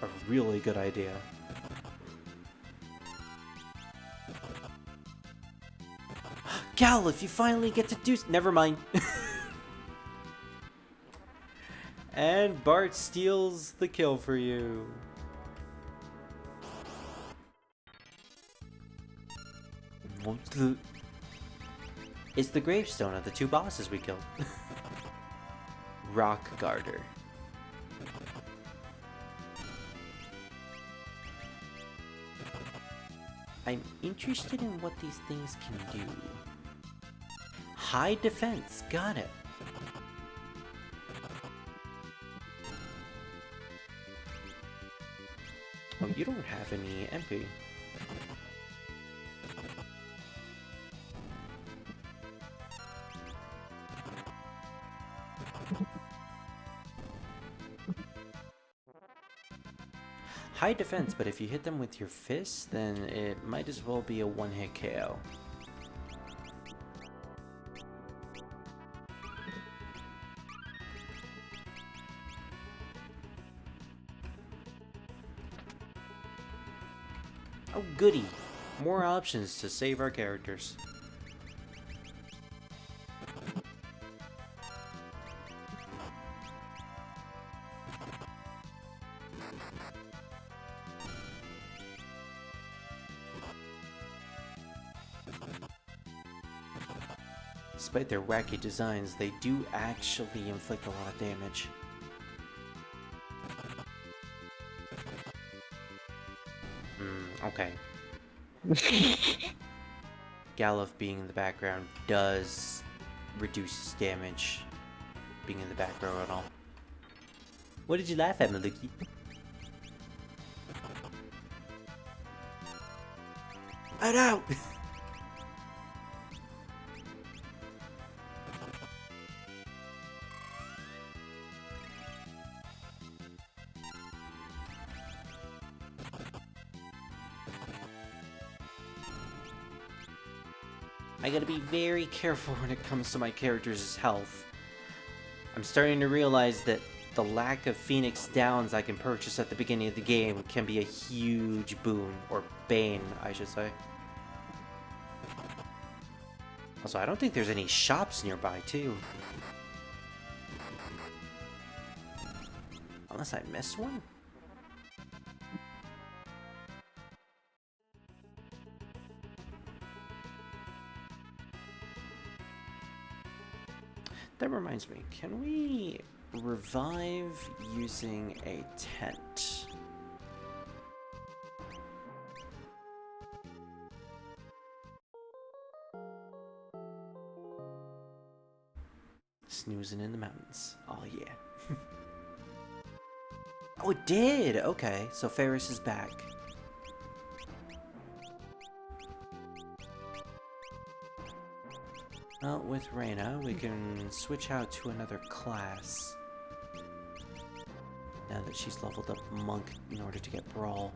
a really good idea. Gal, if you finally get to do... Never mind. And Bart steals the kill for you. What the... It's the gravestone of the two bosses we killed. Rock Garter. I'm interested in what these things can do. High defense, got it. Oh, you don't have any MP. High defense, but if you hit them with your fists, then it might as well be a one-hit KO. Oh goody! More options to save our characters. Despite their wacky designs, they do actually inflict a lot of damage. Okay. Galuf being in the background does reduce damage being in the back row at all. What did you laugh at, Maluki? Get out! I gotta be very careful when it comes to my character's health. I'm starting to realize that the lack of Phoenix Downs I can purchase at the beginning of the game can be a huge boon, or bane, I should say. Also, I don't think there's any shops nearby, too. Unless I missed one? That reminds me, can we revive using a tent? Snoozing in the mountains. Oh yeah. Oh, it did! Okay, so Ferris is back. Well, with Reyna, we can switch out to another class. Now that she's leveled up Monk in order to get Brawl.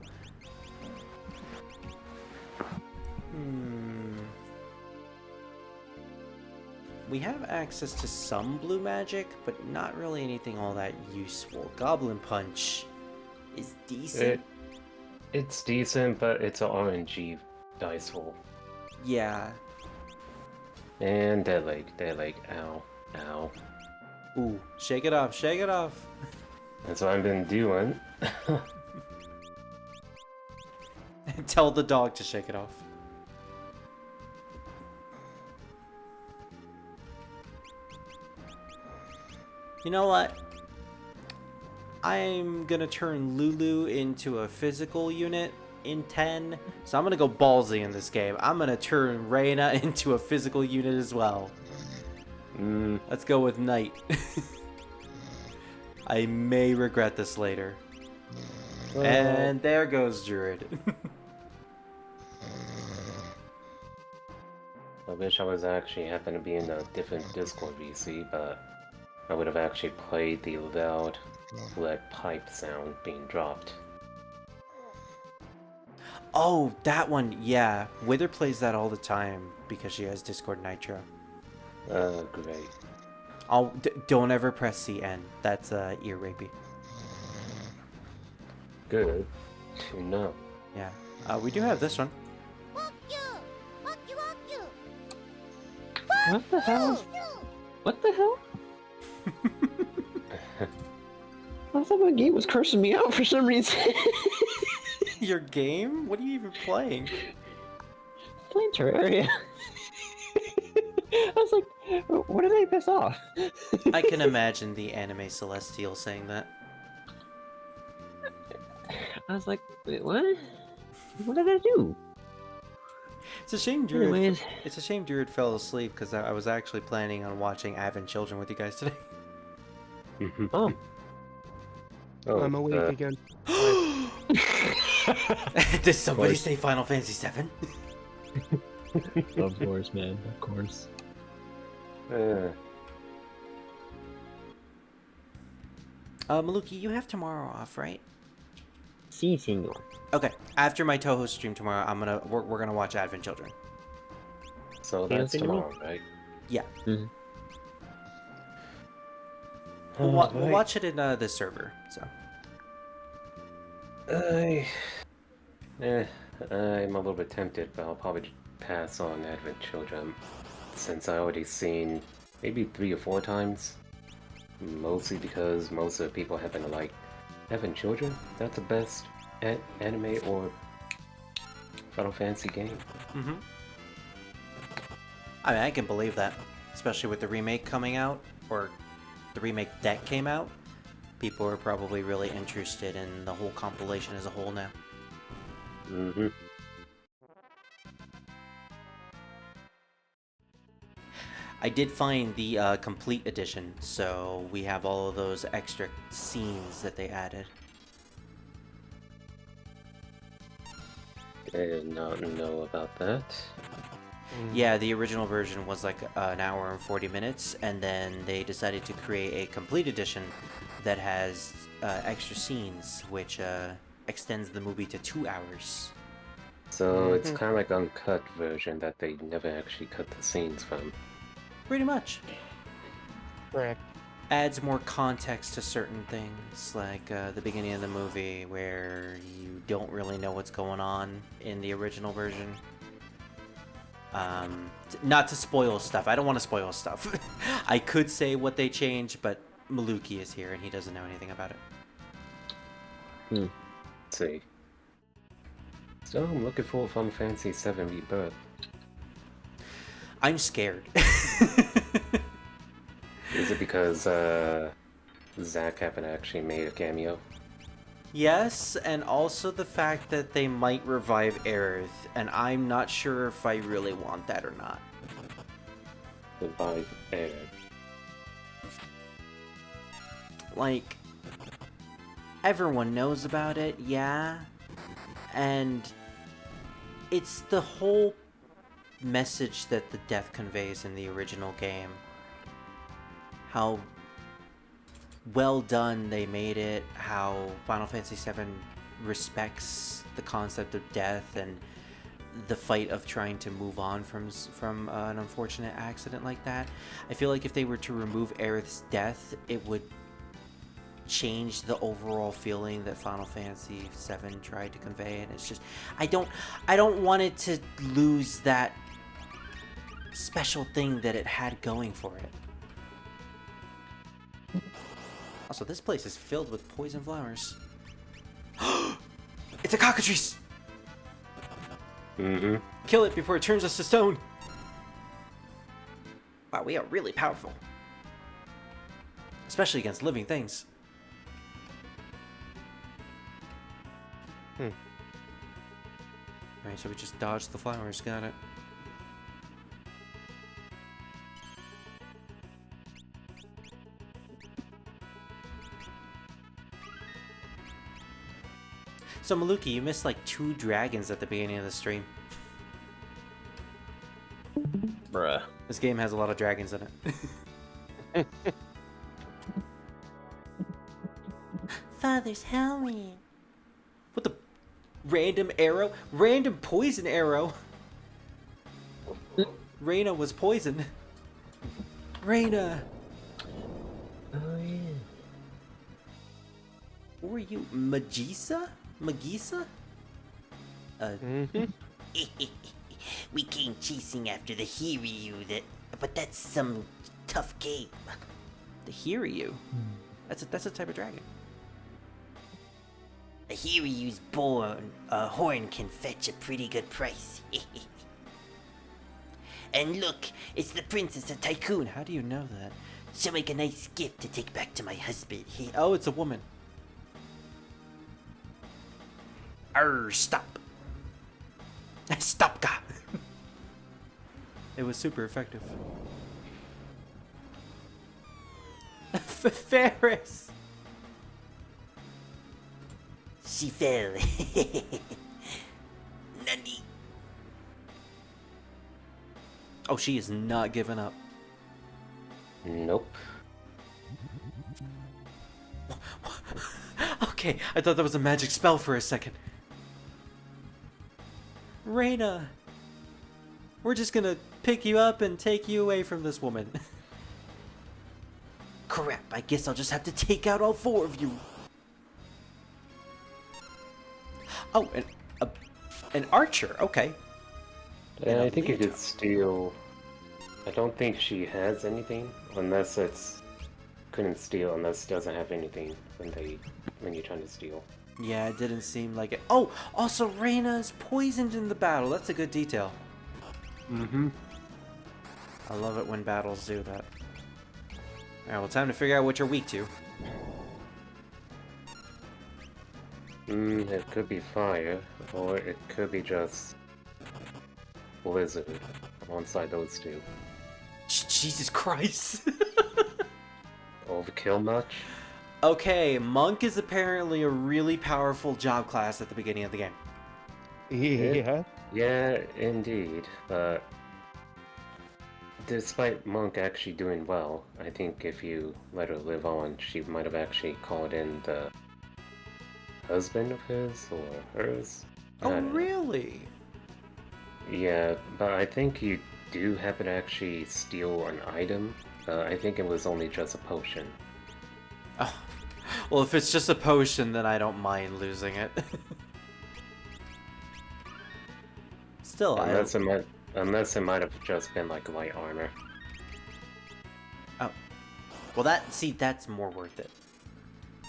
We have access to some blue magic, but not really anything all that useful. Goblin Punch is decent. It's decent, but it's an RNG dice roll. Yeah. And they're like, ow, ow. Ooh, shake it off, shake it off. That's what I've been doing. Tell the dog to shake it off. You know what? I'm gonna turn Lulu into a physical unit in 10, so I'm gonna go ballsy in this game. I'm gonna turn Reyna into a physical unit as well. Let's go with Knight. I may regret this later. And there goes Druid. I wish I was actually happened to be in a different Discord VC, but I would have actually played the loud lead pipe sound being dropped. Oh, that one, yeah. Wither plays that all the time because she has Discord Nitro. Great. Don't ever press CN. That's ear rapey. Good to know. Yeah. We do have this one. What the hell? What the hell? I thought my game was cursing me out for some reason. Your game? What are you even playing? Playing Terraria. I was like, what did I piss off? I can imagine the anime Celestial saying that. I was like, wait, what? What did I do? It's a shame Druid. Anyways. It's a shame Druid fell asleep because I was actually planning on watching Advent Children with you guys today. Oh. I'm awake again. Did somebody say Final Fantasy VII? Of course, man. Of course. Maluki, you have tomorrow off, right? Si, senor. Okay. After my Toho stream tomorrow, we're gonna watch Advent Children. So that's tomorrow, right? Yeah. Mm-hmm. We'll watch it in this server. So. I'm a little bit tempted, but I'll probably pass on Advent Children since I already seen maybe 3 or 4 times. Mostly because most of the people have been like, Advent Children? That's the best anime or Final Fantasy game. Mm-hmm. I mean, I can believe that, especially with the remake coming out, or the remake that came out. People are probably really interested in the whole compilation as a whole now. Mm-hmm. I did find the complete edition, so we have all of those extra scenes that they added. I did not know about that. Yeah, the original version was like an hour and 40 minutes, and then they decided to create a complete edition that has extra scenes, which extends the movie to 2 hours. So it's kind of like uncut version that they never actually cut the scenes from. Pretty much. Correct. adds more context to certain things, like the beginning of the movie where you don't really know what's going on in the original version. Not to spoil stuff. I don't want to spoil stuff. I could say what they changed, but Maluki is here and he doesn't know anything about it. Let's see. So I'm looking for Final Fantasy VII Rebirth. I'm scared. Is it because Zack haven't actually made a cameo? Yes, and also the fact that they might revive Aerith, and I'm not sure if I really want that or not. Revive Aerith. Like, everyone knows about it, yeah, and it's the whole message that the death conveys in the original game. How well done they made it, how Final Fantasy VII respects the concept of death and the fight of trying to move on from an unfortunate accident like that. I feel like if they were to remove Aerith's death, it would change the overall feeling that Final Fantasy VII tried to convey, and it's just I don't want it to lose that special thing that it had going for it. Also, this place is filled with poison flowers. It's a cockatrice! Kill it before it turns us to stone. Wow, we are really powerful. Especially against living things. Alright, so we just dodged the flowers, got it. So Maluki, you missed like 2 dragons at the beginning of the stream. Bruh. This game has a lot of dragons in it. Father's helmet. What the? Random arrow? Random poison arrow? Reina was poisoned. Reina! Oh yeah. Who are you? Magisa? Magisa? We came chasing after the Hiryu, but that's some tough game. The Hiryu? That's a type of dragon. A Hiryu's horn can fetch a pretty good price. And look, it's the Princess of Tycoon. How do you know that? She'll make a nice gift to take back to my husband. Oh, it's a woman. Stop. Stop, God. It was super effective. Ferris! She fell. Nani. Oh, she is not giving up. Nope. Okay, I thought that was a magic spell for a second. Reina! We're just gonna pick you up and take you away from this woman. Crap, I guess I'll just have to take out all 4 of you. Oh, an archer, okay. Yeah, I think you could steal. I don't think she has anything, unless it's couldn't steal unless it doesn't have anything when you're trying to steal. Yeah, it didn't seem like it. Oh, also Reina is poisoned in the battle. That's a good detail. I love it when battles do that. Alright, well, time to figure out what you're weak to. It could be fire, or it could be just blizzard. Alongside those 2. Jesus Christ. Overkill much? Okay, Monk is apparently a really powerful job class at the beginning of the game. Yeah. Yeah, indeed. But despite Monk actually doing well, I think if you let her live on, she might have actually called in the husband of his or hers. Oh, really? Yeah, but I think you do happen to actually steal an item I think it was only just a potion. Oh, well, if it's just a potion, then I don't mind losing it. Still, Unless it might have just been like light armor. Oh, well, that's more worth it.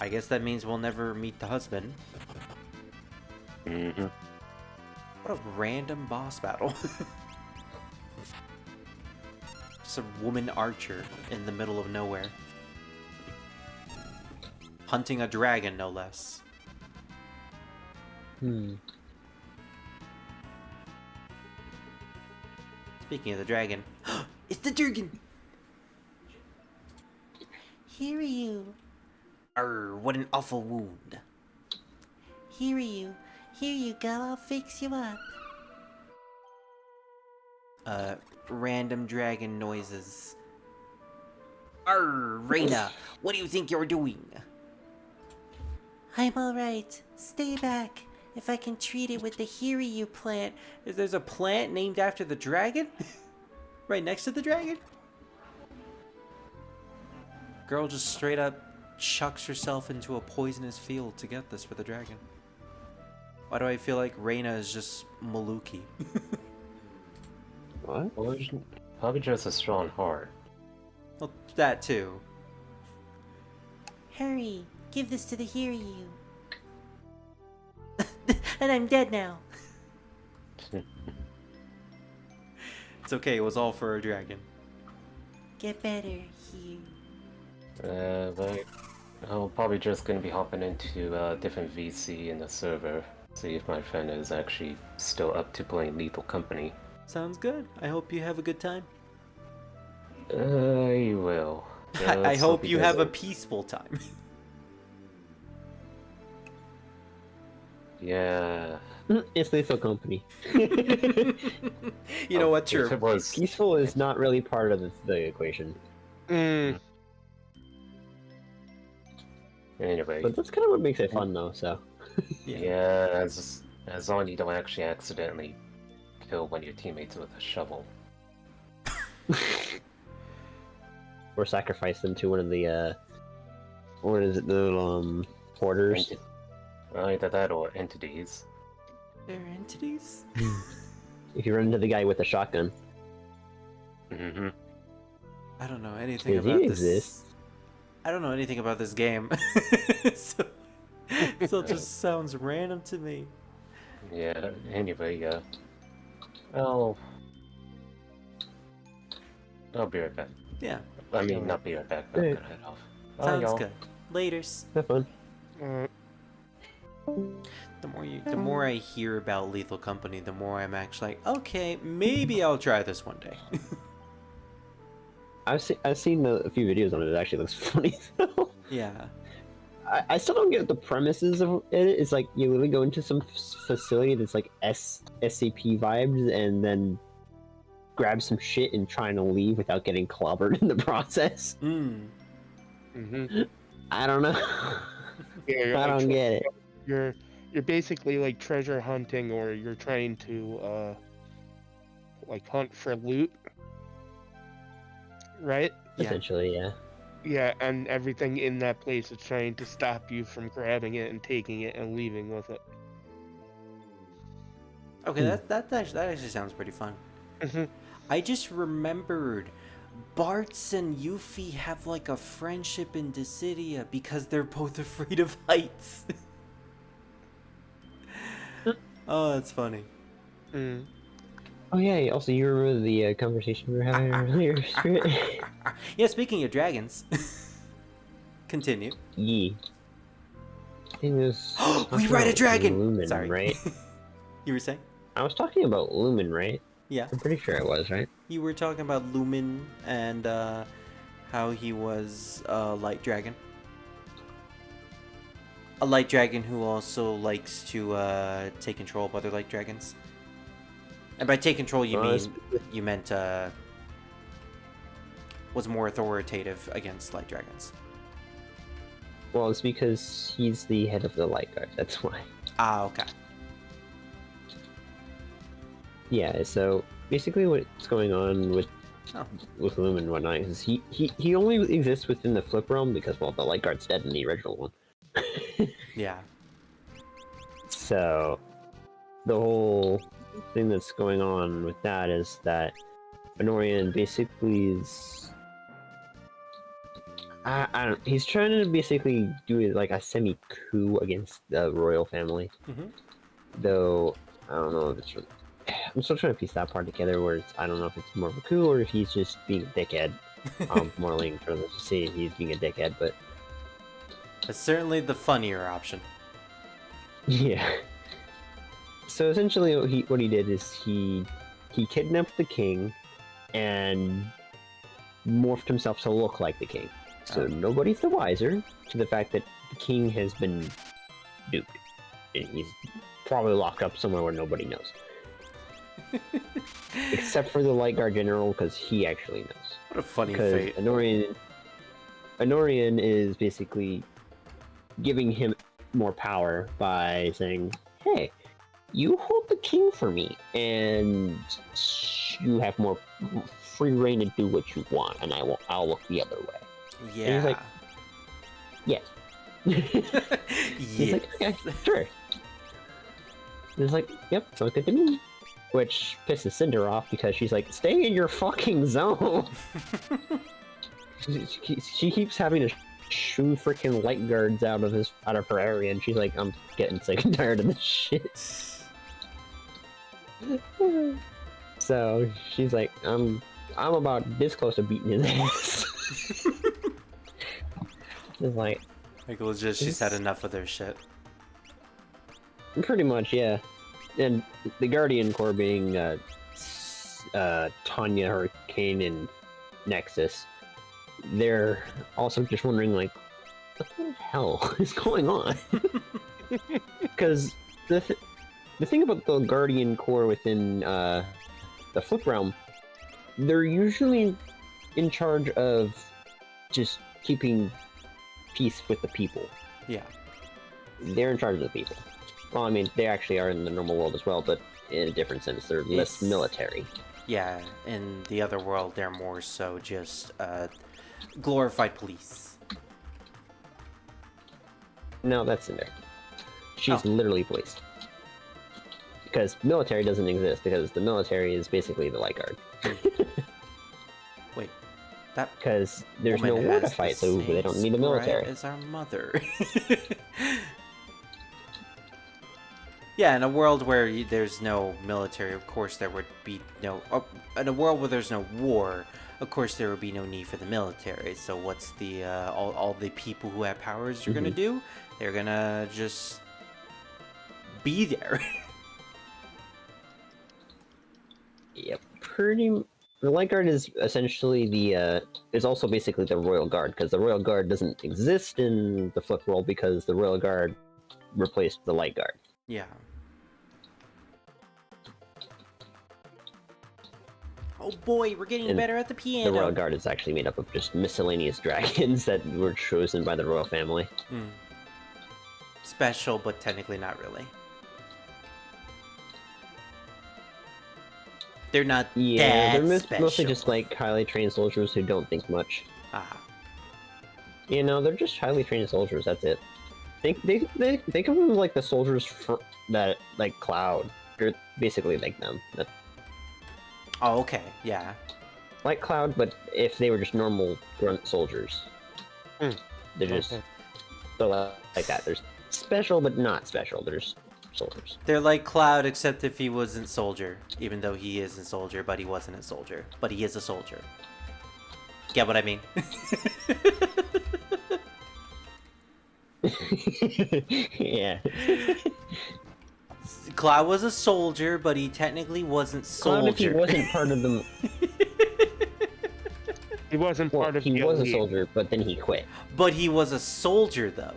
I guess that means we'll never meet the husband. Mm-hmm. What a random boss battle. Just a woman archer in the middle of nowhere. Hunting a dragon, no less. Speaking of the dragon, it's the dragon! Hiryu. What an awful wound. Hiryu. Here you go, I'll fix you up. Random dragon noises. Reina, what do you think you're doing? I'm alright. Stay back. If I can treat it with the Hiryu plant. There's a plant named after the dragon? Right next to the dragon? Girl just straight up chucks herself into a poisonous field to get this for the dragon. Why do I feel like Reina is just Maluki? What? Probably just a strong heart. Well, that too. Hurry. Give this to the Hiryu. And I'm dead now. It's okay, it was all for a dragon. Get better, Hugh. But I'm probably just gonna be hopping into a different VC in the server. See if my friend is actually still up to playing Lethal Company. Sounds good. I hope you have a good time. I will. I hope you have a peaceful time. Yeah. It's Lethal Company. You know what? True. If it was... Peaceful is not really part of the equation. Anyway. But that's kind of what makes it fun, though, so. Yeah, as long as you don't actually accidentally kill one of your teammates with a shovel. Or sacrifice them to one of the, what is it, the little, porters? Either that or entities. They're entities? If you run into the guy with a shotgun. Mm-hmm. I don't know anything Does about he this. exist? I don't know anything about this game. so it just sounds random to me. Yeah, anyway, I'll be right back. Yeah. I mean, not be right back, but I'm gonna head off. Bye, Sounds y'all. good. Laters. Have fun. The more I hear about Lethal Company, the more I'm actually like, okay, maybe I'll try this one day. I've seen a few videos on it. It actually looks funny. So. Yeah. I still don't get the premises of it. It's like you literally go into some facility that's like SCP vibes, and then grab some shit and trying to leave without getting clobbered in the process. I don't know. Yeah, I don't get it. You're basically like treasure hunting, or you're trying to like hunt for loot, right? Essentially, yeah. Yeah, and everything in that place is trying to stop you from grabbing it and taking it and leaving with it. Okay, that actually sounds pretty fun. I just remembered Butz and Yuffie have like a friendship in Dissidia because they're both afraid of heights. Oh, that's funny. Oh yeah. Also, you remember the conversation we were having earlier? Yeah. Speaking of dragons, continue. Yee. I think it was. We ride a dragon. Lumen, Sorry. right? You were saying? I was talking about Lumen, right? Yeah. I'm pretty sure it was, right? You were talking about Lumen and how he was a light dragon. A light dragon who also likes to take control of other light dragons. And by take control, you meant was more authoritative against light dragons. Well, it's because he's the head of the Light Guard. That's why. Ah, okay. Yeah. So basically, what's going on with with Lumen and whatnot. 'Cause he only exists within the Flip realm because, well, the Light Guard's dead in the original one. Yeah. So, the whole thing that's going on with that is that Honorian basically is... I don't... He's trying to basically do like a semi-coup against the royal family. Though, I don't know if it's... I'm still trying to piece that part together where I don't know if it's more of a coup or if he's just being a dickhead. More leaning to see if he's being a dickhead, but... It's certainly the funnier option. Yeah. So essentially what he did is he kidnapped the king and morphed himself to look like the king. So nobody's the wiser to the fact that the king has been duped. And he's probably locked up somewhere where nobody knows. Except for the Light Guard General, because he actually knows. What a funny fate. Honorian is basically giving him more power by saying, hey, you hold the king for me, and you have more free reign to do what you want, and I'll look the other way. Yeah. And he's like, yes. He's like, okay, sure. He's like, yep, sounds good to me. Which pisses Cinder off because she's like, stay in your fucking zone. She keeps having to shoo freaking light guards out of her area, and she's like, I'm getting sick and tired of this shit. So she's like, I'm about this close to beating his ass. It's like, she's had enough of their shit. Pretty much, yeah. And the Guardian Corps being Tanya, Hurricane, and Nexus, they're also just wondering, like, what the hell is going on? Because the thing about the Guardian Corps within the Flip Realm, they're usually in charge of just keeping peace with the people. Yeah. They're in charge of the people. Well, I mean, they actually are in the normal world as well, but in a different sense. They're less military. Yeah, in the other world, they're more so just glorified police. No, that's in there. She's literally police. Because military doesn't exist, because the military is basically the Light Guard. Wait, that... Because there's no war to fight, so they don't need the military. As our mother. Yeah, in a world where there's no military, of course there would be no... in a world where there's no war, of course there would be no need for the military. So what's the... all the people who have powers are gonna do? They're gonna just... be there. Yep, the Light Guard is essentially is also basically the Royal Guard, because the Royal Guard doesn't exist in the Flip world because the Royal Guard replaced the Light Guard. Yeah. Oh boy, we're getting better at the piano. The Royal Guard is actually made up of just miscellaneous dragons that were chosen by the royal family. Special, but technically not really. They're not they're special. Mostly just like highly trained soldiers who don't think much. You know, they're just highly trained soldiers. That's it. Think of them like the soldiers that like Cloud. They're basically like them. Oh, okay, yeah. Like Cloud, but if they were just normal grunt soldiers. They're just they're like that. They're special, but not special. They're just soldiers. They're like Cloud, except if he wasn't soldier. Even though he isn't soldier, but he wasn't a soldier. But he is a soldier. Get what I mean? Yeah. Cloud was a soldier, but he technically wasn't soldier. Cloud, if he wasn't part of them. He wasn't part of the He was a elite. soldier, but then he quit. But he was a soldier, though.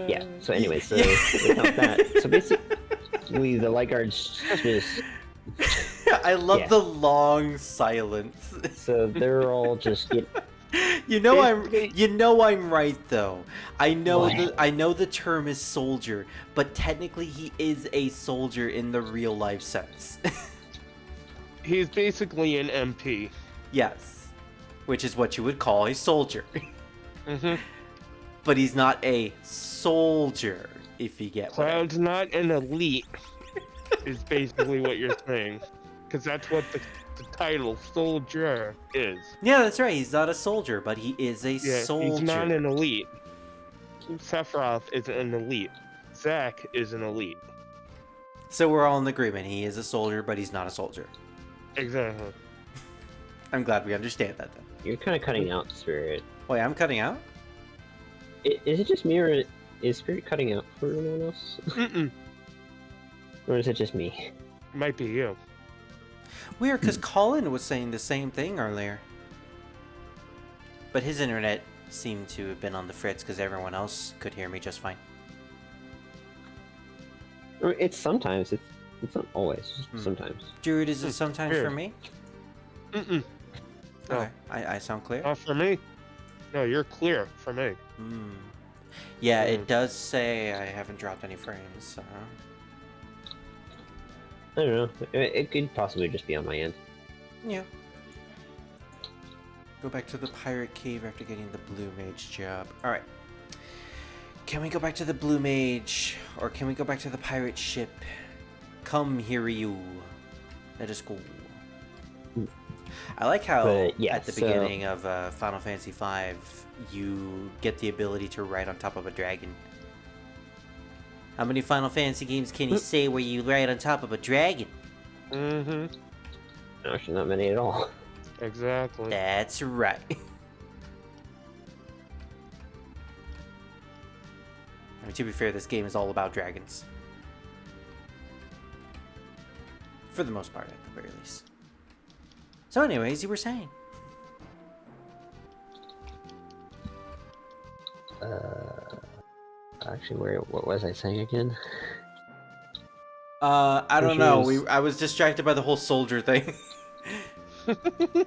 Yeah. So anyway, so without that, so basically the Light Guards just. I love the long silence. So they're all just I'm right though. I know What? the term is soldier, but technically he is a soldier in the real life sense. He's basically an MP. Yes, which is what you would call a soldier. Mm-hmm. But he's not a soldier, if you get what I mean. Cloud's not an elite, is basically what you're saying. Because that's what the title, soldier, is. Yeah, that's right. He's not a soldier, but he is a soldier. He's not an elite. Sephiroth is an elite. Zack is an elite. So we're all in agreement. He is a soldier, but he's not a soldier. Exactly. I'm glad we understand that then. You're kind of cutting out, Spirit. Wait, I'm cutting out? Is it just me, or is Spirit cutting out for anyone else? Mm-mm. Or is it just me? Might be you. Weird, because Colin was saying the same thing earlier. But his internet seemed to have been on the fritz because everyone else could hear me just fine. Or it's sometimes. It's not always. Just sometimes. Druid, is it sometimes Weird. for me? Mm-mm. No. Okay, I sound clear? Not for me. No, you're clear for me. Yeah, it does say I haven't dropped any frames, so... I don't know. It could possibly just be on my end. Yeah. Go back to the pirate cave after getting the blue mage job. Alright. Can we go back to the blue mage? Or can we go back to the pirate ship? Come, Hiryu. Let us go. I like how at the beginning of Final Fantasy V, you get the ability to ride on top of a dragon. How many Final Fantasy games can you say where you ride on top of a dragon? Mm-hmm. Actually, not many at all. Exactly. That's right. I mean, to be fair, this game is all about dragons. For the most part, at the very least. So anyways, you were saying? Actually, what was I saying again? I don't know. I was distracted by the whole soldier thing.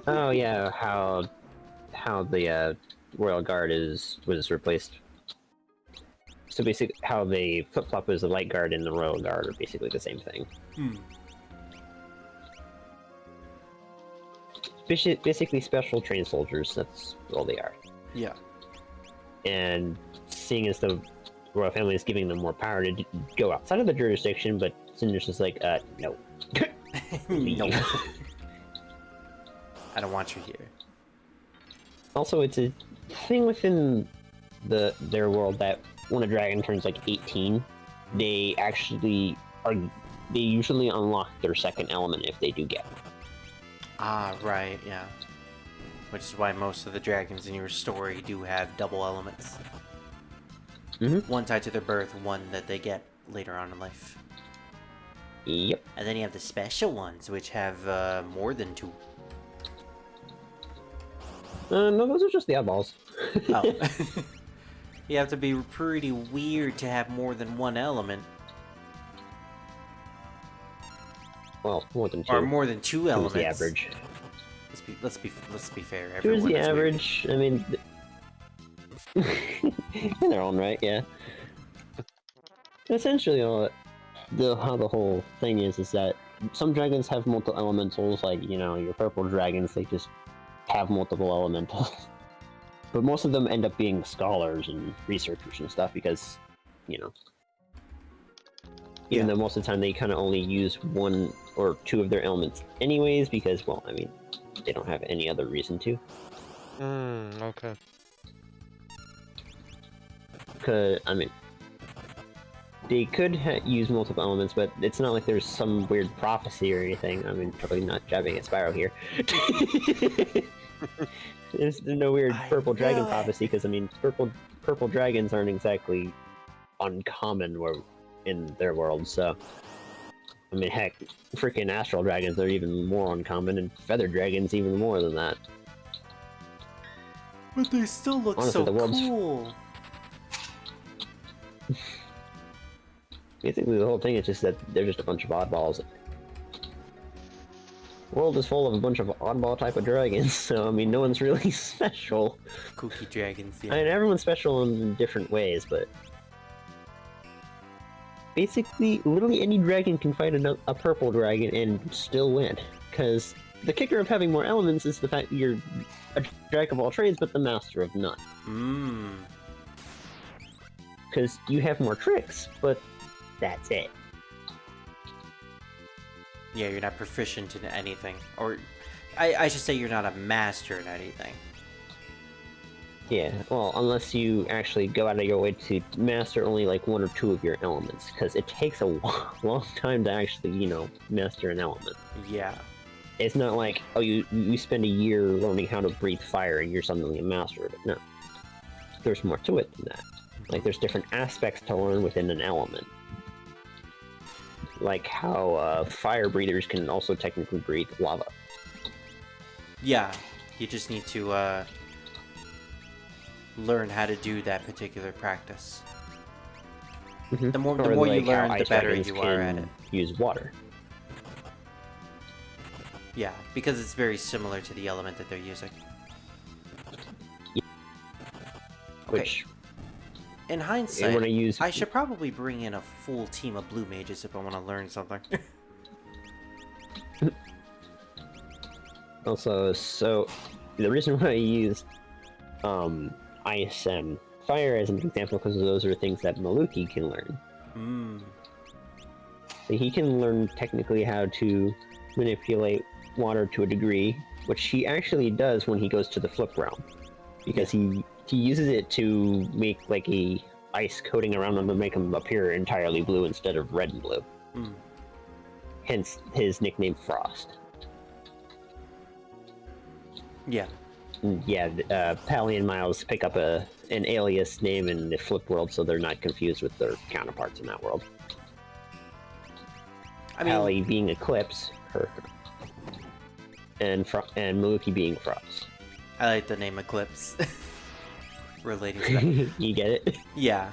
Oh yeah, how the Royal Guard was replaced. So basically, how the flip-flop was the Light Guard and the Royal Guard are basically the same thing. Basically, special trained soldiers. That's all they are. Yeah. And seeing as the royal family is giving them more power to go outside of the jurisdiction, but Cinder's just like, no. No. I don't want you here. Also, it's a thing within their world that when a dragon turns like 18, they usually unlock their second element if they do get one. Ah, right, yeah. Which is why most of the dragons in your story do have double elements. One tied to their birth, one that they get later on in life. Yep. And then you have the special ones, which have more than two. No, those are just the oddballs. Oh. You have to be pretty weird to have more than one element. Well, more than two. Or more than two elements. The average. Let's be fair. Here's Everyone the is average. I mean, in their own right, yeah. Essentially, how the whole thing is that some dragons have multiple elementals, like your purple dragons. They just have multiple elementals. But most of them end up being scholars and researchers and stuff because, even though most of the time they kind of only use one or two of their elements anyways, because, well, I mean, they don't have any other reason to. Okay. Because, I mean, they could use multiple elements, but it's not like there's some weird prophecy or anything. I mean, probably not jabbing at Spyro here. There's no weird purple dragon prophecy, because, I mean, purple dragons aren't exactly uncommon in their world, so... I mean, heck, freaking astral dragons are even more uncommon, and feather dragons even more than that. But they still look Honestly, so cool. Basically, the whole thing is just that they're just a bunch of oddballs. world is full of a bunch of oddball type of dragons, so I mean, no one's really special. Kooky dragons, yeah. I mean, everyone's special in different ways, but basically, literally any dragon can fight a purple dragon and still win. Because the kicker of having more elements is the fact that you're a jack of all trades, but the master of none. Mmm. Because you have more tricks, but that's it. Yeah, you're not proficient in anything. Or, I should say you're not a master in anything. Yeah, well, unless you actually go out of your way to master only like one or two of your elements, because it takes a long time to actually, you know, master an element. Yeah. It's not like, oh, you spend a year learning how to breathe fire and you're suddenly a master of it. No. There's more to it than that. Like, there's different aspects to learn within an element. Like how fire breathers can also technically breathe lava. Yeah, you just need to learn how to do that particular practice. Mm-hmm. The more Or you like learn, how the ice better dragons you are at can it. Use water. Yeah, because it's very similar to the element that they're using. Yeah. Okay. Which, in hindsight, when I should probably bring in a full team of blue mages if I want to learn something. Also, so the reason why I used ice and fire as an example, because those are things that Maluki can learn. Hmm. So he can learn technically how to manipulate water to a degree, which he actually does when he goes to the flip realm, because he uses it to make like a ice coating around him to make him appear entirely blue instead of red and blue. Mm. Hence his nickname Frost. Yeah. Yeah, Pally and Miles pick up an alias name in the flip world, so they're not confused with their counterparts in that world. I mean, Pally being Eclipse, and Maluki being Frost. I like the name Eclipse. Relating to that. You get it? Yeah.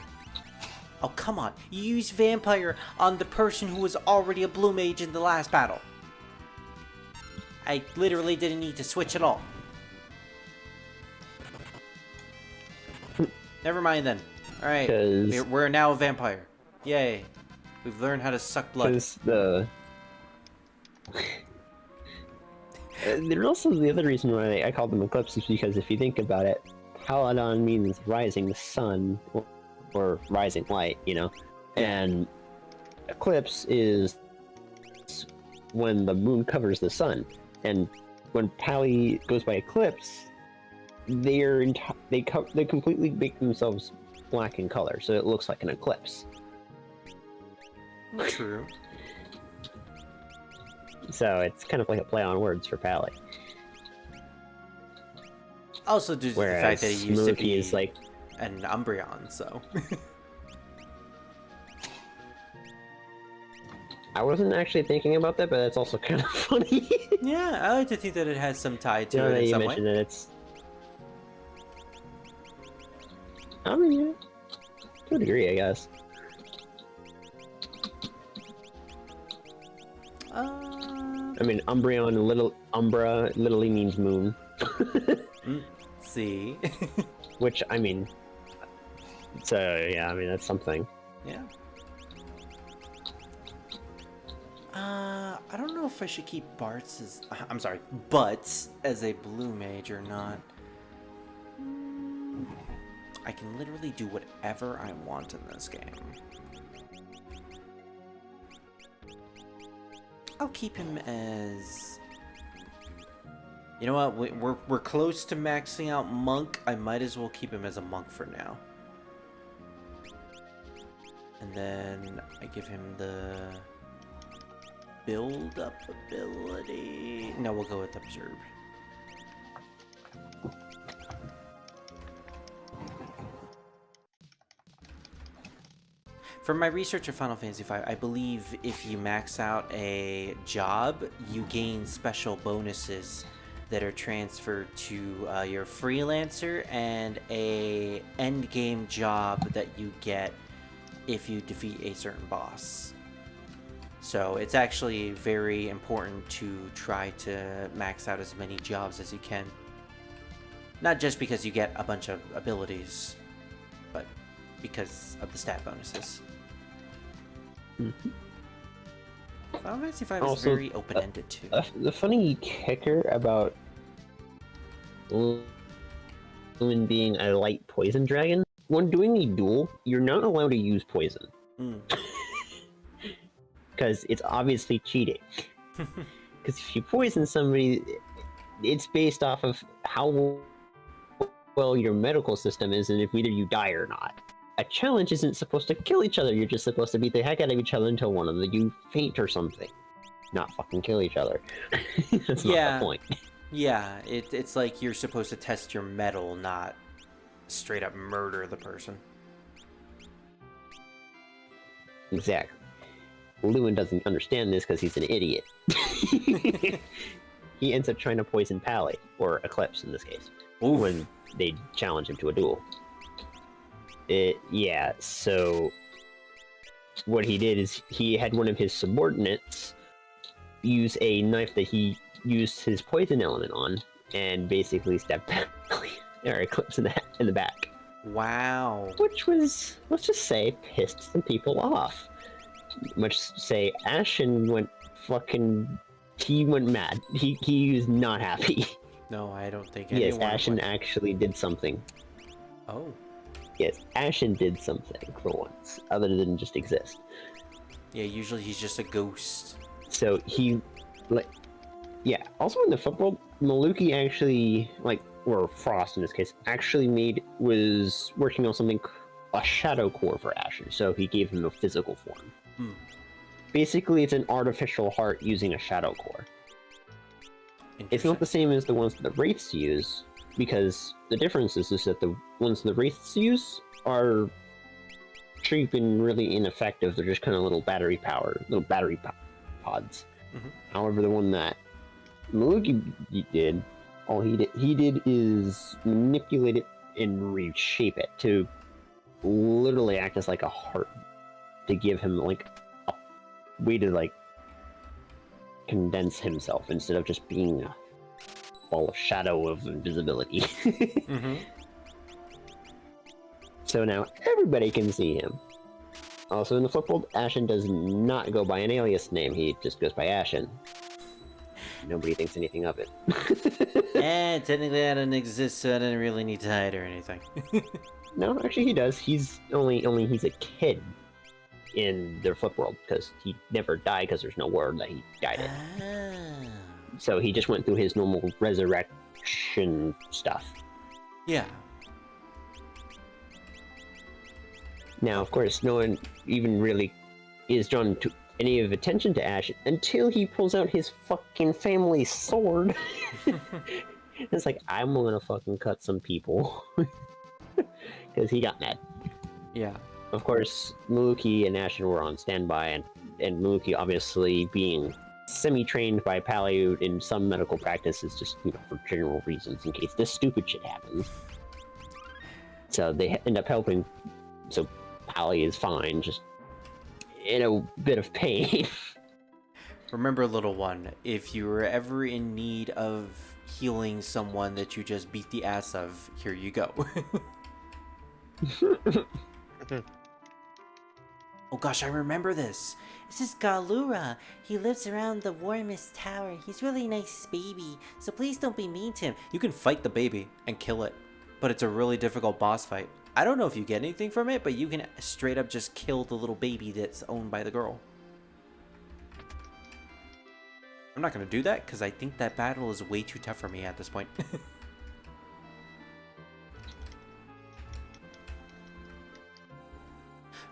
Oh, come on. You used Vampire on the person who was already a blue mage in the last battle. I literally didn't need to switch at all. Never mind then. Alright. We're now a vampire. Yay. We've learned how to suck blood. Because there's also the other reason why I called them Eclipse is because if you think about it, Paladon means rising sun or rising light, you know? And Eclipse is when the moon covers the sun. And when Pally goes by Eclipse, they completely make themselves black in color, so it looks like an eclipse. True. So it's kind of like a play on words for Pally. Also due to the fact that he used to be is like an Umbreon, so. I wasn't actually thinking about that, but it's also kind of funny. Yeah, I like to think that it has some tie to Now it that in you some way. mentioned it, it's... I mean, yeah. To a degree, I guess. I mean, Umbreon and Little Umbra literally means moon. See? Which, I mean... So, yeah, I mean, that's something. Yeah. I don't know if I should keep Butz as a blue mage or not. I can literally do whatever I want in this game. I'll keep him as... You know what? We're close to maxing out Monk. I might as well keep him as a Monk for now. And then I give him the build-up ability. No, we'll go with Observe. From my research of Final Fantasy V, I believe if you max out a job, you gain special bonuses that are transferred to your freelancer and a endgame job that you get if you defeat a certain boss. So it's actually very important to try to max out as many jobs as you can. Not just because you get a bunch of abilities, but because of the stat bonuses. Mm-hmm. Final Fantasy V is Also, very open-ended too. The funny kicker about Lumen being a light poison dragon, when doing a duel, you're not allowed to use poison. Because it's obviously cheating. Because if you poison somebody, it's based off of how well your medical system is and if either you die or not. A challenge isn't supposed to kill each other, you're just supposed to beat the heck out of each other until one of you faint or something. Not fucking kill each other. That's not the point. Yeah, it's like you're supposed to test your mettle, not straight up murder the person. Exactly. Lewin doesn't understand this because he's an idiot. He ends up trying to poison Pally, or Eclipse in this case, when they challenge him to a duel. Yeah, so what he did is he had one of his subordinates use a knife that he used his poison element on, and basically stabbed Pally, or Eclipse in the back. Wow. Which was, let's just say, pissed some people off. Much say Ashen went fucking... He went mad. He was not happy. No, I don't think anyone... Yes, Ashen actually did something. Oh. Yes, Ashen did something for once, other than just exist. Yeah, usually he's just a ghost. So he... Yeah, also in the football, Maluki actually, or Frost in this case, actually was working on something, a shadow core for Ashen, so he gave him a physical form. Basically, it's an artificial heart using a shadow core. It's not the same as the ones that the Wraiths use, because the difference is that the ones the Wraiths use are cheap and really ineffective. They're just kind of little battery pods. However, the one that Maluki did, all he did is manipulate it and reshape it to literally act as like a heart, to give him a way to condense himself instead of just being a ball of shadow of invisibility. So now everybody can see him. Also in the flip world, Ashen does not go by an alias name, he just goes by Ashen. Nobody thinks anything of it. Technically I didn't exist, so I didn't really need to hide or anything. No, actually he does. He's he's a kid in their flip world, because he never died because there's no word that he died in. So he just went through his normal resurrection stuff. Yeah. Now, of course, no one even really is drawn to any of attention to Ash until he pulls out his fucking family sword. It's like, I'm gonna fucking cut some people. Because he got mad. Yeah. Of course, Maluki and Ashen were on standby, and Maluki obviously being semi-trained by Paliud in some medical practices, just, for general reasons, in case this stupid shit happens. So they end up helping, so Pali is fine, just in a bit of pain. Remember, little one, if you were ever in need of healing someone that you just beat the ass of, here you go. Oh gosh, I remember this. This is Galura. He lives around the warmest tower. He's really nice baby, so please don't be mean to him. You can fight the baby and kill it, but it's a really difficult boss fight. I don't know if you get anything from it, but you can straight up just kill the little baby that's owned by the girl. I'm not going to do that because I think that battle is way too tough for me at this point.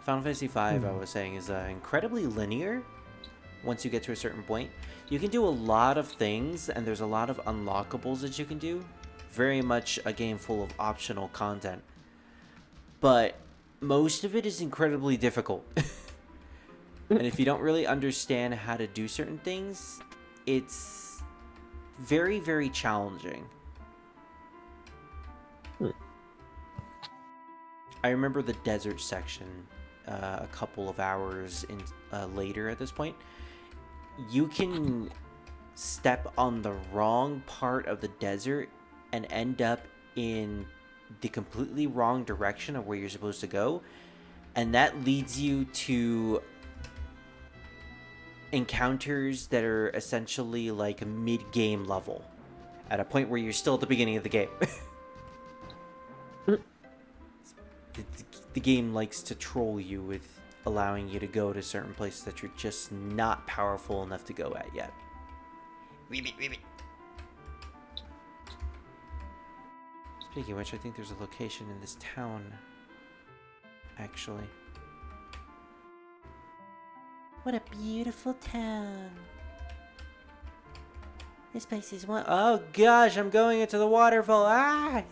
Final Fantasy V, I was saying, is incredibly linear once you get to a certain point. You can do a lot of things, and there's a lot of unlockables that you can do. Very much a game full of optional content. But most of it is incredibly difficult. And if you don't really understand how to do certain things, it's very, very challenging. I remember the desert section a couple of hours later at this point. you can step on the wrong part of the desert and end up in the completely wrong direction of where you're supposed to go, and that leads you to encounters that are essentially like mid-game level at a point where you're still at the beginning of the game. The game likes to troll you with allowing you to go to certain places that you're just not powerful enough to go at yet. Weebit, weebit. Speaking of which, I think there's a location in this town, actually. What a beautiful town. This place is one. Oh gosh, I'm going into the waterfall. Ah!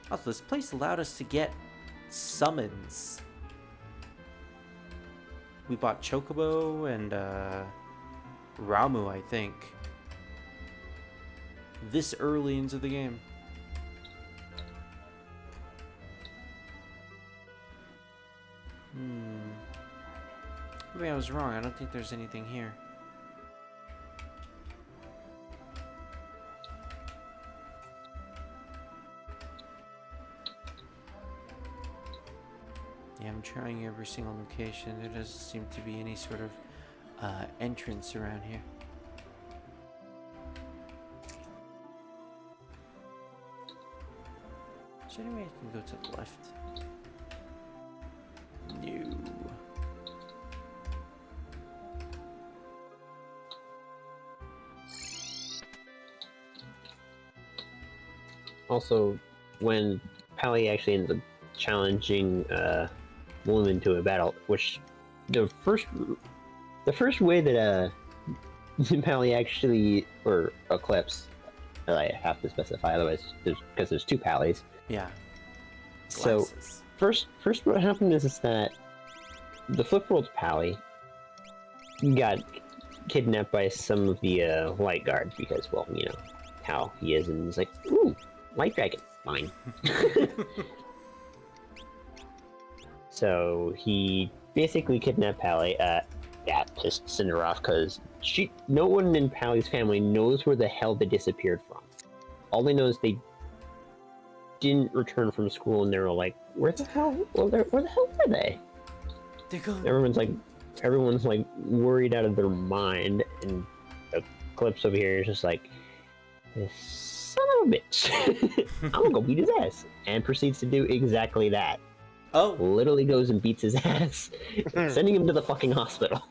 Also, this place allowed us to get summons. We bought Chocobo and Ramu, I think. This early into the game. Maybe I was wrong. I don't think there's anything here. Yeah, I'm trying every single location. There doesn't seem to be any sort of entrance around here. Is there any way I can go to the left? No. Also, when Pally actually ends up challenging Woman to a battle, which the first way that Pally actually, or Eclipse, I have to specify, otherwise because there's two Pallies. Yeah. Glasses. So first what happened is that the Flip World's Pally got kidnapped by some of the Light Guards because, well, you know how he is, and he's like, ooh, Light Dragon, fine. So he basically kidnapped Pally. Just send her off because no one in Pally's family knows where the hell they disappeared from. All they know is they didn't return from school, and they were like, where the hell were they? They're gone. Everyone's like worried out of their mind, and Eclipse over here is just like, this son of a bitch. I'm gonna go beat his ass, and proceeds to do exactly that. Oh. Literally goes and beats his ass, sending him to the fucking hospital.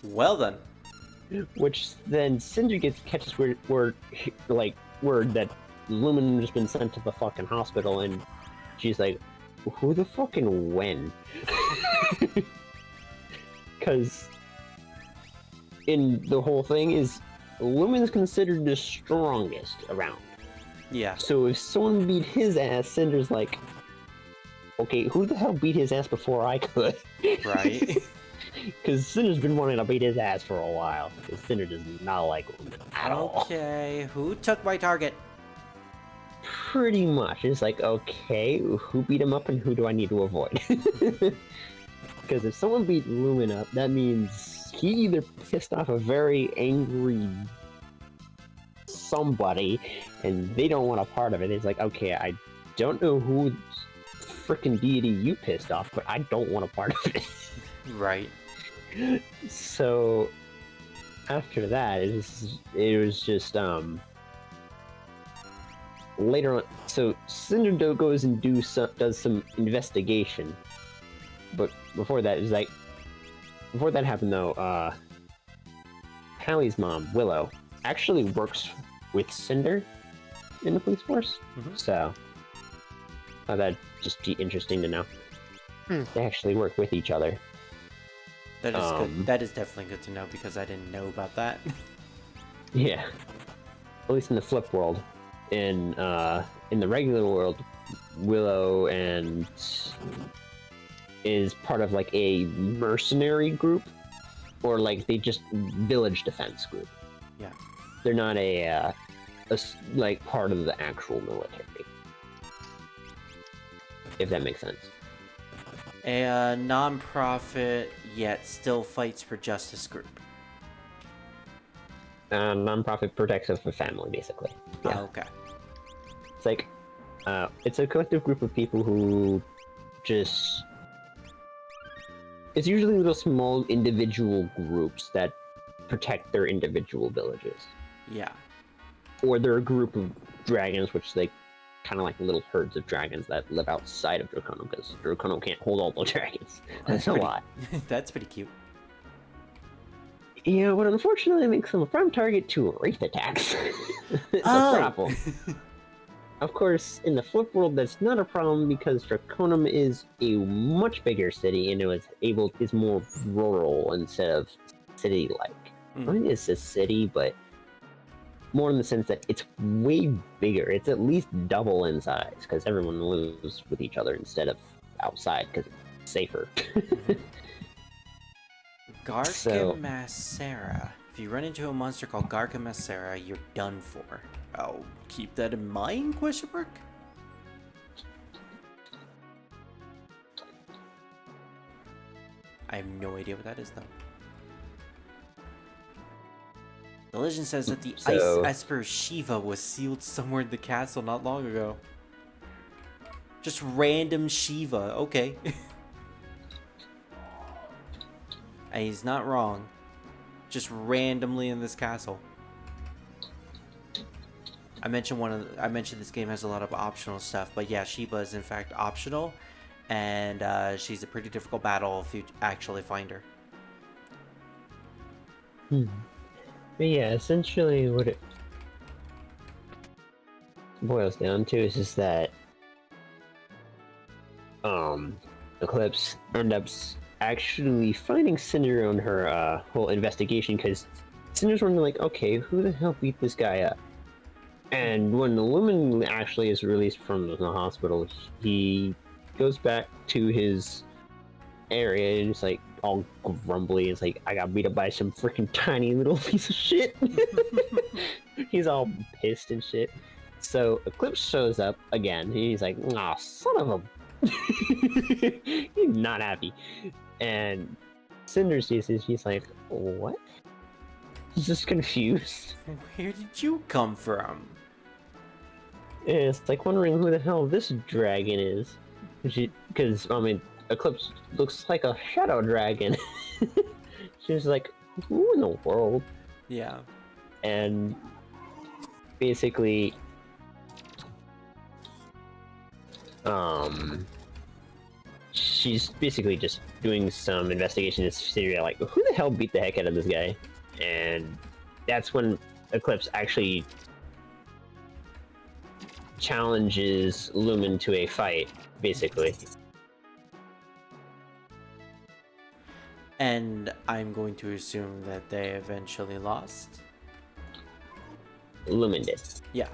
Well done. Which then Cinder catches word that Lumen has been sent to the fucking hospital, and she's like, who the fucking when? Because in the whole thing is Lumen's considered the strongest around. Yeah. So if someone beat his ass, Cinder's like, okay, who the hell beat his ass before I could? Right. Because Cinder's been wanting to beat his ass for a while. Because Cinder does not like Lumen at all. Okay, who took my target? Pretty much. It's like, okay, who beat him up and who do I need to avoid? Because if someone beat Lumen up, that means he either pissed off a very angry somebody and they don't want a part of it. It's like, okay, I don't know who freaking deity you pissed off, but I don't want a part of it. Right. So after that, it was just later on. So Cinder goes and does some investigation, but before that, it was like before that happened though. Pally's mom, Willow, actually works with Cinder in the police force. Mm-hmm. So that'd just be interesting to know. They actually work with each other. That is good. That is definitely good to know because I didn't know about that. Yeah. At least in the Flip world. In the regular world, Willow is part of like a mercenary group, or like they just village defense group. Yeah. They're not a like part of the actual military. if that makes sense. A non-profit yet still fights for justice group. Non-profit protective for family, basically. Yeah. Oh, okay. It's like, it's a collective group of people who just... It's usually little small individual groups that protect their individual villages. Yeah. Or they're a group of dragons, which they kind of like little herds of dragons that live outside of Dracono, because Dracono can't hold all the dragons. That's a lot. That's pretty cute. Yeah, but unfortunately makes them a prime target to wraith attacks. It's a problem. Of course, in the flip world, that's not a problem because Draconum is a much bigger city and is more rural instead of city-like. I mean, it's a city, but more in the sense that it's way bigger. It's at least double in size because everyone lives with each other instead of outside because it's safer. Gargamacera. If you run into a monster called Gargamacera, you're done for. I'll keep that in mind, question mark? I have no idea what that is, though. The legend says that the Ice Esper Shiva was sealed somewhere in the castle not long ago. Just random Shiva, okay. And he's not wrong. Just randomly in this castle. I mentioned this game has a lot of optional stuff, but yeah, Shiva is in fact optional, and she's a pretty difficult battle if you actually find her. But yeah, essentially what it boils down to is just that Eclipse ends up actually finding Cinder on her whole investigation, because Cinder's wondering like, okay, who the hell beat this guy up? And when the Lumen actually is released from the hospital, he goes back to his area and it's like all grumbly. It's like, I got beat up by some freaking tiny little piece of shit. He's all pissed and shit. So Eclipse shows up again. And he's like, "Aw, son of a..." He's not happy. And Cinder sees this. He's like, "What?" He's just confused. Where did you come from? And it's like wondering who the hell this dragon is. Because, I mean, Eclipse looks like a shadow dragon. She's like, who in the world? Yeah. And basically, she's basically just doing some investigation to figure out, like, who the hell beat the heck out of this guy? And that's when Eclipse actually challenges Lumen to a fight, basically. And I'm going to assume that they eventually lost? Lumen did. Yeah.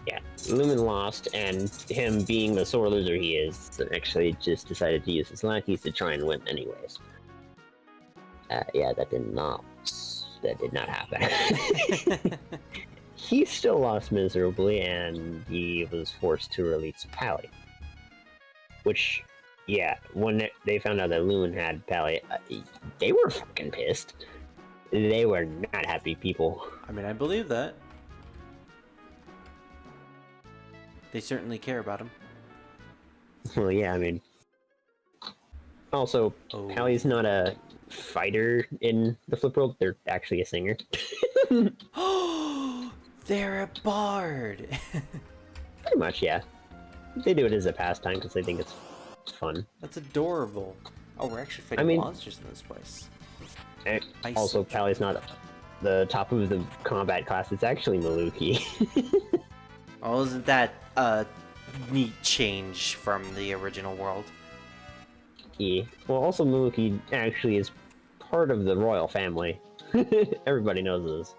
Yeah, Lumen lost, and him being the sore loser he is, actually just decided to use his lackeys to try and win anyways. Yeah, that did not happen. He still lost miserably, and he was forced to release Pally. Which, yeah, when they found out that Lumen had Pally, they were fucking pissed. They were not happy people. I mean, I believe that. They certainly care about him. Well, yeah, I mean... Also, Pally's not a fighter in the Flip World, they're actually a singer. They're a bard! Pretty much, yeah. They do it as a pastime because they think it's fun. That's adorable. Oh, we're actually fighting monsters in this place. And also, Pally's not the top of the combat class, it's actually Maluki. Oh, isn't that a neat change from the original world? Yeah. Well, also Maluki actually is part of the royal family. Everybody knows this.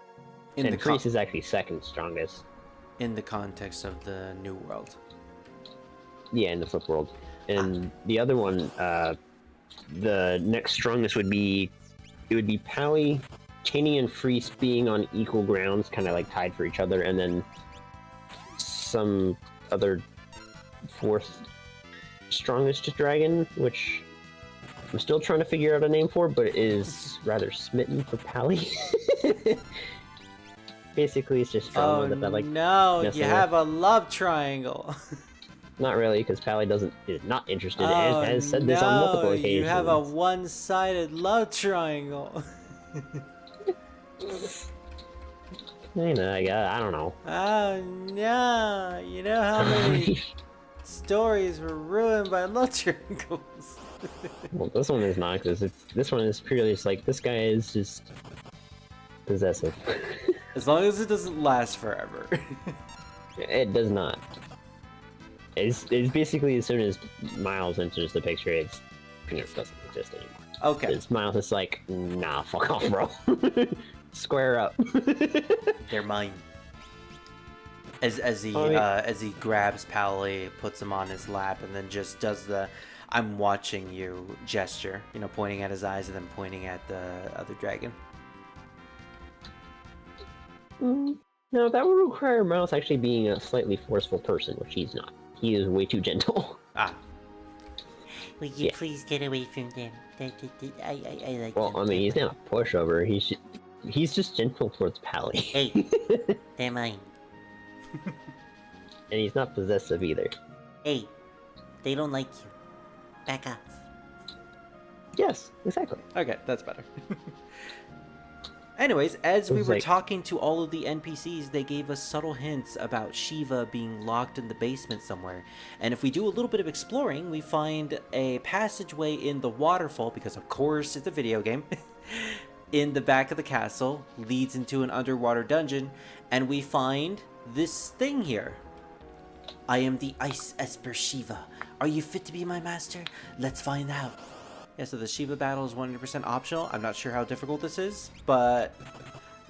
And Kreese is actually second strongest. In the context of the new world. Yeah, in the Flip World. And the other one, the next strongest would be Pally, Taney, and Freese being on equal grounds, kind of like tied for each other, and then some other fourth strongest dragon, which I'm still trying to figure out a name for, but it is rather smitten for Pally. Basically, it's just drama that I like. No, you messing have a love triangle. Not really, because Pally is not interested Oh, and has said this on multiple no, occasions. you have a one-sided love triangle. I don't know. Oh no, you know how many stories were ruined by love triangles. Well, this one is not, because this one is purely just like, this guy is just possessive. As long as it doesn't last forever. It does not. It's basically as soon as Miles enters the picture, it doesn't exist anymore. Okay. Because Miles is like, nah, fuck off, bro. Square up. They're mine. As he grabs Pally, puts him on his lap, and then just does the "I'm watching you" gesture. You know, pointing at his eyes and then pointing at the other dragon. No, that would require Miles actually being a slightly forceful person, which he's not. He is way too gentle. Ah. Will you please get away from them? I like Well, them. I mean, he's not a pushover. He's just gentle towards Pally. Hey, they're mine. And he's not possessive either. Hey, they don't like you. Back off. Yes, exactly. Okay, that's better. Anyways, as we was were like- talking to all of the NPCs, they gave us subtle hints about Shiva being locked in the basement somewhere. And if we do a little bit of exploring, we find a passageway in the waterfall, because of course it's a video game, in the back of the castle, leads into an underwater dungeon, and we find this thing here. I am the Ice Esper Shiva. Are you fit to be my master? Let's find out. Yeah, so the Shiva battle is 100% optional. I'm not sure how difficult this is, but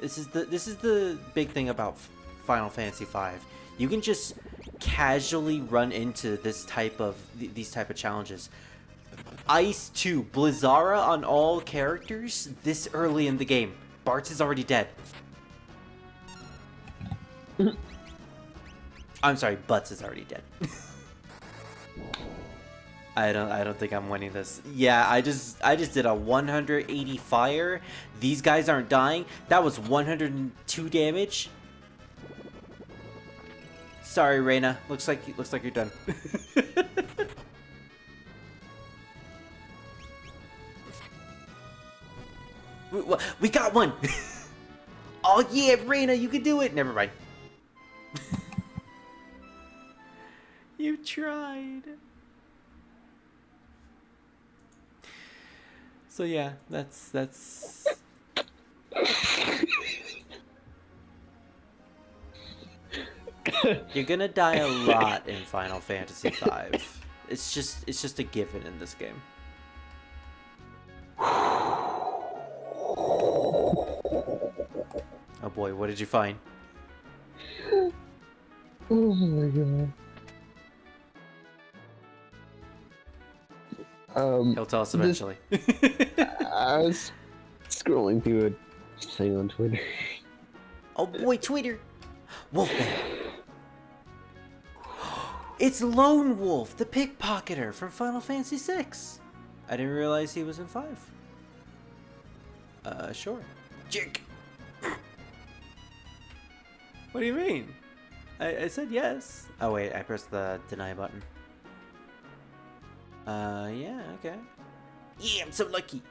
this is the big thing about Final Fantasy V. You can just casually run into this type of these type of challenges. Ice 2, Blizzara on all characters this early in the game. Bartz is already dead. I'm sorry, Butz is already dead. I don't think I'm winning this. Yeah, I just did a 180 fire. These guys aren't dying. That was 102 damage. Sorry, Reyna. Looks like you're done. we got one. Oh yeah, Reyna, you can do it. Never mind. You tried. So yeah, that's You're gonna die a lot in Final Fantasy V. It's just a given in this game. Oh boy, what did you find? Oh my god. He'll tell us eventually. I was scrolling through a thing on Twitter. Oh boy, Twitter. Wolfman. It's Lone Wolf, the pickpocketer from Final Fantasy VI. I didn't realize he was in 5. Sure. Jerk. What do you mean? I said yes. Oh wait, I pressed the deny button. Yeah, okay. Yeah, I'm so lucky.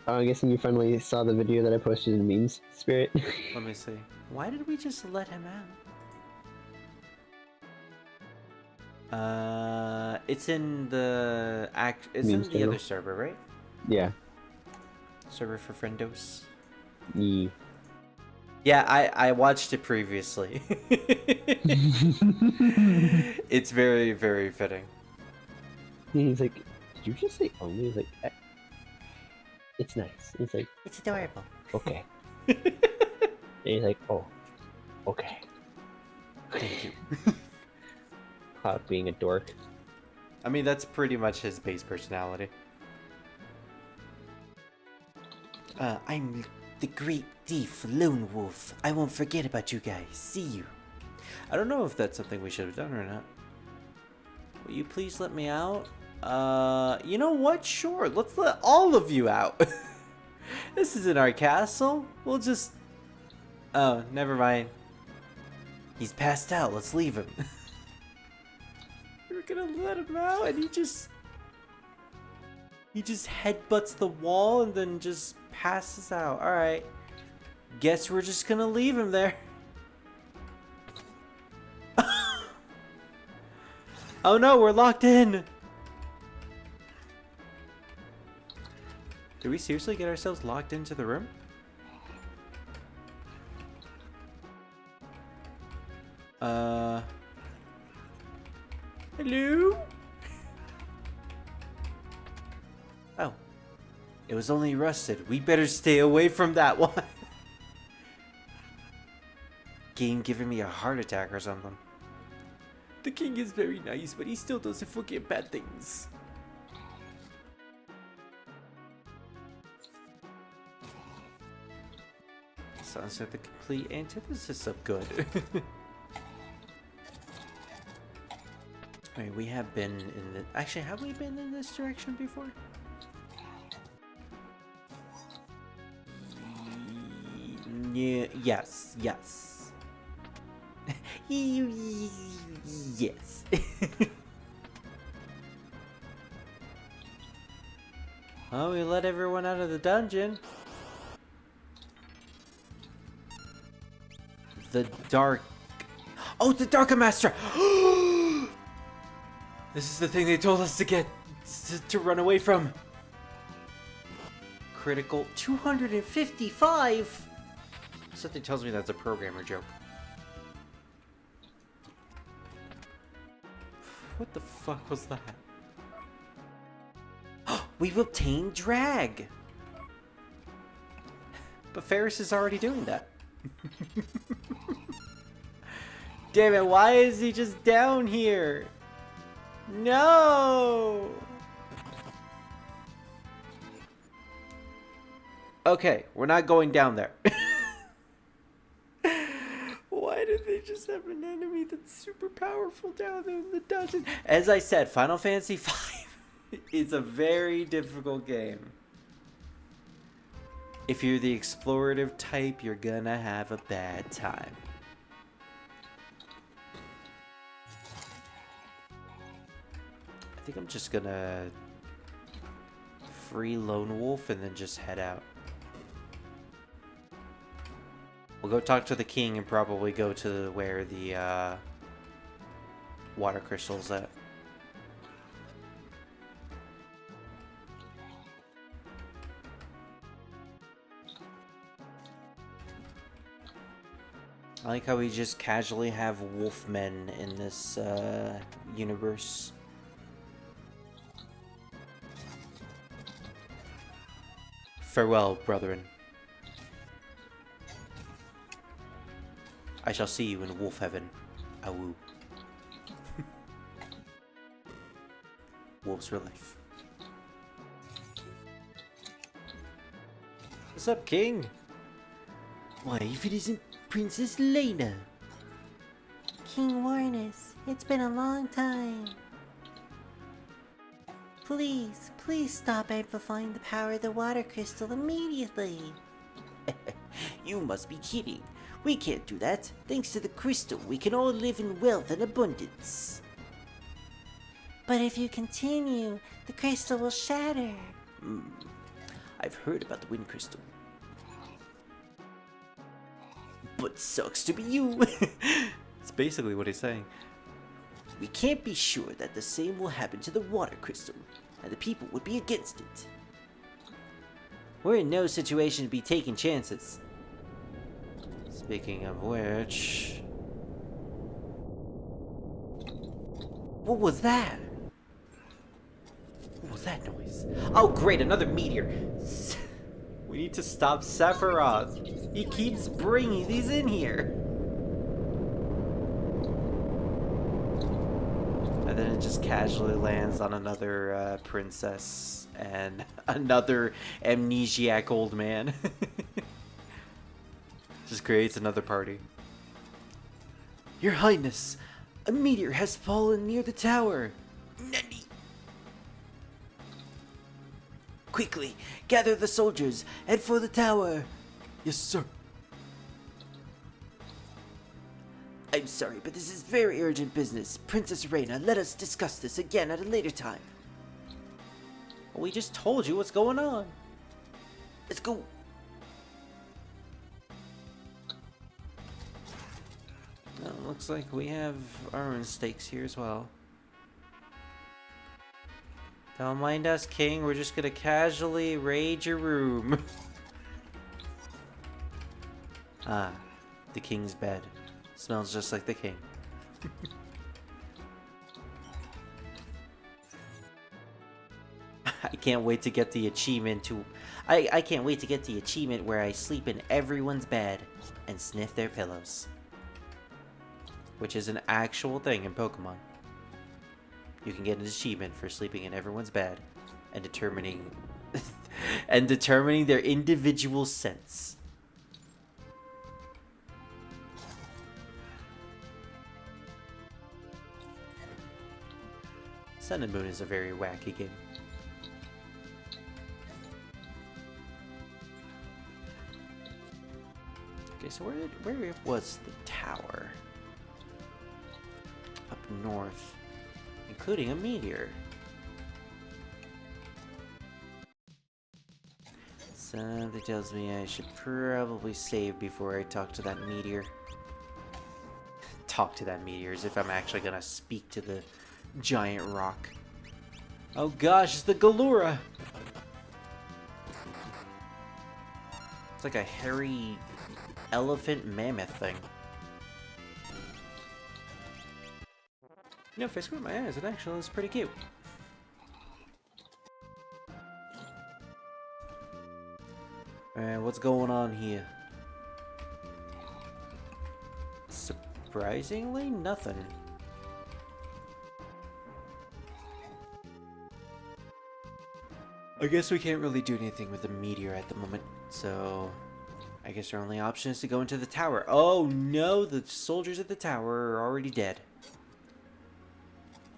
I'm guessing you finally saw the video that I posted in Memes Spirit. Let me see. Why did we just let him out? It's in the it's in Memes the channel. other server, right? Yeah. Server for friendos. Yeah. Yeah, I watched it previously. It's very, very fitting. He's like, did you just say only? He's like, it's nice. He's like, It's adorable. okay. And he's like, oh, okay. Thank you. Cloud being a dork. I mean, that's pretty much his base personality. I'm the great thief, Lone Wolf. I won't forget about you guys. See you. I don't know if that's something we should have done or not. Will you please let me out? You know what? Sure, let's let all of you out. This isn't our castle. We'll just... Oh, never mind. He's passed out. Let's leave him. We're gonna let him out and he just headbutts the wall and then just passes out. Alright. Guess we're just gonna leave him there. Oh no, we're locked in! Did we seriously get ourselves locked into the room? Hello? Oh. It was only rusted. We better stay away from that one. Game giving me a heart attack or something. The king is very nice, but he still doesn't forget bad things. Sounds like the complete antithesis of good. Wait, we have been in the... Actually, have we been in this direction before? Yeah, yes. Yes. Oh, we let everyone out of the dungeon. The dark... Oh, the Dark Master! This is the thing they told us to get... to run away from. Critical 255? Something tells me that's a programmer joke. What the fuck was that? We've obtained drag! But Ferris is already doing that. Damn it, why is he just down here? No! Okay, we're not going down there. Why did they just have an enemy that's super powerful down there in the dungeon? As I said, Final Fantasy V is a very difficult game. If you're the explorative type, you're gonna have a bad time. I think I'm just gonna free Lone Wolf and then just head out. We'll go talk to the king and probably go to where the water crystal's at. I like how we just casually have wolfmen in this universe. Farewell, brethren. I shall see you in wolf heaven. Awoo. Wolves for life. What's up, king? Why, if it isn't Princess Lena. King Warnus, it's been a long time. Please stop amplifying the power of the water crystal immediately. You must be kidding. We can't do that. Thanks to the crystal, we can all live in wealth and abundance. But if you continue, the crystal will shatter. I've heard about the wind crystal. But sucks to be you. It's basically what he's saying. We can't be sure that the same will happen to the water crystal, and the people would be against it. We're in no situation to be taking chances. Speaking of which... What was that? What was that noise? Oh great, another meteor! We need to stop Sephiroth. He keeps bringing these in here. And then it just casually lands on another princess and another amnesiac old man. Just creates another party. Your Highness, a meteor has fallen near the tower. Nani? Quickly, gather the soldiers. Head for the tower. Yes, sir. I'm sorry, but this is very urgent business. Princess Reina, let us discuss this again at a later time. We just told you what's going on. Let's go. Well, looks like we have our own stakes here as well. Don't mind us, King. We're just gonna casually raid your room. Ah, the King's bed. Smells just like the King. I can't wait to get the achievement to... I can't wait to get the achievement where I sleep in everyone's bed and sniff their pillows. Which is an actual thing in Pokemon. You can get an achievement for sleeping in everyone's bed and determining their individual scents. Sun and Moon is a very wacky game. Okay, so where was the tower? Up north, including a meteor. Something tells me I should probably save before I talk to that meteor. Talk to that meteor as if I'm actually gonna speak to the giant rock. Oh gosh, it's the Galura! It's like a hairy elephant mammoth thing. You know, if I squint my eyes, it actually looks pretty cute. Alright, what's going on here? Surprisingly, nothing. I guess we can't really do anything with the meteor at the moment, so I guess our only option is to go into the tower. Oh no, the soldiers at the tower are already dead.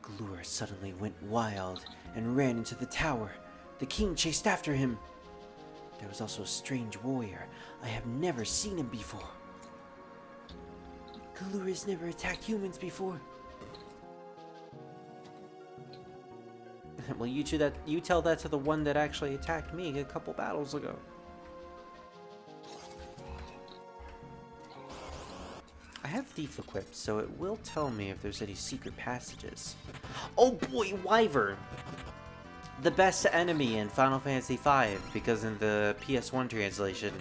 Glura suddenly went wild and ran into the tower. The king chased after him. There was also a strange warrior. I have never seen him before. Glura's never attacked humans before. Well, you tell that to the one that actually attacked me a couple battles ago. I have Thief equipped, so it will tell me if there's any secret passages. Oh boy, Wyvern! The best enemy in Final Fantasy V, because in the PS1 translation,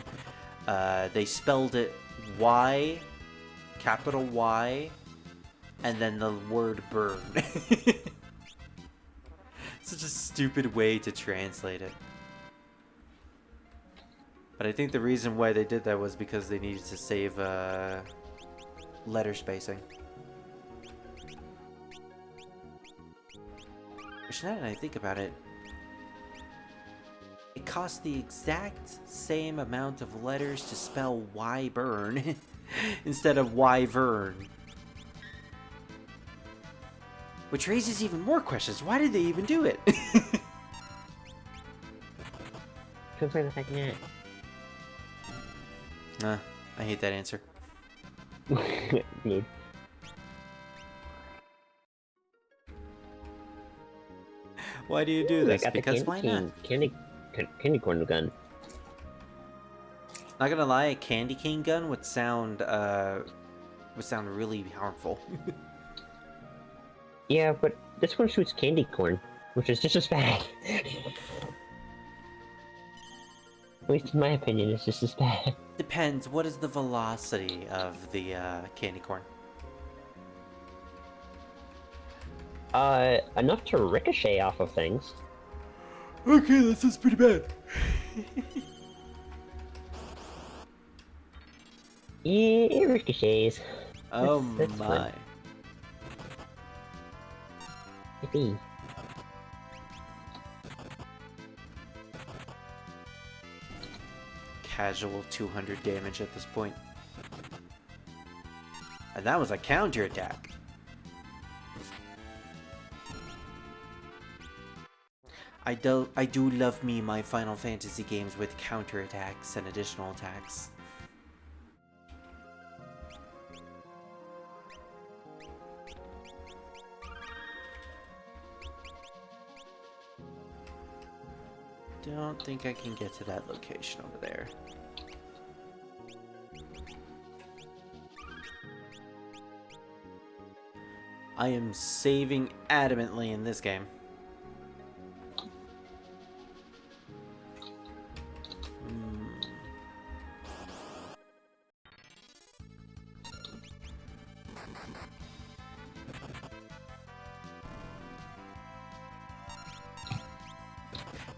they spelled it Y, capital Y, and then the word burn. Such a stupid way to translate it. But I think the reason why they did that was because they needed to save letter spacing. Which now that I think about it, it costs the exact same amount of letters to spell Wyvern instead of Wyvern. Which raises even more questions. Why did they even do it? Could play the second net. I hate that answer. Mood. Why do you do this? I got Because the why not? candy corn gun. Not gonna lie, a candy cane gun would sound really harmful. Yeah, but this one shoots candy corn, which is just as bad. At least in my opinion, it's just as bad. Depends. What is the velocity of the candy corn? Enough to ricochet off of things. Okay, that sounds pretty bad. Yeah, it ricochets. Oh That's my. fun. Yippee. Casual 200 damage at this point. And that was a counterattack. I do love me my Final Fantasy games with counterattacks and additional attacks. Don't think I can get to that location over there. I am saving adamantly in this game.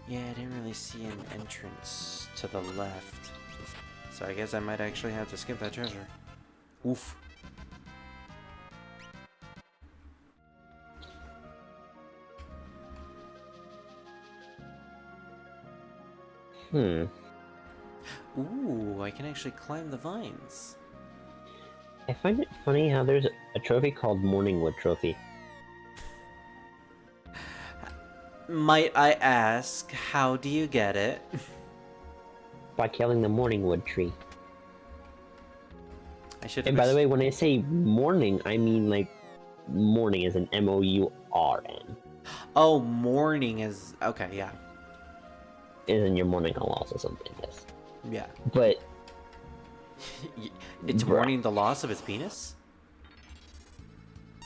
Yeah, I didn't really see an entrance to the left. So I guess I might actually have to skip that treasure. Oof. Ooh, I can actually climb the vines. I find it funny how there's a trophy called Morningwood Trophy. Might I ask, how do you get it? By killing the Morningwood tree. I should. And by the way, when I say morning, I mean like morning is an M-O-U-R-N. Oh, morning is okay. Yeah. Isn't your morning a loss or something? Yes. Yeah. But it's mourning the loss of its penis.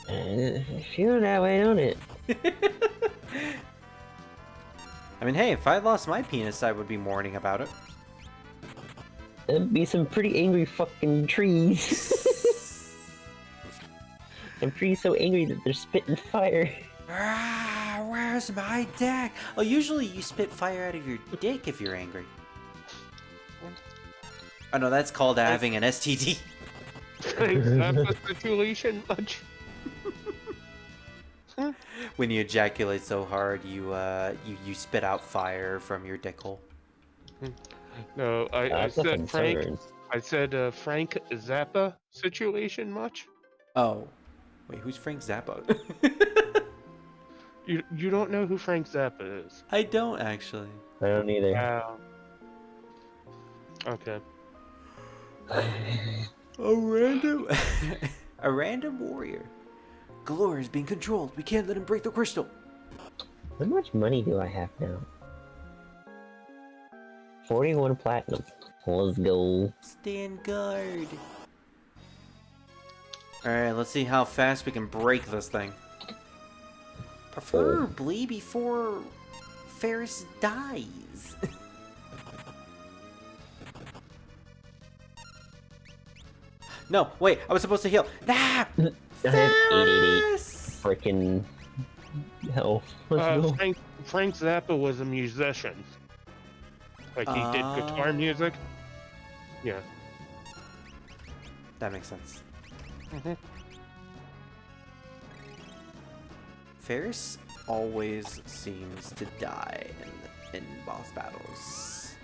Feel that way, don't it? I mean, hey, if I lost my penis, I would be mourning about it. There'd be some pretty angry fucking trees. Some trees so angry that they're spitting fire. Ah, where's my dick? Oh, usually you spit fire out of your dick if you're angry. Oh no, that's called having an STD. That's a situation much. When you ejaculate so hard, you spit out fire from your dick hole. No, I said Frank. Concerns. I said Frank Zappa situation much. Oh, wait, who's Frank Zappa? You don't know who Frank Zappa is? I don't actually. I don't either. Wow. Okay. A random warrior. Galore is being controlled. We can't let him break the crystal. How much money do I have now? 41 platinum. Let's go. Stand guard. Alright, let's see how fast we can break this thing. Preferably before Ferris dies. No, wait, I was supposed to heal. Nah! I have 888 freaking health. Let's go. Frank Zappa was a musician. Like he did guitar music. Yeah. That makes sense. Ferris always seems to die in boss battles.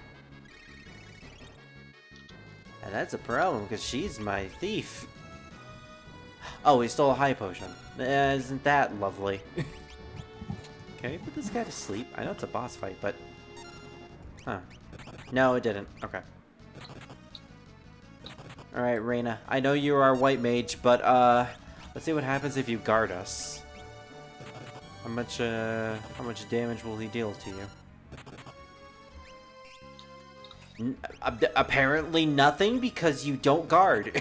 And that's a problem, because she's my thief. Oh, he stole a high potion. Isn't that lovely? Can we put this guy to sleep? I know it's a boss fight, but... Huh. No, it didn't. Okay. Alright, Reina. I know you are white mage, but, let's see what happens if you guard us. How much damage will he deal to you? Apparently nothing, because you don't guard.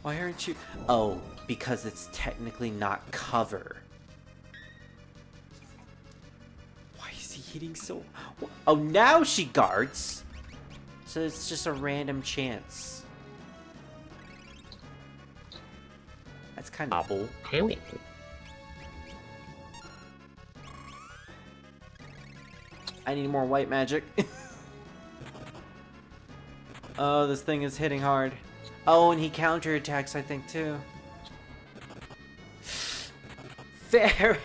Why aren't you... Oh, because it's technically not cover. Why is he hitting so... Oh, now she guards! So it's just a random chance. That's kind of cool. I need more white magic. Oh, this thing is hitting hard. Oh, and he counterattacks, I think, too. Ferris!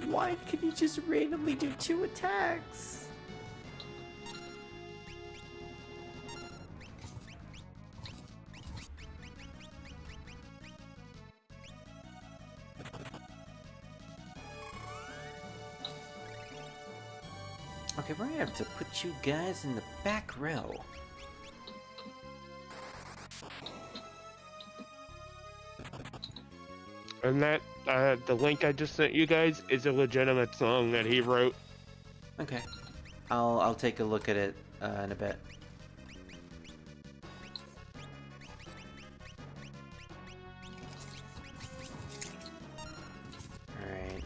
Why can he just randomly do 2 attacks? Okay, we're gonna have to put you guys in the back row. And that, the link I just sent you guys is a legitimate song that he wrote. Okay. I'll take a look at it in a bit. Alright.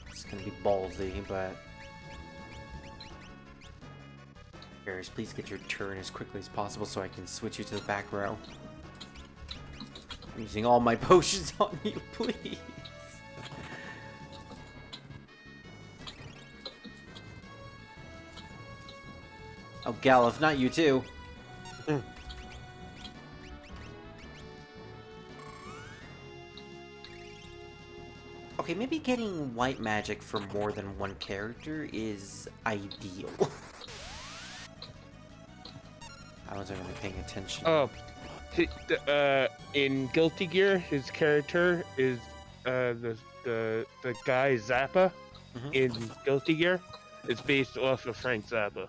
It's gonna be ballsy, but... Ferris, please get your turn as quickly as possible so I can switch you to the back row. I'm using all my potions on you, please. Oh, Galuf, not you too. Okay, maybe getting white magic for more than one character is ideal. I wasn't really paying attention. Oh, in Guilty Gear, his character is the guy Zappa. In Guilty Gear, it's based off of Frank Zappa.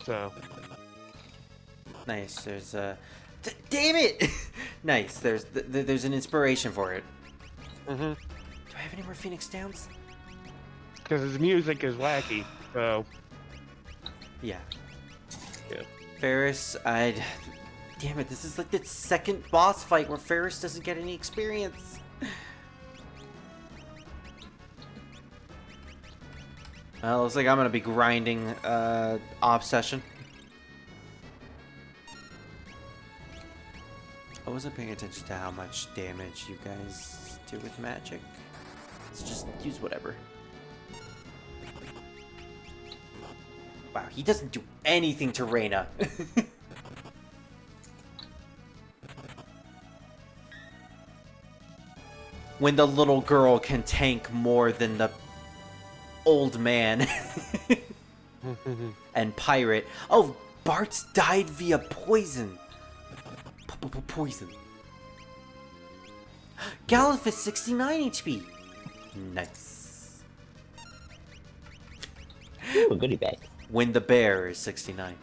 So nice. There's damn it! Nice. There's an inspiration for it. Do I have any more Phoenix Downs? Because his music is wacky. So yeah. Yeah. Ferris, damn it! This is like the second boss fight where Ferris doesn't get any experience. Looks like I'm gonna be grinding Obsession. I wasn't paying attention to how much damage you guys do with magic. Let's just use whatever. Wow, he doesn't do anything to Reyna. When the little girl can tank more than the old man and pirate. Oh, Bart's died via poison. Poison. Galuf is 69 HP. Nice. Ooh, a goodie bag. When the bear is 69.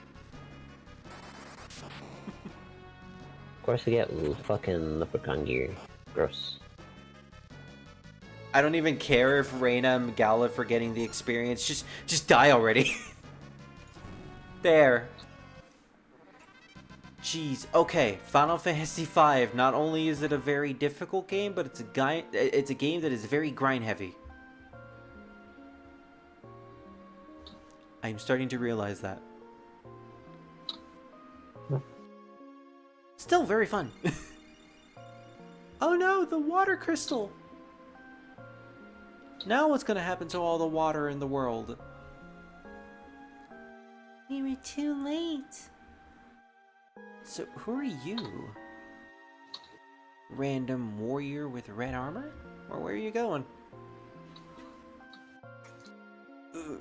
Of course, we get fucking leprechaun gear. Gross. I don't even care if Reyna and Galuf are getting the experience. Just die already. There. Jeez. Okay, Final Fantasy V. Not only is it a very difficult game, but it's a game that is very grind heavy. I'm starting to realize that. Still very fun. Oh no, the water crystal. Now what's gonna happen to all the water in the world? We were too late. So, who are you? Random warrior with red armor? Or where are you going?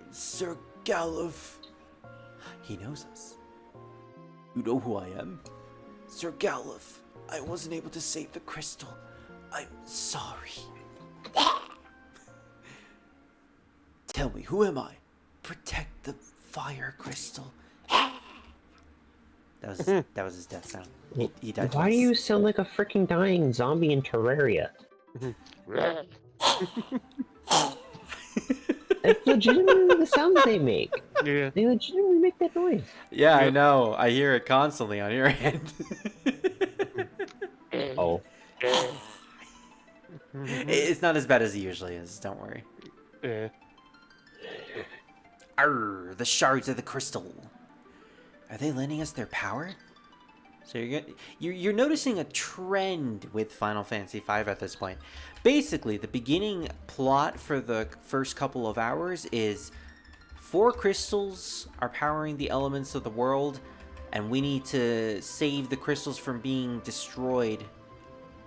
Sir Galuf. He knows us. You know who I am? Sir Galuf. I wasn't able to save the crystal. I'm sorry. Tell me, who am I? Protect the fire crystal. That was his death sound. He died Why do twice. you sound like a freaking dying zombie in Terraria? It's legitimately the sound they make. yeah. They legitimately make that noise. Yeah, I know. I hear it constantly on your end. Oh. It's not as bad as it usually is. Don't worry. Yeah. Arr, the shards of the crystal. Are they lending us their power? So you're noticing a trend with Final Fantasy V at this point. Basically, the beginning plot for the first couple of hours is 4 crystals are powering the elements of the world, and we need to save the crystals from being destroyed.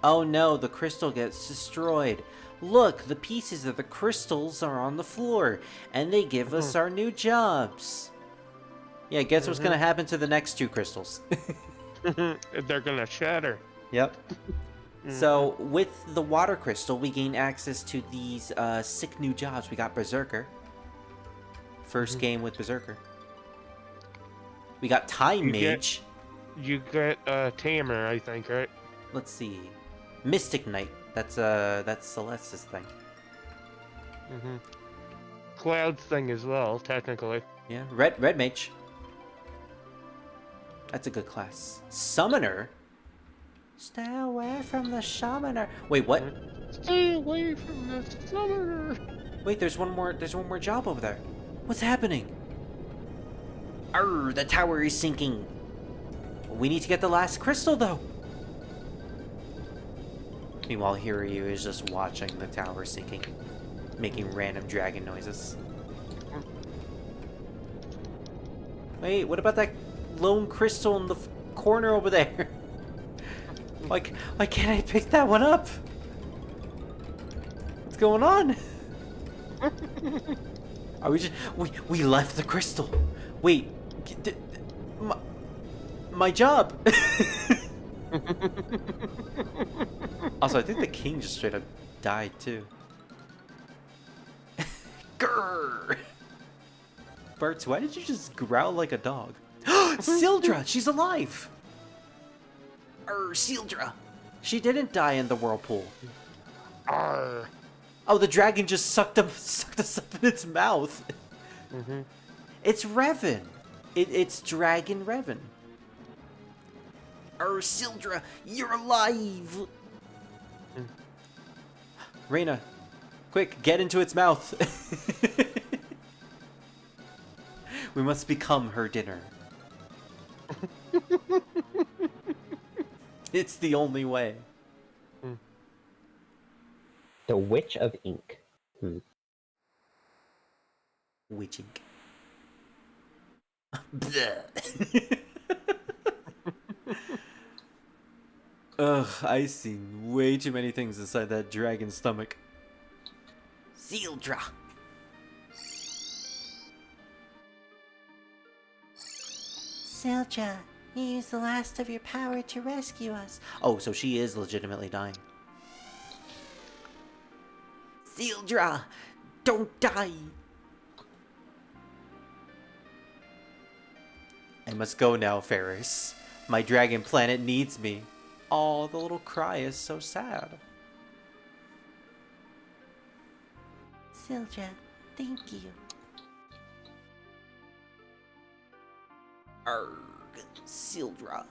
Oh no, the crystal gets destroyed. Look, the pieces of the crystals are on the floor, and they give us our new jobs. Yeah, guess what's gonna happen to the next 2 crystals? They're gonna shatter. Yep. So with the water crystal, we gain access to these sick new jobs. We got Berserker. First game with Berserker. We got Time Mage. You get Tamer, I think, right? Let's see. Mystic Knight. That's Celeste's thing. Cloud's thing as well, technically. Yeah, Red Mage. That's a good class. Summoner. Stay away from the summoner. Wait, what? Stay away from the summoner. Wait, there's one more job over there. What's happening? Arr, the tower is sinking. We need to get the last crystal though. Meanwhile, Hiryu is just watching the tower sinking, making random dragon noises. Wait, what about that lone crystal in the corner over there? Why can't I pick that one up? What's going on? Are we just we left the crystal? Wait, my job. Also, I think the king just straight up died too. Grrr. Butz, why did you just growl like a dog? Sildra, she's alive. Sildra. She didn't die in the whirlpool. Arr. Oh, the dragon just sucked us up in its mouth. It's Revan. It's Dragon Revan. Sildra, you're alive. Reina, quick, get into its mouth. We must become her dinner. It's the only way. The Witch of Ink. Witch ink. Bleh. Ugh, I've seen way too many things inside that dragon's stomach. Sildra. Sildra, you used the last of your power to rescue us. Oh, so she is legitimately dying. Sildra, don't die. I must go now, Ferris. My dragon planet needs me. Oh, the little cry is so sad. Sildra, thank you. Arrgh, Sildra.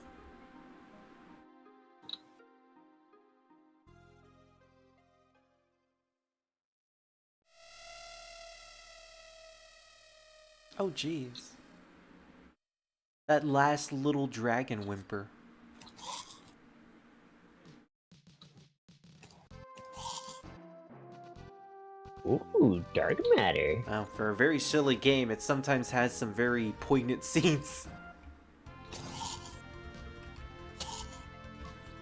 Oh, jeez. That last little dragon whimper. Ooh, dark matter. Wow, for a very silly game, it sometimes has some very poignant scenes.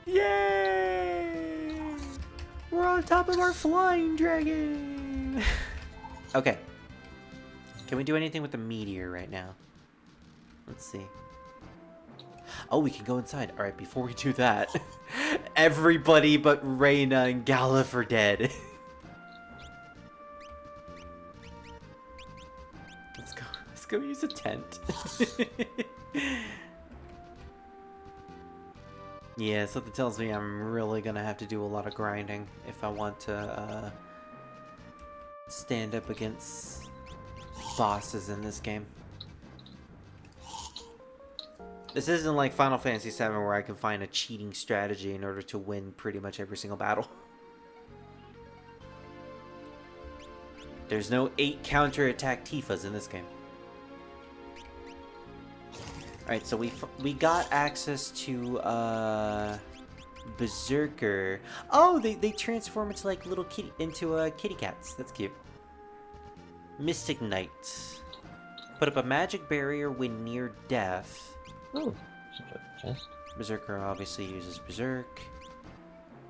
Yay! We're on top of our flying dragon! Okay. Can we do anything with the meteor right now? Let's see. Oh, we can go inside. Alright, before we do that, everybody but Reina and Galuf are dead. Let's go use a tent. Yeah, something tells me I'm really gonna have to do a lot of grinding if I want to stand up against bosses in this game. This isn't like Final Fantasy VII where I can find a cheating strategy in order to win pretty much every single battle. There's no 8 counterattack Tifas in this game. Alright, so we got access to Berserker. Oh, they transform into like little kitty cats. That's cute. Mystic Knight. Put up a magic barrier when near death. Oh, chest. Berserker obviously uses Berserk.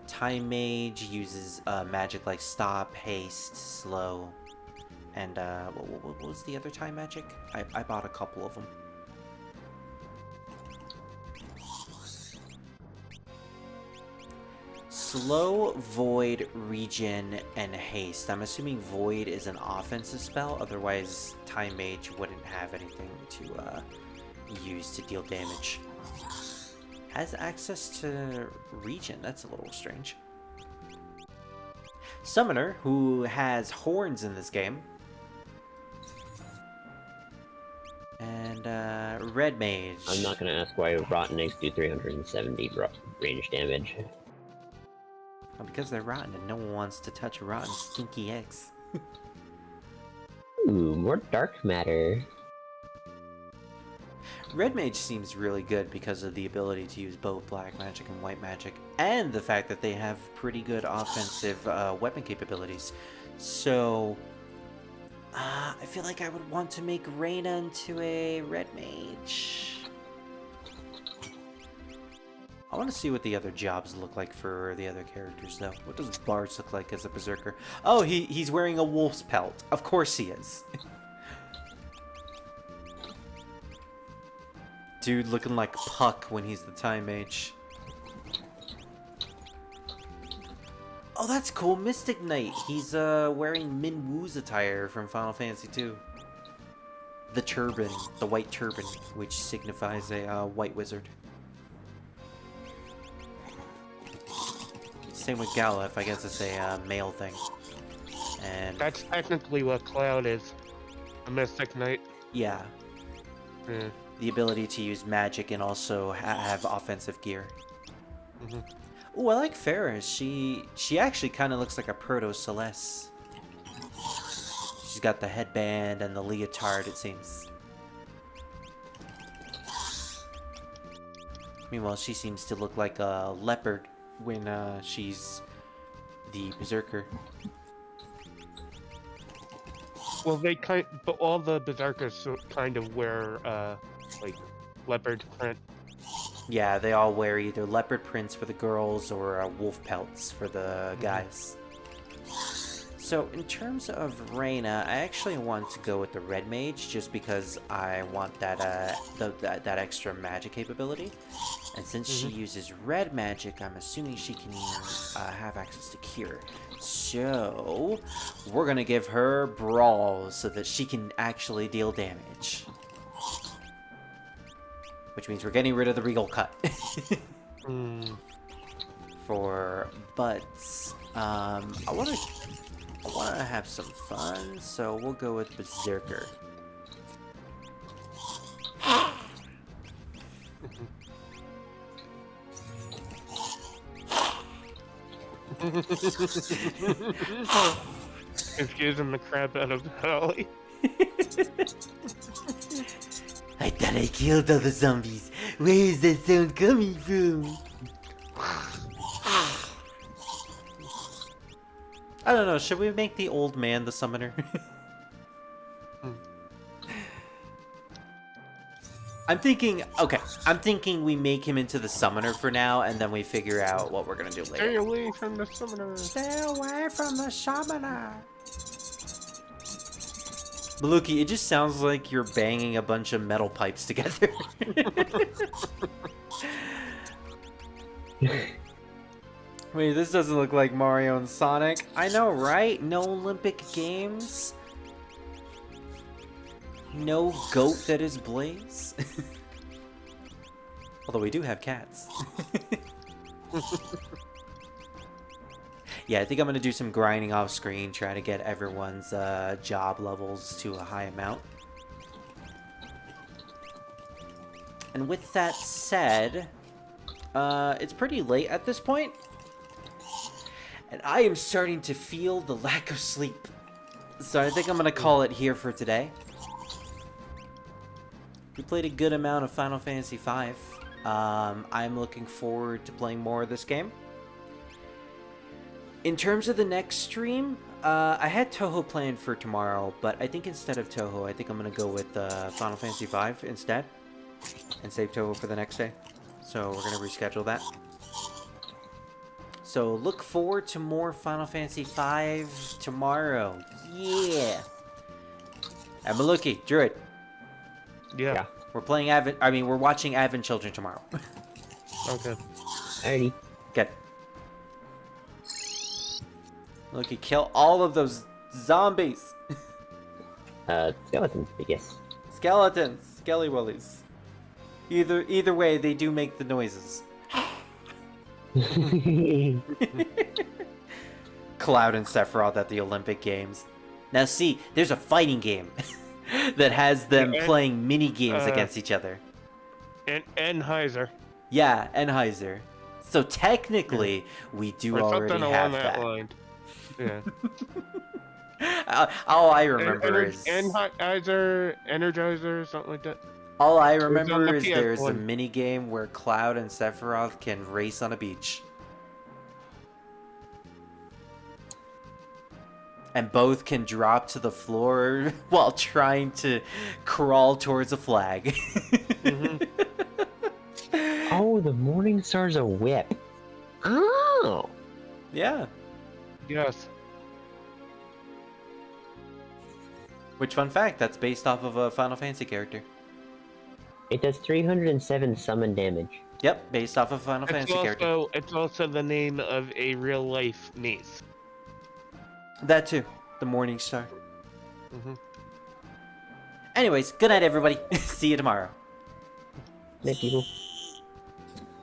Time Mage uses magic like Stop, Haste, Slow. And what was the other time magic? I bought a couple of them. slow, void, regen, and haste. I'm assuming void is an offensive spell, otherwise Time Mage wouldn't have anything to use to deal damage. Has access to regen, that's a little strange. Summoner, who has horns in this game. And Red Mage. I'm not gonna ask why rotten eggs do 370 range damage. Well, because they're rotten and no one wants to touch rotten, stinky eggs. Ooh, more dark matter. Red Mage seems really good because of the ability to use both black magic and white magic, and the fact that they have pretty good offensive weapon capabilities. So, I feel like I would want to make Reyna into a Red Mage. I want to see what the other jobs look like for the other characters, though. What does Bards look like as a Berserker? Oh, he's wearing a wolf's pelt. Of course he is. Dude looking like Puck when he's the Time Mage. Oh, that's cool. Mystic Knight. He's wearing Min Wu's attire from Final Fantasy II. The turban, the white turban, which signifies a white wizard. Same with Galef. I guess it's a male thing. And That's technically what Cloud is. A Mystic Knight. yeah, Yeah. the ability to use magic and also have offensive gear. hmm Ooh, I like Ferris. She actually kind of looks like a Proto-Celeste. She's got the headband and the leotard, it seems. Meanwhile, she seems to look like a leopard when she's the Berserker. Well, but all the Berserkers kind of wear, like, leopard print. Yeah, they all wear either leopard prints for the girls or wolf pelts for the guys. So in terms of Reyna, I actually want to go with the Red Mage just because I want that that extra magic capability. And since she uses red magic, I'm assuming she can have access to Cure. So we're gonna give her Brawl so that she can actually deal damage. Which means we're getting rid of the Regal Cut. For Butz, I want to have some fun, so we'll go with Berserker. Confusing the crap out of Holly. I thought I killed all the zombies. Where is that sound coming from? I don't know, should we make the old man the summoner? I'm thinking we make him into the summoner for now, and then we figure out what we're gonna do later. Stay away from the summoner. Stay away from the summoner. Maluki, it just sounds like you're banging a bunch of metal pipes together. Wait, this doesn't look like Mario and Sonic. I know, right? No Olympic Games. No goat that is Blaze. Although we do have cats. Yeah, I think I'm going to do some grinding off screen, try to get everyone's job levels to a high amount. And with that said, it's pretty late at this point. And I am starting to feel the lack of sleep. So I think I'm going to call it here for today. We played a good amount of Final Fantasy V. I'm looking forward to playing more of this game. In terms of the next stream, I had Touhou planned for tomorrow, but I think instead of Touhou, I think I'm going to go with Final Fantasy V instead. And save Touhou for the next day. So we're going to reschedule that. So look forward to more Final Fantasy V tomorrow. Yeah! And Maluki, Druid. Yeah. Yeah. We're watching Advent Children tomorrow. Okay. Alrighty. Good. Look, you kill all of those zombies. Skeletons, I guess. Skeletons, skelly willies. Either way, they do make the noises. Cloud and Sephiroth at the Olympic Games. Now see, there's a fighting game that has them playing mini games against each other. And Enheiser. Yeah, Enheiser. So technically, we do already have that. Line. Yeah. All I remember is Enheiser, Energizer, something like that. all I on remember the is there's a PS1. mini game where Cloud and Sephiroth can race on a beach. And both can drop to the floor while trying to crawl towards a flag. Oh, the Morning Star's a whip. Oh. Yeah. Yes. Which, fun fact, that's based off of a Final Fantasy character. It does 307 summon damage. Yep, based off of a Final Fantasy character. It's also the name of a real life niece. That too. The Morning Star. Mm-hmm. Anyways, good night, everybody. See you tomorrow. Night, people.